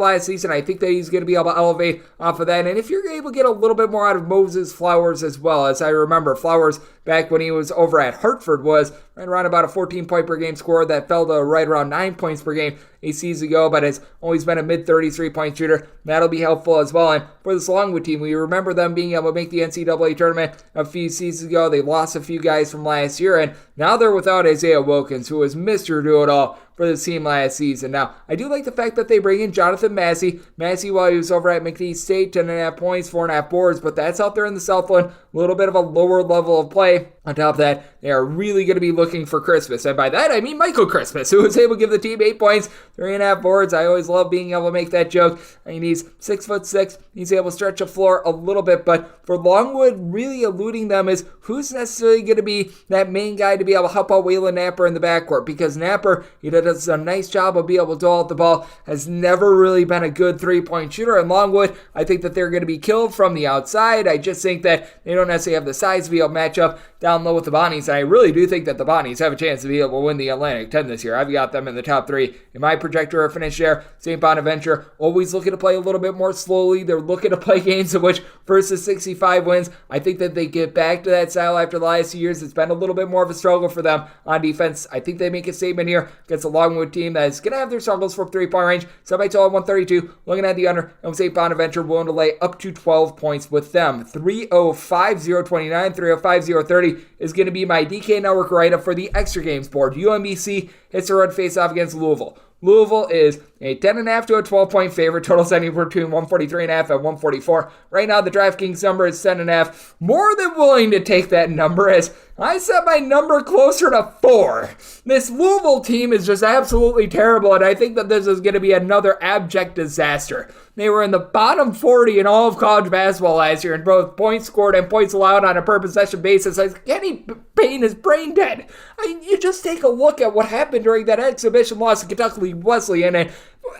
last season. I think that he's going to be able to elevate off of that. And if you're able to get a little bit more out of Moses Flowers as well, as I remember, Flowers back when he was over at Hartford was right around about a 14-point per game scorer that fell to right around 9 points per game a season ago, but has always been a mid-30s three-point shooter. That'll be helpful as well. And for this Longwood team, we remember them being able to make the NCAA tournament a few seasons ago. They lost a few guys from last year, and now they're without Isaiah Wilkins, who was Mr. Do-It-All for the team last season. Now, I do like the fact that they bring in Jonathan Massey. Massey, while he was over at McNeese State, 10.5 points, 4.5 boards, but that's out there in the Southland. A little bit of a lower level of play. On top of that, they are really going to be looking for Christmas. And by that, I mean Michael Christmas, who was able to give the team 8 points, 3.5 boards. I always love being able to make that joke. I mean, he's 6'6". He's able to stretch the floor a little bit. But for Longwood, really eluding them is who's necessarily going to be that main guy to be able to help out Waylon Napper in the backcourt. Because Napper, he does a nice job of being able to dole out the ball, has never really been a good three-point shooter. And Longwood, I think that they're going to be killed from the outside. I just think that they don't necessarily have the size to be able to match up down low with the Bonnies. And I really do think that the Bonnies have a chance to be able to win the Atlantic 10 this year. I've got them in the top 3 in my projector or finish there. St. Bonaventure always looking to play a little bit more slowly. They're looking to play games in which versus 65 wins. I think that they get back to that style after the last few years. It's been a little bit more of a struggle for them on defense. I think they make a statement here against a Longwood team that is going to have their struggles from three-point range. So I told 132, looking at the under, and St. Bonaventure willing to lay up to 12 points with them. 305-029, 305-030 is going to be my DK Network write-up for the extra games board. UMBC hits a road face-off against Louisville. Louisville is a 10.5 to a 12-point favorite. Total setting between 143.5 and 144. Right now, the DraftKings number is 10.5. More than willing to take that number as I set my number closer to 4. This Louisville team is just absolutely terrible, and I think that this is going to be another abject disaster. They were in the bottom 40 in all of college basketball last year in both points scored and points allowed on a per possession basis. Kenny Payne is brain dead. You just take a look at what happened during that exhibition loss to Kentucky Wesleyan, and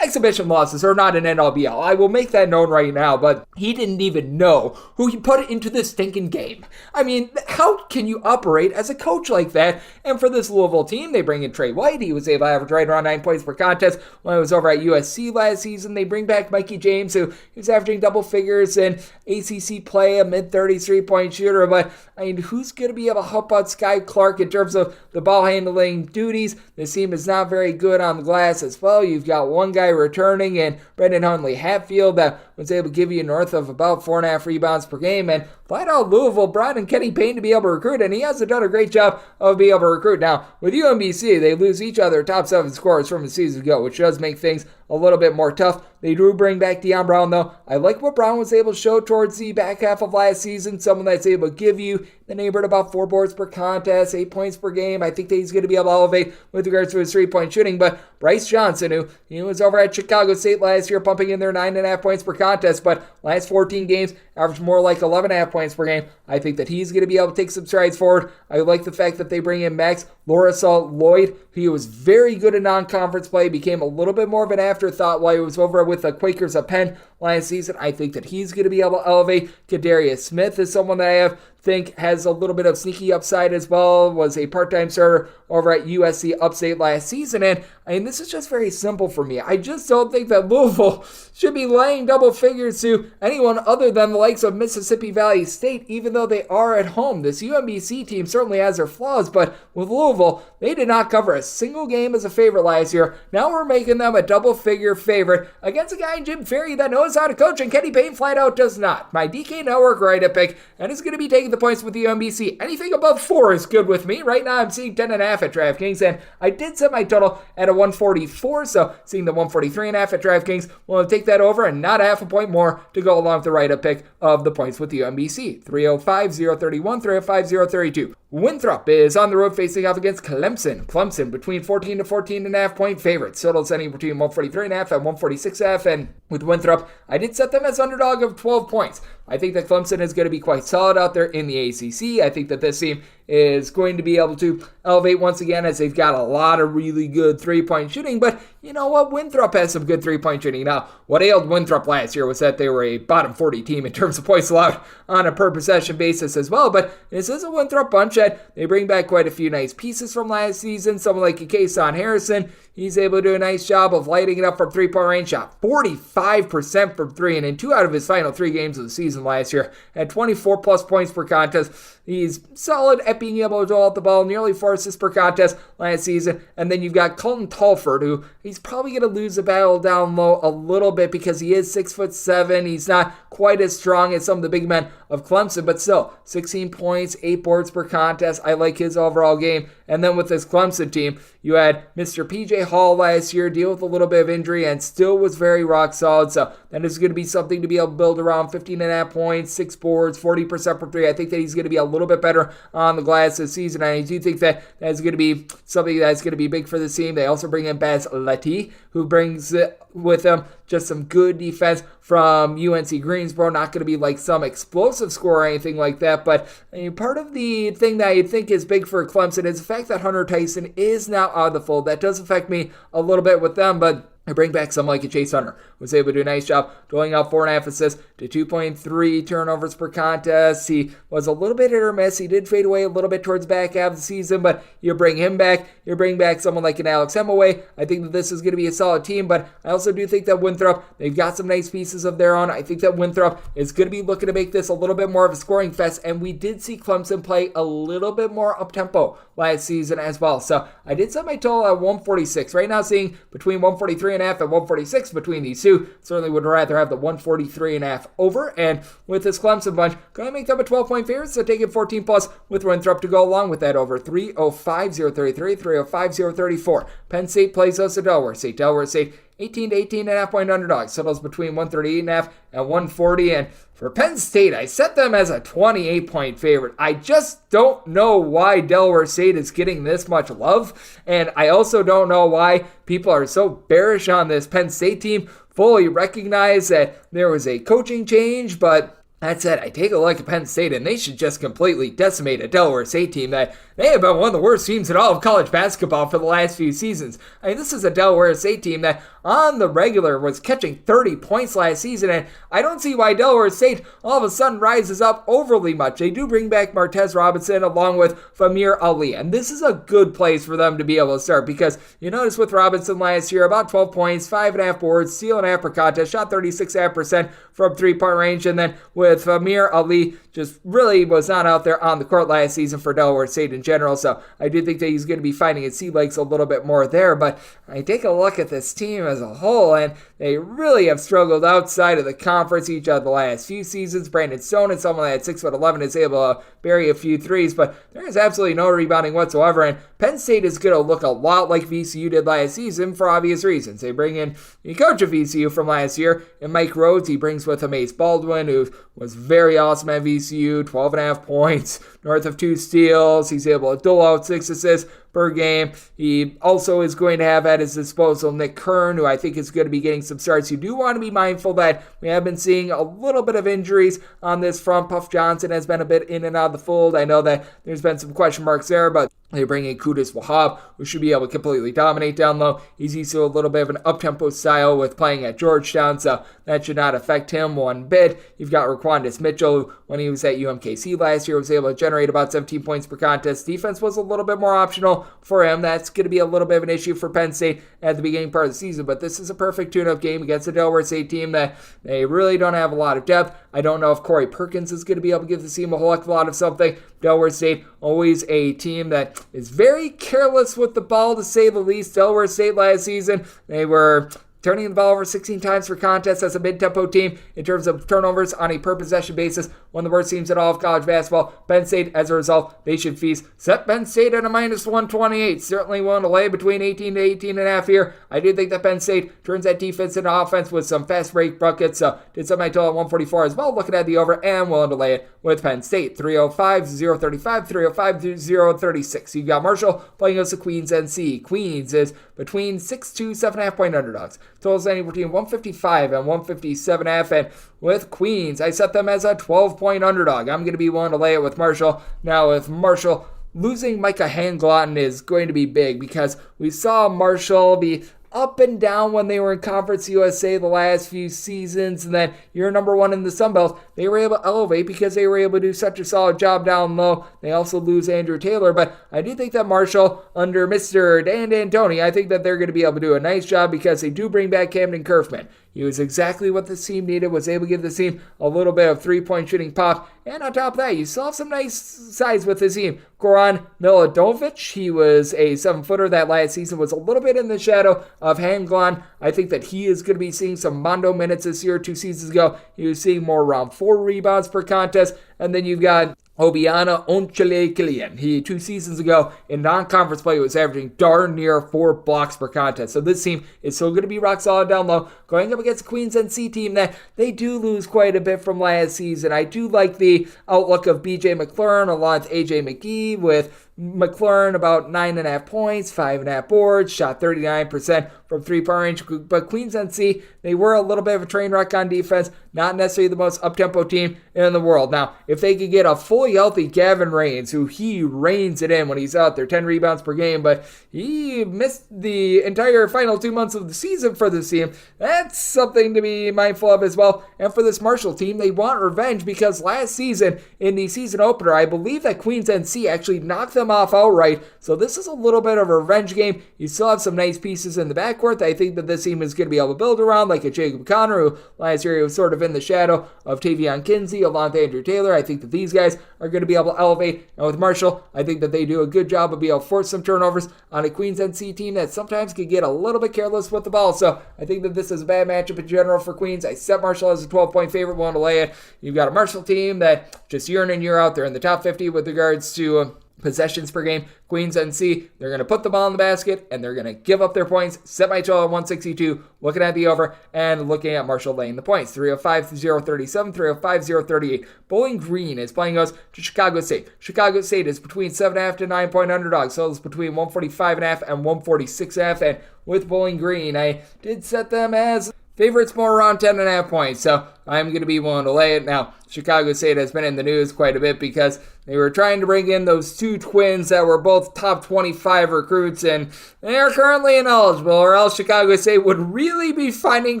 exhibition losses are not an NLBL. I will make that known right now, but he didn't even know who he put into this stinking game. I mean, how can you operate as a coach like that? And for this Louisville team, they bring in Trey White. He was able to average right around 9 points per contest when he was over at USC last season. They bring back Mikey James, who was averaging double figures in ACC play, a mid-30s three-point shooter. But, I mean, who's going to be able to help out Sky Clark in terms of the ball handling duties? This team is not very good on the glass as well. You've got one guy returning, and Brendan Hundley Hatfield that was able to give you north of about 4.5 rebounds per game. And flat out Louisville brought in Kenny Payne to be able to recruit, and he hasn't done a great job of being able to recruit. Now, with UMBC, they lose each of their top 7 scorers from a season ago, which does make things a little bit more tough. They do bring back Deion Brown, though. I like what Brown was able to show towards the back half of last season, someone that's able to give you the neighborhood about 4 boards per contest, 8 points per game. I think that he's going to be able to elevate with regards to his 3-point shooting. But Bryce Johnson, who he was over at Chicago State last year, pumping in their 9.5 points per contest, but last 14 games averaged more like 11.5 points per game. I think that he's going to be able to take some strides forward. I like the fact that they bring in Max Lorisol Lloyd. He was very good in non-conference play, became a little bit more of an afterthought while he was over with the Quakers of Penn last season. I think that he's going to be able to elevate. Kadarius Smith is someone that I think has a little bit of sneaky upside as well, was a part-time starter over at USC Upstate last season. And I mean, this is just very simple for me. I just don't think that Louisville should be laying double figures to anyone other than the likes of Mississippi Valley State, even though they are at home. This UMBC team certainly has their flaws, but with Louisville, they did not cover a single game as a favorite last year. Now we're making them a double-figure favorite against a guy in Jim Ferry that knows how to coach, and Kenny Payne flat out does not. My DK Network right pick, and is going to be taking the points with the UMBC. Anything above 4 is good with me. Right now I'm seeing 10.5 at DraftKings, and I did set my total at a 144, so seeing the 143.5 at DraftKings, we'll take that over and not a half a point more to go along with the right pick of the points with the UMBC. 305-031, 305-032. Winthrop is on the road facing off against Clemson. Clemson between 14 to 14.5 point favorites. Total setting between 143.5 and 146.5. And with Winthrop, I did set them as underdog of 12 points. I think that Clemson is going to be quite solid out there in the ACC. I think that this team is going to be able to elevate once again as they've got a lot of really good 3-point shooting. But you know what? Winthrop has some good 3-point shooting. Now, what ailed Winthrop last year was that they were a bottom 40 team in terms of points allowed on a per possession basis as well. But this is a Winthrop bunch that they bring back quite a few nice pieces from last season. Someone like Kason Harrison, he's able to do a nice job of lighting it up from 3-point range. Shot 45% from 3, and in 2 out of his final 3 games of the season last year, had 24 plus points per contest. He's solid at being able to dole out the ball, nearly 4 assists per contest last season. And then you've got Colton Talford, who he's probably going to lose the battle down low a little bit because he is 6'7". He's not quite as strong as some of the big men of Clemson, but still 16 points, 8 boards per contest. I like his overall game. And then with this Clemson team, you had Mr. PJ Hall last year deal with a little bit of injury and still was very rock solid. So that is going to be something to be able to build around. 15.5 points, 6 boards, 40% from 3. I think that he's going to be a little bit better on the glass this season. And I do think that that's going to be something that's going to be big for the team. They also bring in Baz Leti, who brings with him just some good defense from UNC Greensboro. Not going to be like some explosive score or anything like that, but I mean, part of the thing that I think is big for Clemson is the fact that Hunter Tyson is now out of the fold. That does affect me a little bit with them, but I bring back someone like a Chase Hunter, was able to do a nice job doling out 4.5 assists to 2.3 turnovers per contest. He was a little bit hit or miss. He did fade away a little bit towards the back half of the season, but you bring him back. You bring back someone like an Alex Hemaway. I think that this is going to be a solid team, but I also do think that Winthrop, they've got some nice pieces of their own. I think that Winthrop is going to be looking to make this a little bit more of a scoring fest, and we did see Clemson play a little bit more up-tempo last season as well. So I did set my total at 146. Right now seeing between 143.5 and 146 between these two. Certainly would rather have the 143.5 over. And with this Clemson bunch, going to make them a 12-point favorite, so taking 14 plus with Winthrop to go along with that over. 305-033, 305-034. Penn State plays us at Delaware St. Delaware St 18 to 18.5 point underdog. Settles between 138.5 and 140. And for Penn State, I set them as a 28-point favorite. I just don't know why Delaware State is getting this much love. And I also don't know why people are so bearish on this Penn State team. Fully recognize that there was a coaching change, but that said, I take a look at Penn State, and they should just completely decimate a Delaware State team that they have been one of the worst teams in all of college basketball for the last few seasons. I mean, this is a Delaware State team that on the regular was catching 30 points last season, and I don't see why Delaware State all of a sudden rises up overly much. They do bring back Martez Robinson along with Famir Ali, and this is a good place for them to be able to start because you notice with Robinson last year, about 12 points, 5.5 boards, steal and half per contest, shot 36.5% from 3-point range, and then with Famir Ali, just really was not out there on the court last season for Delaware St in general, so I do think that he's going to be finding his sea legs a little bit more there. But I take a look at this team as a whole, and they really have struggled outside of the conference each of the last few seasons. Brandon Stone is someone that at 6'11" is able to bury a few threes, but there is absolutely no rebounding whatsoever, and Penn State is going to look a lot like VCU did last season for obvious reasons. They bring in the coach of VCU from last year, and Mike Rhodes. He brings with him Ace Baldwin, who was very awesome at VCU, 12.5 points, north of 2 steals. He's able to dole out 6 assists per game. He also is going to have at his disposal Nick Kern, who I think is going to be getting some starts. You do want to be mindful that we have been seeing a little bit of injuries on this front. Puff Johnson has been a bit in and out of the fold. I know that there's been some question marks there, but they bring in Qudus Wahab, who should be able to completely dominate down low. He's used to a little bit of an up-tempo style with playing at Georgetown, so that should not affect him one bit. You've got Raquandis Mitchell, who, when he was at UMKC last year, was able to generate about 17 points per contest. Defense was a little bit more optional for him. That's going to be a little bit of an issue for Penn State at the beginning part of the season, but this is a perfect tune-up game against the Delaware St team that they really don't have a lot of depth. I don't know if Corey Perkins is going to be able to give the team a whole heck of a lot of something. Delaware State, always a team that is very careless with the ball, to say the least. Delaware State last season, they were turning the ball over 16 times per contest as a mid-tempo team in terms of turnovers on a per-possession basis. One of the worst teams in all of college basketball. Penn State, as a result, they should feast. Set Penn State at a minus 128. Certainly willing to lay between 18 to 18.5 here. I do think that Penn State turns that defense into offense with some fast break buckets. So did set my total at 144 as well. Looking at the over and willing to lay it with Penn State. 305, 035, 305, 036. You've got Marshall playing against the Queens NC. Queens is between 6-2, 7.5 point underdogs. Totals anywhere between 155 and 157.5, and with Queens, I set them as a 12-point underdog. I'm going to be willing to lay it with Marshall. Now, with Marshall, losing Micah Handglotton is going to be big because we saw Marshall be up and down when they were in Conference USA the last few seasons, and then you're number one in the Sun Belt. They were able to elevate because they were able to do such a solid job down low. They also lose Andrew Taylor, but I do think that Marshall, under Mr. Dan D'Antoni, I think that they're going to be able to do a nice job because they do bring back Camden Kerfman. He was exactly what the team needed, was able to give the team a little bit of three-point shooting pop. And on top of that, you still have some nice size with the team. Goran Milodovic, he was a 7-footer that last season, was a little bit in the shadow of Handglotton. I think that he is going to be seeing some Mondo minutes this year. 2 seasons ago, he was seeing more around 4 rebounds per contest. And then you've got Obiana Onchele-Killian. He, 2 seasons ago, in non-conference play, was averaging darn near 4 blocks per contest. So this team is still going to be rock solid down low, going up against the Queens NC team that they do lose quite a bit from last season. I do like the outlook of BJ McLaurin along with AJ McGee, with McLaurin about 9.5 points, 5.5 boards, shot 39% from 3-point range. But Queens NC, they were a little bit of a train wreck on defense, not necessarily the most up-tempo team in the world. Now, if they could get a fully healthy Gavin Rains, who he reins it in when he's out there, 10 rebounds per game, but he missed the entire final 2 months of the season for this team. That's something to be mindful of as well. And for this Marshall team, they want revenge because last season, in the season opener, I believe that Queens NC actually knocked them off outright. So this is a little bit of a revenge game. You still have some nice pieces in the backcourt that I think that this team is going to be able to build around, like a Jacob Connor, who last year he was sort of in the shadow of Tavion Kinsey along with Andrew Taylor. I think that these guys are going to be able to elevate. And with Marshall, I think that they do a good job of being able to force some turnovers on a Queens NC team that sometimes can get a little bit careless with the ball. So I think that this is a bad matchup in general for Queens. I set Marshall as a 12-point favorite, willing to lay it. You've got a Marshall team that just year in and year out, they're in the top 50 with regards to possessions per game. Queens NC, they're going to put the ball in the basket and they're going to give up their points. Set my total at 162, looking at the over and looking at Marshall laying the points. 305-037, 305-038. Bowling Green is playing us to Chicago State. Chicago State is between 7.5 to 9-point underdogs, so it's between 145.5 and 146.5. And with Bowling Green, I did set them as favorites more around 10.5 points, so I'm going to be willing to lay it. Now, Chicago State has been in the news quite a bit because they were trying to bring in those 2 twins that were both top 25 recruits, and they are currently ineligible, or else Chicago State would really be finding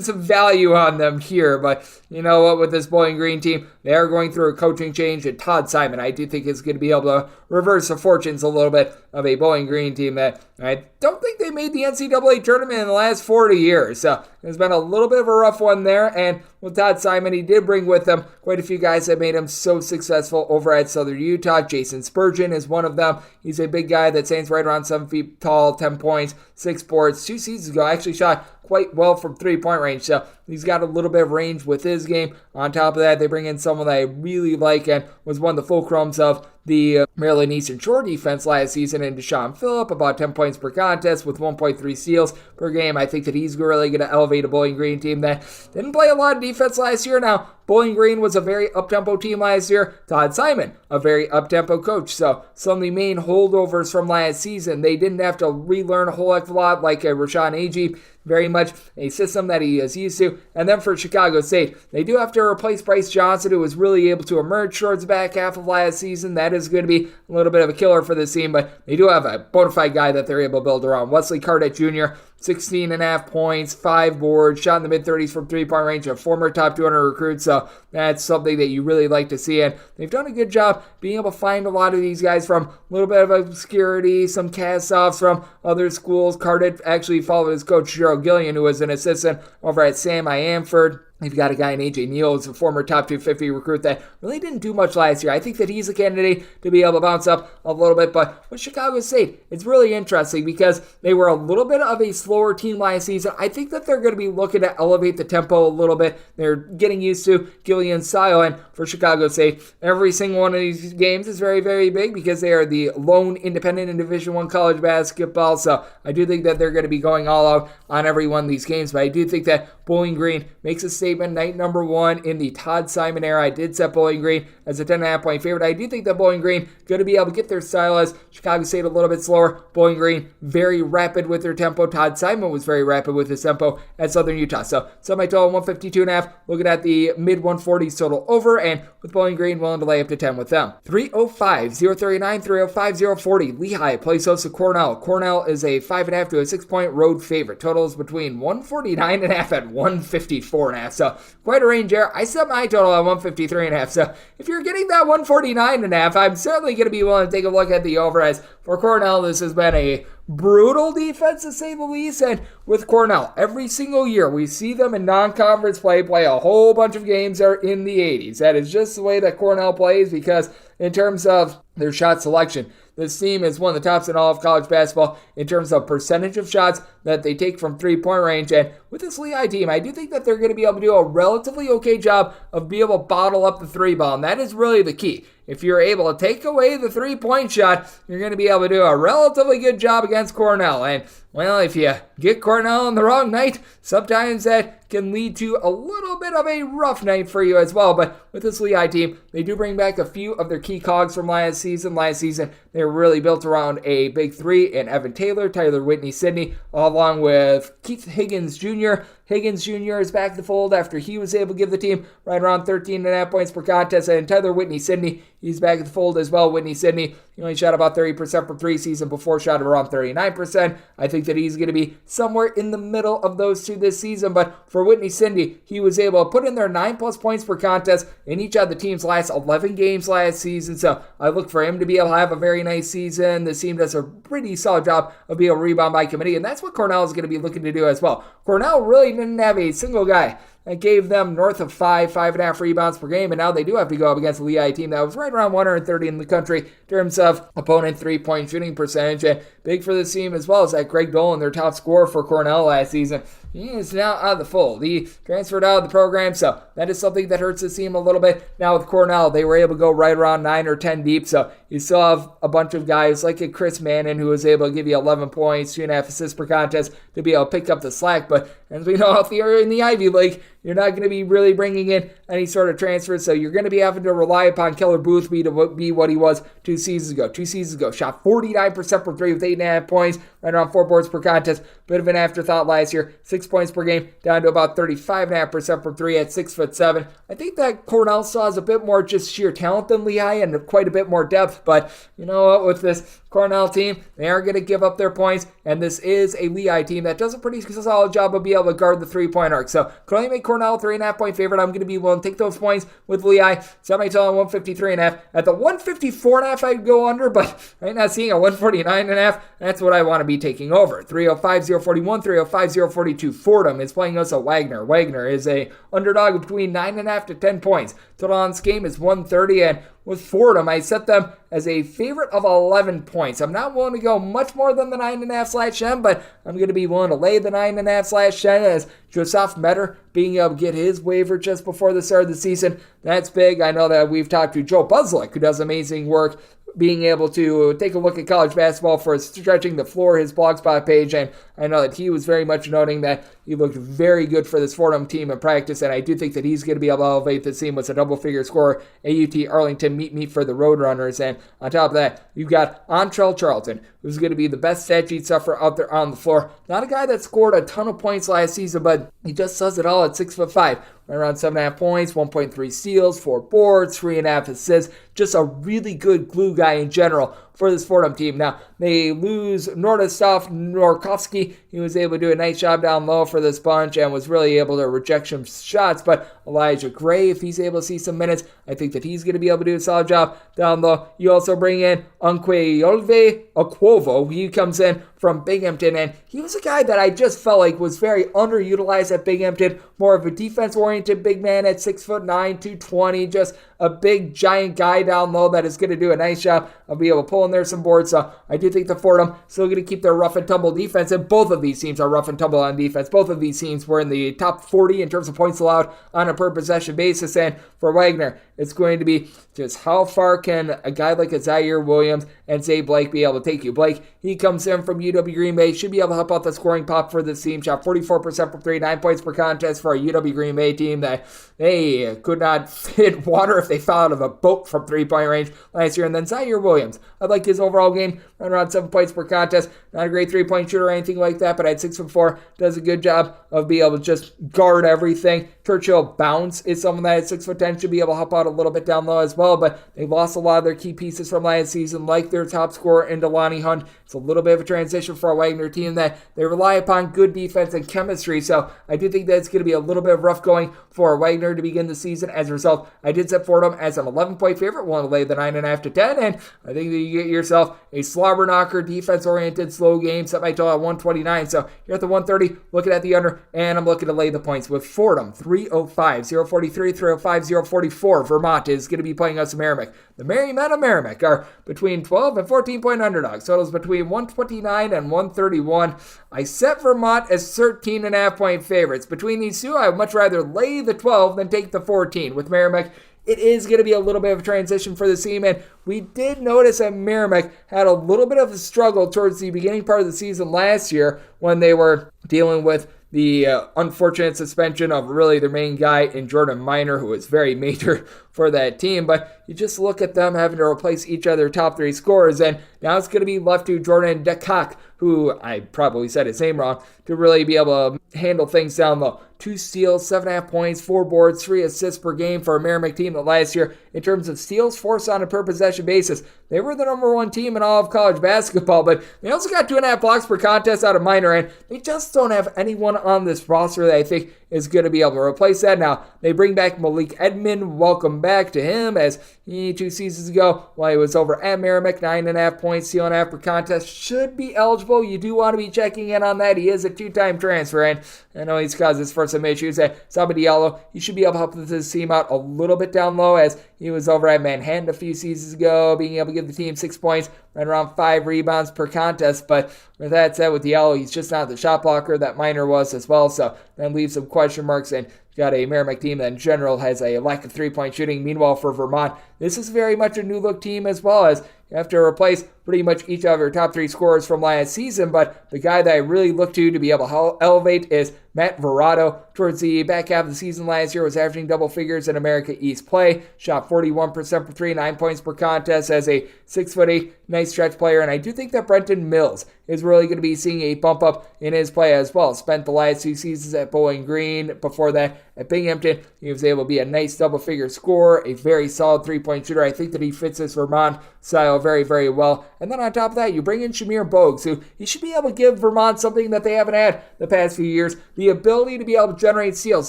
some value on them here. But you know what, with this Bowling Green team, they are going through a coaching change, and Todd Simon, I do think, is going to be able to reverse the fortunes a little bit of a Bowling Green team that I don't think they made the NCAA tournament in the last 40 years. So it's been a little bit of a rough one there, and with Todd Simon, he did bring with him quite a few guys that made him so successful over at Southern Utah. Jason Spurgeon is one of them. He's a big guy that stands right around 7 feet tall, 10 points, 6 boards. 2 seasons ago, actually shot quite well from three-point range, so he's got a little bit of range with his game. On top of that, they bring in someone that I really like and was one of the fulcrums of the Maryland Eastern Shore defense last season in Deshaun Phillip, about 10 points per contest with 1.3 steals per game. I think that he's really going to elevate a Bowling Green team that didn't play a lot of defense last year. Now, Bowling Green was a very up-tempo team last year. Todd Simon, a very up-tempo coach. So some of the main holdovers from last season, they didn't have to relearn a whole heck of a lot like Rashawn Agee. Very much a system that he is used to. And then for Chicago State, they do have to replace Bryce Johnson, who was really able to emerge towards the back half of last season. That is going to be a little bit of a killer for this team, but they do have a bona fide guy that they're able to build around. Wesley Cardette Jr., 16.5 points, 5 boards, shot in the mid-30s from three-point range, a former top 200 recruit, so that's something that you really like to see, and they've done a good job being able to find a lot of these guys from a little bit of obscurity, some cast-offs from other schools. Cardette actually followed his coach, Gerald Gillian, who was an assistant over at Samford. You've got a guy in A.J. Neal, who's a former top 250 recruit that really didn't do much last year. I think that he's a candidate to be able to bounce up a little bit. But with Chicago State, it's really interesting because they were a little bit of a slower team last season. I think that they're going to be looking to elevate the tempo a little bit. They're getting used to Gillian's style. And for Chicago State, every single one of these games is very, very big because they are the lone independent in Division I college basketball. So I do think that they're going to be going all out on every one of these games. But I do think that Bowling Green makes a statement night number 1 in the Todd Simon era. I did set Bowling Green as a 10.5 point favorite. I do think that Bowling Green going to be able to get their style as Chicago State a little bit slower. Bowling Green very rapid with their tempo. Todd Simon was very rapid with his tempo at Southern Utah. So semi-total 152.5. Looking at the mid-140s total over, and with Bowling Green willing to lay up to 10 with them. 305, 039, 305, 040. Lehigh plays host to Cornell. Cornell is a 5.5 to a 6-point road favorite. Totals between 149.5 and 154.5. So quite a range there. I set my total at 153.5. So if you're getting that 149.5, I'm certainly going to be willing to take a look at the over, as for Cornell, this has been a brutal defense to say the least. And with Cornell, every single year we see them in non-conference play a whole bunch of games that are in the 80s. That is just the way that Cornell plays, because in terms of their shot selection, this team is one of the tops in all of college basketball in terms of percentage of shots that they take from three-point range. And with this Lehigh team, I do think that they're going to be able to do a relatively okay job of being able to bottle up the three ball, and that is really the key. If you're able to take away the three-point shot, you're going to be able to do a relatively good job against Cornell. And, well, if you get Cornell on the wrong night, sometimes that can lead to a little bit of a rough night for you as well. But with this Lehigh team, they do bring back a few of their key cogs from last season. Last season, they were really built around a big three in Evan Taylor, Tyler Whitney Sidney, along with Keith Higgins Jr. Higgins Jr. is back to the fold after he was able to give the team right around 13.5 points per contest. And Tyler Whitney Sidney, he's back at the fold as well. Whitney Sidney, he only shot about 30% from 3 season before, shot around 39%. I think that he's going to be somewhere in the middle of those two this season. But for Whitney Sidney, he was able to put in their 9+ points per contest in each of the team's last 11 games last season. So I look for him to be able to have a very nice season. This team does a pretty solid job of being able to rebound by committee, and that's what Cornell is going to be looking to do as well. Cornell really didn't have a single guy that gave them north of 5.5 rebounds per game, and now they do have to go up against a Lehigh team that was right around 130 in the country in terms of opponent three-point shooting percentage. And big for this team as well is that Greg Dolan, their top scorer for Cornell last season, he is now out of the fold. He transferred out of the program, so that is something that hurts this team a little bit. Now with Cornell, they were able to go right around 9 or 10 deep, so you still have a bunch of guys like a Chris Mannon who was able to give you 11 points, 2.5 assists per contest to be able to pick up the slack. But as we know, if you're in the Ivy League, you're not going to be really bringing in any sort of transfers, so you're going to be having to rely upon Keller Boothby to be what he was 2 seasons ago. 2 seasons ago, shot 49% from 3 with 8.5 points, right around 4 boards per contest. Bit of an afterthought last year, 6 points per game, down to about 35.5% from 3 at 6'7". I think that Cornell still has a bit more just sheer talent than Lehigh and quite a bit more depth, but you know what, with this Cornell team, they are going to give up their points, and this is a Lehigh team that does a pretty solid job of being able to guard the three-point arc. So can only make Cornell, 3.5-point favorite. I'm going to be willing to take those points with Lehigh. Semi-total 153.5. At the 154.5, I'd go under, but right now seeing a 149.5, that's what I want to be taking over. 305-041, 305-042. Fordham is playing us at Wagner. Wagner is a underdog between 9.5 to 10 points. Total on this game is 130, and with Fordham, I set them as a favorite of 11 points. I'm not willing to go much more than the 9.5/10, but I'm going to be willing to lay the 9.5/10 as Joseph Metter being able to get his waiver just before the start of the season. That's big. I know that we've talked to Joe Buslick, who does amazing work being able to take a look at college basketball for stretching the floor, his Blogspot page, and I know that he was very much noting that he looked very good for this Fordham team in practice, and I do think that he's going to be able to elevate the team with a double-figure score. A&T Arlington meet for the Roadrunners, and on top of that, you've got Ontrell Charlton, who's going to be the best stat sheet sufferer out there on the floor. Not a guy that scored a ton of points last season, but he just does it all at 6'5", right around 7.5 points, 1.3 steals, 4 boards, 3.5 assists. Just a really good glue guy in general for this Fordham team. Now, they lose Nordistoff Norkovsky. He was able to do a nice job down low for this bunch and was really able to reject some shots, but Elijah Gray, if he's able to see some minutes, I think that he's going to be able to do a solid job down low. You also bring in Unquayolve Okwovo. He comes in from Binghamton, and he was a guy that I just felt like was very underutilized at Binghamton. More of a defense-oriented big man at 6'9", 220, just a big, giant guy down low that is going to do a nice job of being able to pull in there some boards. So I do think the Fordham still going to keep their rough and tumble defense, and both of these teams are rough and tumble on defense. Both of these teams were in the top 40 in terms of points allowed on a per possession basis, and for Wagner, it's going to be just how far can a guy like a Zaire Williams and Zay Blake be able to take you. Blake, he comes in from UW Green Bay, should be able to help out the scoring pop for this team. Shot 44% from 3, 9 points per contest for a UW Green Bay team that they could not fit water if they fell out of a boat from 3-point range last year. And then Zaire Williams, I like his overall game, right around 7 points per contest. Not a great 3-point shooter or anything like that, but at 6'4", does a good job of being able to just guard everything. Churchill Bounce is someone that at 6'10" should be able to help out a little bit down low as well, but they lost a lot of their key pieces from last season, like their top scorer in Delani Hunt. It's a little bit of a transition for a Wagner team that they rely upon good defense and chemistry, so I do think that it's going to be a little bit of rough going for Wagner to begin the season. As a result, I did set Fordham as an 11-point favorite, willing to lay the 9.5 to 10, and I think that you get yourself a slobber knocker, defense-oriented, slow game, set my total at 129, so you're at the 130, looking at the under, and I'm looking to lay the points with Fordham, 305, 043, 305, 044. Vermont is going to be playing us Merrimack. The Merry Men of Merrimack are between 12 and 14-point underdogs. Totals between 129 and 131. I set Vermont as 13.5-point favorites. Between these two, I would much rather lay the 12 than take the 14. With Merrimack, it is going to be a little bit of a transition for the team, and we did notice that Merrimack had a little bit of a struggle towards the beginning part of the season last year when they were dealing with the unfortunate suspension of really their main guy in Jordan Minor, who was very major for that team. But you just look at them having to replace each of their top 3 scorers, and now it's going to be left to Jordan DeCock, who I probably said his name wrong, to really be able to handle things down low. 2 steals, 7.5 points, 4 boards, 3 assists per game for a Merrimack team that last year, in terms of steals forced on a per possession basis, they were the number 1 team in all of college basketball, but they also got 2.5 blocks per contest out of Minor, and they just don't have anyone on this roster that I think is going to be able to replace that. Now, they bring back Malik Edmond. Welcome back to him, as he 2 seasons ago, while he was over at Merrimack, 9.5 points, steal and a half per contest, should be eligible. You do want to be checking in on that. He is a 2-time transfer, and I know he's caused his first some issues. Samba Diallo, he should be able to help this team out a little bit down low, as he was over at Manhattan a few seasons ago, being able to give the team 6 points, right around 5 rebounds per contest. But with that said, with Diallo, he's just not the shot blocker that Minor was as well, so that leaves some question marks, and got a Merrimack team that in general has a lack of 3-point shooting. Meanwhile, for Vermont, this is very much a new-look team as well, as you have to replace pretty much each of your top 3 scorers from last season, but the guy that I really look to be able to elevate is Matt Verado. Towards the back half of the season last year, was averaging double figures in America East play, shot 41% for 3, 9 points per contest as a 6'8", nice stretch player, and I do think that Brenton Mills is really going to be seeing a bump up in his play as well. Spent the last 2 seasons at Bowling Green, before that at Binghamton. He was able to be a nice double-figure scorer, a very solid three-point shooter. I think that he fits this Vermont style very, very well. And then on top of that, you bring in Shamir Bogues, who he should be able to give Vermont something that they haven't had the past few years, the ability to be able to generate steals.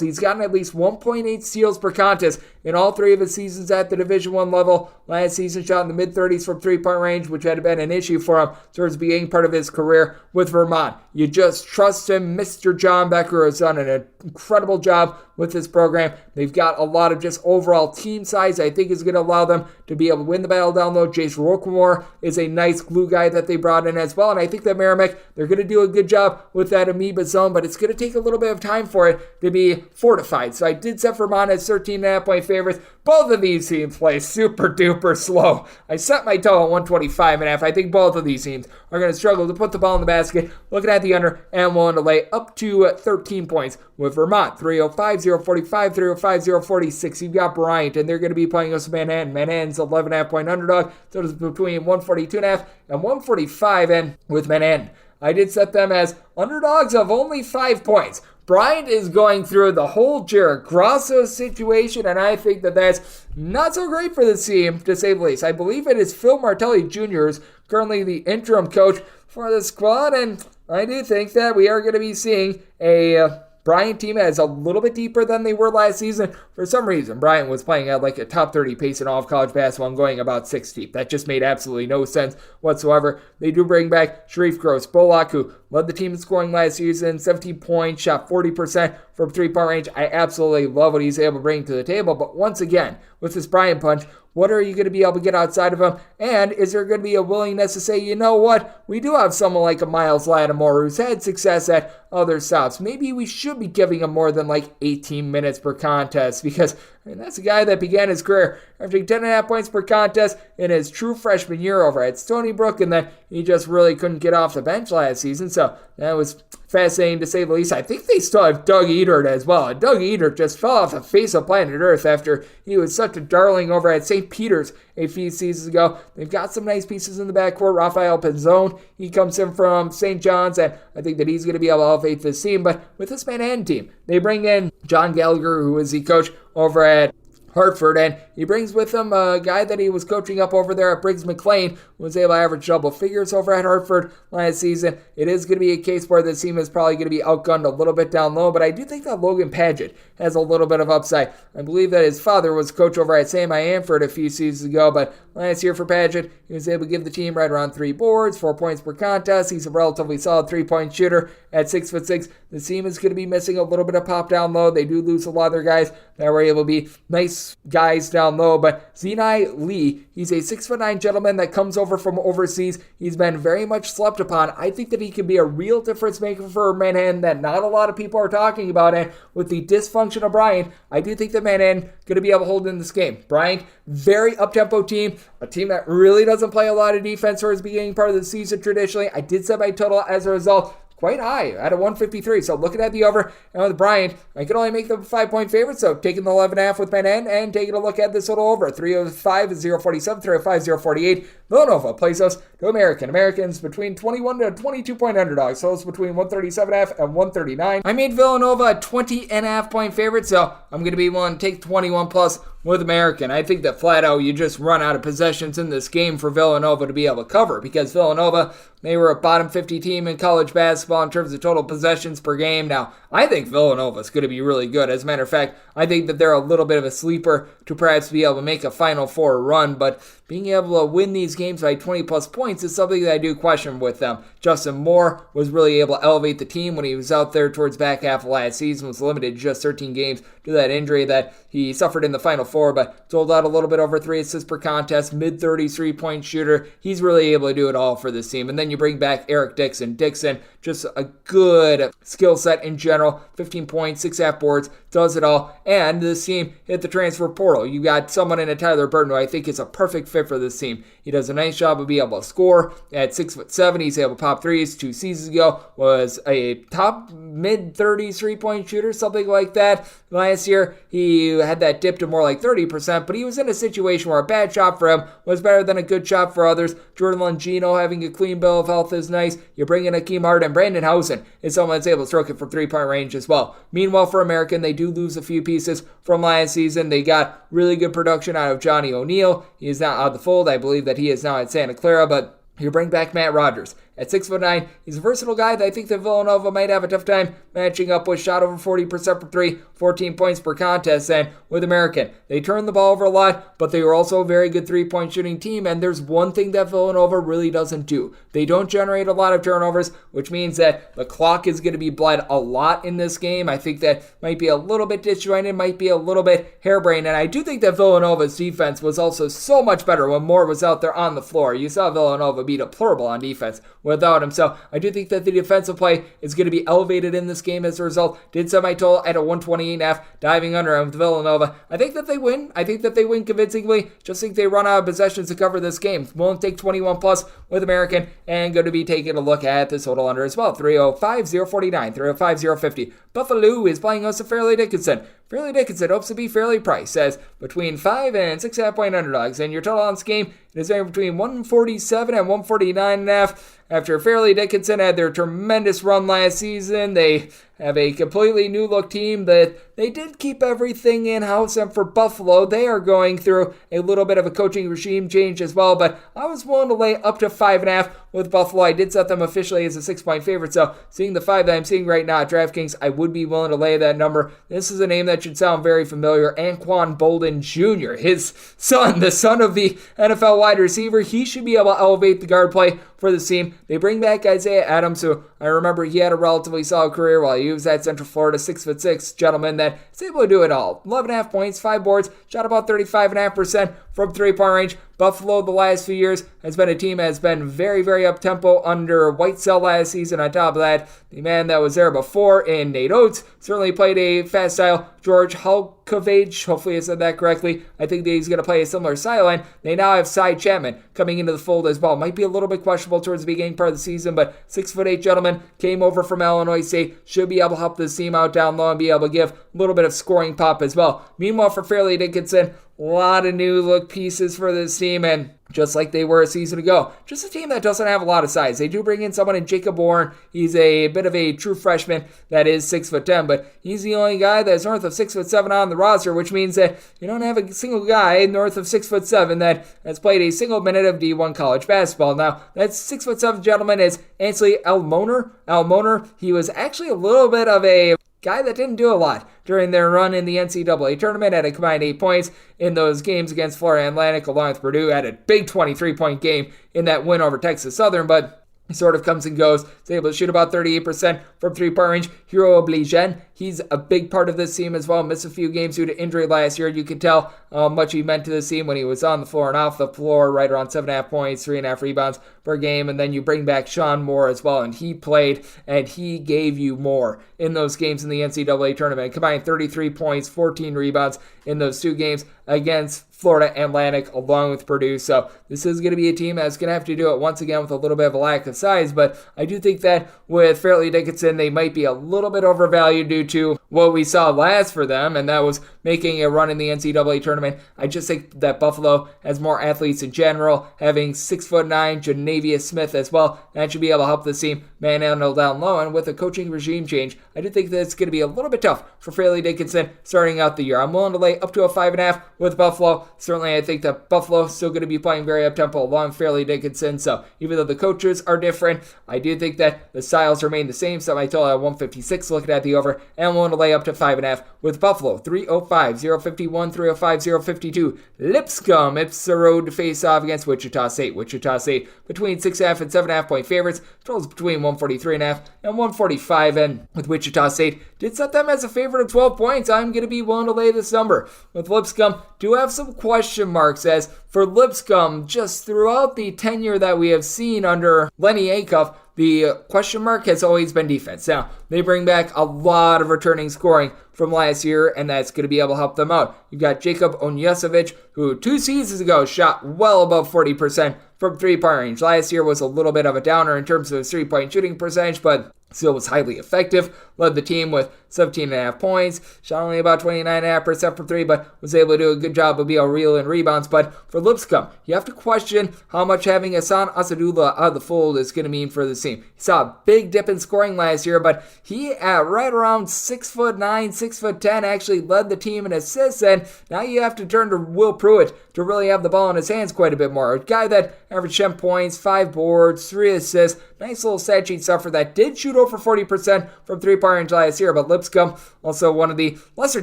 He's gotten at least 1.8 steals per contest in all three of his seasons at the Division I level. Last season shot in the mid-30s from three-point range, which had been an issue for him towards the beginning part of his career with Vermont. You just trust him. Mr. John Becker has done an incredible job with this program. They've got a lot of just overall team size I think is going to allow them to be able to win the battle down low. Jace Roquemore is a nice glue guy that they brought in as well, and I think that Merrimack, they're going to do a good job with that amoeba zone, but it's going to take a little bit of time for it to be fortified. So I did set Vermont as 13.5-point favorites. Both of these teams play super duper slow. I set my total at 125.5. I think both of these teams are going to struggle to put the ball in the basket. Looking at the under and willing to lay up to 13 points with Vermont. 305, 045, 305, 046. You've got Bryant, and they're going to be playing us Manhattan. Manhattan's 11.5-point underdog, so it's between 142.5 and 145, and with Manhattan, I did set them as underdogs of only 5 points. Bryant is going through the whole Jared Grasso situation, and I think that that's not so great for the team, to say the least. I believe it is Phil Martelli Jr. is currently the interim coach for the squad, and I do think that we are going to be seeing a Bryant team that is a little bit deeper than they were last season. For some reason, Bryant was playing at like a top 30 pace in all of college basketball and going about 6 deep. That just made absolutely no sense whatsoever. They do bring back Sharif Gross-Bullock, who led the team in scoring last season, 17 points, shot 40% from three-point range. I absolutely love what he's able to bring to the table. But once again, with this Bryant punch, what are you going to be able to get outside of him? And is there going to be a willingness to say, you know what, we do have someone like a Miles Lattimore who's had success at other stops. Maybe we should be giving him more than like 18 minutes per contest, because that's a guy that began his career averaging 10.5 points per contest in his true freshman year over at Stony Brook, and then he just really couldn't get off the bench last season. So that was fascinating to say the least. I think they still have Doug Edert as well. And Doug Edert just fell off the face of planet Earth after he was such a darling over at St. Peter's a few seasons ago. They've got some nice pieces in the backcourt. Rafael Penzone, he comes in from St. John's, and I think that he's going to be able to elevate this team. But with this Manhattan team, they bring in John Gallagher, who is the coach over at Hartford, and he brings with him a guy that he was coaching up over there at Briggs McLean, who was able to average double figures over at Hartford last season. It is going to be a case where this team is probably going to be outgunned a little bit down low, but I do think that Logan Padgett has a little bit of upside. I believe that his father was coach over at Sam Ianford a few seasons ago, but last year for Padgett, he was able to give the team right around 3 boards, 4 points per contest. He's a relatively solid three-point shooter at 6'6". The team is going to be missing a little bit of pop down low. They do lose a lot of their guys that were able to be nice guys down low, but Zenai Lee, he's a 6'9" gentleman that comes over from overseas. He's been very much slept upon. I think that he can be a real difference maker for Manhattan that not a lot of people are talking about, and with the dysfunction of Bryant, I do think that Manhattan going to be able to hold in this game. Bryant, very up-tempo team, a team that really doesn't play a lot of defense towards the beginning part of the season traditionally. I did set my total as a result quite high at a 153. So looking at the over, and with Bryant, I could only make them a 5-point favorite. So taking the 11.5 with Manhattan and taking a look at this total over. 305 is 047, 305 048. Villanova plays us to Americans between 21 to 22-point underdogs. So it's between 137.5 and 139. I made Villanova a 20.5-point favorite, so I'm going to be willing to take 21 plus with American. I think that flat out you just run out of possessions in this game for Villanova to be able to cover, because Villanova, they were a bottom 50 team in college basketball in terms of total possessions per game. Now, I think Villanova is going to be really good. As a matter of fact, I think that they're a little bit of a sleeper to perhaps be able to make a Final Four run, but being able to win these games by 20 plus points is something that I do question with them. Justin Moore was really able to elevate the team when he was out there towards back half of last season, was limited to just 13 games due to that injury that he suffered in the Final Four, but sold out a little bit over 3 assists per contest, mid-30s 3-point shooter. He's really able to do it all for this team. And then you bring back Eric Dixon. Dixon, just a good skill set in general, 15 points, 6.5 boards, does it all. And this team hit the transfer portal. You got someone in a Tyler Burton who I think is a perfect fit for this team. He does a nice job of being able to score at 6'7". He's able to pop threes. 2 seasons ago was a top mid-30s three-point shooter, something like that. Last year, he had that dip to more like 30%, but he was in a situation where a bad shot for him was better than a good shot for others. Jordan Longino having a clean bill of health is nice. You bring in Akeem Hart, and Brandon Housen is someone that's able to stroke it from three-point range as well. Meanwhile, for American, they do lose a few pieces from last season. They got really good production out of Johnny O'Neal. He is not out of the fold. I believe that he is now at Santa Clara, but you bring back Matt Rogers. At 6'9", he's a versatile guy that I think that Villanova might have a tough time matching up with. Shot over 40% from three, 14 points per contest. And with American, they turn the ball over a lot, but they were also a very good three-point shooting team. And there's one thing that Villanova really doesn't do. They don't generate a lot of turnovers, which means that the clock is going to be bled a lot in this game. I think that might be a little bit disjointed, might be a little bit harebrained. And I do think that Villanova's defense was also so much better when Moore was out there on the floor. You saw Villanova be deplorable on defense without him. So I do think that the defensive play is going to be elevated in this game as a result. Did set my total at a 128.5, diving under him with Villanova. I think that they win. I think that they win convincingly. Just think they run out of possessions to cover this game. Won't take 21 plus with American, and going to be taking a look at the total under as well. 305-049, 305-050. Buffalo is playing us a Fairleigh Dickinson. Fairleigh Dickinson hopes to be fairly priced as between 5 and 6.5 point underdogs, and your total on this game is between 147 and 149.5. After Fairleigh Dickinson had their tremendous run last season, they have a completely new look team that they did keep everything in-house, and for Buffalo, they are going through a little bit of a coaching regime change as well, but I was willing to lay up to 5.5 with Buffalo. I did set them officially as a 6-point favorite, so seeing the 5 that I'm seeing right now at DraftKings, I would be willing to lay that number. This is a name that should sound very familiar. Anquan Bolden Jr., his son, the son of the NFL wide receiver. He should be able to elevate the guard play for this team. They bring back Isaiah Adams, who I remember he had a relatively solid career while he was at Central Florida, 6'6" gentleman that is able to do it all. 11.5 points, 5 boards, shot about 35.5% from three-point range. Buffalo, the last few years, has been a team that has been very, very up-tempo under Whitesell last season. On top of that, the man that was there before in Nate Oates certainly played a fast style. George Halkovage, hopefully I said that correctly. I think that he's going to play a similar sideline. They now have Cy Chapman coming into the fold as well. Might be a little bit questionable towards the beginning part of the season, but 6'8" gentleman came over from Illinois State. Should be able to help this team out down low and be able to give a little bit of scoring pop as well. Meanwhile, for Fairleigh Dickinson, a lot of new look pieces for this team, and just like they were a season ago, just a team that doesn't have a lot of size. They do bring in someone in Jacob Warren. He's a bit of a true freshman that is 6'10", but he's the only guy that's north of 6'7" on the roster, which means that you don't have a single guy north of 6'7" that has played a single minute of D1 college basketball. Now, that 6'7" gentleman is Ansley Almoner. He was actually a little bit of a guy that didn't do a lot during their run in the NCAA tournament. Had a combined 8 points in those games against Florida Atlantic along with Purdue. Had a big 23-point game in that win over Texas Southern, but he sort of comes and goes. He's able to shoot about 38% from three-point range. Hero Obligen, he's a big part of this team as well. Missed a few games due to injury last year. You could tell how much he meant to this team when he was on the floor and off the floor, right around 7.5 points, 3.5 rebounds per game. And then you bring back Sean Moore as well, and he played, and he gave you more in those games in the NCAA tournament. Combined 33 points, 14 rebounds in those 2 games against Florida Atlantic along with Purdue. So this is going to be a team that's going to have to do it once again with a little bit of a lack of size, but I do think that with Fairleigh Dickinson, they might be a little bit overvalued due to what we saw last for them, and that was making a run in the NCAA tournament. I just think that Buffalo has more athletes in general, having 6'9" Janavius Smith as well. That should be able to help this team manhandle down low, and with a coaching regime change, I do think that it's going to be a little bit tough for Fairleigh Dickinson starting out the year. I'm willing to lay up to a 5.5 with Buffalo. Certainly, I think that Buffalo is still going to be playing very up-tempo along Fairleigh Dickinson, so even though the coaches are different, I do think that the styles remain the same, so I told at 156 looking at the over, and I'm willing to lay up to 5.5 with Buffalo. 305-051, 305-052. Lipscomb, it's the road to face off against Wichita State. Wichita State between 6.5 and 7.5 point favorites. Totals between 143.5 and 145, and with Wichita State, did set them as a favorite of 12 points. I'm going to be willing to lay this number. With Lipscomb, do have some question marks, as for Lipscomb, just throughout the tenure that we have seen under Lenny Acuff, the question mark has always been defense. Now, they bring back a lot of returning scoring from last year, and that's going to be able to help them out. You've got Jacob Onyesovic, who 2 seasons ago shot well above 40% from three-point range. Last year was a little bit of a downer in terms of his three-point shooting percentage, but Still was highly effective, led the team with 17.5 points, shot only about 29.5% from three, but was able to do a good job of being able to reel in rebounds. But for Lipscomb, you have to question how much having Hassan Asadullah out of the fold is going to mean for the team. He saw a big dip in scoring last year, but he at right around 6'9", 6'10", actually led the team in assists, and now you have to turn to Will Pruitt to really have the ball in his hands quite a bit more. A guy that averaged 10 points, 5 boards, 3 assists, nice little stat sheet stuff for that. Did shoot over 40% from three-point range last year, but Lipscomb, also one of the lesser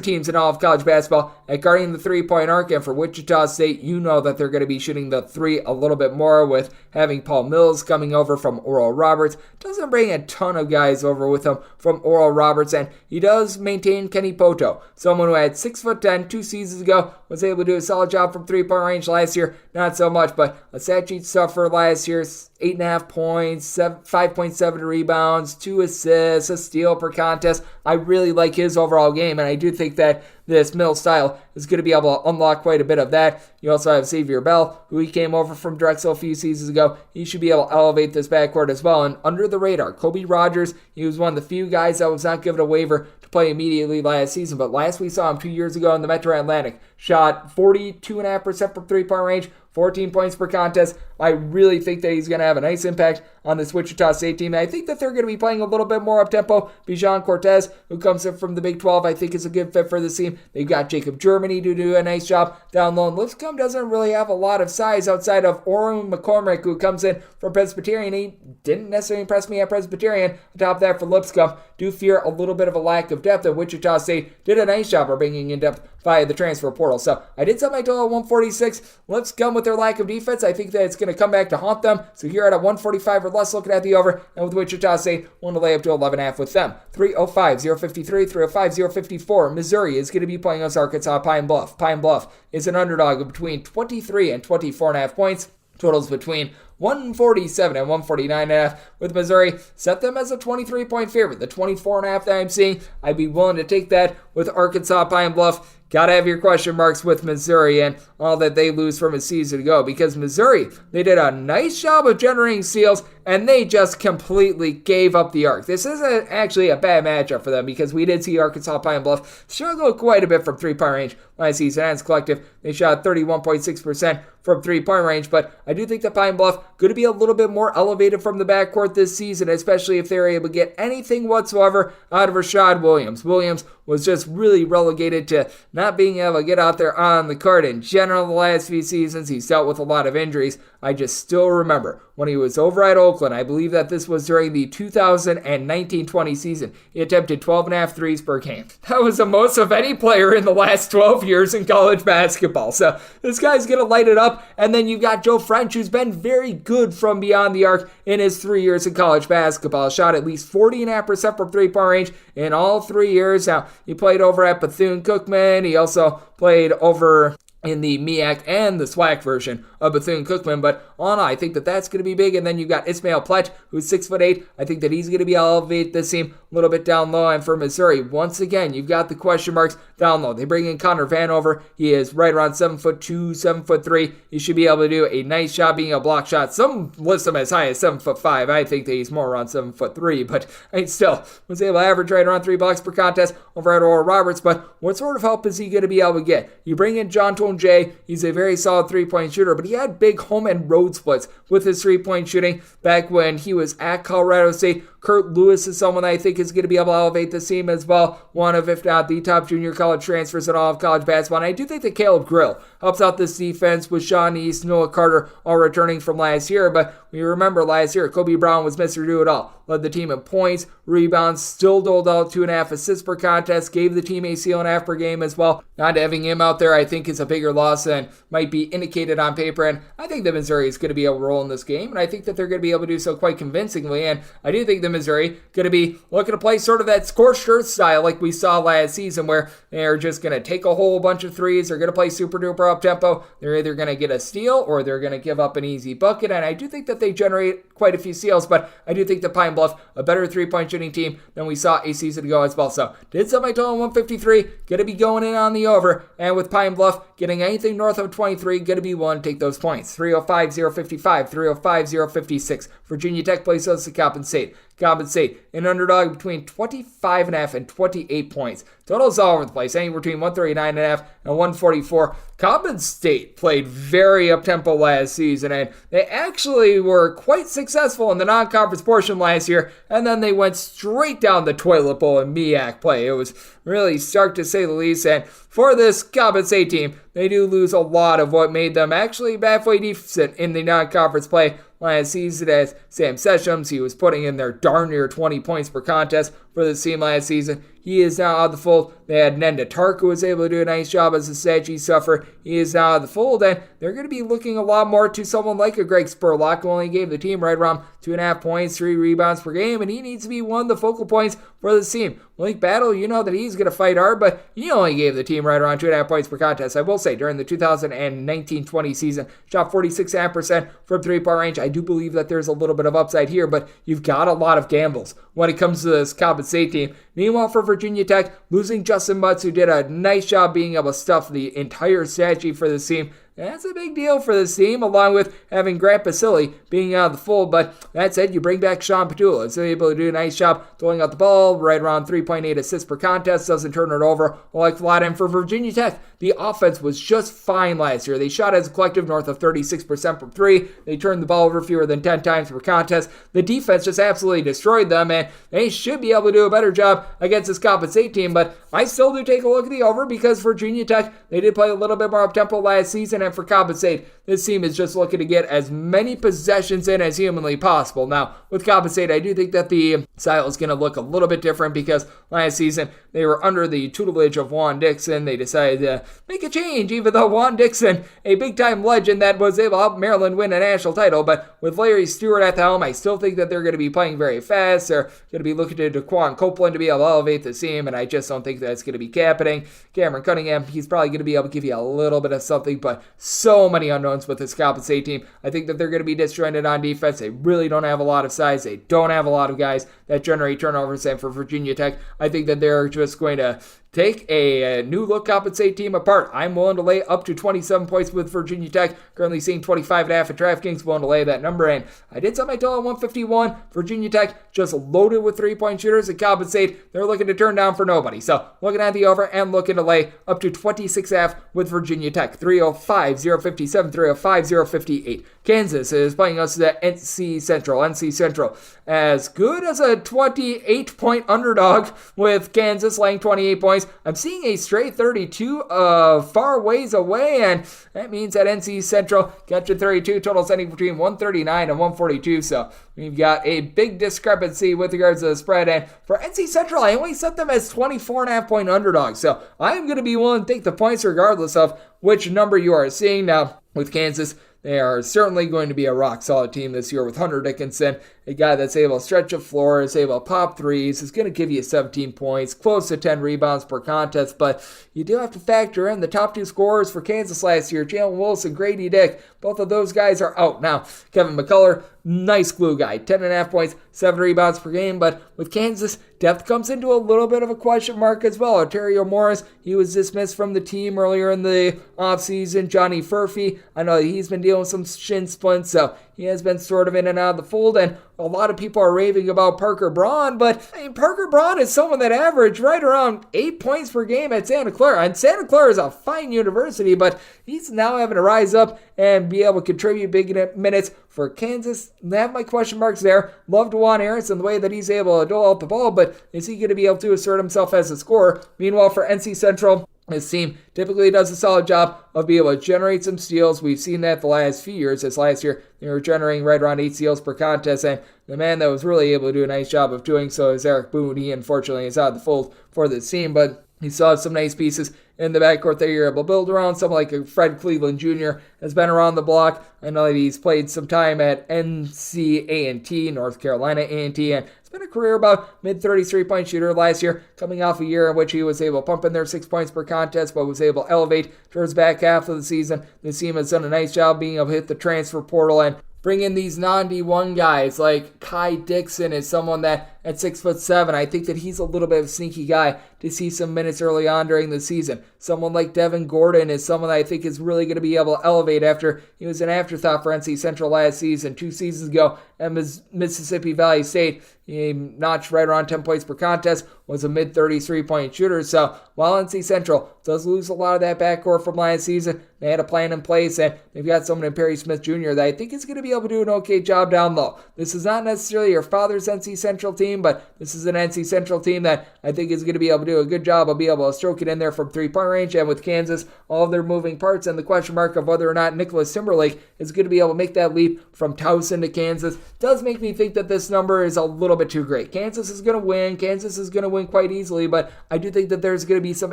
teams in all of college basketball, at guarding the three-point arc. And for Wichita State, you know that they're going to be shooting the three a little bit more with having Paul Mills coming over from Oral Roberts. Doesn't bring a ton of guys over with him from Oral Roberts, and he does maintain Kenny Poto, someone who had 6'10" 2 seasons ago, was able to do a solid job from three-point range last year. Not so much, but a stat sheet stuff for last year, 8.5 points, 5.7 rebounds, 2 assists, a steal per contest. I really like his overall game, and I do think that this Mills style is going to be able to unlock quite a bit of that. You also have Xavier Bell, who he came over from Drexel a few seasons ago. He should be able to elevate this backcourt as well. And under the radar, Kobe Rogers, he was one of the few guys that was not given a waiver to play immediately last season. But last we saw him 2 years ago in the Metro Atlantic, shot 42.5% from three-point range, 14 points per contest. I really think that he's going to have a nice impact on this Wichita State team. I think that they're going to be playing a little bit more up-tempo. Bijan Cortez, who comes in from the Big 12, I think is a good fit for this team. They've got Jacob Germany to do a nice job down low. And Lipscomb doesn't really have a lot of size outside of Orrin McCormick, who comes in from Presbyterian. He didn't necessarily impress me at Presbyterian. On top of that, for Lipscomb, do fear a little bit of a lack of depth, and Wichita State did a nice job of bringing in depth via the transfer portal. So I did set my total at 146. Lipscomb, with their lack of defense, I think that it's going to come back to haunt them. So here at a 145 or less, looking at the over, and with Wichita State, want to lay up to 11.5 with them. 305-053, 305-054. Missouri is going to be playing us Arkansas Pine Bluff. Pine Bluff is an underdog of between 23 and 24.5 points. Totals between 147 and 149.5, with Missouri set them as a 23-point favorite. The 24.5 that I'm seeing, I'd be willing to take that with Arkansas Pine Bluff. Gotta have your question marks with Missouri and all that they lose from a season ago, because Missouri, they did a nice job of generating steals, and they just completely gave up the arc. This isn't actually a bad matchup for them, because we did see Arkansas Pine Bluff struggle quite a bit from three-point range last season. As collective, they shot 31.6% from three-point range, but I do think that Pine Bluff going to be a little bit more elevated from the backcourt this season, especially if they're able to get anything whatsoever out of Rashad Williams. Williams was just really relegated to not being able to get out there on the court in general the last few seasons. He's dealt with a lot of injuries. I just still remember when he was over at Oakland, I believe that this was during the 2019-20 season, he attempted 12.5 threes per game. That was the most of any player in the last 12 years in college basketball. So this guy's going to light it up. And then you've got Joe French, who's been very good from beyond the arc in his 3 years in college basketball. Shot at least 40.5% from three-point range in all 3 years. Now, he played over at Bethune-Cookman. He also played over in the MEAC and the SWAC version of Bethune-Cookman, but I think that that's going to be big. And then you've got Ismail Plett, who's 6'8". I think that he's going to be elevated this team a little bit down low. And for Missouri, once again, you've got the question marks down low. They bring in Connor Vanover. He is right around 7'2", 7'3". He should be able to do a nice job being a block shot. Some list him as high as 7'5". I think that he's more around 7'3", but I still was able to average right around 3 blocks per contest over at Oral Roberts. But what sort of help is he going to be able to get? You bring in John Jay. He's a very solid three-point shooter, but he had big home and road splits with his three-point shooting back when he was at Colorado State. Kurt Lewis is someone that I think is going to be able to elevate this team as well. One of, if not the top junior college transfers in all of college basketball. And I do think that Caleb Grill helps out this defense with Sean East, Noah Carter, all returning from last year. But we remember last year, Kobe Brown was Mr. Do-It-All. Led the team in points, rebounds, still doled out 2.5 assists per contest, gave the team a steal and a half per game as well. Not having him out there, I think, is a bigger loss than might be indicated on paper. And I think that Missouri is going to be able to roll in this game, and I think that they're going to be able to do so quite convincingly. And I do think that Missouri going to be looking to play sort of that scorched earth style like we saw last season, where they're just going to take a whole bunch of threes. They're going to play super duper up tempo. They're either going to get a steal or they're going to give up an easy bucket. And I do think that they generate quite a few steals, but I do think that Pine Bluff, a better three-point shooting team than we saw a season ago as well. So did set my total 153, going to be going in on the over, and with Pine Bluff getting anything north of 23, going to be willing to take those points. 305-055, 305-056. Virginia Tech plays us at Tarleton St. Coppin State, an underdog between 25.5 and 28 points. Totals all over the place, anywhere between 139.5 and 144. Coppin State played very up-tempo last season, and they actually were quite successful in the non-conference portion last year, and then they went straight down the toilet bowl in MEAC play. It was really stark to say the least, and for this Coppin State team, they do lose a lot of what made them actually halfway decent in the non-conference play last season, as Sam Sessions, he was putting in their darn near 20 points per contest for the team last season. He is now out of the fold. They had Nenda Tark, who was able to do a nice job as a statue sufferer. He is now out of the fold, and they're going to be looking a lot more to someone like a Greg Spurlock, who only gave the team right around 2.5 points, 3 rebounds per game, and he needs to be one of the focal points for this team. Malik Battle, you know that he's going to fight hard, but he only gave the team right around 2.5 points per contest. I will say, during the 2019-20 season, shot 46.5% from three-point range. I do believe that there's a little bit of upside here, but you've got a lot of gambles when it comes to this Coppin State team. Meanwhile, for Virginia Tech, losing Justin Butts, who did a nice job being able to stuff the entire stat sheet for this team. That's a big deal for this team, along with having Grant Basile being out of the fold. But that said, you bring back Sean Petula. He's able to do a nice job throwing out the ball, right around 3.8 assists per contest, doesn't turn it over like a lot. And for Virginia Tech, the offense was just fine last year. They shot as a collective north of 36% from three. They turned the ball over fewer than 10 times per contest. The defense just absolutely destroyed them, and they should be able to do a better job against this Coppin State team. But I still do take a look at the over, because Virginia Tech, they did play a little bit more up-tempo last season, and for Coppin State, this team is just looking to get as many possessions in as humanly possible. Now, with Coppin State, I do think that the style is going to look a little bit different, because last season they were under the tutelage of Juan Dixon. They decided to make a change, even though Juan Dixon, a big-time legend that was able to help Maryland win a national title. But with Larry Stewart at the helm, I still think that they're going to be playing very fast. They're going to be looking to DeQuan Copeland to be able to elevate the team, and I just don't think that's going to be happening. Cameron Cunningham, he's probably going to be able to give you a little bit of something, but so many unknowns with this Coppin State team. I think that they're going to be disjointed on defense. They really don't have a lot of size. They don't have a lot of guys that generate turnovers. And for Virginia Tech, I think that they're just going to take a new look Coppin State team apart. I'm willing to lay up to 27 points with Virginia Tech. Currently seeing 25.5 at DraftKings. Willing to lay that number. And I did set my total at 151. Virginia Tech just loaded with three-point shooters. At Coppin State, they're looking to turn down for nobody. So looking at the over and looking to lay up to 26.5 with Virginia Tech. 305-057, 305-058. Kansas is playing us at NC Central. NC Central as good as a 28-point underdog with Kansas laying 28 points. I'm seeing a straight 32 far ways away, and that means that NC Central got to 32, total sending between 139 and 142. So we've got a big discrepancy with regards to the spread. And for NC Central, I only set them as 24.5-point underdogs. So I am going to be willing to take the points regardless of which number you are seeing. Now, with Kansas, they are certainly going to be a rock-solid team this year with Hunter Dickinson, a guy that's able to stretch the floor, is able to pop threes, is going to give you 17 points, close to 10 rebounds per contest, but you do have to factor in the top two scorers for Kansas last year, Jalen Wilson, Grady Dick. Both of those guys are out. Now, Kevin McCullough, nice glue guy, 10.5 points, 7 rebounds per game, but with Kansas, depth comes into a little bit of a question mark as well. Ontario Morris, he was dismissed from the team earlier in the offseason. Johnny Furphy, I know he's been dealing with some shin splints, so he has been sort of in and out of the fold, and a lot of people are raving about Parker Braun, but Parker Braun is someone that averaged right around 8 points per game at Santa Clara, and Santa Clara is a fine university, but he's now having to rise up and be able to contribute big minutes for Kansas. I have my question marks there. Love DeJuan Harris and the way that he's able to dole out the ball, but is he going to be able to assert himself as a scorer? Meanwhile, for NC Central, this team typically does a solid job of being able to generate some steals. We've seen that the last few years. As last year, they were generating right around 8 steals per contest, and the man that was really able to do a nice job of doing so is Eric Boone. He unfortunately is out of the fold for this team, but he still has some nice pieces in the backcourt that you're able to build around. Someone like Fred Cleveland Jr. has been around the block. I know that he's played some time at NC A&T, North Carolina A&T, and it's been a career about mid-30s point shooter last year, coming off a year in which he was able to pump in there 6 points per contest, but was able to elevate towards back half of the season. This team has done a nice job being able to hit the transfer portal, and bring in these non-D1 guys like Kai Dixon is someone that at 6'7", I think that he's a little bit of a sneaky guy to see some minutes early on during the season. Someone like Devin Gordon is someone that I think is really going to be able to elevate after he was an afterthought for NC Central last season. 2 seasons ago at Mississippi Valley State, he notched right around 10 points per contest, was a mid-30s three-point shooter. So while NC Central does lose a lot of that backcourt from last season, they had a plan in place, and they've got someone in Perry Smith Jr. that I think is going to be able to do an okay job down low. This is not necessarily your father's NC Central team, but this is an NC Central team that I think is going to be able to do a good job of being able to stroke it in there from three-point range. And with Kansas, all of their moving parts and the question mark of whether or not Nicholas Timberlake is going to be able to make that leap from Towson to Kansas does make me think that this number is a little bit too great. Kansas is going to win. Kansas is going to win quite easily, but I do think that there's going to be some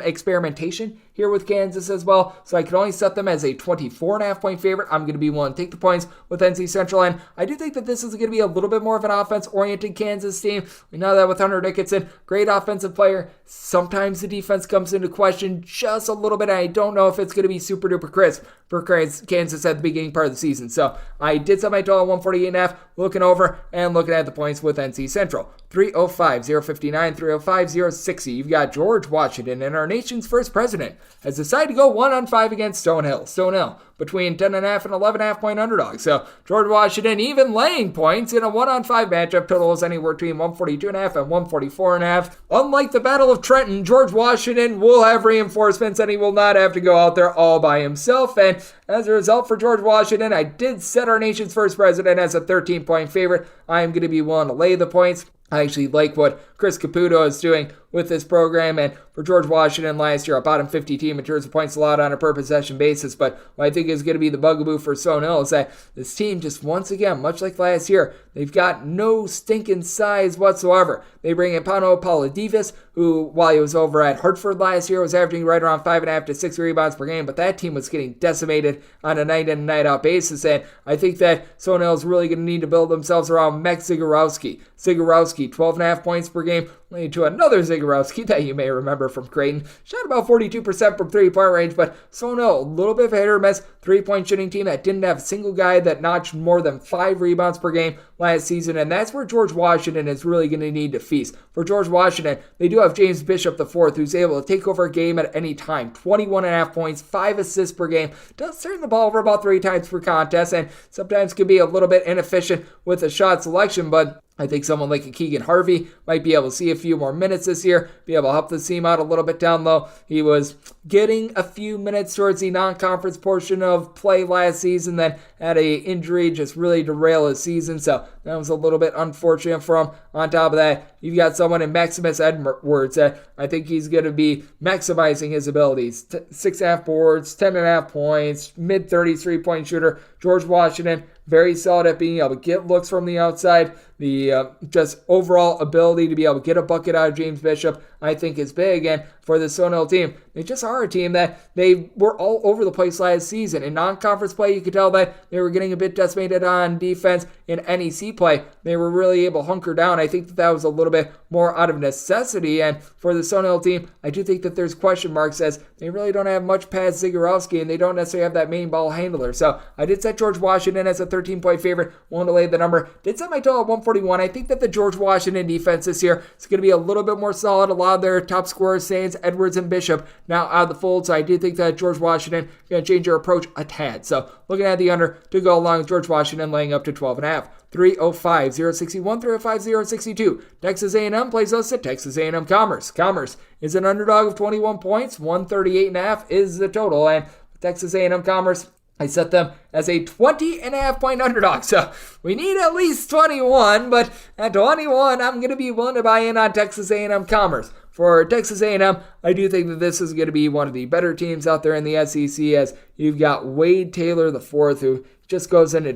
experimentation here with Kansas as well. So I can only set them as a 24.5 point favorite. I'm going to be willing to take the points with NC Central, and I do think that this is going to be a little bit more of an offense-oriented Kansas team. We know that with Hunter Dickinson, great offensive player. Sometimes the defense comes into question just a little bit. I don't know if it's going to be super duper crisp for Kansas at the beginning part of the season. So I did set my total at 148.5, looking over and looking at the points with NC Central. 305, 059, 305, 060. You've got George Washington, and our nation's first president has decided to go 1-on-5 against Stonehill. Stonehill between 10.5 and 11.5 point underdogs. So George Washington even laying points in a 1-on-5 matchup. Total is anywhere between 142.5 and 144.5. Unlike the Battle of Trenton, George Washington will have reinforcements and he will not have to go out there all by himself. And as a result for George Washington, I did set our nation's first president as a 13-point favorite. I am going to be willing to lay the points. I actually like what Chris Caputo is doing with this program, and for George Washington last year, a bottom 50 team in terms of points allowed on a per possession basis. But what I think is going to be the bugaboo for Stonehill is that this team just once again, much like last year, they've got no stinking size whatsoever. They bring in Pano Pauladivis, who, while he was over at Hartford last year, was averaging right around 5.5 to 6 rebounds per game, but that team was getting decimated on a night in and night out basis, and I think that Stonehill is really going to need to build themselves around Mek Zagorowski. Zagorowski, 12.5 points per game, leading to another Zagorowski that you may remember from Creighton. Shot about 42% from three-point range, but Stonehill, a little bit of a hit or miss three-point shooting team that didn't have a single guy that notched more than 5 rebounds per game last season, and that's where George Washington is really going to need to feast. For George Washington, they do have James Bishop IV, who's able to take over a game at any time. 21.5 points, 5 assists per game. Does turn the ball over about 3 times per contest, and sometimes can be a little bit inefficient with the shot selection, but I think someone like a Keegan Harvey might be able to see a few more minutes this year, be able to help the team out a little bit down low. He was getting a few minutes towards the non-conference portion of play last season, then had a injury just really derail his season, so that was a little bit unfortunate for him. On top of that, you've got someone in Maximus Edwards that I think he's going to be maximizing his abilities. 6.5 boards, 10.5 points, mid-30s three-point shooter. George Washington, very solid at being able to get looks from the outside. The just overall ability to be able to get a bucket out of James Bishop, I think, is big. And for the Stonehill team, they just are a team that they were all over the place last season. In non-conference play, you could tell that they were getting a bit decimated on defense. In NEC play, they were really able to hunker down. I think that was a little bit more out of necessity. And for the Stonehill team, I do think that there's question marks as they really don't have much past Zagorowski, and they don't necessarily have that main ball handler. So I did set George Washington as a 13-point favorite. Willing to lay the number. Did set my total at 141. I think that the George Washington defense this year is going to be a little bit more solid. A lot of their top scorers, Sands, Edwards, and Bishop, now out of the fold. So I do think that George Washington is going to change their approach a tad. So looking at the under to go along with George Washington laying up to 12.5. 305, 061, 305, 062. Texas A&M plays us at Texas A&M Commerce. Commerce is an underdog of 21 points. 138.5 is the total. And Texas A&M Commerce, I set them as a 20.5 point underdog. So we need at least 21, but at 21, I'm going to be willing to buy in on Texas A&M Commerce. For Texas A&M, I do think that this is going to be one of the better teams out there in the SEC, as you've got Wade Taylor IV, who just goes into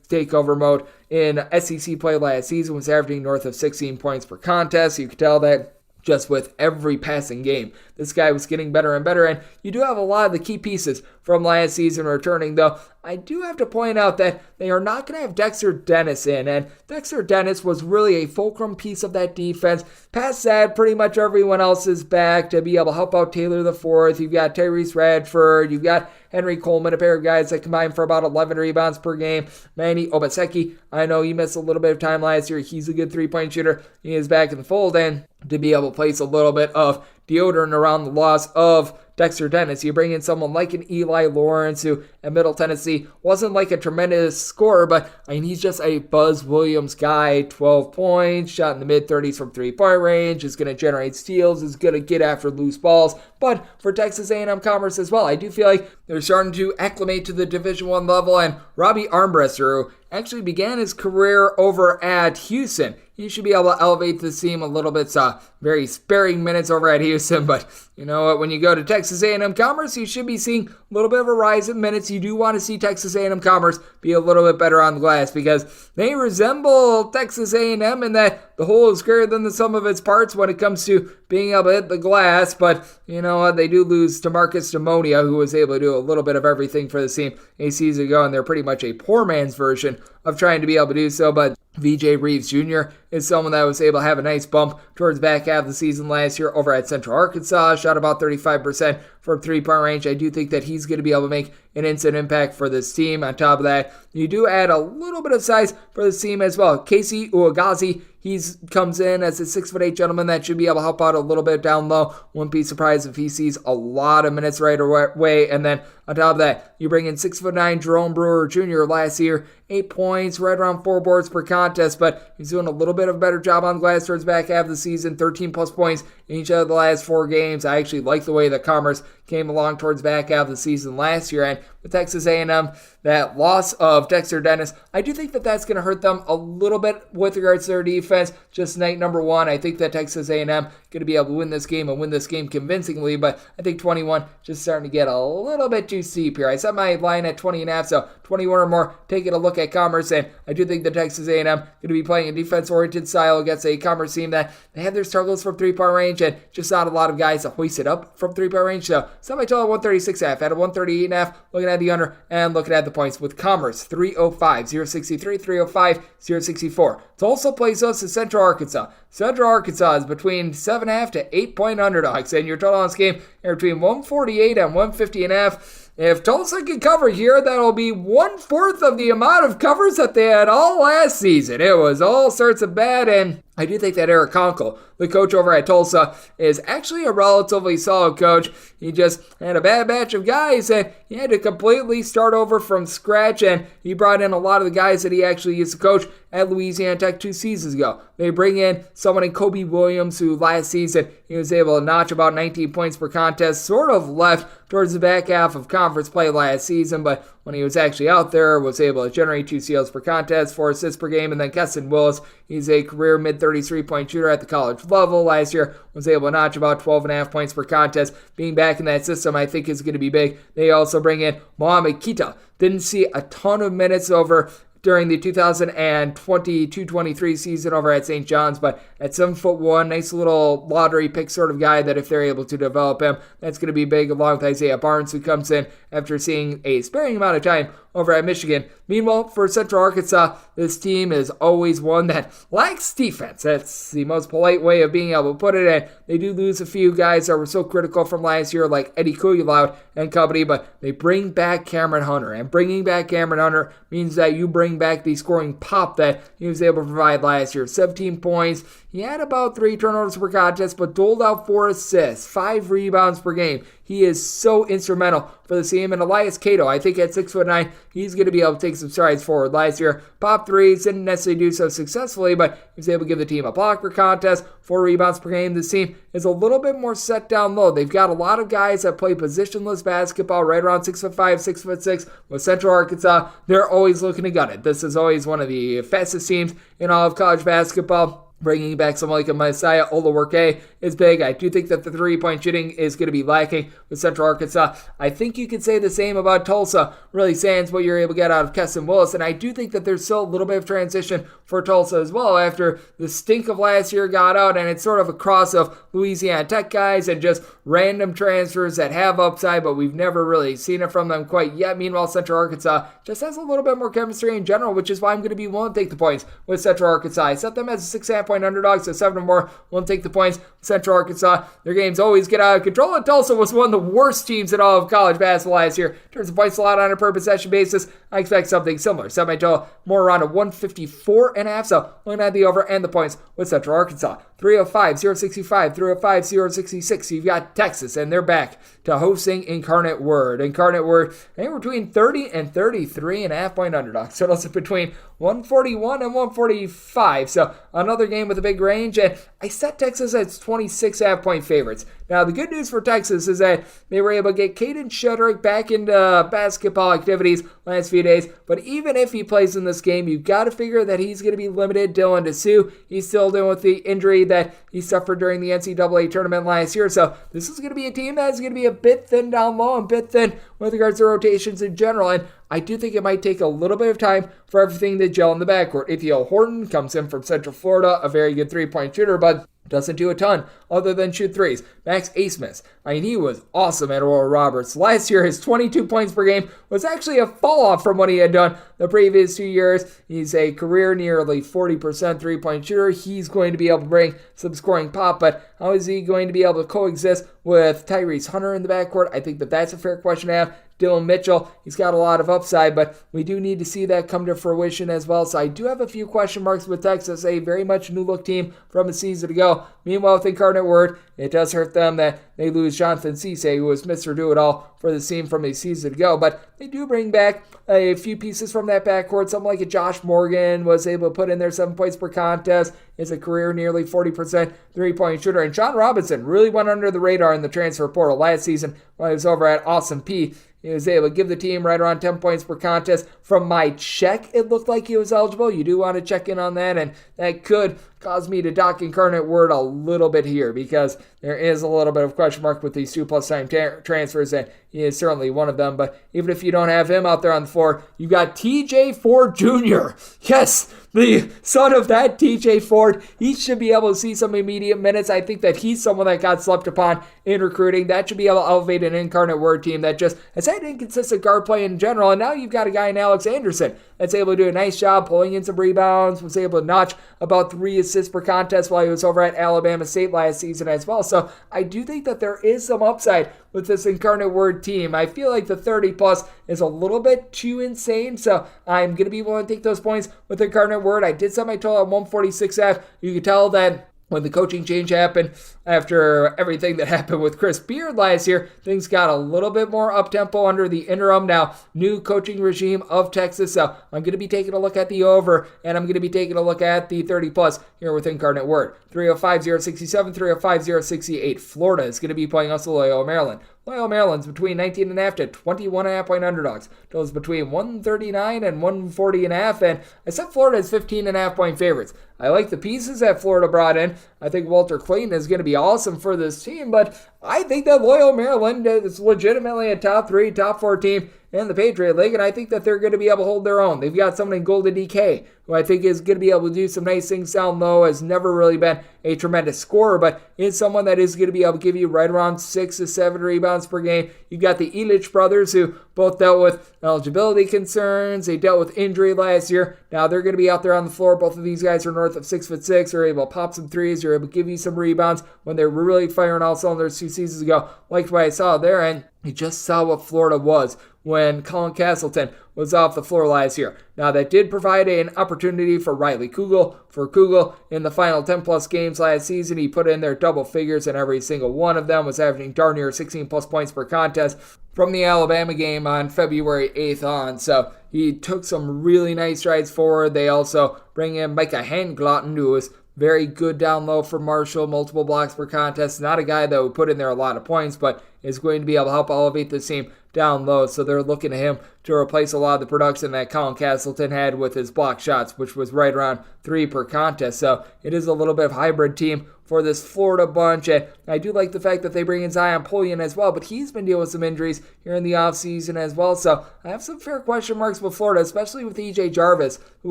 takeover mode. In SEC play last season, was averaging north of 16 points per contest. You could tell that just with every passing game, this guy was getting better and better, and you do have a lot of the key pieces from last season returning, though I do have to point out that they are not going to have Dexter Dennis in, and Dexter Dennis was really a fulcrum piece of that defense. Past that, pretty much everyone else is back to be able to help out Taylor the Fourth. You've got Tyrese Radford, you've got Henry Coleman, a pair of guys that combine for about 11 rebounds per game. Manny Obaseki, I know he missed a little bit of time last year. He's a good three-point shooter. He is back in the fold, and to be able to place a little bit of deodorant around the loss of Dexter Dennis. You bring in someone like an Eli Lawrence, who at Middle Tennessee wasn't like a tremendous scorer, but I mean, he's just a Buzz Williams guy. 12 points, shot in the mid-30s from three-point range, is going to generate steals, is going to get after loose balls. But for Texas A&M Commerce as well, I do feel like they're starting to acclimate to the Division I level, and Robbie Armbruster, who actually began his career over at Houston, he should be able to elevate the team a little bit. Very sparing minutes over at Houston, but you know what? When you go to Texas A&M Commerce, you should be seeing a little bit of a rise in minutes. You do want to see Texas A&M Commerce be a little bit better on the glass because they resemble Texas A&M in that the whole is greater than the sum of its parts when it comes to being able to hit the glass. But you know what? They do lose to Marcus Demonia, who was able to do a little bit of everything for the team a season ago, and they're pretty much a poor man's version of trying to be able to do so. But VJ Reeves Jr. is someone that was able to have a nice bump towards the back half of the season last year over at Central Arkansas. Shot about 35% from three-point range. I do think that he's going to be able to make an instant impact for this team. On top of that, you do add a little bit of size for this team as well. Casey Uagazi, he comes in as a 6'8" gentleman that should be able to help out a little bit down low. Wouldn't be surprised if he sees a lot of minutes right away. And then on top of that, you bring in 6'9" Jerome Brewer Jr. last year, 8 points, right around 4 boards per contest, but he's doing a little bit of a better job on glass towards the back half of the season, 13 plus points in each of the last 4 games. I actually like the way that Commerce came along towards the back half of the season last year, and with Texas A&M, that loss of Dexter Dennis, I do think that that's going to hurt them a little bit with regards to their defense. Just night number 1, I think that Texas A&M going to be able to win this game and win this game convincingly, but I think 21 just starting to get a little bit too steep here. I set my line at 20.5, so 21 or more, taking a look at Commerce, and I do think that Texas A&M going to be playing a defense-oriented style against a Commerce team that they have their struggles from three-point range and just not a lot of guys to hoist it up from three-point range. So set my total at 136.5, at a 138.5, looking at the under and looking at the points with Commerce 305, 063, 305, 064. Tulsa plays us to Central Arkansas. Central Arkansas is between 7.5 to 8-point underdogs, and your total on this game are between 148 and 150.5. If Tulsa can cover here, that'll be 1/4 of the amount of covers that they had all last season. It was all sorts of bad, and I do think that Eric Conkle, the coach over at Tulsa, is actually a relatively solid coach. He just had a bad batch of guys, and he had to completely start over from scratch, and he brought in a lot of the guys that he actually used to coach at Louisiana Tech 2 seasons ago. They bring in someone in Kobe Williams, who last season he was able to notch about 19 points per contest, sort of left towards the back half of conference play last season, but when he was actually out there, was able to generate 2 steals per contest, 4 assists per game. And then Keston Willis, he's a career mid-30s three-point shooter at the college level. Last year was able to notch about 12.5 points per contest. Being back in that system, I think, is going to be big. They also bring in Mohamed Kita. Didn't see a ton of minutes over during the 2022-23 season over at St. John's, but at 7'1", nice little lottery pick sort of guy that if they're able to develop him, that's going to be big, along with Isaiah Barnes, who comes in after seeing a sparing amount of time over at Michigan. Meanwhile, for Central Arkansas, this team is always one that lacks defense. That's the most polite way of being able to put it, and they do lose a few guys that were so critical from last year, like Eddie Kuyaloud and company, but they bring back Cameron Hunter, and bringing back Cameron Hunter means that you bring back the scoring pop that he was able to provide last year. 17 points. He had about 3 turnovers per contest, but doled out 4 assists, 5 rebounds per game. He is so instrumental for the team. And Elias Cato, I think at 6'9", he's going to be able to take some strides forward. Last year, pop threes, didn't necessarily do so successfully, but he was able to give the team a block per contest, 4 rebounds per game. This team is a little bit more set down low. They've got a lot of guys that play positionless basketball right around 6'5", 6'6". With Central Arkansas, they're always looking to gun it. This is always one of the fastest teams in all of college basketball. Bringing back someone like a Messiah Olaworke is big. I do think that the three-point shooting is going to be lacking with Central Arkansas. I think you could say the same about Tulsa, really sans what you're able to get out of Keston Willis, and I do think that there's still a little bit of transition for Tulsa as well after the stink of last year got out, and it's sort of a cross of Louisiana Tech guys and just random transfers that have upside, but we've never really seen it from them quite yet. Meanwhile, Central Arkansas just has a little bit more chemistry in general, which is why I'm going to be willing to take the points with Central Arkansas. I set them as a 6.5-point underdog, so 7 or more won't take the points. Central Arkansas, their games always get out of control, and Tulsa was one of the worst teams in all of college basketball last year. In terms of points allowed on a per possession basis, I expect something similar. Set my total more around a 154.5, so looking at the over and the points with Central Arkansas. 305, 065, 305, 066. You've got Texas, and they're back to hosting Incarnate Word. Incarnate Word, anywhere between 30 and 33.5-point underdogs. Totals between 141 and 145. So another game with a big range, and I set Texas as 26.5-point favorites. Now, the good news for Texas is that they were able to get Caden Shedrick back into basketball activities last few days, but even if he plays in this game, you've got to figure that he's going to be limited. Dylan DeSue, he's still dealing with the injury that he suffered during the NCAA tournament last year, so this is going to be a team that is going to be a bit thin down low and a bit thin with regards to rotations in general, and I do think it might take a little bit of time for everything to gel in the backcourt. Ithiel Horton comes in from Central Florida, a very good three-point shooter, but doesn't do a ton other than shoot threes. Max Asmus, he was awesome at Oral Roberts. Last year, his 22 points per game was actually a fall-off from what he had done the previous 2 years. He's a career nearly 40% three-point shooter. He's going to be able to bring some scoring pop, but how is he going to be able to coexist with Tyrese Hunter in the backcourt? I think that that's a fair question to have. Dylan Mitchell, he's got a lot of upside, but we do need to see that come to fruition as well. So I do have a few question marks with Texas, a very much new-look team from a season ago. Meanwhile, with Incarnate Word, it does hurt them that they lose Jonathan Cisse, who was Mr. Do-It-All for the team from a season ago. But they do bring back a few pieces from that backcourt. Someone like a Josh Morgan was able to put in there 7 points per contest. Is a career nearly 40% three-point shooter. And John Robinson really went under the radar in the transfer portal last season while he was over at Awesome P. He was able to give the team right around 10 points per contest. From my check, it looked like he was eligible. You do want to check in on that, and that could cause me to dock Incarnate Word a little bit here because there is a little bit of question mark with these 2+ time transfers, and he is certainly one of them. But even if you don't have him out there on the floor, you got TJ Ford Jr. Yes, the son of that TJ Ford. He should be able to see some immediate minutes. I think that he's someone that got slept upon in recruiting. That should be able to elevate an Incarnate Word team that just has had inconsistent guard play in general. And now you've got a guy in Alex Anderson that's able to do a nice job pulling in some rebounds, was able to notch about 3 assists per contest while he was over at Alabama State last season as well. So I do think that there is some upside with this Incarnate Word team. I feel like the 30+ is a little bit too insane, so I'm going to be willing to take those points with Incarnate Word. I did set my total at 146.5. You can tell that when the coaching change happened, after everything that happened with Chris Beard last year, things got a little bit more up-tempo under the interim, now new coaching regime of Texas. So I'm going to be taking a look at the over, and I'm going to be taking a look at the 30+ here with Incarnate Word. 305-067, 305-068. Florida is going to be playing us Loyola, Maryland. Loyola, Maryland's between 19.5 to 21.5-point underdogs. Totals between 139 and 140.5, and I set Florida as 15.5-point favorites. I like the pieces that Florida brought in. I think Walter Clayton is going to be awesome for this team, but I think that Loyola, Maryland is legitimately a top 3, top 4 team in the Patriot League, and I think that they're going to be able to hold their own. They've got someone in Golden DK, who I think is going to be able to do some nice things down low, has never really been a tremendous scorer, but is someone that is going to be able to give you right around 6 to 7 rebounds per game. You've got the Illich brothers, who both dealt with eligibility concerns. They dealt with injury last year. Now they're going to be out there on the floor. Both of these guys are north of 6'6", are able to pop some threes, are able to give you some rebounds when they were really firing all cylinders 2 seasons ago. Liked what I saw there, and you just saw what Florida was when Colin Castleton was off the floor last year. Now, that did provide an opportunity for Riley Kugel. For Kugel, in the final 10+ games last season, he put in their double figures, and every single one of them was averaging darn near 16+ points per contest from the Alabama game on February 8th on. So he took some really nice strides forward. They also bring in Micah Hanglotten, who was very good down low for Marshall, multiple blocks per contest. Not a guy that would put in there a lot of points, but is going to be able to help elevate this team down low. So they're looking to him to replace a lot of the production that Colin Castleton had with his block shots, which was right around 3 per contest. So it is a little bit of a hybrid team for this Florida bunch, and I do like the fact that they bring in Zion Pullian as well, but he's been dealing with some injuries here in the offseason as well, so I have some fair question marks with Florida, especially with E.J. Jarvis, who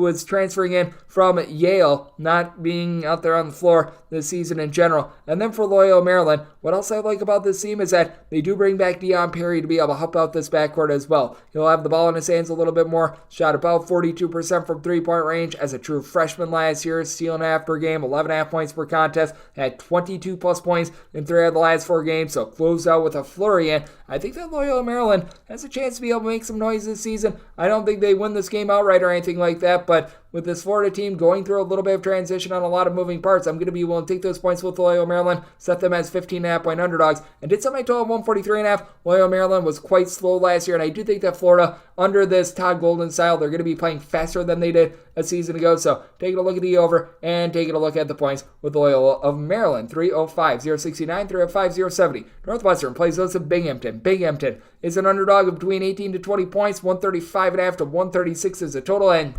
was transferring in from Yale, not being out there on the floor this season in general. And then for Loyola Maryland, what else I like about this team is that they do bring back Deion Perry to be able to help out this backcourt as well. He'll have the ball in his hands a little bit more, shot about 42% from three-point range as a true freshman last year, stealing half per game, 11.5 points per contest, had 22 plus points in 3 out of the last 4 games, so closed out with a flurry, and I think that Loyola Maryland has a chance to be able to make some noise this season. I don't think they win this game outright or anything like that, but with this Florida team going through a little bit of transition on a lot of moving parts, I'm going to be willing to take those points with Loyola Maryland, set them as 15.5 point underdogs, and did set my total 143.5. Loyola Maryland was quite slow last year, and I do think that Florida, under this Todd Golden style, they're going to be playing faster than they did a season ago, so taking a look at the over and taking a look at the points with Loyola of Maryland. 305, 069, 305, 070. Northwestern plays those of Binghamton. Binghamton is an underdog of between 18 to 20 points, 135.5 to 136 is the total, and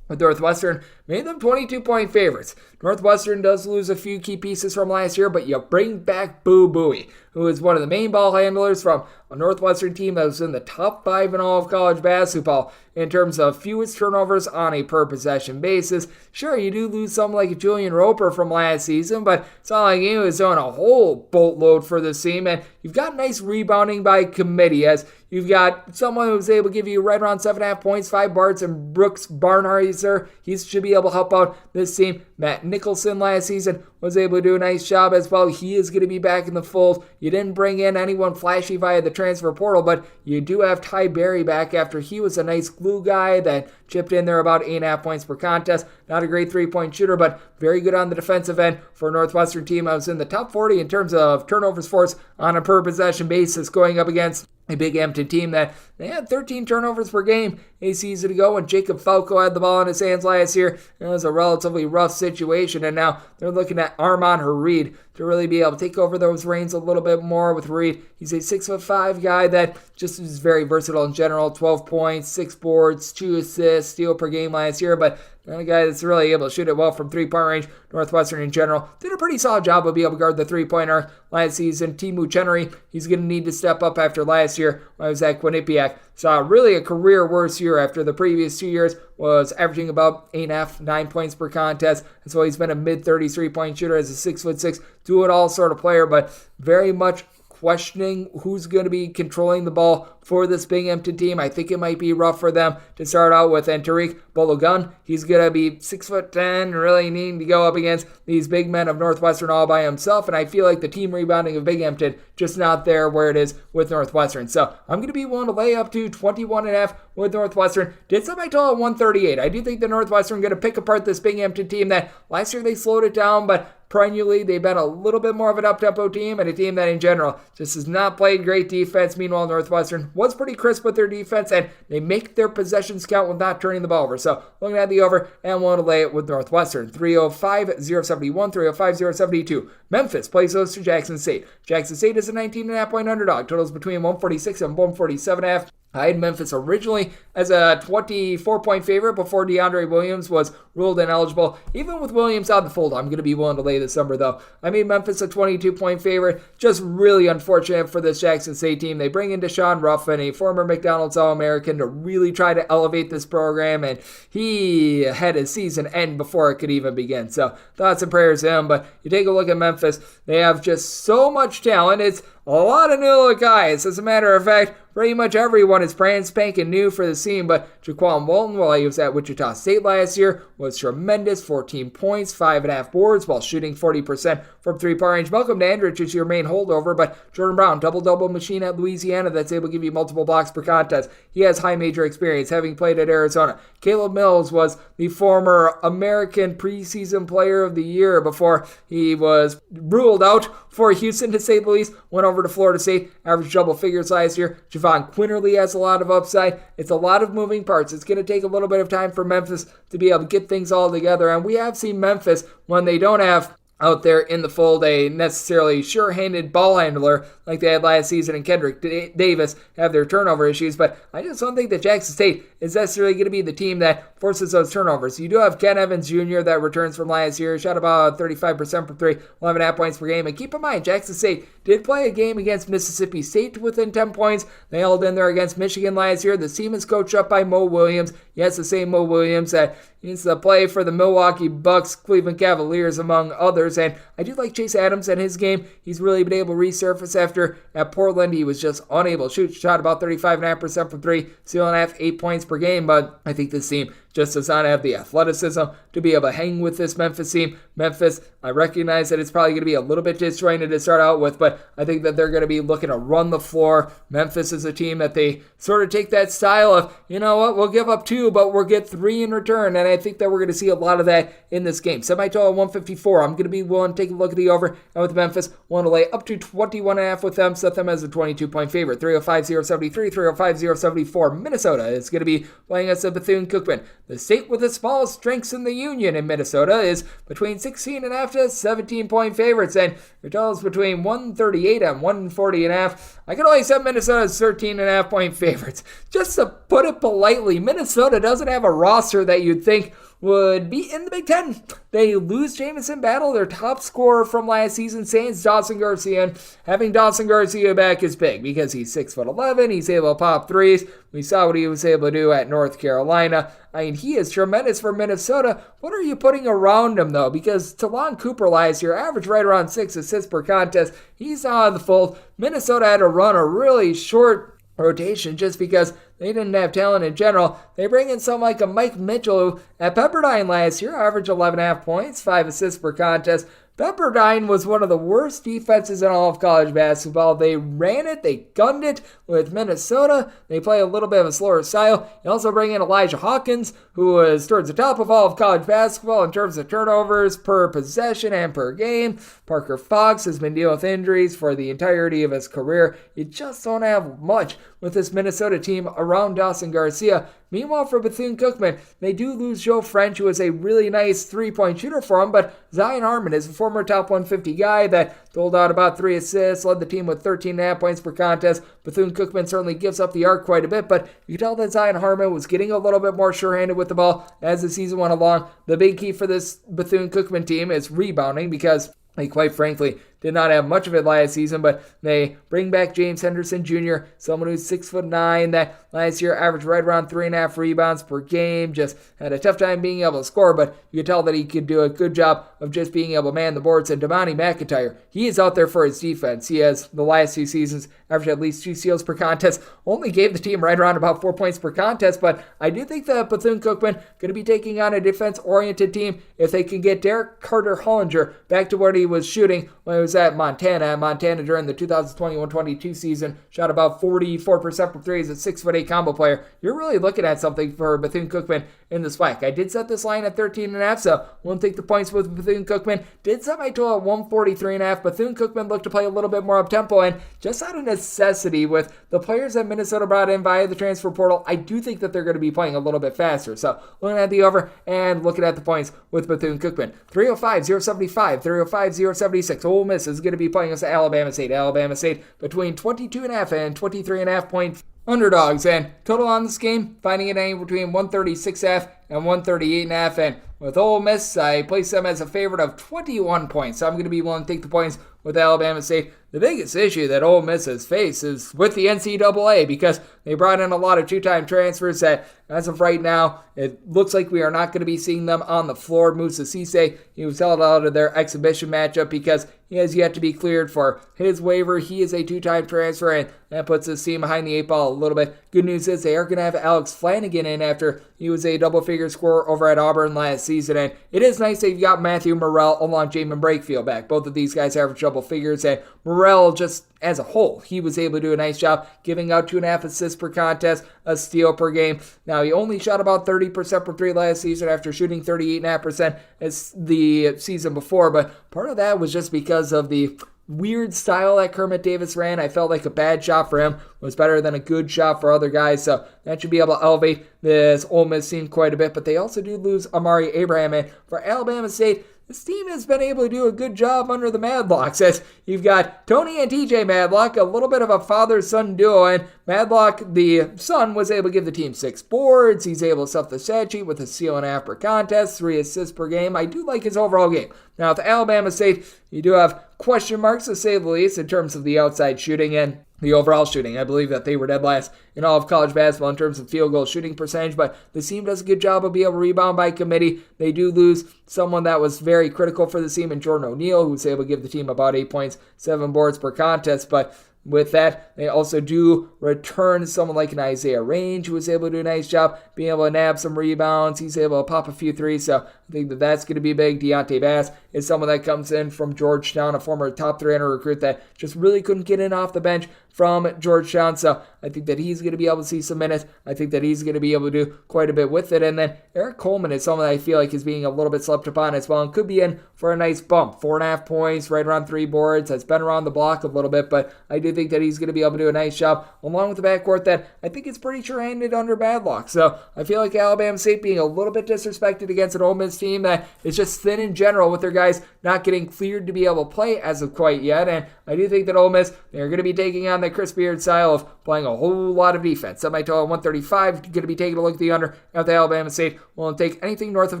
with Northwestern, made them 22-point favorites. Northwestern does lose a few key pieces from last year, but you bring back Boo Buie, who is one of the main ball handlers from a Northwestern team that was in the top 5 in all of college basketball in terms of fewest turnovers on a per-possession basis. Sure, you do lose someone like Julian Roper from last season, but it's not like he was doing a whole boatload for this team, and you've got nice rebounding by committee, as you've got someone who was able to give you right around 7.5 points, 5 boards, and Brooks Barnheiser. He should be able to help out this team. Matt Nicholson last season was able to do a nice job as well. He is going to be back in the fold. You didn't bring in anyone flashy via the transfer portal, but you do have Ty Berry back after he was a nice glue guy that chipped in there about 8.5 points per contest. Not a great three-point shooter, but very good on the defensive end for a Northwestern team. I was in the top 40 in terms of turnovers forced on a per-possession basis going up against a Binghamton team that they had 13 turnovers per game a season ago when Jacob Falco had the ball in his hands last year. It was a relatively rough situation, and now they're looking at Armon Hareed to really be able to take over those reins a little bit more with Hareed. He's a 6'5" guy that just is very versatile in general. 12 points, 6 boards, 2 assists, steal per game last year, but a guy that's really able to shoot it well from three-point range. Northwestern in general did a pretty solid job of being able to guard the three-pointer last season. Timu Chenery, he's going to need to step up after last year when I was at Quinnipiac. Saw really a career worse year after the previous 2 years, was averaging about 8.5, 9 points per contest. And so he's been a mid-30s three-point shooter as a 6'6", do-it-all sort of player, but very much questioning who's going to be controlling the ball for this Binghamton team. I think it might be rough for them to start out with. And Tariq Bologun, he's going to be 6'10", really needing to go up against these big men of Northwestern all by himself. And I feel like the team rebounding of Binghamton just not there where it is with Northwestern. So I'm going to be willing to lay up to 21.5 with Northwestern. Did set my total at 138. I do think the Northwestern going to pick apart this Binghamton team that last year they slowed it down, but perennially, they've been a little bit more of an up-tempo team and a team that in general just has not played great defense. Meanwhile, Northwestern was pretty crisp with their defense, and they make their possessions count with not turning the ball over. So looking at the over and want to lay it with Northwestern. 305, 071, 305, 072. Memphis plays those to Jackson State. Jackson State is a 19.5 point underdog. Totals between 146 and 147.5. I had Memphis originally as a 24-point favorite before DeAndre Williams was ruled ineligible. Even with Williams out of the fold, I'm going to be willing to lay this number, though. I made Memphis a 22-point favorite. Just really unfortunate for this Jackson State team. They bring in Deshaun Ruffin, a former McDonald's All-American, to really try to elevate this program, and he had his season end before it could even begin. So thoughts and prayers to him. But you take a look at Memphis, they have just so much talent. It's a lot of new guys. As a matter of fact, pretty much everyone is brand spanking new for the team, but Jaquan Walton, while he was at Wichita State last year, was tremendous. 14 points, 5.5 boards, while shooting 40% from three-point range. Malcolm Dandridge is your main holdover, but Jordan Brown, double-double machine at Louisiana that's able to give you multiple blocks per contest. He has high major experience, having played at Arizona. Caleb Mills was the former American preseason player of the year before he was ruled out for Houston, to say the least. Went over to Florida State, averaged double figures last year. Javon Quinterly has a lot of upside. It's a lot of moving parts. It's going to take a little bit of time for Memphis to be able to get things all together. And we have seen Memphis, when they don't have out there in the fold, a necessarily sure-handed ball handler like they had last season, and Kendrick Davis have their turnover issues, but I just don't think that Jackson State is necessarily going to be the team that forces those turnovers. You do have Ken Evans Jr. that returns from last year, shot about 35% from three, 11.5 points per game, and keep in mind, Jackson State did play a game against Mississippi State within 10 points. They held in there against Michigan last year. This team is coached up by Mo Williams. Yes, the same Mo Williams that used to play for the Milwaukee Bucks, Cleveland Cavaliers, among others. And I do like Chase Adams and his game. He's really been able to resurface after at Portland. He was just unable to shoot. Shot about 35.5% from three, 8 points per game. But I think this team just does not have the athleticism to be able to hang with this Memphis team. Memphis, I recognize that it's probably going to be a little bit disjointed to start out with, but I think that they're going to be looking to run the floor. Memphis is a team that they sort of take that style of, you know what, we'll give up 2, but we'll get 3 in return, and I think that we're going to see a lot of that in this game. Semi-total 154. I'm going to be willing to take a look at the over, and with Memphis, want to lay up to 21.5 with them, set them as a 22-point favorite. 305-073, 305-074. Minnesota is going to be playing us at Bethune-Cookman. The state with the smallest strengths in the union in Minnesota is between 16.5 to 17-point favorites, and your totals between 138 and 140.5. I can only set Minnesota as 13.5-point favorites. Just to put it politely, Minnesota doesn't have a roster that you'd think would be in the Big Ten. They lose Jamison Battle, their top scorer from last season, sans Dawson Garcia, and having Dawson Garcia back is big because he's 6'11", he's able to pop threes. We saw what he was able to do at North Carolina. I mean, he is tremendous for Minnesota. What are you putting around him, though? Because Talon Cooper last year averaged right around 6 assists per contest. He's out of the fold. Minnesota had to run a really short rotation just because they didn't have talent in general. They bring in someone like a Mike Mitchell, who at Pepperdine last year averaged 11.5 points, 5 assists per contest. Pepperdine was one of the worst defenses in all of college basketball. They ran it, they gunned it with Minnesota. They play a little bit of a slower style. You also bring in Elijah Hawkins, who was towards the top of all of college basketball in terms of turnovers per possession and per game. Parker Fox has been dealing with injuries for the entirety of his career. You just don't have much with this Minnesota team around Dawson Garcia. Meanwhile, for Bethune-Cookman, they do lose Joe French, who is a really nice three-point shooter for them, but Zion Harmon is a former top 150 guy that doled out about 3 assists, led the team with 13.5 points per contest. Bethune-Cookman certainly gives up the arc quite a bit, but you can tell that Zion Harmon was getting a little bit more sure-handed with the ball as the season went along. The big key for this Bethune-Cookman team is rebounding, because they quite frankly did not have much of it last season, but they bring back James Henderson Jr., someone who's 6'9", that last year averaged right around 3.5 rebounds per game, just had a tough time being able to score, but you could tell that he could do a good job of just being able to man the boards. And Damani McIntyre, he is out there for his defense. He has, the last 2 seasons, averaged at least 2 steals per contest, only gave the team right around about 4 points per contest, but I do think that Bethune-Cookman going to be taking on a defense-oriented team if they can get Derek Carter-Hollinger back to where he was shooting when he was at Montana. Montana during the 2021-22 season shot about 44% from threes, at 6'8" combo player. You're really looking at something for Bethune-Cookman in the SWAC. I did set this line at 13.5, so won't take the points with Bethune-Cookman. Did set my total at 143.5. Bethune-Cookman looked to play a little bit more up-tempo, and just out of necessity with the players that Minnesota brought in via the transfer portal, I do think that they're going to be playing a little bit faster. So looking at the over and looking at the points with Bethune-Cookman. 305-075, 305-076. Ole Miss is going to be playing us at Alabama State. Alabama State between 22.5 and 23.5 point underdogs, and total on this game finding it anywhere between 136.5 and 138.5. And with Ole Miss, I place them as a favorite of 21 points. So I'm going to be willing to take the points with Alabama State. The biggest issue that Ole Miss has faced is with the NCAA, because they brought in a lot of two-time transfers that, as of right now, it looks like we are not going to be seeing them on the floor. Musa Cisse, he was held out of their exhibition matchup because he has yet to be cleared for his waiver. He is a two-time transfer, and that puts his team behind the 8 ball a little bit. Good news is they are going to have Alex Flanagan in after he was a double-figure scorer over at Auburn last season, and it is nice that you've got Matthew Morrell along Jamin Brakefield back. Both of these guys average double figures, and Morrell just as a whole, he was able to do a nice job giving out 2.5 assists per contest, a steal per game. Now, he only shot about 30% per 3 last season after shooting 38.5% as the season before, but part of that was just because of the weird style that Kermit Davis ran. I felt like a bad shot for him was better than a good shot for other guys, so that should be able to elevate this Ole Miss team quite a bit. But they also do lose Amari Abraham, and for Alabama State, this team has been able to do a good job under the Madlocks, as you've got Tony and TJ Madlock, a little bit of a father-son duo, and Madlock, the son, was able to give the team 6 boards. He's able to stuff the stat sheet with a steal and a half per contest, 3 assists per game. I do like his overall game. Now, with Alabama State, you do have question marks, to say the least, in terms of the outside shooting and the overall shooting. I believe that they were dead last in all of college basketball in terms of field goal shooting percentage, but the team does a good job of being able to rebound by committee. They do lose someone that was very critical for the team in Jordan O'Neal, who was able to give the team about 8 points, 7 boards per contest, but with that, they also do return someone like an Isaiah Range, who was able to do a nice job being able to nab some rebounds. He's able to pop a few threes, so I think that that's going to be big. Deontay Bass is someone that comes in from Georgetown, a former top 300 recruit that just really couldn't get in off the bench from Georgetown, so I think that he's going to be able to see some minutes. I think that he's going to be able to do quite a bit with it. And then Eric Coleman is someone that I feel like is being a little bit slept upon as well and could be in for a nice bump. 4.5 points, right around 3 boards, has been around the block a little bit, but I do think that he's going to be able to do a nice job along with the backcourt that I think is pretty sure-handed under Madlock. So I feel like Alabama State being a little bit disrespected against an Ole Miss team that is just thin in general with their guys not getting cleared to be able to play as of quite yet. And I do think that Ole Miss, they're going to be taking on the Chris Beard style of playing a whole lot of defense. Semi-total 135, going to be taking a look at the under at the Alabama State. We'll take anything north of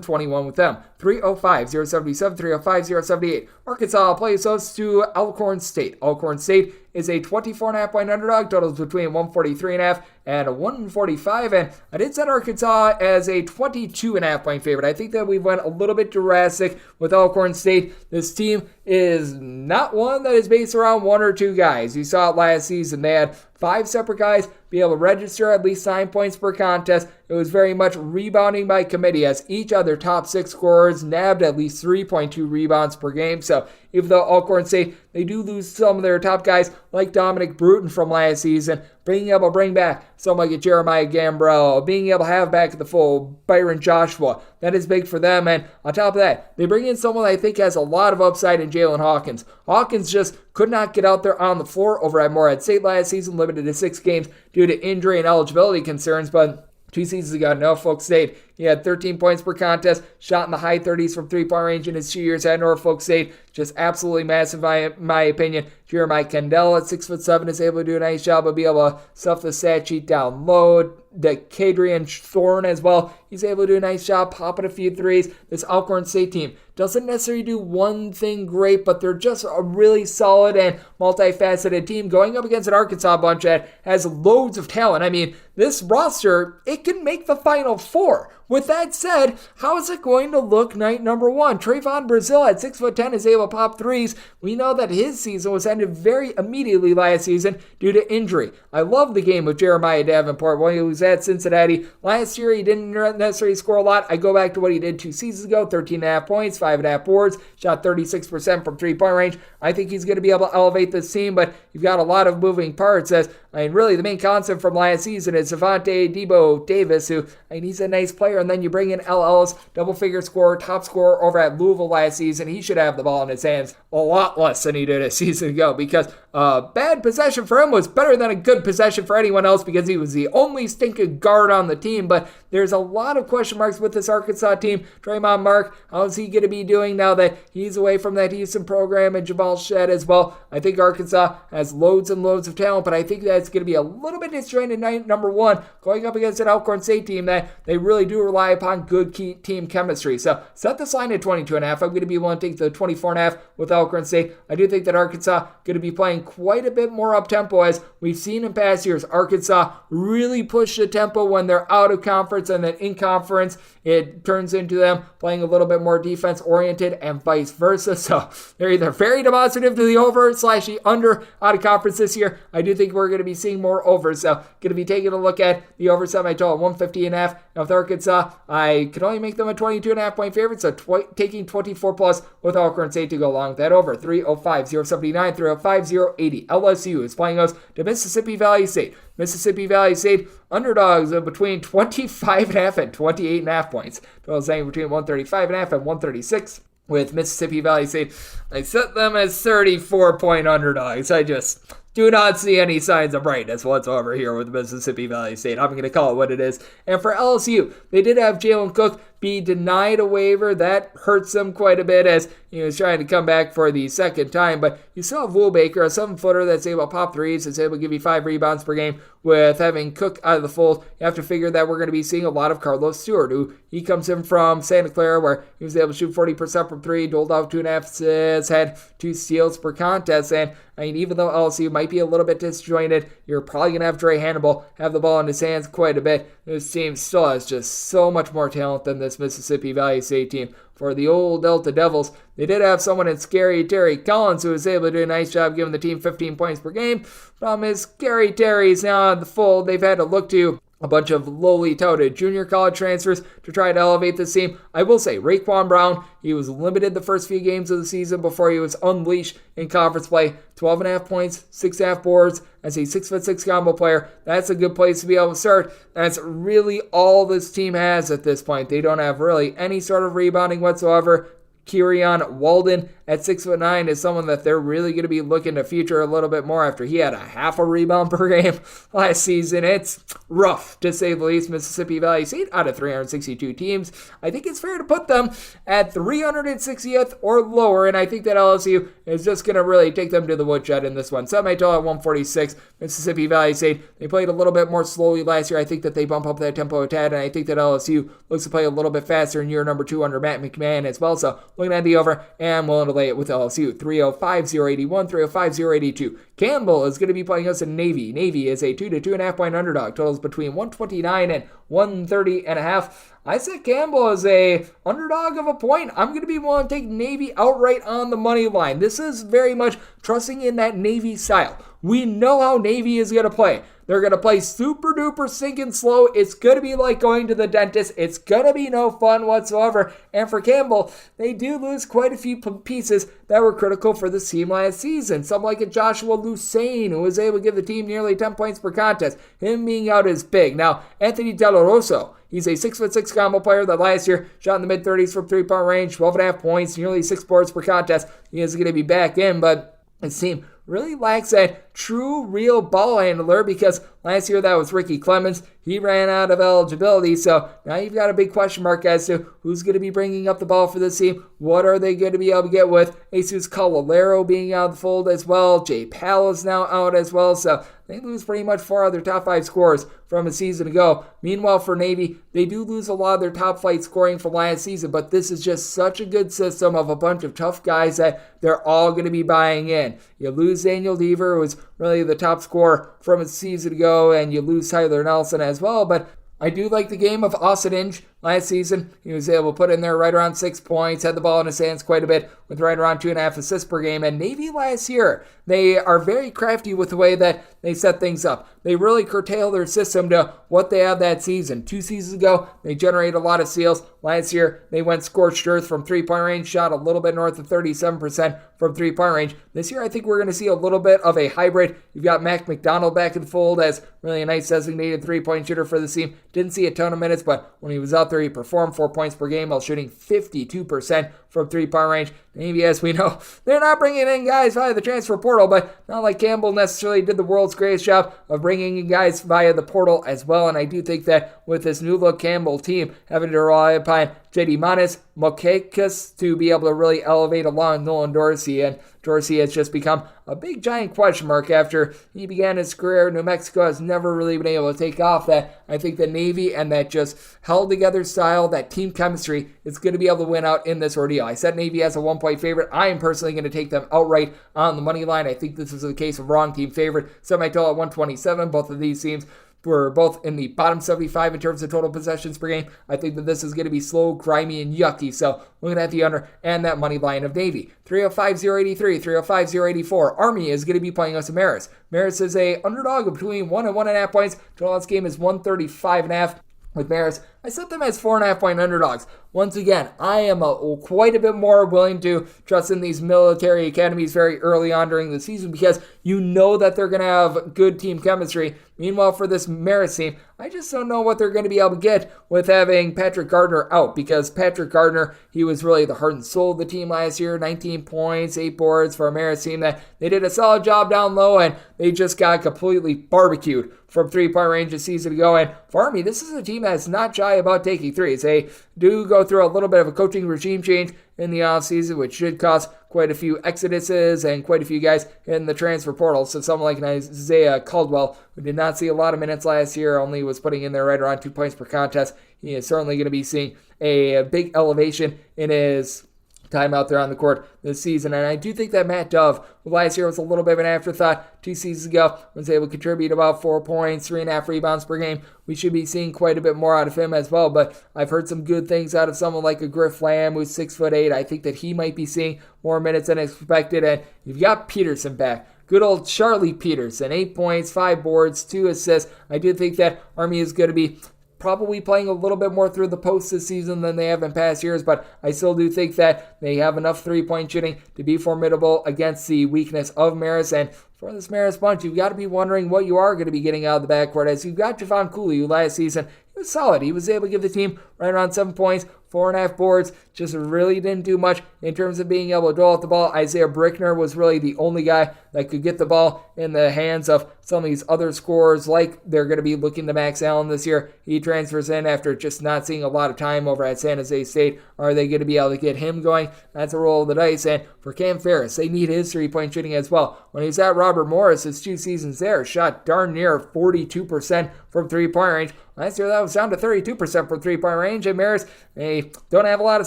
21 with them. 305-077, 305-078. Arkansas plays host to Alcorn State. Alcorn State is a 24.5 point underdog. Totals between 143.5 and 145. And I did set Arkansas as a 22.5 point favorite. I think that we went a little bit drastic with Alcorn State. This team is not one that is based around 1 or 2 guys. You saw it last season. They had 5 separate guys be able to register at least 9 points per contest. It was very much rebounding by committee, as each of their top 6 scorers nabbed at least 3.2 rebounds per game. So even though Alcorn State, they do lose some of their top guys like Dominic Bruton from last season, being able to bring back someone like a Jeremiah Gambrell, being able to have back at the full Byron Joshua, that is big for them. And on top of that, they bring in someone I think has a lot of upside in Jalen Hawkins. Hawkins just could not get out there on the floor over at Morehead St last season, limited to 6 games due to injury and eligibility concerns, but 2 seasons ago, Norfolk State, he had 13 points per contest, shot in the high 30s from 3-point range in his 2 years at Norfolk State. Just absolutely massive, in my opinion. Jeremiah Kendall at 6'7" is able to do a nice job of being able to stuff the stat sheet down low. Cadrian Thorne as well. He's able to do a nice job popping a few threes. This Alcorn State team doesn't necessarily do one thing great, but they're just a really solid and multifaceted team going up against an Arkansas bunch that has loads of talent. I mean, this roster, it can make the Final Four. With that said, how is it going to look night number 1? Trayvon Brazile at 6'10" is able to pop threes. We know that his season was ended very immediately last season due to injury. I love the game with Jeremiah Davenport when he was at Cincinnati. Last year, he didn't necessarily score a lot. I go back to what he did 2 seasons ago, 13.5 points, 5.5 boards, shot 36% from 3-point range. I think he's going to be able to elevate this team, but you've got a lot of moving parts. Really, the main concept from last season is Savante Debo Davis, who, he's a nice player, and then you bring in L. Ellis, double-figure scorer, top scorer over at Louisville last season. He should have the ball in his hands a lot less than he did a season ago, because bad possession for him was better than a good possession for anyone else, because he was the only stinking guard on the team. But there's a lot of question marks with this Arkansas team. Draymond Mark, how's he going to be doing now that he's away from that Houston program, and Jamal Shedd as well? I think Arkansas has loads and loads of talent, but I think that's going to be a little bit disjointed night number 1 going up against an Alcorn State team that they really do rely upon good team chemistry. So set this line at 22.5. I'm going to be willing to take the 24.5 with Alcorn State. I do think that Arkansas going to be playing quite a bit more up-tempo, as we've seen in past years. Arkansas really push the tempo when they're out of conference, and then in conference, it turns into them playing a little bit more defense-oriented and vice versa. So they're either very demonstrative to the over/the under out of conference this year. I do think we're going to be seeing more over. So going to be taking a look at the over semi-total 150.5. Now with Arkansas, I can only make them a 22.5 point favorite, so taking 24 plus with Alcorn State to go along with that over. 305-079, 305-080. LSU is playing us to Mississippi Valley State. Mississippi Valley State underdogs of between 25.5 and 28.5 points. Total saying between 135.5 and 136. With Mississippi Valley State, I set them as 34-point underdogs. I just do not see any signs of brightness whatsoever here with Mississippi Valley State. I'm going to call it what it is. And for LSU, they did have Jalen Cook be denied a waiver. That hurts him quite a bit as he was trying to come back for the second time. But you still have Will Baker, a 7-footer that's able to pop threes, that's able to give you 5 rebounds per game. With having Cook out of the fold, you have to figure that we're going to be seeing a lot of Carlos Stewart, who he comes in from Santa Clara, where he was able to shoot 40% from 3, doled out 2.5 assists, had 2 steals per contest. And I mean, even though LSU might be a little bit disjointed, you're probably going to have Dre Hannibal have the ball in his hands quite a bit. This team still has just so much more talent than this Mississippi Valley State team. For the old Delta Devils, they did have someone in Scary Terry Collins who was able to do a nice job giving the team 15 points per game. Problem is, Scary Terry's now in the fold. They've had to look to a bunch of lowly touted junior college transfers to try to elevate this team. I will say, Raekwon Brown, he was limited the first few games of the season before he was unleashed in conference play. 12.5 points, 6.5 boards, as a 6'6" combo player. That's a good place to be able to start. That's really all this team has at this point. They don't have really any sort of rebounding whatsoever. Kerion Walden at 6'9" is someone that they're really going to be looking to feature a little bit more after he had a half a rebound per game last season. It's rough, to say the least. Mississippi Valley State, out of 362 teams, I think it's fair to put them at 360th or lower, and I think that LSU is just going to really take them to the woodshed in this one. Semi-total at 146. Mississippi Valley State, they played a little bit more slowly last year. I think that they bump up that tempo a tad, and I think that LSU looks to play a little bit faster in year number 2 under Matt McMahon as well. So looking at the over, and I'm willing to lay it with LSU. 305-081, 305-082. Campbell is going to be playing us in Navy. Navy is a 2 to 2.5 point underdog. Totals between 129 and 130.5. I said Campbell is a underdog of a point. I'm going to be willing to take Navy outright on the money line. This is very much trusting in that Navy style. We know how Navy is going to play. They're going to play super duper sinking slow. It's going to be like going to the dentist. It's going to be no fun whatsoever. And for Campbell, they do lose quite a few pieces that were critical for the team last season. Some like a Joshua Lucane, who was able to give the team nearly 10 points per contest. Him being out is big. Now, Anthony Deloroso, he's a 6'6" combo player that last year shot in the mid-30s from 3-point range, 12.5 points, nearly 6 boards per contest. He is going to be back in, but his team really lacks that true, real ball handler because last year that was Ricky Clemens. He ran out of eligibility, so now you've got a big question mark as to who's going to be bringing up the ball for this team. What are they going to be able to get with Jesus Cavalero being out of the fold as well? Jay Powell is now out as well, so they lose pretty much 4 of their top 5 scorers from a season ago. Meanwhile, for Navy, they do lose a lot of their top flight scoring from last season, but this is just such a good system of a bunch of tough guys that they're all going to be buying in. You lose Daniel Deaver, who was really the top scorer from a season ago, and you lose Tyler Nelson as well, but I do like the game of Austin Inge last season. He was able to put in there right around 6 points, had the ball in his hands quite a bit with right around 2.5 assists per game. And Navy last year, they are very crafty with the way that they set things up. They really curtail their system to what they have that season. 2 seasons ago, they generated a lot of steals. Last year, they went scorched earth from 3-point range, shot a little bit north of 37% from 3-point range. This year, I think we're going to see a little bit of a hybrid. You've got Mac McDonald back in the fold as really a nice designated 3-point shooter for the team. Didn't see a ton of minutes, but when he was out there, he performed 4 points per game while shooting 52% from 3-point range. Maybe, as we know, they're not bringing in guys via the transfer portal, but not like Campbell necessarily did the world's greatest job of bringing in guys via the portal as well. And I do think that with this new look Campbell team having to rely upon J.D. Manis, Mokekas to be able to really elevate along Nolan Dorsey, and Dorsey has just become a big giant question mark after he began his career. New Mexico has never really been able to take off that. I think the Navy and that just held together style, that team chemistry, is going to be able to win out in this ordeal. I said Navy as a 1-point favorite. I am personally going to take them outright on the money line. I think this is the case of wrong team favorite. Semi-total at 127. Both of these teams were both in the bottom 75 in terms of total possessions per game. I think that this is going to be slow, grimy, and yucky. So looking at the under and that money line of Navy. 305-083, 305-084. Army is going to be playing us in Marist. Marist is a underdog of between 1 and 1.5 points. Total on this game is 135.5. With Marist, I set them as 4.5 point underdogs. Once again, I am quite a bit more willing to trust in these military academies very early on during the season because you know that they're going to have good team chemistry. Meanwhile, for this Marist team, I just don't know what they're going to be able to get with having Patrick Gardner out because Patrick Gardner, he was really the heart and soul of the team last year. 19 points, 8 boards for a Marist team that they did a solid job down low and they just got completely barbecued from 3-point range a season ago. And for Army, this is a team that's not shy about taking threes. They do go through a little bit of a coaching regime change in the offseason, which should cost quite a few exoduses and quite a few guys in the transfer portal. So someone like Isaiah Caldwell, who did not see a lot of minutes last year, only was putting in there right around 2 points per contest, he is certainly going to be seeing a big elevation in his time out there on the court this season. And I do think that Matt Dove, who last year was a little bit of an afterthought 2 seasons ago, was able to contribute about 4 points, 3.5 rebounds per game. We should be seeing quite a bit more out of him as well. But I've heard some good things out of someone like a Griff Lamb, who's 6'8". I think that he might be seeing more minutes than expected. And you've got Peterson back. Good old Charlie Peterson, 8 points, 5 boards, 2 assists. I do think that Army is going to be probably playing a little bit more through the post this season than they have in past years, but I still do think that they have enough three-point shooting to be formidable against the weakness of Marist. And for this Marist bunch, you've got to be wondering what you are going to be getting out of the backcourt, as you've got Javon Cooley, who last season he was solid. He was able to give the team right around 7 points, 4.5 boards, just really didn't do much in terms of being able to dole out the ball. Isaiah Brickner was really the only guy that could get the ball in the hands of some of these other scorers, like they're going to be looking to Max Allen this year. He transfers in after just not seeing a lot of time over at San Jose State. Are they going to be able to get him going? That's a roll of the dice. And for Cam Ferris, they need his three-point shooting as well. When he was at Robert Morris, his 2 seasons there, shot darn near 42% from three-point range. Last year, that was down to 32% from three-point range. And Marist, they don't have a lot of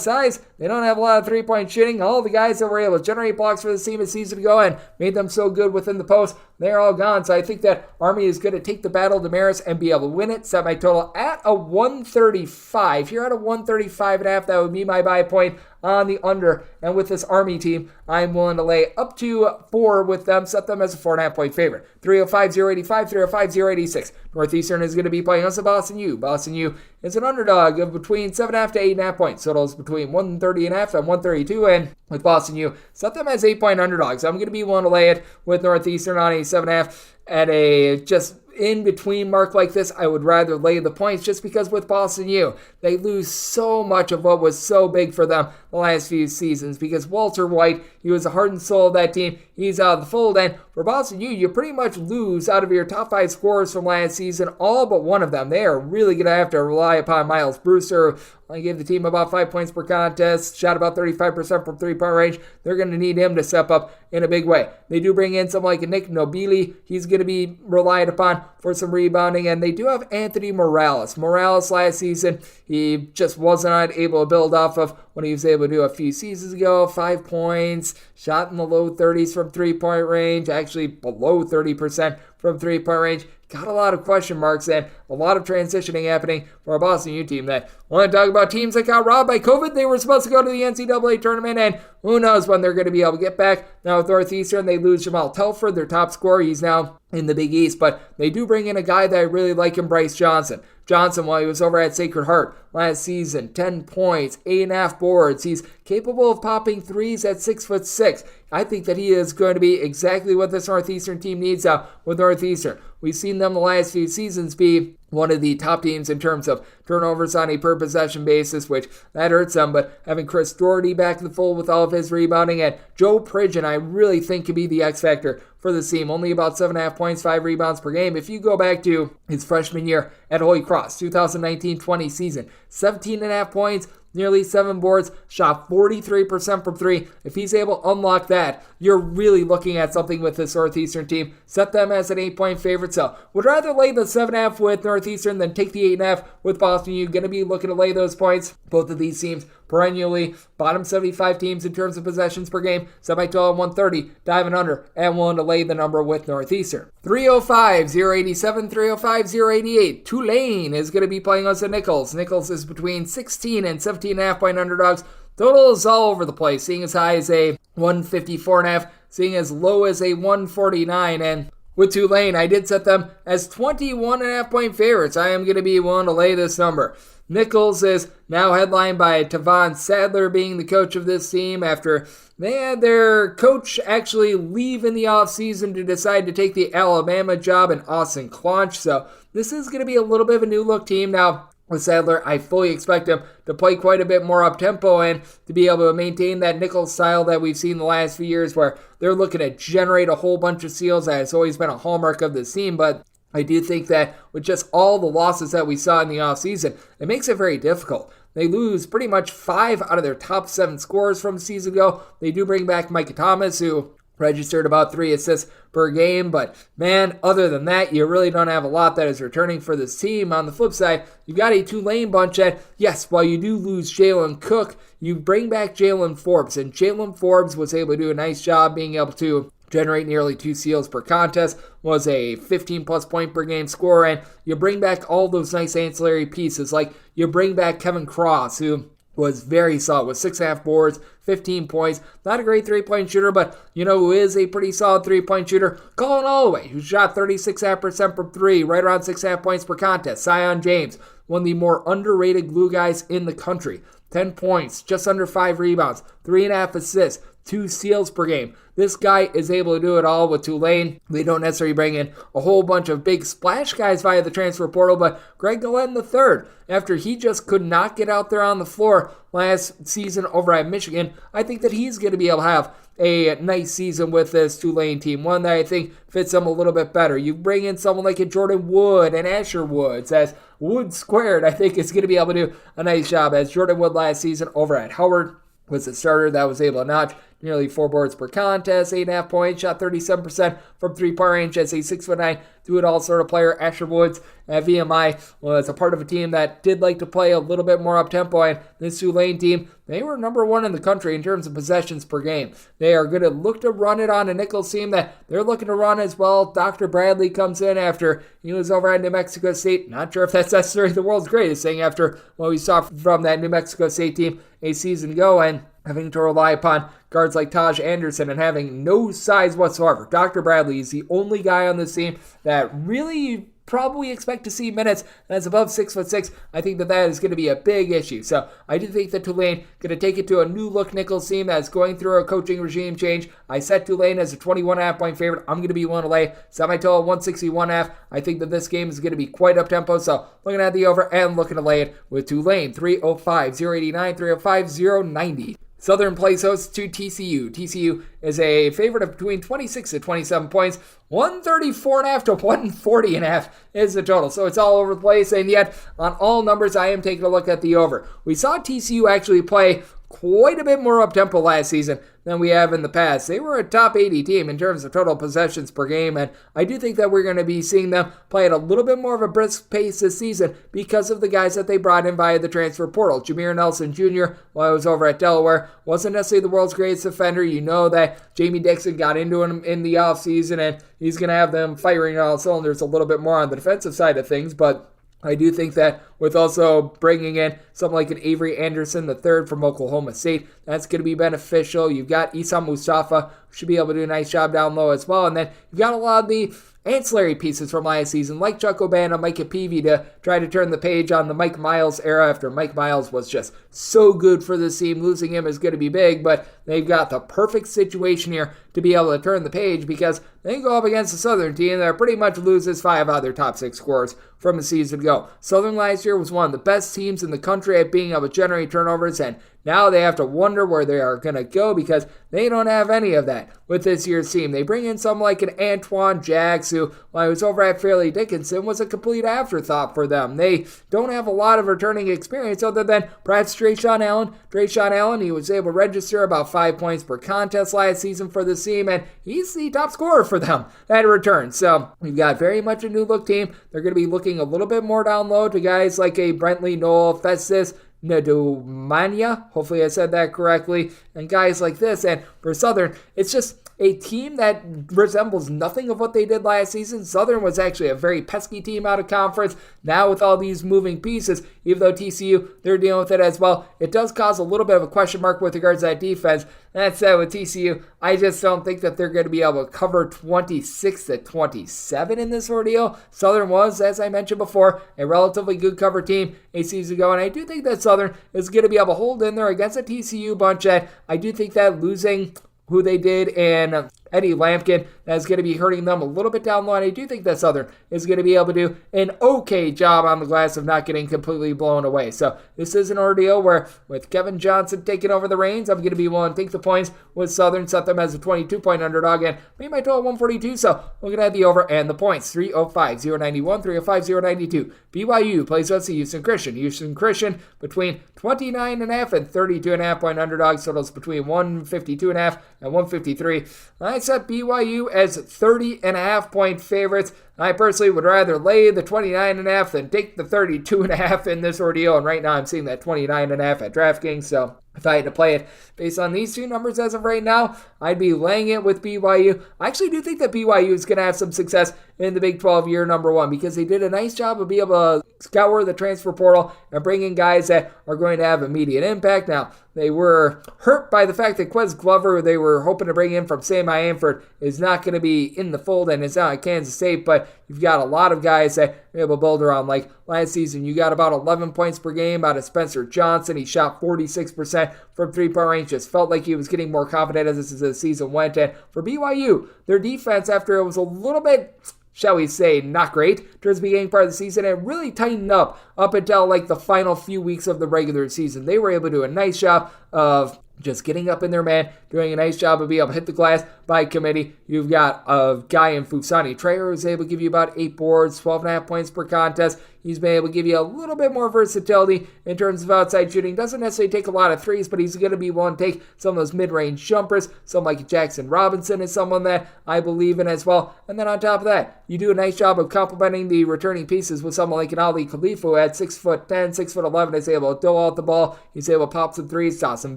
size. They don't have a lot of three-point shooting. All the guys that were able to generate blocks for the team a season ago and made them so good within the post, they're all gone. So I think that Army is going to take the battle to Marist and be able to win it. Set my total at a 135. Here at a 135.5, that would be my buy point on the under. And with this Army team, I'm willing to lay up to 4 with them, set them as a 4.5 point favorite. 305-085, 305-086. Northeastern is going to be playing us at Boston U. Boston U is an underdog of between 7.5 to 8.5 points. Totals between 130.5 and 132. And with Boston U, set them as 8-point underdogs. I'm going to be willing to lay it with Northeastern on a 7.5 at a just in between mark like this. I would rather lay the points just because with Boston U, they lose so much of what was so big for them the last few seasons, because Walter White, he was the heart and soul of that team. He's out of the fold, and for Boston U, you pretty much lose out of your top 5 scorers from last season, all but one of them. They are really going to have to rely upon Miles Brewster. I gave the team about 5 points per contest, shot about 35% from three-point range. They're going to need him to step up in a big way. They do bring in someone like a Nick Nobili. He's going to be relied upon for some rebounding, and they do have Anthony Morales. Morales last season, he just wasn't able to build off of what he was able to do a few seasons ago. 5 points, shot in the low 30s from three-point range, actually below 30% from three-point range. Got a lot of question marks and a lot of transitioning happening for our Boston U team. That want to talk about teams that got robbed by COVID. They were supposed to go to the NCAA tournament, and who knows when they're going to be able to get back. Now with Northeastern, they lose Jamal Telford, their top scorer. He's now in the Big East, but they do bring in a guy that I really like in Bryce Johnson. Johnson, while he was over at Sacred Heart last season, 10 points, 8.5 boards. He's capable of popping threes at 6'6". I think that he is going to be exactly what this Northeastern team needs now with Northeastern. We've seen them the last few seasons be one of the top teams in terms of turnovers on a per possession basis, which that hurts them, but having Chris Doherty back in the fold with all of his rebounding, and Joe Pridgeon, I really think could be the X factor for the team. Only about 7.5 points, 5 rebounds per game. If you go back to his freshman year at Holy Cross, 2019-20 season, 17.5 points, nearly 7 boards, shot 43% from 3. If he's able to unlock that, you're really looking at something with this Northeastern team. Set them as an 8-point favorite. So would rather lay the 7.5 with Northeastern than take the 8.5 with Boston U. Going to be looking to lay those points. Both of these teams perennially bottom 75 teams in terms of possessions per game. Set my total 130, diving under, and willing to lay the number with Northeastern. 305-087, 305-088. Tulane is going to be playing us at Nichols. Nichols is between 16 and 17.5 point underdogs. Total is all over the place, seeing as high as a 154.5, seeing as low as a 149, and with Tulane, I did set them as 21.5 point favorites. I am going to be willing to lay this number. Nichols is now headlined by Tavon Sadler being the coach of this team after they had their coach actually leave in the offseason to decide to take the Alabama job in Austin Claunch. So this is going to be a little bit of a new look team. Now, with Sadler, I fully expect him to play quite a bit more up-tempo and to be able to maintain that Nichols style that we've seen the last few years where they're looking to generate a whole bunch of steals. That has always been a hallmark of this team, but I do think that with just all the losses that we saw in the offseason, it makes it very difficult. They lose pretty much 5 out of their top 7 scorers from a season ago. They do bring back Micah Thomas, who registered about 3 assists per game, but man, other than that, you really don't have a lot that is returning for this team. On the flip side, you've got a Tulane bunch that, yes, while you do lose Jalen Cook, you bring back Jalen Forbes, and Jalen Forbes was able to do a nice job being able to generate nearly 2 steals per contest, was a 15-plus point per game scorer, and you bring back all those nice ancillary pieces, like you bring back Kevin Cross, who was very solid with 6.5 boards, 15 points. Not a great three-point shooter, but you know who is a pretty solid three-point shooter? Colin Holloway, who shot 36.5% from 3, right around 6.5 points per contest. Zion James, one of the more underrated glue guys in the country. 10 points, just under 5 rebounds, 3.5 assists, 2 steals per game. This guy is able to do it all with Tulane. They don't necessarily bring in a whole bunch of big splash guys via the transfer portal, but Greg Glenn III, after he just could not get out there on the floor last season over at Michigan, I think that he's going to be able to have a nice season with this Tulane team, one that I think fits them a little bit better. You bring in someone like a Jordan Wood and Asher Woods, as Wood squared, I think is going to be able to do a nice job, as Jordan Wood last season over at Howard was a starter that was able to notch nearly 4 boards per contest, 8.5 points, shot 37% from 3-point range as a 6'9", do-it-all sort of player. Asher Woods at VMI was a part of a team that did like to play a little bit more up-tempo, and this Tulane team, they were number 1 in the country in terms of possessions per game. They are going to look to run it on a Nichols team that they're looking to run as well. Dr. Bradley comes in after he was over at New Mexico State. Not sure if that's necessarily the world's greatest thing after what we saw from that New Mexico State team a season ago, and having to rely upon guards like Taj Anderson and having no size whatsoever. Dr. Bradley is the only guy on this team that really probably expect to see minutes that's above 6'6". I think that is going to be a big issue. So I do think that Tulane going to take it to a new look Nichols team that's going through a coaching regime change. I set Tulane as a 21.5 point favorite. I'm going to be willing to lay semi-total 161.5. I think that this game is going to be quite up tempo. So looking at the over and looking to lay it with Tulane 305 089 305 090. Southern plays host to TCU. TCU is a favorite of between 26 to 27 points. 134.5 to 140.5 is the total. So it's all over the place. And yet, on all numbers, I am taking a look at the over. We saw TCU actually play quite a bit more up-tempo last season than we have in the past. They were a top 80 team in terms of total possessions per game, and I do think that we're going to be seeing them play at a little bit more of a brisk pace this season because of the guys that they brought in via the transfer portal. Jameer Nelson Jr., while I was over at Delaware, wasn't necessarily the world's greatest defender. You know that Jamie Dixon got into him in the offseason, and he's going to have them firing on all cylinders a little bit more on the defensive side of things, but I do think that with also bringing in something like an Avery Anderson III from Oklahoma State, that's going to be beneficial. You've got Isam Mustafa, who should be able to do a nice job down low as well. And then you've got a lot of the ancillary pieces from last season, like Chuck Obana, Micah Peavy, to try to turn the page on the Mike Miles era after Mike Miles was just so good for this team. Losing him is going to be big, but they've got the perfect situation here to be able to turn the page because they go up against a Southern team that pretty much loses 5 out of their top 6 scorers from a season ago. Southern last year was one of the best teams in the country at being able to generate turnovers, and now they have to wonder where they are going to go because they don't have any of that with this year's team. They bring in someone like an Antoine Jacks, who, while he was over at Fairleigh Dickinson, was a complete afterthought for them. They don't have a lot of returning experience other than perhaps Drayshawn Allen. Drayshawn Allen, he was able to register about 5 points per contest last season for this team, and he's the top scorer for them at return. So we've got very much a new look team. They're going to be looking a little bit more down low to guys like a Brentley Noel, Festus Nadumania, hopefully I said that correctly, and guys like this. And for Southern, it's just a team that resembles nothing of what they did last season. Southern was actually a very pesky team out of conference. Now with all these moving pieces, even though TCU, they're dealing with it as well, it does cause a little bit of a question mark with regards to that defense. That said, with TCU, I just don't think that they're going to be able to cover 26 to 27 in this ordeal. Southern was, as I mentioned before, a relatively good cover team a season ago, and I do think that Southern is going to be able to hold in there against a TCU bunch that I do think that losing who they did in Eddie Lampkin, that's going to be hurting them a little bit down low, and I do think that Southern is going to be able to do an okay job on the glass of not getting completely blown away. So this is an ordeal where, with Kevin Johnson taking over the reins, I'm going to be willing to take the points with Southern, set them as a 22-point underdog, and made my total 142, so we're going to have the over and the points. 305-091, 305-092. BYU plays us at Houston Christian. Houston Christian between 29.5 and 32.5 point underdogs, totals between 152.5 and 153. I set BYU as 30.5 point favorites. I personally would rather lay the 29.5 than take the 32.5 in this ordeal, and right now I'm seeing that 29.5 at DraftKings, so if I had to play it based on these two numbers as of right now, I'd be laying it with BYU. I actually do think that BYU is going to have some success in the Big 12 year number one, because they did a nice job of being able to scour the transfer portal and bring in guys that are going to have immediate impact. Now, they were hurt by the fact that Quez Glover, they were hoping to bring in from St. A&T, is not going to be in the fold and is out at Kansas State, but you've got a lot of guys that you're able to build around. Like last season, you got about 11 points per game out of Spencer Johnson. He shot 46% from three-point range. Just felt like he was getting more confident as the season went. And for BYU, their defense, after it was a little bit, shall we say, not great towards the beginning part of the season, and really tightened up until like the final few weeks of the regular season. They were able to do a nice job of just getting up in there, man, doing a nice job of being able to hit the glass by committee. You've got a guy in Fusani Trayer who's able to give you about 8 boards, 12.5 points per contest. He's been able to give you a little bit more versatility in terms of outside shooting. Doesn't necessarily take a lot of threes, but he's going to be willing to take some of those mid-range jumpers. Someone like Jackson Robinson is someone that I believe in as well. And then on top of that, you do a nice job of complementing the returning pieces with someone like an Ali Khalifa, who at 6'10", 6'11", is able to dole out the ball. He's able to pop some threes. Dawson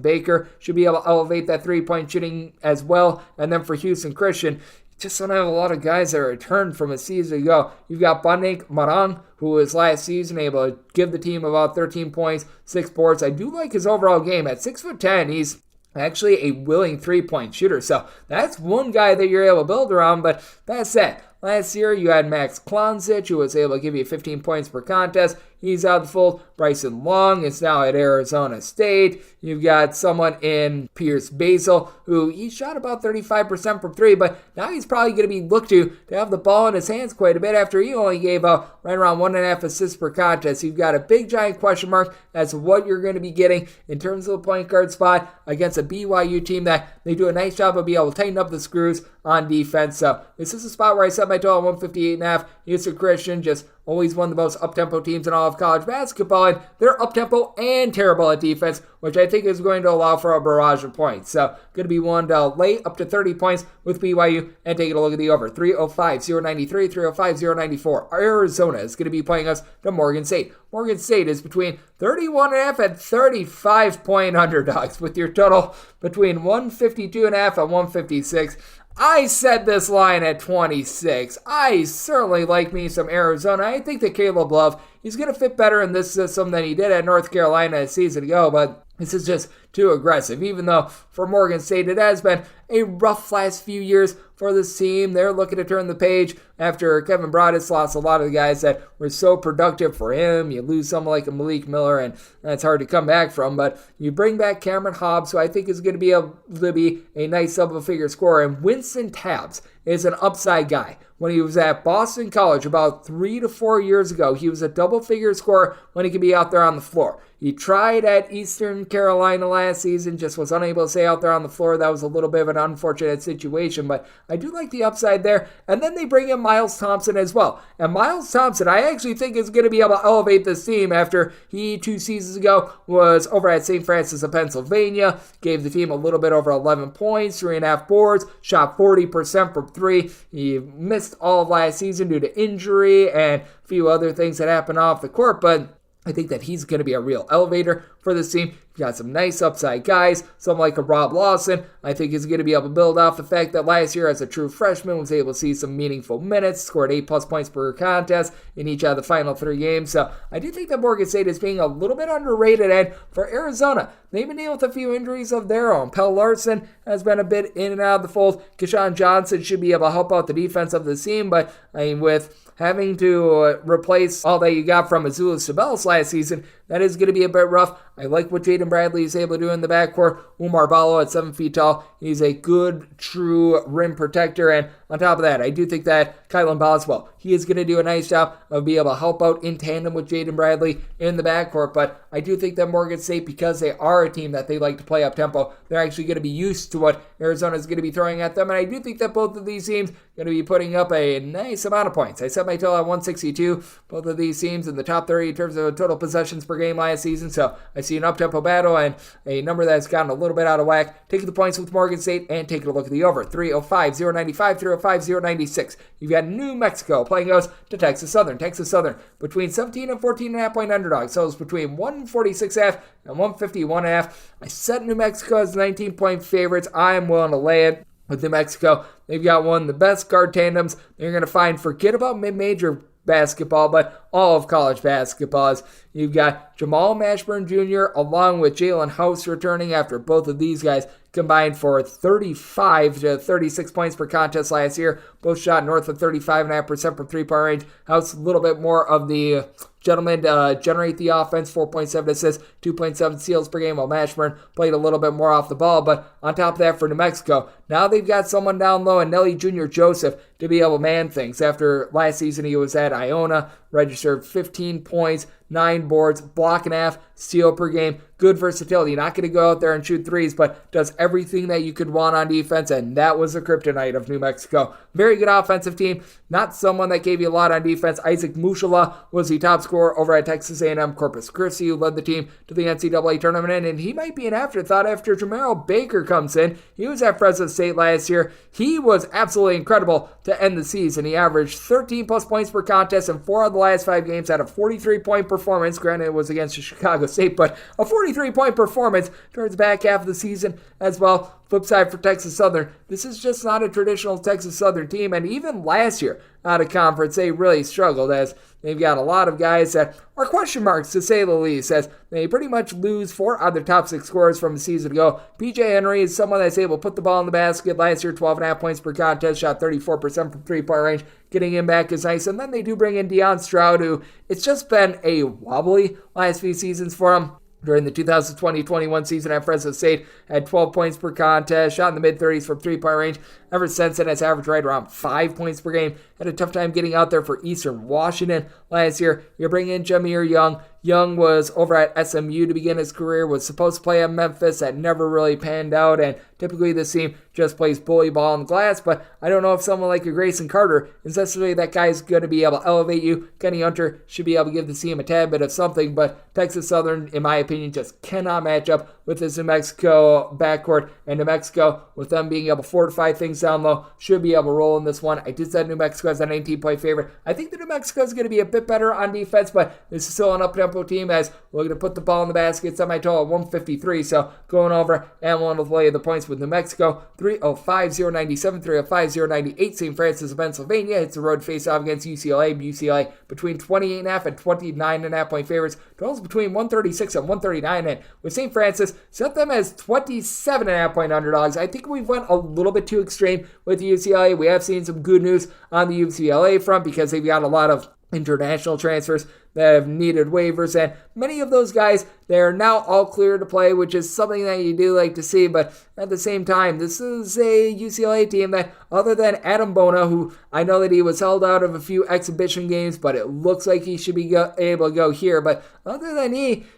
Baker should be able to elevate that three-point shooting as well. And then for Houston Christian, just don't have a lot of guys that returned from a season ago. You've got Banek Marang, who was last season able to give the team about 13 points, 6 boards. I do like his overall game. At 6'10", he's actually a willing three-point shooter. So that's one guy that you're able to build around, but that's it. Last year, you had Max Klonzich, who was able to give you 15 points per contest. He's out of the fold. Bryson Long is now at Arizona State. You've got someone in Pierce Basil, who he shot about 35% from three, but now he's probably going to be looked to have the ball in his hands quite a bit after he only gave out right around 1.5 assists per contest. You've got a big giant question mark as to what you're going to be getting in terms of the point guard spot against a BYU team that they do a nice job of being able to tighten up the screws on defense. So this is a spot where I set my total at 158.5. Houston Christian, just always one of the most up-tempo teams in all of college basketball, and they're up-tempo and terrible at defense, which I think is going to allow for a barrage of points. So going to be one to lay up to 30 points with BYU and taking a look at the over. 305-093, 305-094. Arizona is going to be playing us to Morgan State. Morgan State is between 31.5 and 35-point underdogs, with your total between 152.5 and 156. I set this line at 26. I certainly like me some Arizona. I think that Caleb Love, he's going to fit better in this system than he did at North Carolina a season ago, but this is just too aggressive. Even though for Morgan State it has been a rough last few years for this team, they're looking to turn the page after Kevin Broadus lost a lot of the guys that were so productive for him. You lose someone like a Malik Miller, and that's hard to come back from, but you bring back Cameron Hobbs, who I think is going to be able to be a nice double-figure scorer, and Winston Tabbs is an upside guy. When he was at Boston College about 3 to 4 years ago, he was a double-figure scorer when he could be out there on the floor. He tried at Eastern Carolina last season, just was unable to stay out there on the floor. That was a little bit of an unfortunate situation, but I do like the upside there. And then they bring in Miles Thompson as well. And Miles Thompson, I actually think is going to be able to elevate this team after he 2 seasons ago was over at St. Francis of Pennsylvania, gave the team a little bit over 11 points, 3.5 boards, shot 40% from 3. He missed all of last season due to injury and a few other things that happened off the court, but I think that he's going to be a real elevator for this team. You've got some nice upside guys, someone like a Rob Lawson. I think he's going to be able to build off the fact that last year as a true freshman was able to see some meaningful minutes, scored 8+ points per contest in each of the final 3 games. So I do think that Morgan State is being a little bit underrated. And for Arizona, they've been dealing with a few injuries of their own. Pell Larson has been a bit in and out of the fold. Keshawn Johnson should be able to help out the defense of the team, but I mean, with having to replace all that you got from Azuolas Tubelis last season, that is going to be a bit rough. I like what Jaden Bradley is able to do in the backcourt. Umar Ballo at 7 feet tall. He's a good, true rim protector. And on top of that, I do think that Kylan Boswell, he is going to do a nice job of being able to help out in tandem with Jaden Bradley in the backcourt. But I do think that Morehead State, because they are a team that they like to play up tempo, they're actually going to be used to what Arizona is going to be throwing at them. And I do think that both of these teams are going to be putting up a nice amount of points. I set my total at 162. Both of these teams in the top 30 in terms of total possessions per game last season. So I see an up-tempo battle and a number that's gotten a little bit out of whack. Taking the points with Morehead State and taking a look at the over. 305-095, 305-096. You've got New Mexico playing host to Texas Southern. Texas Southern between 17 and 14.5 point underdogs. So it's between 146.5 and 151.5. I set New Mexico as 19-point favorites. I am willing to lay it with New Mexico. They've got one of the best guard tandems you're going to find. Forget about mid-major basketball, but all of college basketball. You've got Jamal Mashburn Jr. along with Jalen House returning after both of these guys combined for 35 to 36 points per contest last year. Both shot north of 35.5% from three-point range. House a little bit more of the gentleman to generate the offense, 4.7 assists, 2.7 steals per game, while Mashburn played a little bit more off the ball. But on top of that, for New Mexico, now they've got someone down low, and Nelly Jr. Joseph, to be able to man things. After last season, he was at Iona, registered 15 points, 9 boards, block and a half, steal per game. Good versatility. Not going to go out there and shoot threes, but does everything that you could want on defense, and that was the kryptonite of New Mexico. Very good offensive team. Not someone that gave you a lot on defense. Isaac Mushala was the top scorer over at Texas A&M. Corpus Christi, who led the team to the NCAA tournament, and he might be an afterthought after Jamaro Baker comes in. He was at Fresno State last year. He was absolutely incredible to end the season. He averaged 13 plus points per contest in 4 of the last 5 games, had a 43-point performance. Granted, it was against Chicago State, but a 43-point performance towards the back half of the season as well. Flip side for Texas Southern, this is just not a traditional Texas Southern team, and even last year out of conference, they really struggled as they've got a lot of guys that are question marks, to say the least, as they pretty much lose 4 out of their top 6 scorers from a season ago. PJ Henry is someone that's able to put the ball in the basket. Last year, 12.5 points per contest, shot 34% from three-point range. Getting him back is nice, and then they do bring in Deion Stroud, who it's just been a wobbly last few seasons for him. During the 2020-21 season at Fresno State, had 12 points per contest, shot in the mid-30s from three-point range. Ever since then, it's averaged right around 5 points per game. Had a tough time getting out there for Eastern Washington last year. You bring in Jameer Young. Young was over at SMU to begin his career, was supposed to play at Memphis. That never really panned out, and typically this team just plays bully ball on the glass, but I don't know if someone like a Grayson Carter is necessarily that guy's going to be able to elevate you. Kenny Hunter should be able to give the team a tad bit of something, but Texas Southern, in my opinion, just cannot match up with this New Mexico backcourt, and New Mexico, with them being able to fortify things down low, should be able to roll in this one. I did set New Mexico as a 19-point favorite. I think that New Mexico is going to be a bit better on defense, but this is still an up-tempo team as we're going to put the ball in the basket. Semi-total at 153, so going over and one of the points with New Mexico. 305-097, 305-098. St. Francis of Pennsylvania hits the road face-off against UCLA. UCLA between 28.5 and 29.5 point favorites. Totals between 136 and 139, and with St. Francis, set them as 27.5 point underdogs. I think we've went a little bit too extreme with UCLA. We have seen some good news on the UCLA front because they've got a lot of international transfers that have needed waivers, and many of those guys, they're now all clear to play, which is something that you do like to see. But at the same time, this is a UCLA team that, other than Adam Bona, who I know that he was held out of a few exhibition games, but it looks like he should be able to go here. But other than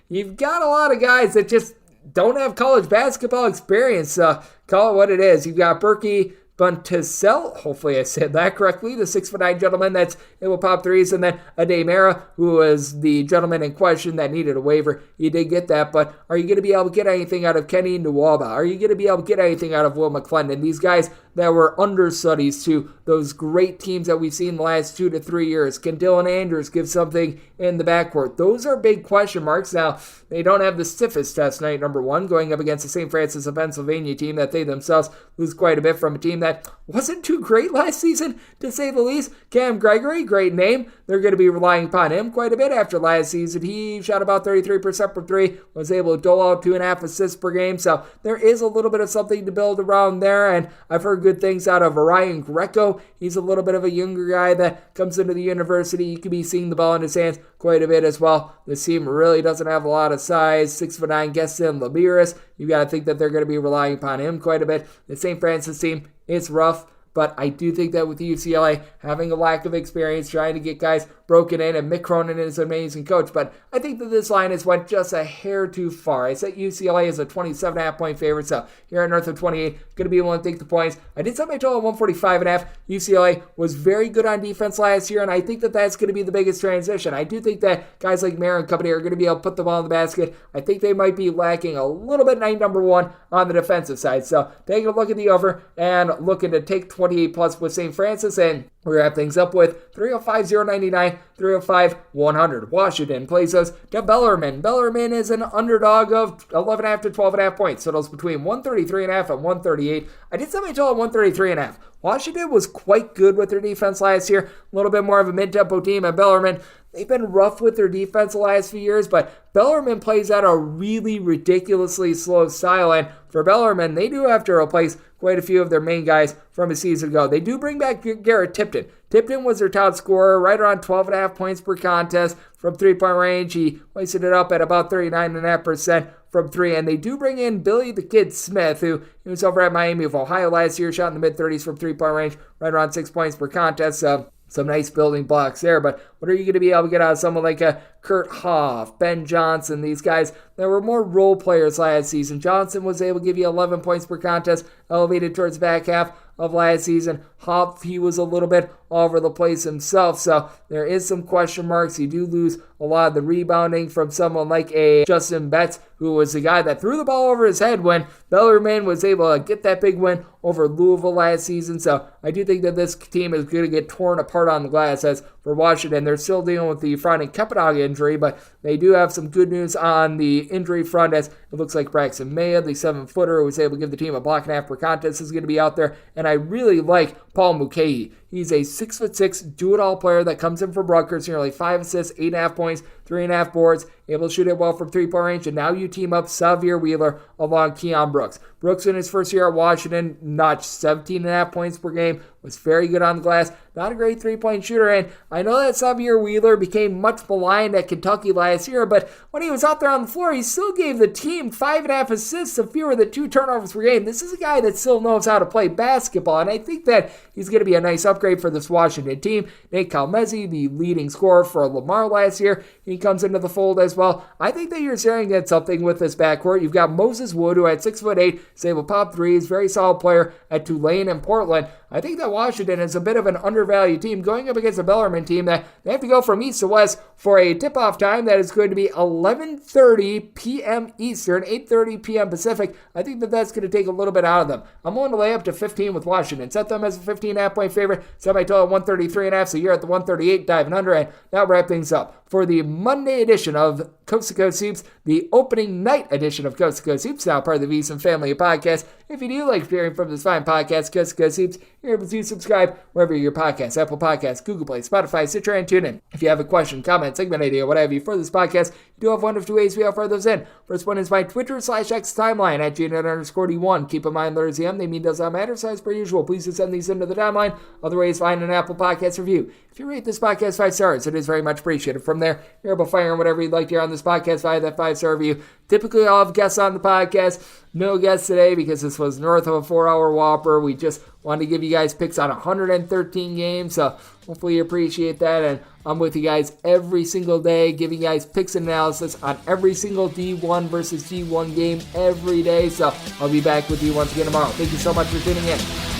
you've got a lot of guys that just don't have college basketball experience. Call it what it is. You've got Berkey Buntisel, hopefully I said that correctly, the 6'9" gentleman that's able to pop threes, and then Ade Mara, who was the gentleman in question that needed a waiver. You did get that, but are you going to be able to get anything out of Kenny Nwaba? Are you going to be able to get anything out of Will McClendon? These guys that were understudies to those great teams that we've seen the last 2 to 3 years. Can Dylan Andrews give something in the backcourt? Those are big question marks. Now, they don't have the stiffest test night, number one, going up against the St. Francis of Pennsylvania team that they themselves lose quite a bit from, a team that wasn't too great last season, to say the least. Cam Gregory, great name. They're going to be relying upon him quite a bit after last season. He shot about 33% from three, was able to dole out 2.5 assists per game, so there is a little bit of something to build around there, and I've heard good good things out of Ryan Greco. He's a little bit of a younger guy that comes into the university. You could be seeing the ball in his hands quite a bit as well. This team really doesn't have a lot of size. 6'9" Geston Labiris. You got to think that they're going to be relying upon him quite a bit. The St. Francis team, it's rough. But I do think that with UCLA having a lack of experience, trying to get guys broken in, and Mick Cronin is an amazing coach, but I think that this line has went just a hair too far. I set UCLA as a 27.5 point favorite, so here at north of 28, going to be able to take the points. I did set my total at 145.5. UCLA was very good on defense last year, and I think that that's going to be the biggest transition. I do think that guys like Mayer and company are going to be able to put the ball in the basket. I think they might be lacking a little bit night number one on the defensive side. So taking a look at the over and looking to take 28 plus with St. Francis, and we wrap things up with 305-099, 305-100. Washington plays us to Bellarmine. Bellarmine is an underdog of 11.5 to 12.5 points. Totals between 133.5 and 138. I did set my total at 133.5. Washington was quite good with their defense last year. A little bit more of a mid-tempo team at Bellarmine. They've been rough with their defense the last few years, but Bellarmine plays out a really ridiculously slow style, and for Bellarmine, they do have to replace quite a few of their main guys from a season ago. They do bring back Garrett Tipton. Tipton was their top scorer, right around 12.5 points per contest from three-point range. He hoisted it up at about 39.5% from three, and they do bring in Billy the Kid Smith, who he was over at Miami of Ohio last year, shot in the mid-30s from three-point range, right around 6 points per contest. Some nice building blocks there, but what are you going to be able to get out of someone like Kurt Hoff, Ben Johnson, these guys that were more role players last season? Johnson was able to give you 11 points per contest, elevated towards the back half of last season. Hoff, he was a little bit all over the place himself, so there is some question marks. You do lose a lot of the rebounding from someone like a Justin Betts, who was the guy that threw the ball over his head when Bellarmine was able to get that big win over Louisville last season. So I do think that this team is going to get torn apart on the glass. As for Washington, they're still dealing with the Friday Kepanaga injury, but they do have some good news on the injury front, as it looks like Braxton Maya, the 7-footer who was able to give the team a block and a half per contest, is going to be out there. And I really like Paul Mulcahy. He's a 6'6" do-it-all player that comes in from Rutgers, nearly 5 assists, 8.5 points, 3.5 boards, able to shoot it well from three-point range, and now you team up Xavier Wheeler along Keon Brooks. Brooks in his first year at Washington notched 17.5 points per game, was very good on the glass, not a great three-point shooter, and I know that Xavier Wheeler became much maligned at Kentucky last year, but when he was out there on the floor, he still gave the team 5.5 assists and fewer than 2 turnovers per game. This is a guy that still knows how to play basketball, and I think that he's going to be a nice upgrade for this Washington team. Nate Calmezzi, the leading scorer for Lamar last year, he comes into the fold as well. I think that you're staring at something with this backcourt. You've got Moses Wood, who at 6'8", is able to pop threes, very solid player at Tulane and Portland. I think that Washington is a bit of an undervalued team going up against a Bellarmine team that they have to go from east to west for a tip-off time that is going to be 11:30 p.m. Eastern, 8:30 p.m. Pacific. I think that that's going to take a little bit out of them. I'm willing to lay up to 15 with Washington. Set them as a 15.5 point favorite. Set my total at 133.5, so you're at the 138, diving under, and now wrap things up for the Monday edition of Coast to Coast Hoops, the opening night edition of Coast to Coast Hoops, now part of the VSiN family of podcasts. If you do like hearing from this fine podcast, Coast to Coast Hoops, you're able to subscribe wherever your podcasts, Apple Podcasts, Google Play, Spotify, Stitcher, and TuneIn. If you have a question, comment, segment idea, what have you for this podcast, you do have one of two ways we offer those in. First one is my Twitter/X timeline at @JNet_D1. Keep in mind, letters EM, they mean does not matter, so as per usual, please just send these into the timeline. Other ways, find an Apple Podcast review. If you rate this podcast 5 stars, it is very much appreciated. From there, you're able to fire in whatever you'd like to hear on this podcast via that 5-star review. Typically, I'll have guests on the podcast. No guests today because this was north of a 4-hour Whopper. We just wanted to give you guys picks on 113 games, so hopefully you appreciate that. And I'm with you guys every single day, giving you guys picks and analysis on every single D1 versus D1 game every day. So I'll be back with you once again tomorrow. Thank you so much for tuning in.